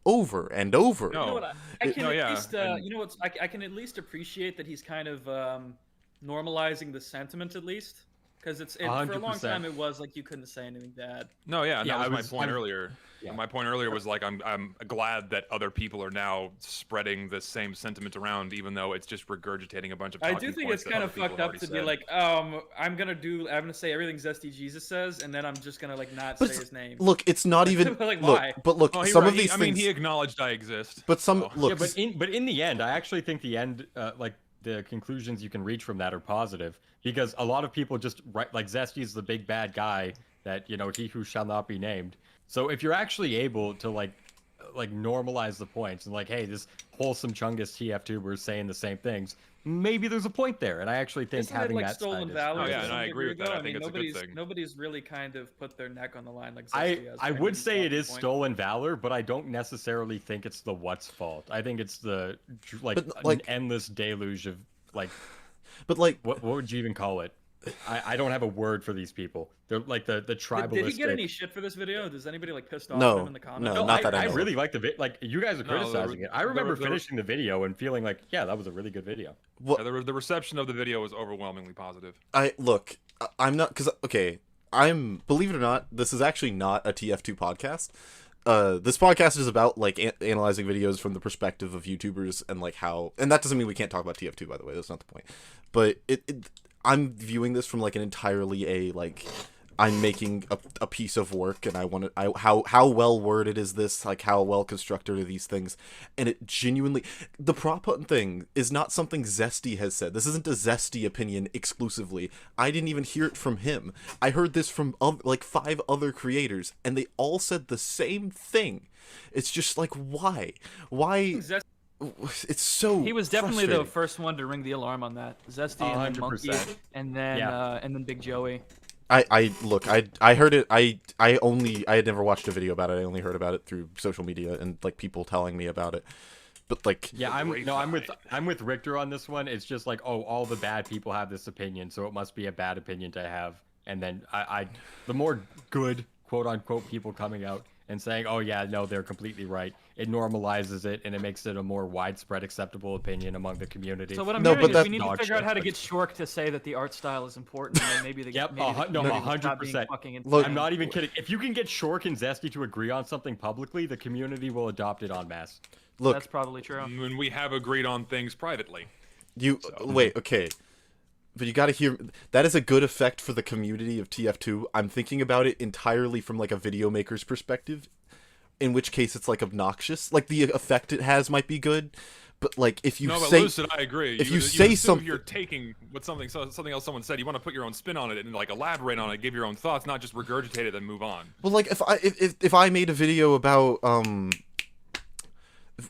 over and over. You know what? I can at least, you know what? I can at least appreciate that he's kind of normalizing the sentiment at least, because for a long 100%. time it was like you couldn't say anything bad. No, yeah, Yeah, that was my point earlier. Yeah. My point earlier was like I'm glad that other people are now spreading the same sentiment around, even though it's just regurgitating a bunch of. I do think it's kind of fucked up to be like, I'm gonna say everything Zesty Jesus says, and then I'm just gonna like not say his name. Look, it's not even like, look, why? but look, Well, some of these I things. mean, he acknowledged I exist. But some so. look. Yeah, but in the end, I actually think the end, like the conclusions you can reach from that are positive, because a lot of people just write like Zesty's the big bad guy that, you know, he who shall not be named. So if you're actually able to like normalize the points and like, hey, this wholesome chungus TF2 is saying the same things, maybe there's a point there. And I actually think Isn't having it like that stolen side valor? Oh, yeah, and I agree with that. I think it's a good thing. Nobody's really kind of put their neck on the line like Zesty has. I would say it is stolen valor, but I don't necessarily think it's the what's fault. I think it's the an endless deluge of like. But like, what would you even call it? I don't have a word for these people. They're like the tribalistic. Did he get any shit for this video? Does anybody like pissed off No, him in the comments? no, not that I know really of. like the video. Like, you guys are criticizing it. I remember finishing the video and feeling like, yeah, that was a really good video. What? Yeah, the reception of the video was overwhelmingly positive. I'm not, because okay, believe it or not, this is actually not a TF2 podcast. This podcast is about like analyzing videos from the perspective of YouTubers and like how, and that doesn't mean we can't talk about TF2, by the way. That's not the point. But I'm viewing this from like an entirely I'm making a piece of work, and I want to, how well worded is this, like how well constructed are these things, and it genuinely, the prop hunt thing is not something Zesty has said. This isn't a Zesty opinion exclusively. I didn't even hear it from him. I heard this from like 5 other creators, and they all said the same thing. It's just like, why? It's so. He was definitely the frustrating. first one to ring the alarm on that. Zesty and then Monkey, 100%. and then Big Joey. I heard it. I had never watched a video about it. I only heard about it through social media and like people telling me about it. But like, yeah, I'm with Richter on this one. It's just like, oh, all the bad people have this opinion, so it must be a bad opinion to have. And then the more good quote unquote people coming out and saying, "Oh yeah, no, they're completely right." It normalizes it and it makes it a more widespread acceptable opinion among the community. So what I'm hearing is we need to figure out how to get Shork to say that the art style is important, and then maybe the Yep, maybe the no, community will stop being 100%. fucking Look, insane. I'm not even kidding. If you can get Shork and Zesty to agree on something publicly, the community will adopt it en masse. Look, that's probably true. When we have agreed on things privately. Wait, okay. But you gotta hear, that is a good effect for the community of TF2. I'm thinking about it entirely from like a video maker's perspective, in which case it's like obnoxious. Like the effect it has might be good, but like if you but say, Lucid, I agree. If you assume say something, you're taking what something else someone said, you want to put your own spin on it and like elaborate on it, give your own thoughts, not just regurgitate it and move on. well, like if I made a video about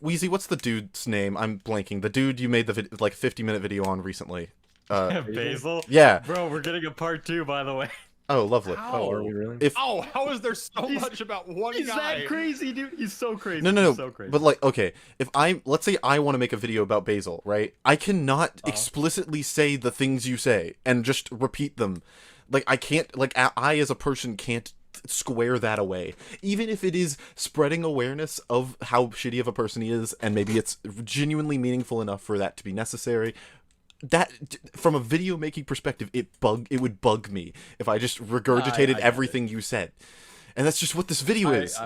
Weezy, what's the dude's name? I'm blanking. The dude you made the like 50-minute video on recently. Basil? Yeah. Bro, we're getting a part 2, by the way. Oh, lovely. How? Are we really? How is there so much about one He's guy? that crazy, dude. He's so crazy. No. He's so crazy. But like, okay, if let's say I want to make a video about Basil, right? I cannot explicitly say the things you say and just repeat them. Like I can't, like I as a person can't square that away. Even if it is spreading awareness of how shitty of a person he is, and maybe it's genuinely meaningful enough for that to be necessary. That, from a video making perspective, it would bug me if I just regurgitated everything you said, and that's just what this video is.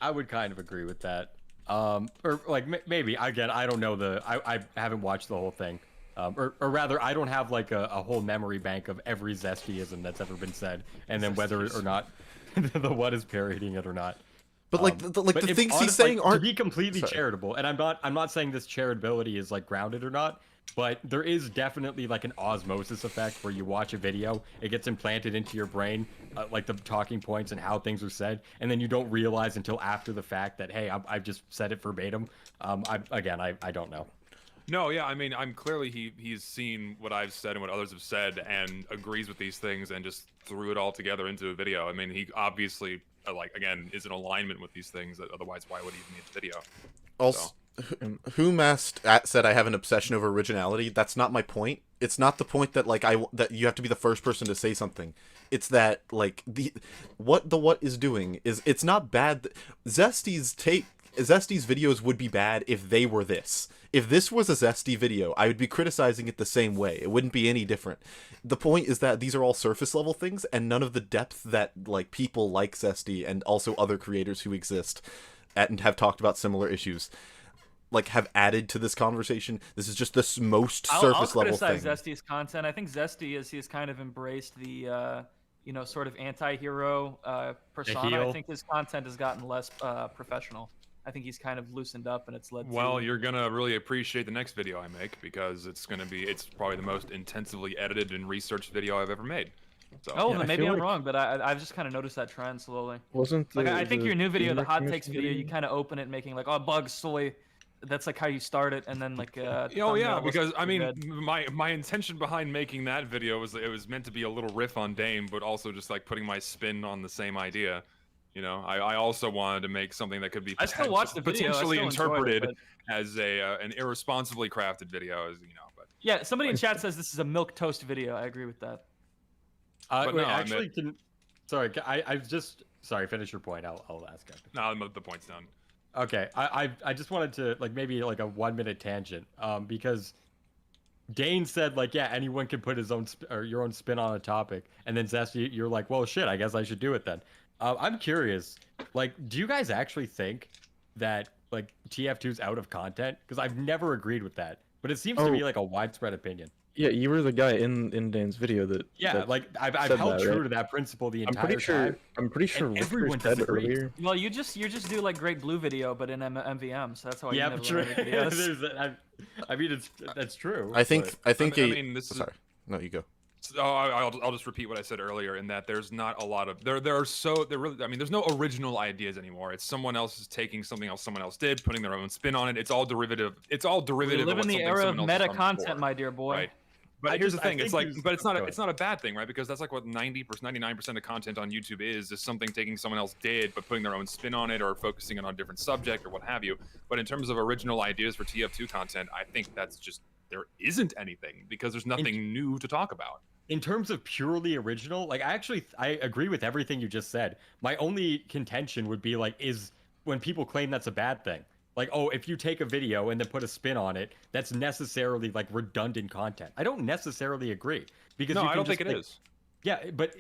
I would kind of agree with that. Or like maybe again, I don't know I haven't watched the whole thing, or rather, I don't have like a whole memory bank of every Zestyism that's ever been said, and then whether or not the what is parodying it or not. But like the things he's saying aren't to be completely charitable, and I'm not saying this charitability is like grounded or not. But there is definitely like an osmosis effect where you watch a video, it gets implanted into your brain, like the talking points and how things are said, and then you don't realize until after the fact that, hey, I've just said it verbatim. I don't know. No, yeah, I mean, I'm clearly he's seen what I've said and what others have said and agrees with these things and just threw it all together into a video. I mean, he obviously, like, again, is in alignment with these things. Otherwise, why would he even need the video? Also, said I have an obsession over originality. That's not my point. It's not the point that like that you have to be the first person to say something. It's that like what is doing is, it's not bad. Zesty's videos would be bad if they were this. If this was a Zesty video, I would be criticizing it the same way. It wouldn't be any different. The point is that these are all surface level things and none of the depth that like people like Zesty and also other creators who exist and have talked about similar issues like have added to this conversation. This is just the most surface level thing. I'll criticize Zesty's content. I think Zesty he's kind of embraced the sort of anti-hero persona. I think his content has gotten less professional. I think he's kind of loosened up, and it's led. Well, you're gonna really appreciate the next video I make because it's probably the most intensively edited and researched video I've ever made. So, then maybe I'm wrong, but I've just kind of noticed that trend slowly. I think your new video, the hot takes video, you kind of open it making like, oh, bugs, soy. That's like how you start it, and then like because I mean my intention behind making that video was it was meant to be a little riff on Dame, but also just like putting my spin on the same idea. You know, I also wanted to make something that could be potentially interpreted as an irresponsibly crafted video, as you know. But yeah, somebody in chat says this is a milk toast video. I agree with that. Sorry, finish your point. I'll ask after. No, the point's done. Okay, I just wanted to like maybe like a 1-minute tangent, because Dane said like, yeah, anyone can put his own or your own spin on a topic, and then Zesty, you're like, well, shit, I guess I should do it then. I'm curious, like, do you guys actually think that like TF2's out of content? Because I've never agreed with that, but it seems to be like a widespread opinion. Yeah, you were the guy in Dane's video that. Yeah, that like I've held true to that principle the entire time. I'm pretty sure everyone said disagrees. earlier. Well, you just do like Great Blue video, but in MVM, so that's how. Yeah, never true. learn videos. I mean, that's true. I think. Sorry. No, you go. I'll just repeat what I said earlier in that there's not a lot of there's no original ideas anymore. It's someone else is taking something else someone else did, putting their own spin on it. It's all derivative. We live in the era of meta content, my dear boy. Right. But here's the thing, it's not a bad thing, right? Because that's like what 99% of content on YouTube is something taking someone else did, but putting their own spin on it or focusing on a different subject or what have you. But in terms of original ideas for TF2 content, I think that's just, there isn't anything because there's nothing new to talk about. in terms of purely original, like I agree with everything you just said. My only contention would be like, is when people claim that's a bad thing. Like, oh, if you take a video and then put a spin on it, that's necessarily like redundant content. I don't necessarily agree because No, you I can don't just, think it like, is. Yeah, but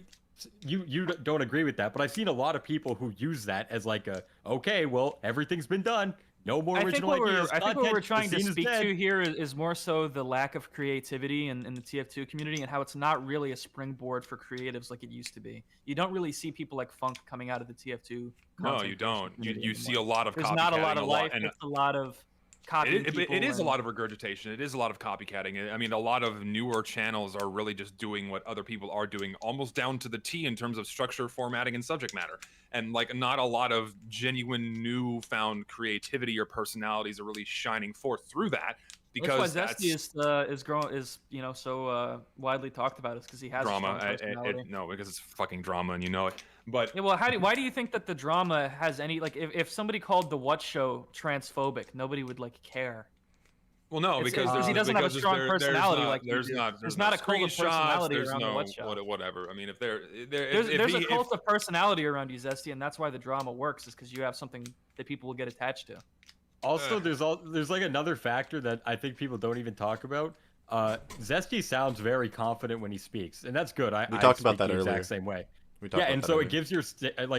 you don't agree with that. But I've seen a lot of people who use that as like a, okay, well, everything's been done. No more original ideas. I think what we're trying to The scene is speak dead. to here is more so the lack of creativity in the TF2 community and how it's not really a springboard for creatives like it used to be. You don't really see people like Funk coming out of the TF2. No, content you don't. You community see a anymore. lot of There's not a lot copycatting, of life. and It's a lot of copying people. it is a and- lot of regurgitation. It is a lot of copycatting. I mean, a lot of newer channels are really just doing what other people are doing, almost down to the T in terms of structure, formatting, and subject matter. And like, not a lot of genuine, newfound creativity or personalities are really shining forth through that. Because that's why Zesty is so widely talked about. Is because he has drama. a strong personality. No, because it's fucking drama, and you know it. But Yeah, well, why do you think that the drama has any like if somebody called the What Show transphobic, nobody would like care. Well, no, It's because he doesn't have a strong personality not, like you there's do. not There's not a cult of screenshots, personality there's around no the What Show. whatever. I mean, if There's a cult of personality around you, Zesty, and that's why the drama works. Is because you have something that people will get attached to. Also, there's like another factor that I think people don't even talk about. Zesty sounds very confident when he speaks, and that's good. We talked about speak that the earlier. exact same way. We talked Yeah, about and that so earlier. it gives your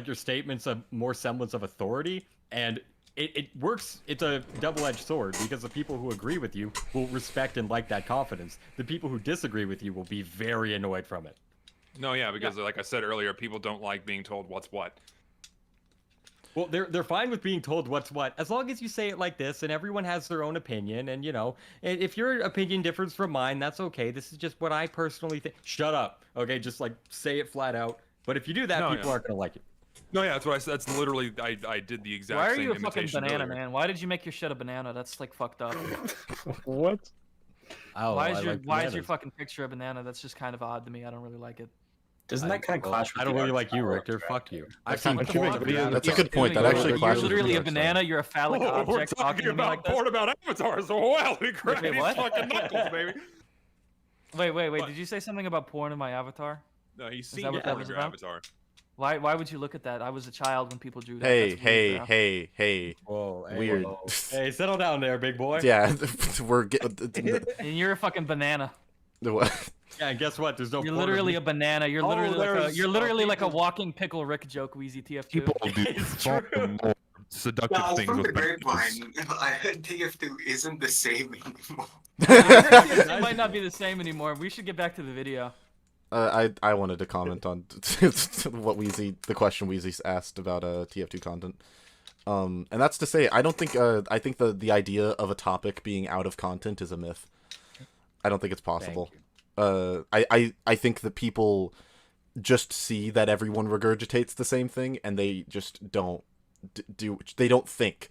your statements a more semblance of authority, and it works. It's a double-edged sword because the people who agree with you will respect and like that confidence. The people who disagree with you will be very annoyed from it. No, yeah, because like I said earlier, people don't like being told what's what. Well, they're fine with being told what's what, as long as you say it like this, and everyone has their own opinion. And if your opinion differs from mine, that's okay. This is just what I personally think. Shut up, okay? Just like say it flat out. But if you do that, No, people aren't gonna like it. No, yeah, that's what I said. That's literally I did the exact Why are same you a fucking imitation banana, earlier. man? Why did you make your shit a banana? That's like fucked up. What? Oh, why I is like your bananas. fucking picture a banana? That's just kind of odd to me. I don't really like it. Doesn't that kind of clash with I don't the really art like you, style of Richter. Track? Fuck you. I I've seen can't- too many What? bananas. That's a good point. That actually You're clashes with literally the a art style. banana. You're a phallic We're object talking to me like this. porn about avatars. Well, we crack Wait, these what? fucking knuckles, baby. Wait. What? Did you say something about porn in my avatar? No, he's Is seen that what that porn was of your about? avatar. Why would you look at that? I was a child when people drew that. Hey, That's weird, bro. hey. Whoa, hey, Weird. whoa. Hey, settle down there, big boy. Yeah, we're getting. And you're a fucking banana. What? Yeah, and guess what? There's no. You're porn of literally me. a banana. You're Oh, literally like a people- walking pickle Rick joke, Weezy TF2. People do far more seductive Now, things from the with bananas. grapevine, I heard TF2 isn't the same anymore. It might not be the same anymore. We should get back to the video. I wanted to comment on the question Weezy asked about TF2 content. And that's to say, I don't think I think the idea of a topic being out of content is a myth. I don't think it's possible. I think that people just see that everyone regurgitates the same thing, and they just don't they don't think.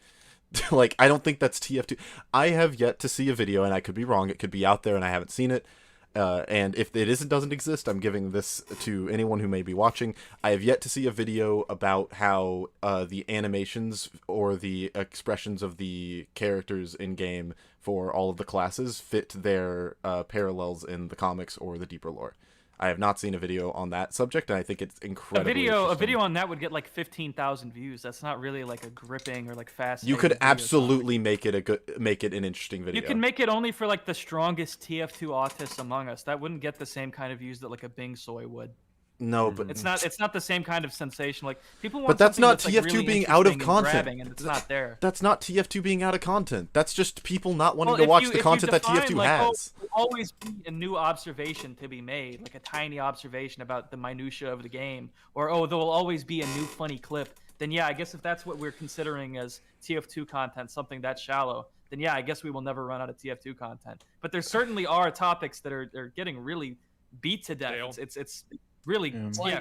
Like, I don't think that's TF2. I have yet to see a video, and I could be wrong. It could be out there, and I haven't seen it. And if it doesn't exist, I'm giving this to anyone who may be watching. I have yet to see a video about how the animations or the expressions of the characters in game for all of the classes fit their parallels in the comics or the deeper lore. I have not seen a video on that subject, and I think it's incredibly A interesting. video on that would get like 15,000 views. That's not really like a gripping or like fast. You could absolutely make it an interesting video. You can make it only for like the strongest TF2 autists among us. That wouldn't get the same kind of views that like a Bing Soy would. No, but It's not the same kind of sensation. Like people want. But that's something not like, TF2 really being out of interesting and content. grabbing, and it's not there. That's not TF2 being out of content. That's just people not wanting Well, to if watch you- the if you content that define, TF2 like, has. there'll always be a new observation to be made, like a tiny observation about the minutia of the game, or there will always be a new funny clip. Then yeah, I guess if that's what we're considering as TF2 content, something that shallow, then yeah, I guess we will never run out of TF2 content. But there certainly are topics that are getting really beat to death. It's really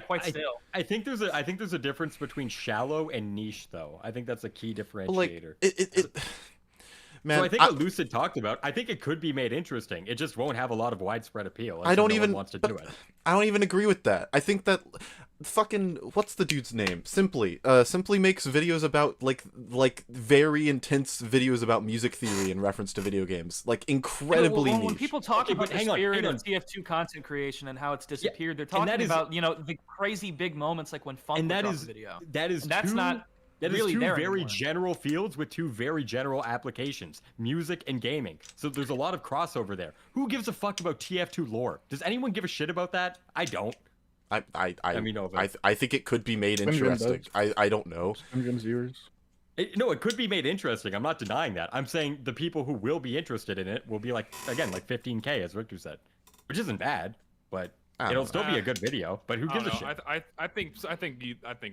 quite stale. I think there's a difference between shallow and niche, though. I think that's a key differentiator. Like Man, so I think what Lucid talked about, I think it could be made interesting. It just won't have a lot of widespread appeal. I don't no even one wants to do it. I don't even agree with that. I think that fucking what's the dude's name? Simply. Simply makes videos about like very intense videos about music theory in reference to video games. Like incredibly niche. When people talk about the spirit of TF2 content creation and how it's disappeared, they're talking about, you know, the crazy big moments like when Funk would drop a video. That's not really two there very anymore. general fields with two very general applications, music and gaming. So there's a lot of crossover there. Who gives a fuck about TF2 lore? Does anyone give a shit about that? I don't. I think it could be made interesting. I don't know. No, it could be made interesting. I'm not denying that. I'm saying the people who will be interested in it will be like 15K, as Richter said, which isn't bad, but it'll still be a good video. But who gives a shit? I think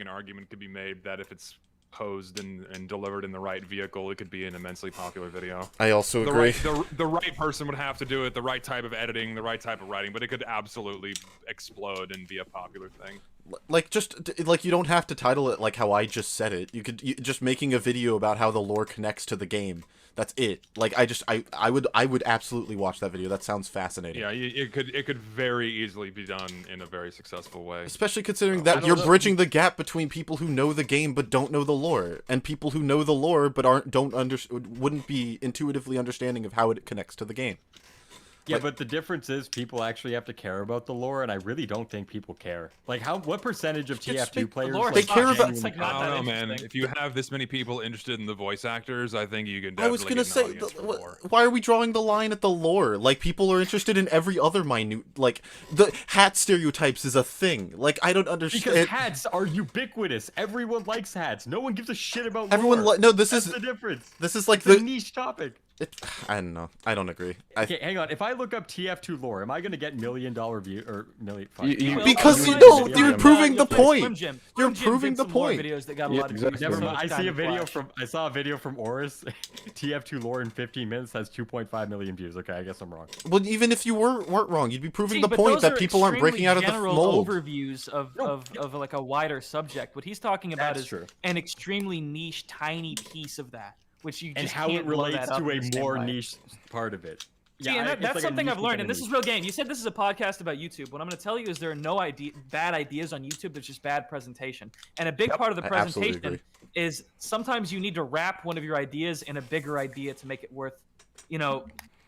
an argument could be made that if it's posed and delivered in the right vehicle, it could be an immensely popular video. I also agree. The right person would have to do it, the right type of editing, the right type of writing, but it could absolutely explode and be a popular thing. Like, just, like, you don't have to title it like how I just said it. Just making a video about how the lore connects to the game. That's it. Like, I would absolutely watch that video. That sounds fascinating. Yeah, it could very easily be done in a very successful way. Especially considering that you're bridging the gap between people who know the game but don't know the lore, and people who know the lore but wouldn't be intuitively understanding of how it connects to the game. Yeah, but the difference is people actually have to care about the lore, and I really don't think people care. Like, what percentage of TF2 players they care about? I don't know, man. If you have this many people interested in the voice actors, I think you can definitely. I was gonna say, why are we drawing the line at the lore? Like, people are interested in every other minute. Like, the hat stereotypes is a thing. Like, I don't understand. Because hats are ubiquitous. Everyone likes hats. No one gives a shit about lore. Everyone no. That's the difference. This is like it's a niche topic. I don't know. I don't agree. Okay, hang on. If I look up TF2 lore, am I gonna get $1 million view or million? Because you're proving the point. You're proving the point. Videos that got a lot of views. Never mind. I saw a video from Oris. TF2 lore in 15 minutes has 2.5 million views. Okay, I guess I'm wrong. Well, even if you weren't wrong, you'd be proving the point that people aren't breaking out of the mold. Overviews of like a wider subject. What he's talking about is an extremely niche, tiny piece of that. Which you just and how can't it relates to a more niche part of it. See, and that's like something I've learned, and this is real game. You said this is a podcast about YouTube. What I'm going to tell you is there are no bad ideas on YouTube. There's just bad presentation. And a big part of the presentation is sometimes you need to wrap one of your ideas in a bigger idea to make it worth, you know,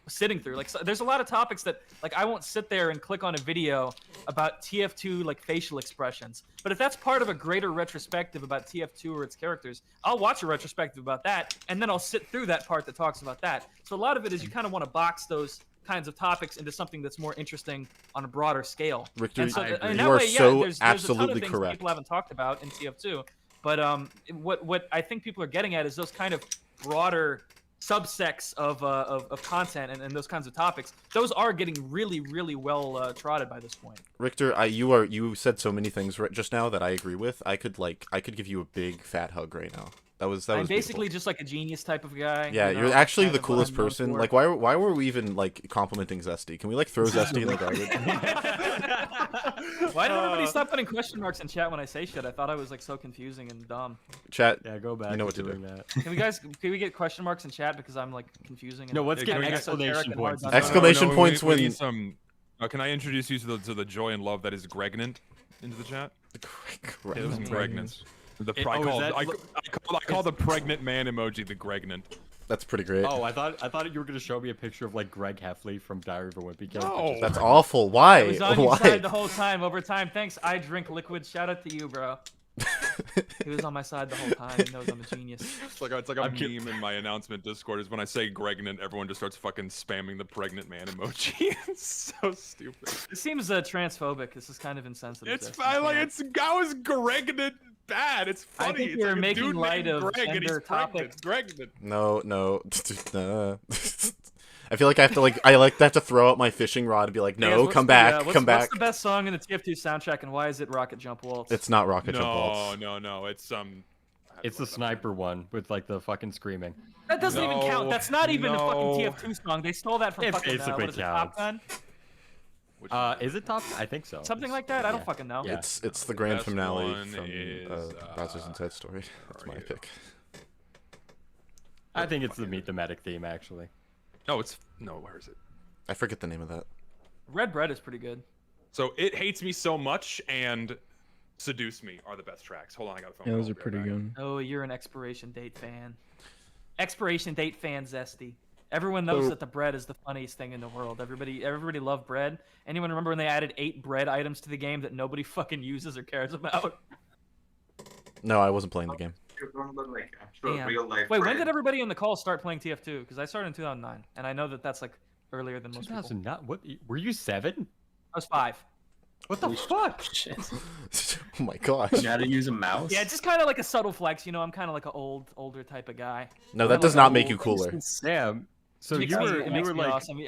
sitting through. Like, so there's a lot of topics that, like, I won't sit there and click on a video about TF2 like facial expressions. But if that's part of a greater retrospective about TF2 or its characters, I'll watch a retrospective about that, and then I'll sit through that part that talks about that. So a lot of it is you kind of want to box those kinds of topics into something that's more interesting on a broader scale. Richter, so you are so there's absolutely a ton of things correct. People haven't talked about in TF2, but what I think people are getting at is those kind of broader subsects of content and those kinds of topics. Those are getting really, really well trotted by this point. Richter, you said so many things just now that I agree with. I could give you a big fat hug right now. That was I'm basically beautiful. just like a genius type of guy. Yeah, you know, you're actually kind the of coolest person. Like, why were we even like complimenting Zesty? Can we like throw Zesty in the garbage? Why did everybody stop putting question marks in chat when I say shit? I thought I was like so confusing and dumb. Chat. Yeah, go back. You know what to do. That. Can we get question marks in chat because I'm like confusing? And No, let's get exclamation points. Exclamation points when. We need some, can I introduce you to the joy and love that is Gregnant into the chat? Pregnant. I call the pregnant man emoji the Gregnant. That's pretty great. Oh, I thought you were gonna show me a picture of like Greg Heffley from Diary of a Wimpy Kid. No, that's awful. Why? I was on your side the whole time. Over time. Thanks. I drink liquid. Shout out to you, bro. He was on my side the whole time. He knows I'm a genius. It's like a meme in my announcement Discord is when I say Gregnant, everyone just starts fucking spamming the pregnant man emoji. It's so stupid. It seems transphobic. This is kind of insensitive. It's fine. Like how is Gregnant bad? It's funny. I think it's you're like making dude light of Greg gender topics. Gregnant. No. I feel like I have to throw out my fishing rod and be like, no, come back. What's the best song in the TF2 soundtrack, and why is it Rocket Jump Waltz? It's not Rocket Jump Waltz. No. It's the sniper one with like the fucking screaming. That doesn't even count. That's not even a fucking TF2 song. They stole that from fucking basically what is it, Top Gun? Is it Top? I think so. Something like that. I don't fucking know. Yeah. It's the grand finale from Bowser's Inside Story. That's my pick. I think it's the meet the medic theme, actually. No, where is it? I forget the name of that. Red Bread is pretty good. So It Hates Me So Much and Seduce Me are the best tracks. Hold on, I got a phone Yeah, call. those are pretty good. Oh, you're an expiration date fan. Expiration date fan, Zesty. Everyone knows that the bread is the funniest thing in the world. Everybody loved bread. Anyone remember when they added 8 bread items to the game that nobody fucking uses or cares about? No, I wasn't playing the game. You remember like actual Damn. real life. Wait, when bread? did everybody in the call start playing TF2? Because I started in 2009, and I know that that's like earlier than most people. 2009? What? Were you 7? I was 5. What the fuck? Shit. Oh my gosh. You know how to use a mouse? Yeah, just kind of like a subtle flex. You know, I'm kind of like an older type of guy. No, that does not make you cooler. Damn. So It you makes were me like, awesome.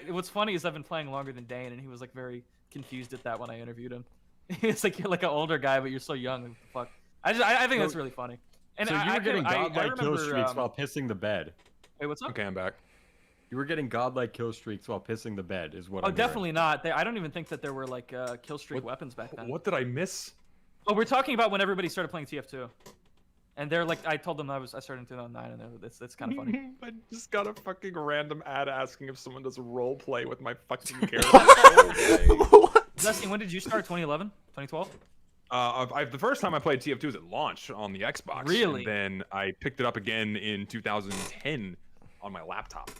What's funny is I've been playing longer than Dane, and he was like very confused at that when I interviewed him. It's like you're like an older guy, but you're so young. What the fuck? I think that's really funny. And so you were getting godlike kill remember, streaks while pissing the bed. Wait, what's up? Okay, I'm back. You were getting godlike kill streaks while pissing the bed, is what. Oh, I'm definitely not. I don't even think that there were like kill streak weapons back then. What did I miss? Oh, we're talking about when everybody started playing TF2, and they're like, I told them I started in 2009, and it's kind of funny. I just got a fucking random ad asking if someone does a role play with my fucking character. Zesty, when did you start? 2011, 2012? The first time I played TF2 was at launch on the Xbox. Really? And then I picked it up again in 2010 on my laptop.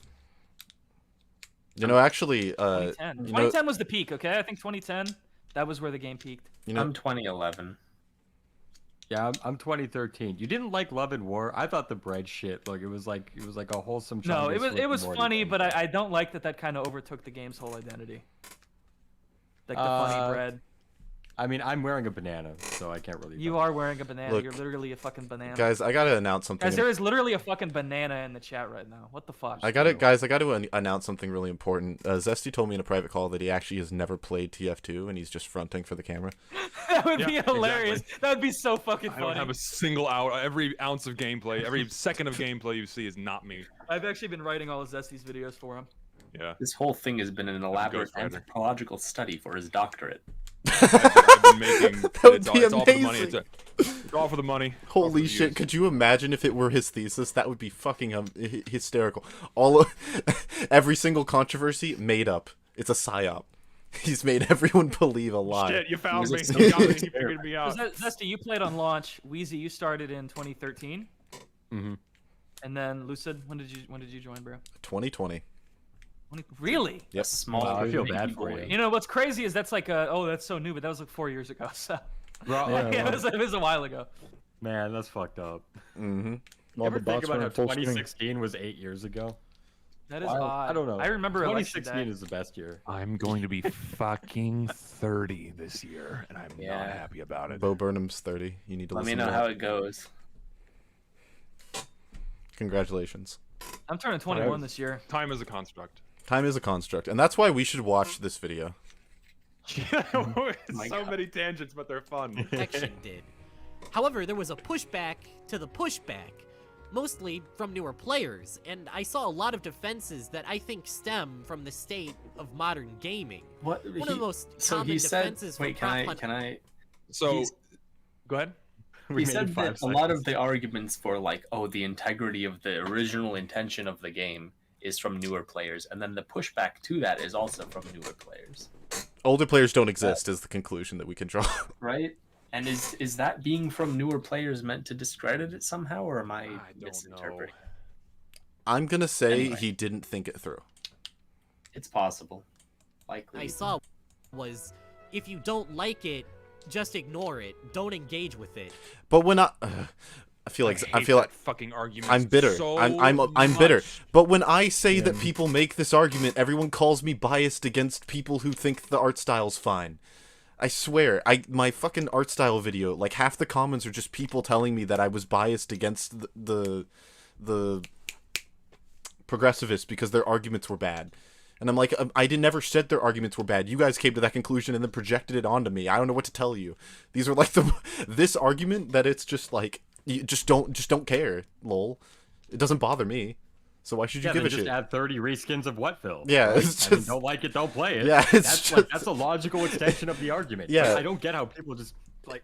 You know, actually, 2010. 2010 was the peak. Okay, I think 2010 that was where the game peaked. You know, I'm 2011. Yeah, I'm 2013. You didn't like Love and War? I thought the bread shit, like it was like a wholesome. No, it was more funny, than- but I don't like that kind of overtook the game's whole identity. Like the funny bread. I mean, I'm wearing a banana, so I can't really. You are wearing a banana. Look, You're literally a fucking banana. guys, I gotta announce something. Guys, there is literally a fucking banana in the chat right now. What the fuck? I gotta announce something really important. Zesty told me in a private call that he actually has never played TF2 and he's just fronting for the camera. That would be Yeah, hilarious. exactly. That would be so fucking I funny. don't have a single hour. Every ounce of gameplay, every second of gameplay you see is not me. I've actually been writing all of Zesty's videos for him. Yeah. This whole thing has been an elaborate ghostwriter. anthropological study for his doctorate. I've been making. That would be it's all for the money. amazing. It's all for the money. Holy shit! Could you imagine if it were his thesis? That would be fucking hysterical. Every single controversy made up. It's a psyop. He's made everyone believe a lie. Shit, you found me. You got me. You figured me out. Zesty, you played on launch. Weezy, you started in 2013. Mm-hmm. And then Lucid, when did you join, bro? 2020. Really? Yep. Small. I feel bad for you. You know what's crazy is that's like that's so new, but that was like 4 years ago. So Bro, yeah, it was a while ago. Man, that's fucked up. Mm-hmm. You ever think about how 2016 was 8 years ago? That is odd. I don't know. I remember 2016 is the best year. I'm going to be fucking 30 this year, and I'm not happy about it. Bo Burnham's 30. You need to Let me listen know to how that. it goes. Congratulations. I'm turning 21 this year. Time is a construct. Time is a construct, and that's why we should watch this video. So many tangents, but they're fun. Action did. However, there was a pushback to the pushback, mostly from newer players, and I saw a lot of defenses that I think stem from the state of modern gaming. What? One of the most So common he said. defenses Wait, for can I? So, go ahead. He said that a lot of the arguments for like, oh, the integrity of the original intention of the game is from newer players, and then the pushback to that is also from newer players. Older players don't exist is the conclusion that we can draw. Right? And is that being from newer players meant to discredit it somehow, or am I misinterpreting? I'm gonna say Anyway. he didn't think it through. It's possible. Likely. I saw was, if you don't like it, just ignore it. Don't engage with it. But when I feel like fucking argument. I'm bitter. So I'm bitter. much. But when I say that people make this argument, everyone calls me biased against people who think the art style's fine. I swear, my fucking art style video, like half the comments are just people telling me that I was biased against the progressivists because their arguments were bad. And I'm like, I never said their arguments were bad. You guys came to that conclusion and then projected it onto me. I don't know what to tell you. These are like this argument that it's just like, you just don't care, lol. It doesn't bother me. So why should you give a just shit? add 30 reskins of Whatville. Yeah, right? it's I mean, just- don't like it, don't play it. Yeah, it's that's just- that's a logical extension of the argument. Yeah. Like, I don't get how people just like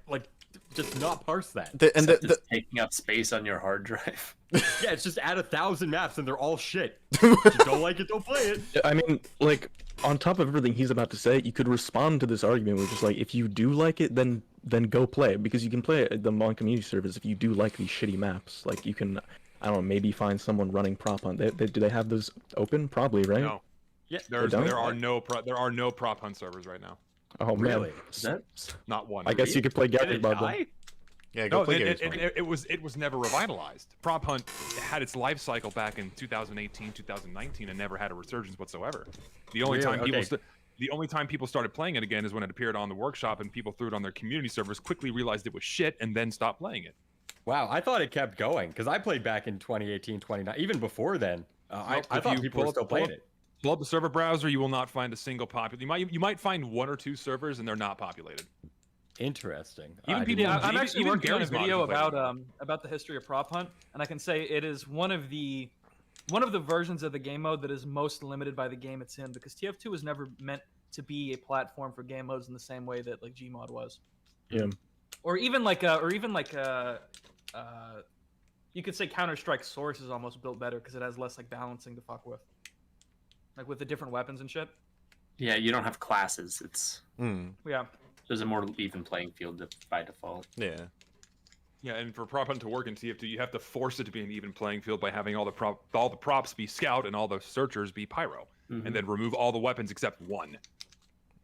just not parse that. It's taking up space on your hard drive. Yeah, it's just add 1,000 maps and they're all shit. If you don't like it, don't play it. I mean, like, on top of everything he's about to say, you could respond to this argument with just like, if you do like it, then go play it, because you can play it at the Mon community servers if you do like these shitty maps. Like, you can, I don't know, maybe find someone running prop hunt. Do they have those open? Probably, right? No. Yeah, there are no prop hunt servers right now. Oh man, really? Not one. I guess you could play Galactic Bud then. Yeah, go play it was never revitalized. Prop Hunt had its life cycle back in 2018, 2019, and never had a resurgence whatsoever. The only time people started playing it again is when it appeared on the workshop, and people threw it on their community servers, quickly realized it was shit, and then stopped playing it. Wow, I thought it kept going because I played back in 2018, 2019, even before then. I thought people were still playing it. Pull up the server browser, you will not find a single popular. You might find 1 or 2 servers, and they're not populated. Interesting. I'm actually working on a video about the history of prop hunt, and I can say it is one of the versions of the game mode that is most limited by the game it's in, because TF2 was never meant to be a platform for game modes in the same way that like Gmod was. Yeah. Or even like you could say Counter-Strike Source is almost built better because it has less like balancing to fuck with, like with the different weapons and shit. Yeah, you don't have classes. It's yeah. There's a more even playing field by default. Yeah. Yeah, and for prop hunt to work in TF2, you have to force it to be an even playing field by having all the props be scout and all the searchers be pyro, and then remove all the weapons except 1.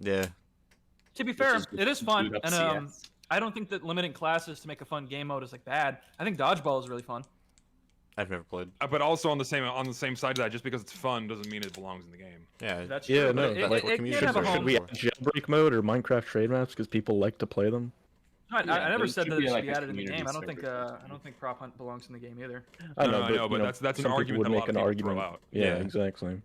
Yeah. To be fair, it is fun, and I don't think that limiting classes to make a fun game mode is like bad. I think dodgeball is really fun. I've never played. But also on the same side of that, just because it's fun doesn't mean it belongs in the game. Yeah, that's true. Yeah, no. Should we have jailbreak mode or Minecraft trade maps because people like to play them? I never said that it should be added in the game. I don't think prop hunt belongs in the game either. I know, but that's an argument that a lot of people throw out. Yeah, exactly.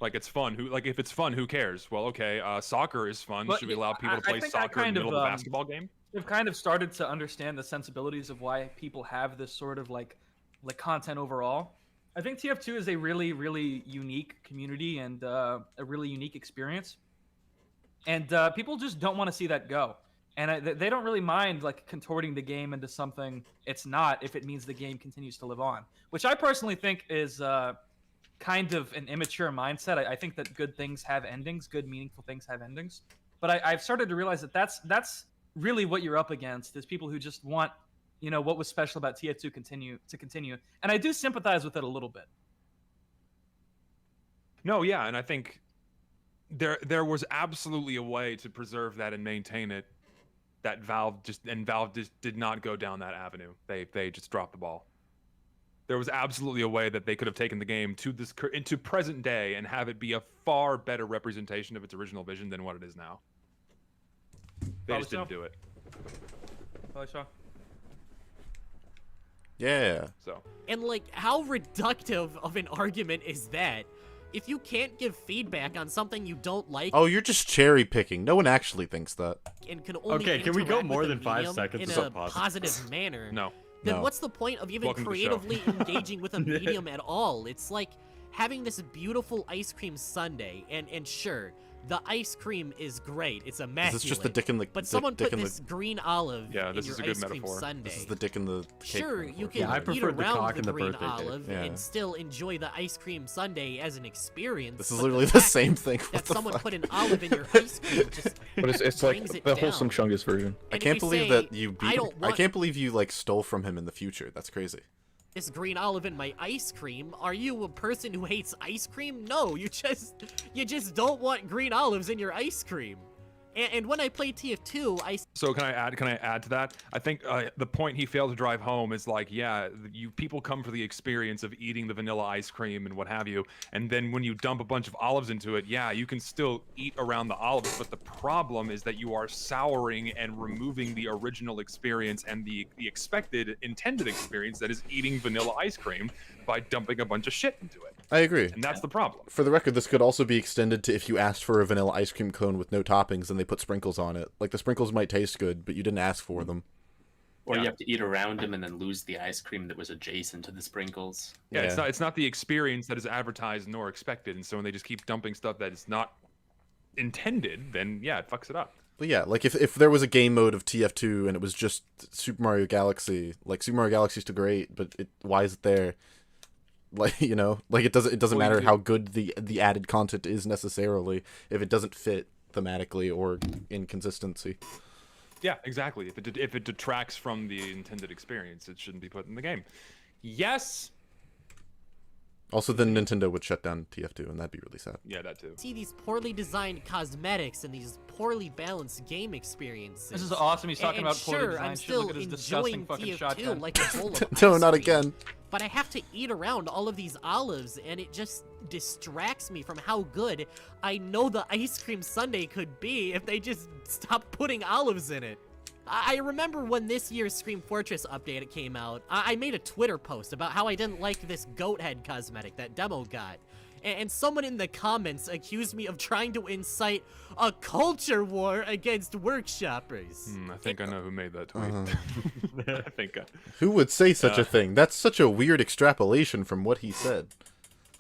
Like it's fun. If it's fun, who cares? Well, okay, soccer is fun. Should we allow people to play soccer in the middle of a basketball game? We've kind of started to understand the sensibilities of why people have this sort of like content overall. I think TF2 is a really, really unique community and a really unique experience, and people just don't want to see that go. And they don't really mind like contorting the game into something it's not if it means the game continues to live on, which I personally think is kind of an immature mindset. I think that good things have endings, good meaningful things have endings. But I've started to realize that that's really what you're up against, is people who just want, you know, what was special about TF2 continue. And I do sympathize with it a little bit. No, yeah, and I think there was absolutely a way to preserve that and maintain it. That Valve just did not go down that avenue. They just dropped the ball. There was absolutely a way that they could have taken the game into present day and have it be a far better representation of its original vision than what it is now. They just didn't do it. Yeah. So. And like, how reductive of an argument is that? If you can't give feedback on something you don't like, oh, you're just cherry picking. No one actually thinks that. And can only okay, can we go interact more with than the 5 medium seconds? in a positive manner? No. Then what's the point of even creatively engaging with a medium at all? It's like having this beautiful ice cream sundae, and sure, the ice cream is great. It's immaculate. Is this just the dick in the but someone put this green olive in this is your a good ice cream metaphor. sundae. This is the dick in the cake. Sure, you can eat around the green olive and still enjoy the ice cream sundae as an experience. This is literally the same thing. That someone put an olive in your ice cream just but it's like the wholesome Chungus version. I can't believe that you beat. I can't believe you like stole from him in the future. That's crazy. This green olive in my ice cream. Are you a person who hates ice cream? No, you just don't want green olives in your ice cream. And when I play TF2, So can I add to that? I think the point he failed to drive home is like, yeah, people come for the experience of eating the vanilla ice cream and what have you, and then when you dump a bunch of olives into it, yeah, you can still eat around the olives, but the problem is that you are souring and removing the original experience and the expected, intended experience that is eating vanilla ice cream by dumping a bunch of shit into it. I agree. And that's the problem. For the record, this could also be extended to if you asked for a vanilla ice cream cone with no toppings and they put sprinkles on it. Like, the sprinkles might taste good, but you didn't ask for them. Or you have to eat around them and then lose the ice cream that was adjacent to the sprinkles. Yeah, it's not the experience that is advertised nor expected, and so when they just keep dumping stuff that is not intended, then yeah, it fucks it up. But yeah, like if there was a game mode of TF2 and it was just Super Mario Galaxy, like Super Mario Galaxy's still great, but why is it there? Like, you know, like it doesn't matter how good the added content is necessarily if it doesn't fit thematically or in consistency. Yeah, exactly. If it detracts from the intended experience, it shouldn't be put in the game. Yes. Also, then Nintendo would shut down TF2, and that'd be really sad. Yeah, that too. See these poorly designed cosmetics and these poorly balanced game experiences. This is awesome. He's talking And about poorly sure, designed I'm shit. still Look at his disgusting enjoying fucking TF2 shotgun. like a bowl of No, ice not cream, again. But I have to eat around all of these olives, and it just distracts me from how good I know the ice cream sundae could be if they just stopped putting olives in it. I remember when this year's Scream Fortress update came out, I made a Twitter post about how I didn't like this goat head cosmetic that demo got. And someone in the comments accused me of trying to incite a culture war against workshoppers. I think I know who made that tweet. I think. Who would say such a thing? That's such a weird extrapolation from what he said.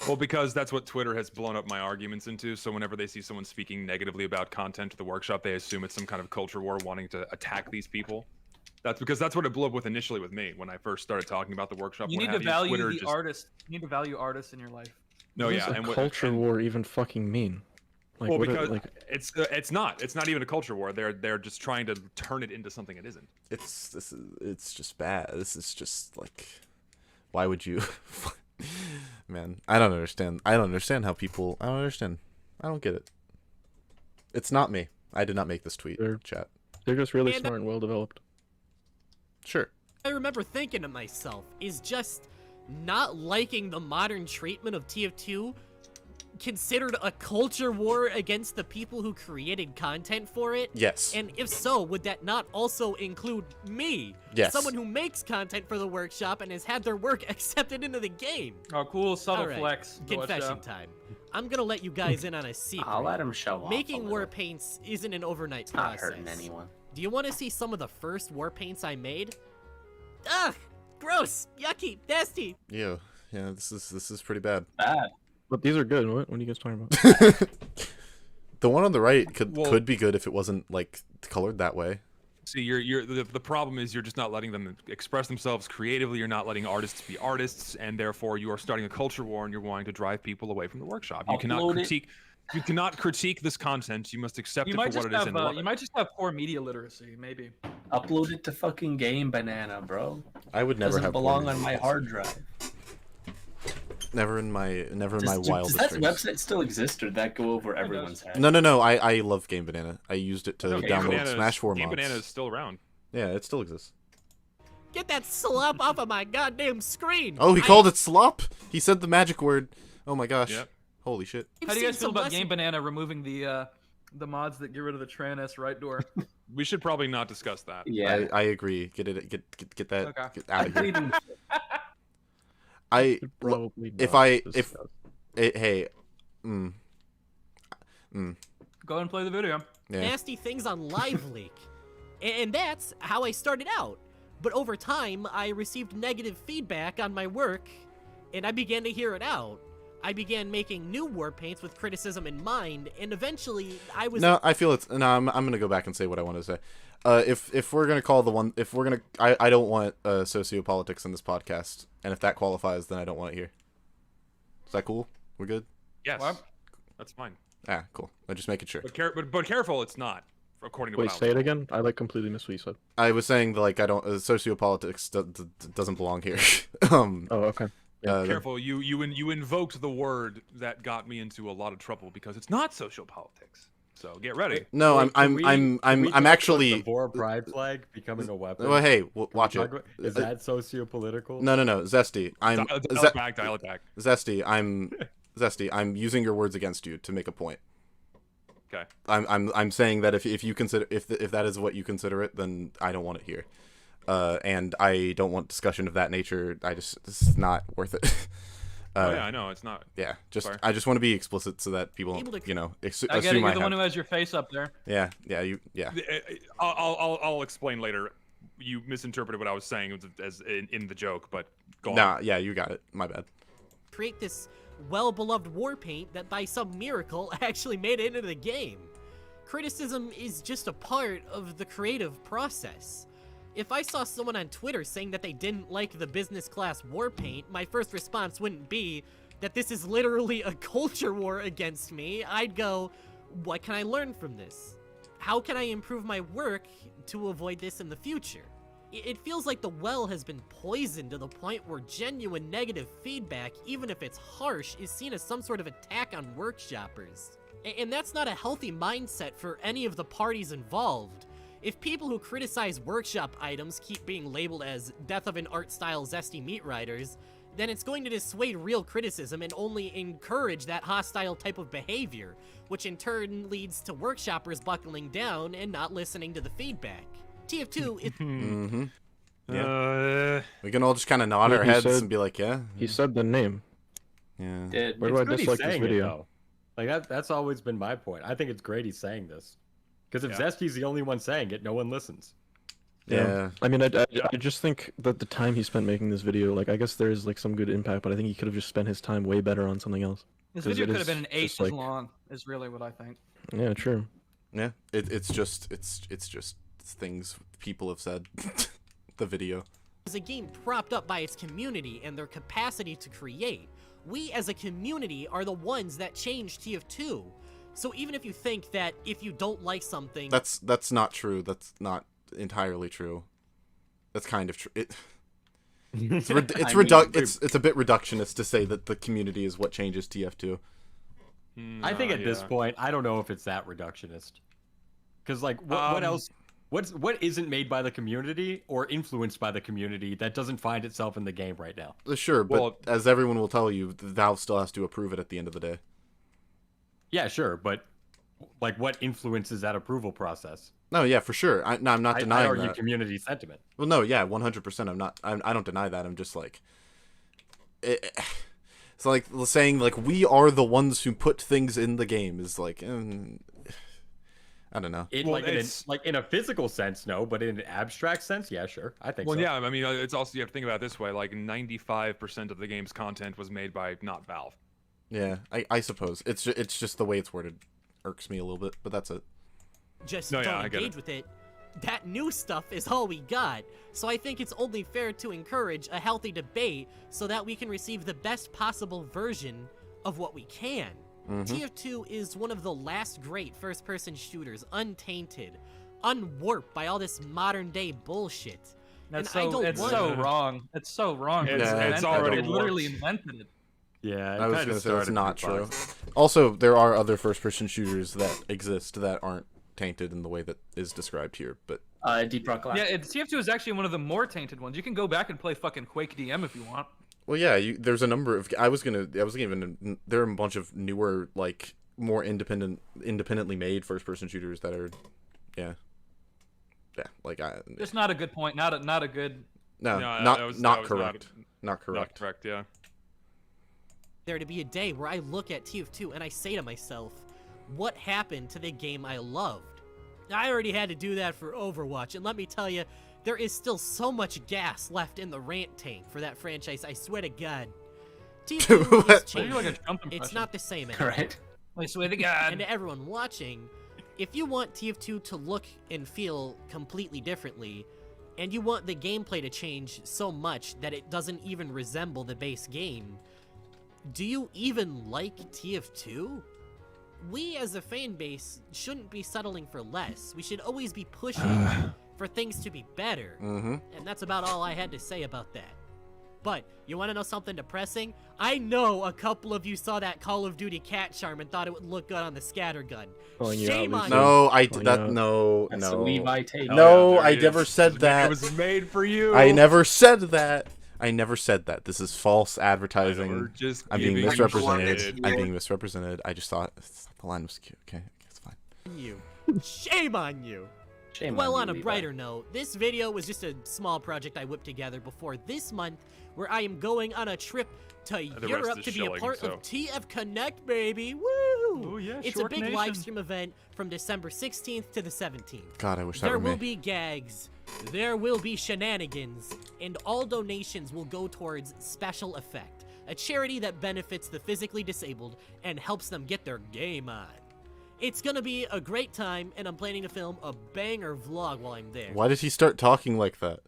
Well, because that's what Twitter has blown up my arguments into. So whenever they see someone speaking negatively about content to the workshop, they assume it's some kind of culture war wanting to attack these people. That's because that's what it blew up with initially with me when I first started talking about the workshop. You need to value the artist. You need to value artists in your life. No, What yeah, does a culture war even fucking mean? Like, well, what because like, it's not even a culture war. They're just trying to turn it into something it isn't. It's just bad. This is just like, why would you? Man, I don't understand. I don't understand how people. I don't understand. I don't get it. It's not me. I did not make this tweet. Chat. They're just really And smart and well developed. Sure. I remember thinking to myself, is just not liking the modern treatment of TF2 considered a culture war against the people who created content for it? Yes. And if so, would that not also include me? Yes. Someone who makes content for the workshop and has had their work accepted into the game. Oh, cool. Subtle All right, flex. confession time. I'm gonna let you guys in on a secret. I'll let him show off. Making war paints isn't an overnight Not process. hurting anyone. Do you want to see some of the first war paints I made? Ugh! Gross! Yucky! Nasty! Yeah. This is pretty bad. Bad. But these are good. What are you guys talking about? The one on the right could be good if it wasn't like colored that way. See, the problem is you're just not letting them express themselves creatively. You're not letting artists be artists, and therefore you are starting a culture war, and you're wanting to drive people away from the workshop. You cannot critique. You cannot critique this content. You must accept it for what it is and love You it. might just have poor media literacy, maybe. Upload it to fucking Game Banana, bro. I would never Doesn't have belong poor on my media hard drive. Never in my Does wildest that dreams. website still exist, or did that go over everyone's head? No. I love Game Banana. I used it to download Smash 4 Game mods. Banana is still around. Yeah, it still exists. Get that slop off of my goddamn screen! Oh, he called it slop. He said the magic word. Oh my gosh. Yep. Holy shit. How do you guys feel about Game Banana removing the mods that get rid of the Tran-S right door? We should probably not discuss that. Yeah. I agree. Get that Okay. get out of here. Reading- I Probably if not I discuss. hey Go ahead and play the video. yeah. Nasty things on Live Leak. And that's how I started out. But over time, I received negative feedback on my work, and I began to hear it out. I began making new war paints with criticism in mind, and eventually I was... No, I feel it's no. I'm gonna go back and say what I want to say. If we're gonna call the one, if we're gonna, I don't want sociopolitics in this podcast, and if that qualifies, then I don't want it here. Is that cool? We're good. Yes. What? That's fine. Ah, cool. I'm just making sure. But careful, it's not. According to Wait, what I say was it told. again. I like completely missed what you said. I was saying that like I don't sociopolitics doesn't belong here. Oh, okay. Careful, you invoked the word that got me into a lot of trouble because it's not social politics. So get ready. No, Wait, can we talk I'm about actually. the Vor pride flag becoming a weapon. Well, hey, watch Can we it. talk about- Is that sociopolitical? No, Zesty. Dial it back. Zesty. I'm using your words against you to make a point. Okay. I'm saying that if you consider if that is what you consider it, then I don't want it here, and I don't want discussion of that nature. This is not worth it. Oh yeah, I know it's not. Yeah, Fair. I just want to be explicit so that people, I get it. assume You're I the one have. who has your face up there. Yeah. I'll explain later. You misinterpreted what I was saying as in the joke, but go on. Nah, yeah, you got it. My bad. create this well-beloved war paint that by some miracle actually made it into the game. Criticism is just a part of the creative process. If I saw someone on Twitter saying that they didn't like the business class war paint, my first response wouldn't be that this is literally a culture war against me. I'd go, what can I learn from this? How can I improve my work to avoid this in the future? It feels like the well has been poisoned to the point where genuine negative feedback, even if it's harsh, is seen as some sort of attack on workshoppers. And that's not a healthy mindset for any of the parties involved. If people who criticize workshop items keep being labeled as death of an art style Zesty meat riders, then it's going to dissuade real criticism and only encourage that hostile type of behavior, which in turn leads to workshoppers buckling down and not listening to the feedback. TF2 is... Mm-hmm. Yeah. We can all just kind of nod our heads and be like, yeah. He said the name. Yeah. Where do I dislike this video? Like that's always been my point. I think it's great he's saying this. Because if Zesty's the only one saying it, no one listens. Yeah. I mean, I just think that the time he spent making this video, like, I guess there is, like, some good impact, but I think he could have just spent his time way better on something else. This video could have been an 8 as long, is really what I think. Yeah, true. Yeah, it's just things people have said. The video is a game propped up by its community and their capacity to create. We as a community are the ones that change TF2. So even if you think that if you don't like something... That's not true. That's not entirely true. That's kind of true. It's a bit reductionist to say that the community is what changes TF2. I think at this point, I don't know if it's that reductionist. Because like, what else? What isn't made by the community or influenced by the community that doesn't find itself in the game right now? Sure, but as everyone will tell you, Valve still has to approve it at the end of the day. Yeah, sure, but like, what influences that approval process? No, yeah, for sure. I'm not denying I argue that. Community sentiment. Well, no, yeah, 100%. I don't deny that. I'm just like, it's like saying like we are the ones who put things in the game is like, I don't know. In a physical sense, no, but in an abstract sense, yeah, sure. I think so. Well, yeah, I mean, it's also, you have to think about it this way, like 95% of the game's content was made by not Valve. Yeah, I suppose. It's just the way it's worded irks me a little bit, but that's it. Just don't engage with it. That new stuff is all we got. So I think it's only fair to encourage a healthy debate so that we can receive the best possible version of what we can. TF2 is one of the last great first-person shooters, untainted, unwarped by all this modern-day bullshit. It's so wrong. It's so wrong. It's already literally invented it. Yeah, I was going to say that's not true. Also, there are other first-person shooters that exist that aren't tainted in the way that is described here, but Deep Rock Galactic. Yeah, TF2 is actually one of the more tainted ones. You can go back and play fucking Quake DM if you want. Well, yeah, there's a number of. I was even. There are a bunch of newer, like more independently made first-person shooters that are, yeah, like Just not a good point. Not a good. No, not correct. Not correct. Not correct. Yeah. There to be a day where I look at TF2 and I say to myself, what happened to the game I loved? I already had to do that for Overwatch, and let me tell you, there is still so much gas left in the rant tank for that franchise, I swear to God. TF2 is changed. It's not the same anymore. Right. I swear to God. And to everyone watching, if you want TF2 to look and feel completely differently, and you want the gameplay to change so much that it doesn't even resemble the base game, do you even like TF2? We as a fan base shouldn't be settling for less. We should always be pushing for things to be better. And that's about all I had to say about that. But, you want to know something depressing? I know a couple of you saw that Call of Duty cat charm and thought it would look good on the scattergun. Shame on you. No, I never said that. It was made for you. I never said that. This is false advertising. I'm being misrepresented. I just thought the line was cute. Okay, it's fine. Shame on you. On a brighter note, this video was just a small project I whipped together before this month, where I am going on a trip to Europe to be a part of TF Connect, baby. Woo! Oh, yeah, it's a big live stream event from December 16th to the 17th. God, I wish that were me. There will be gags, there will be shenanigans, and all donations will go towards Special Effect, a charity that benefits the physically disabled and helps them get their game on. It's gonna be a great time, and I'm planning to film a banger vlog while I'm there. Why did he start talking like that?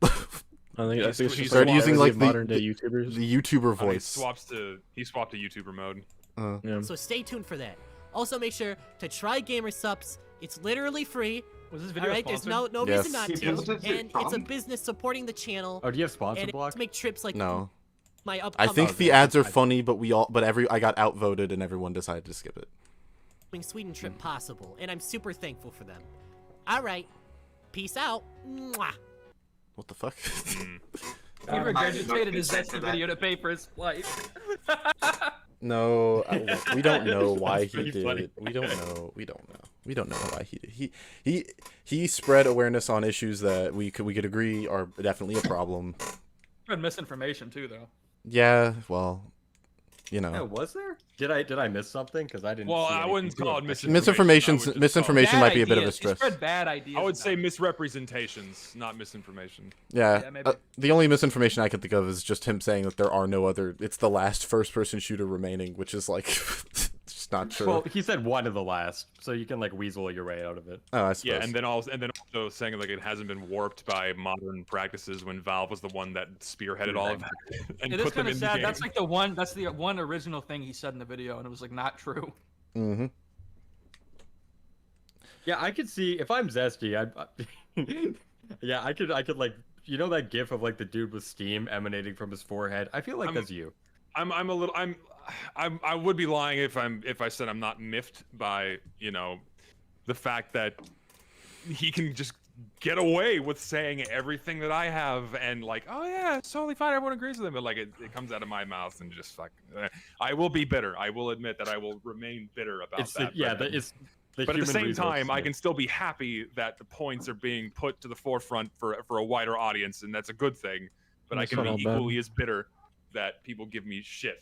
I think it's He just started using like modern day YouTubers. the YouTuber voice. He swapped to YouTuber mode. Yeah. So stay tuned for that. Also, make sure to try Gamer Subs. It's literally free. Was this video Alright, there's sponsored? no Yes. reason not to. Yes. And it's a business supporting the channel. Oh, do you have sponsor And block? to make trips like No. my I upcoming think the ads are funny, but I got outvoted and everyone decided to skip it. Sweden trip possible, and I'm super thankful for them. Alright, peace out. Mwah. What the fuck? He regurgitated his Zesty video to pay for his flight. No, we don't know why he pretty did funny. it. We don't know. We don't know why he did. He spread awareness on issues that we could agree are definitely a problem. Spread misinformation too, though. Yeah, well, you know. Yeah, was there? Did I miss something? Because I didn't. Well, see I wouldn't anything. call it misinformation. Misinformation might be a bit of a He stress. spread bad ideas. I would about say it. misrepresentations, not misinformation. Yeah, Yeah, maybe. the only misinformation I could think of is just him saying that there are no other. It's the last first-person shooter remaining, which is like just not true. Well, he said one of the last, so you can like weasel your way out of it. Oh, I suppose. Yeah, and then also saying like it hasn't been warped by modern practices when Valve was the one that spearheaded all of that and It is put them kind of in the sad. game. That's like the one original thing he said in the video, and it was like not true. Mm-hmm. Yeah, I could see if I'm Zesty. Yeah, I could like that gif of like the dude with steam emanating from his forehead. I feel like that's you. I would be lying if I said I'm not miffed by the fact that he can just get away with saying everything that I have and like, oh yeah, it's totally fine, everyone agrees with him, but like it comes out of my mouth and just fuck. I will be bitter. I will admit that I will remain bitter about that. But at the same time, I can still be happy that the points are being put to the forefront for a wider audience, and that's a good thing. But I can be equally as bitter that people give me shit.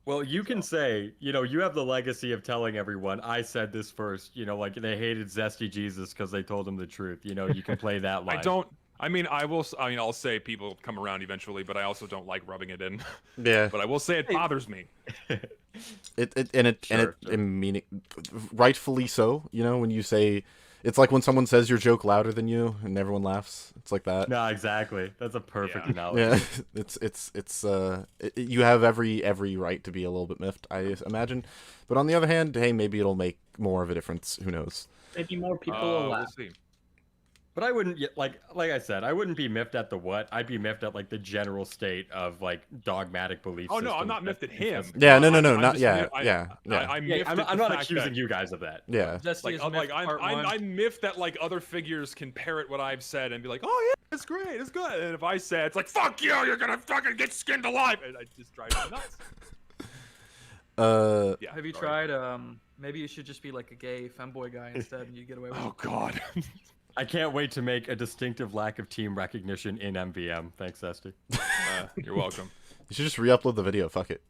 Well, you can say, you have the legacy of telling everyone, I said this first, like they hated Zesty Jesus because they told him the truth. You can play that line. I'll say people come around eventually, but I also don't like rubbing it in. Yeah. But I will say it bothers me. Rightfully so. When you say, it's like when someone says your joke louder than you and everyone laughs. It's like that. No, exactly. That's a perfect analogy. Yeah, you have every right to be a little bit miffed, I imagine. But on the other hand, hey, maybe it'll make more of a difference. Who knows? Maybe more people will laugh. We'll see. But I wouldn't like I said, I wouldn't be miffed at the what. I'd be miffed at like the general state of like dogmatic beliefs. Oh no, I'm not miffed at him. Yeah, no, not I'm not accusing you guys of that. Yeah. I'm miffed that like other figures can parrot what I've said and be like, oh yeah, it's great, it's good. And if I say it's like, fuck you, you're gonna fucking get skinned alive, and I just drive me nuts. Have you tried? Maybe you should just be like a gay femboy guy instead, and you get away with it. Oh god. I can't wait to make a distinctive lack of team recognition in MVM. Thanks, Zesty. You're welcome. You should just re-upload the video. Fuck it.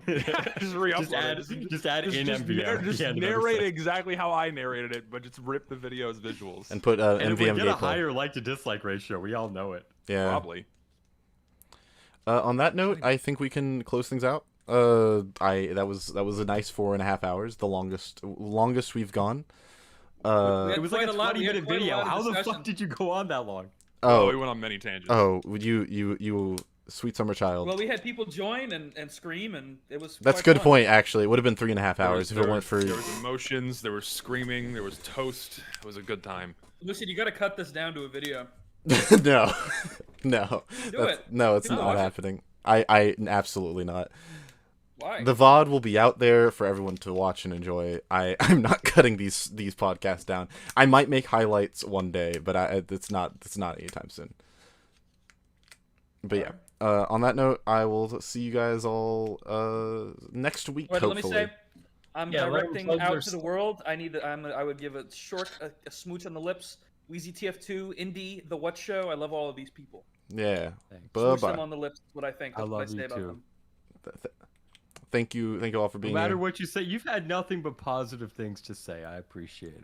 Just re-upload it. Just add in MVM. Just narrate exactly how I narrated it, but just rip the video as visuals. And put and MVM if we get a gameplay. higher like to dislike ratio, we all know it. Yeah. Probably. On that note, I think we can close things out. That was a nice 4.5 hours, the longest we've gone. It was like a 20-minute video. How the fuck did you go on that long? Oh, we went on many tangents. Oh, you sweet summer child. Well, we had people join and scream, and it was. That's a quite good fun. point. Actually, it would have been 3.5 hours if it weren't for. There was emotions. There was screaming. There was toast. It was a good time. Lucid, you got to cut this down to a video. No, no. Do it. No, it's Do it. not happening. I absolutely not. Why? The VOD will be out there for everyone to watch and enjoy. I'm not cutting these podcasts down. I might make highlights one day, but it's not anytime soon. But yeah, on that note, I will see you guys all next week. Wait, hopefully. let me say, I'm directing out to the world. I would give a short, a smooch on the lips. Weezy TF2, Indie, The What Show. I love all of these people. Yeah. Smooch Bye them bye. on the lips. What I think. I That's what I love say you about too. them. Thank you all for being No matter here. what you say, you've had nothing but positive things to say. I appreciate it.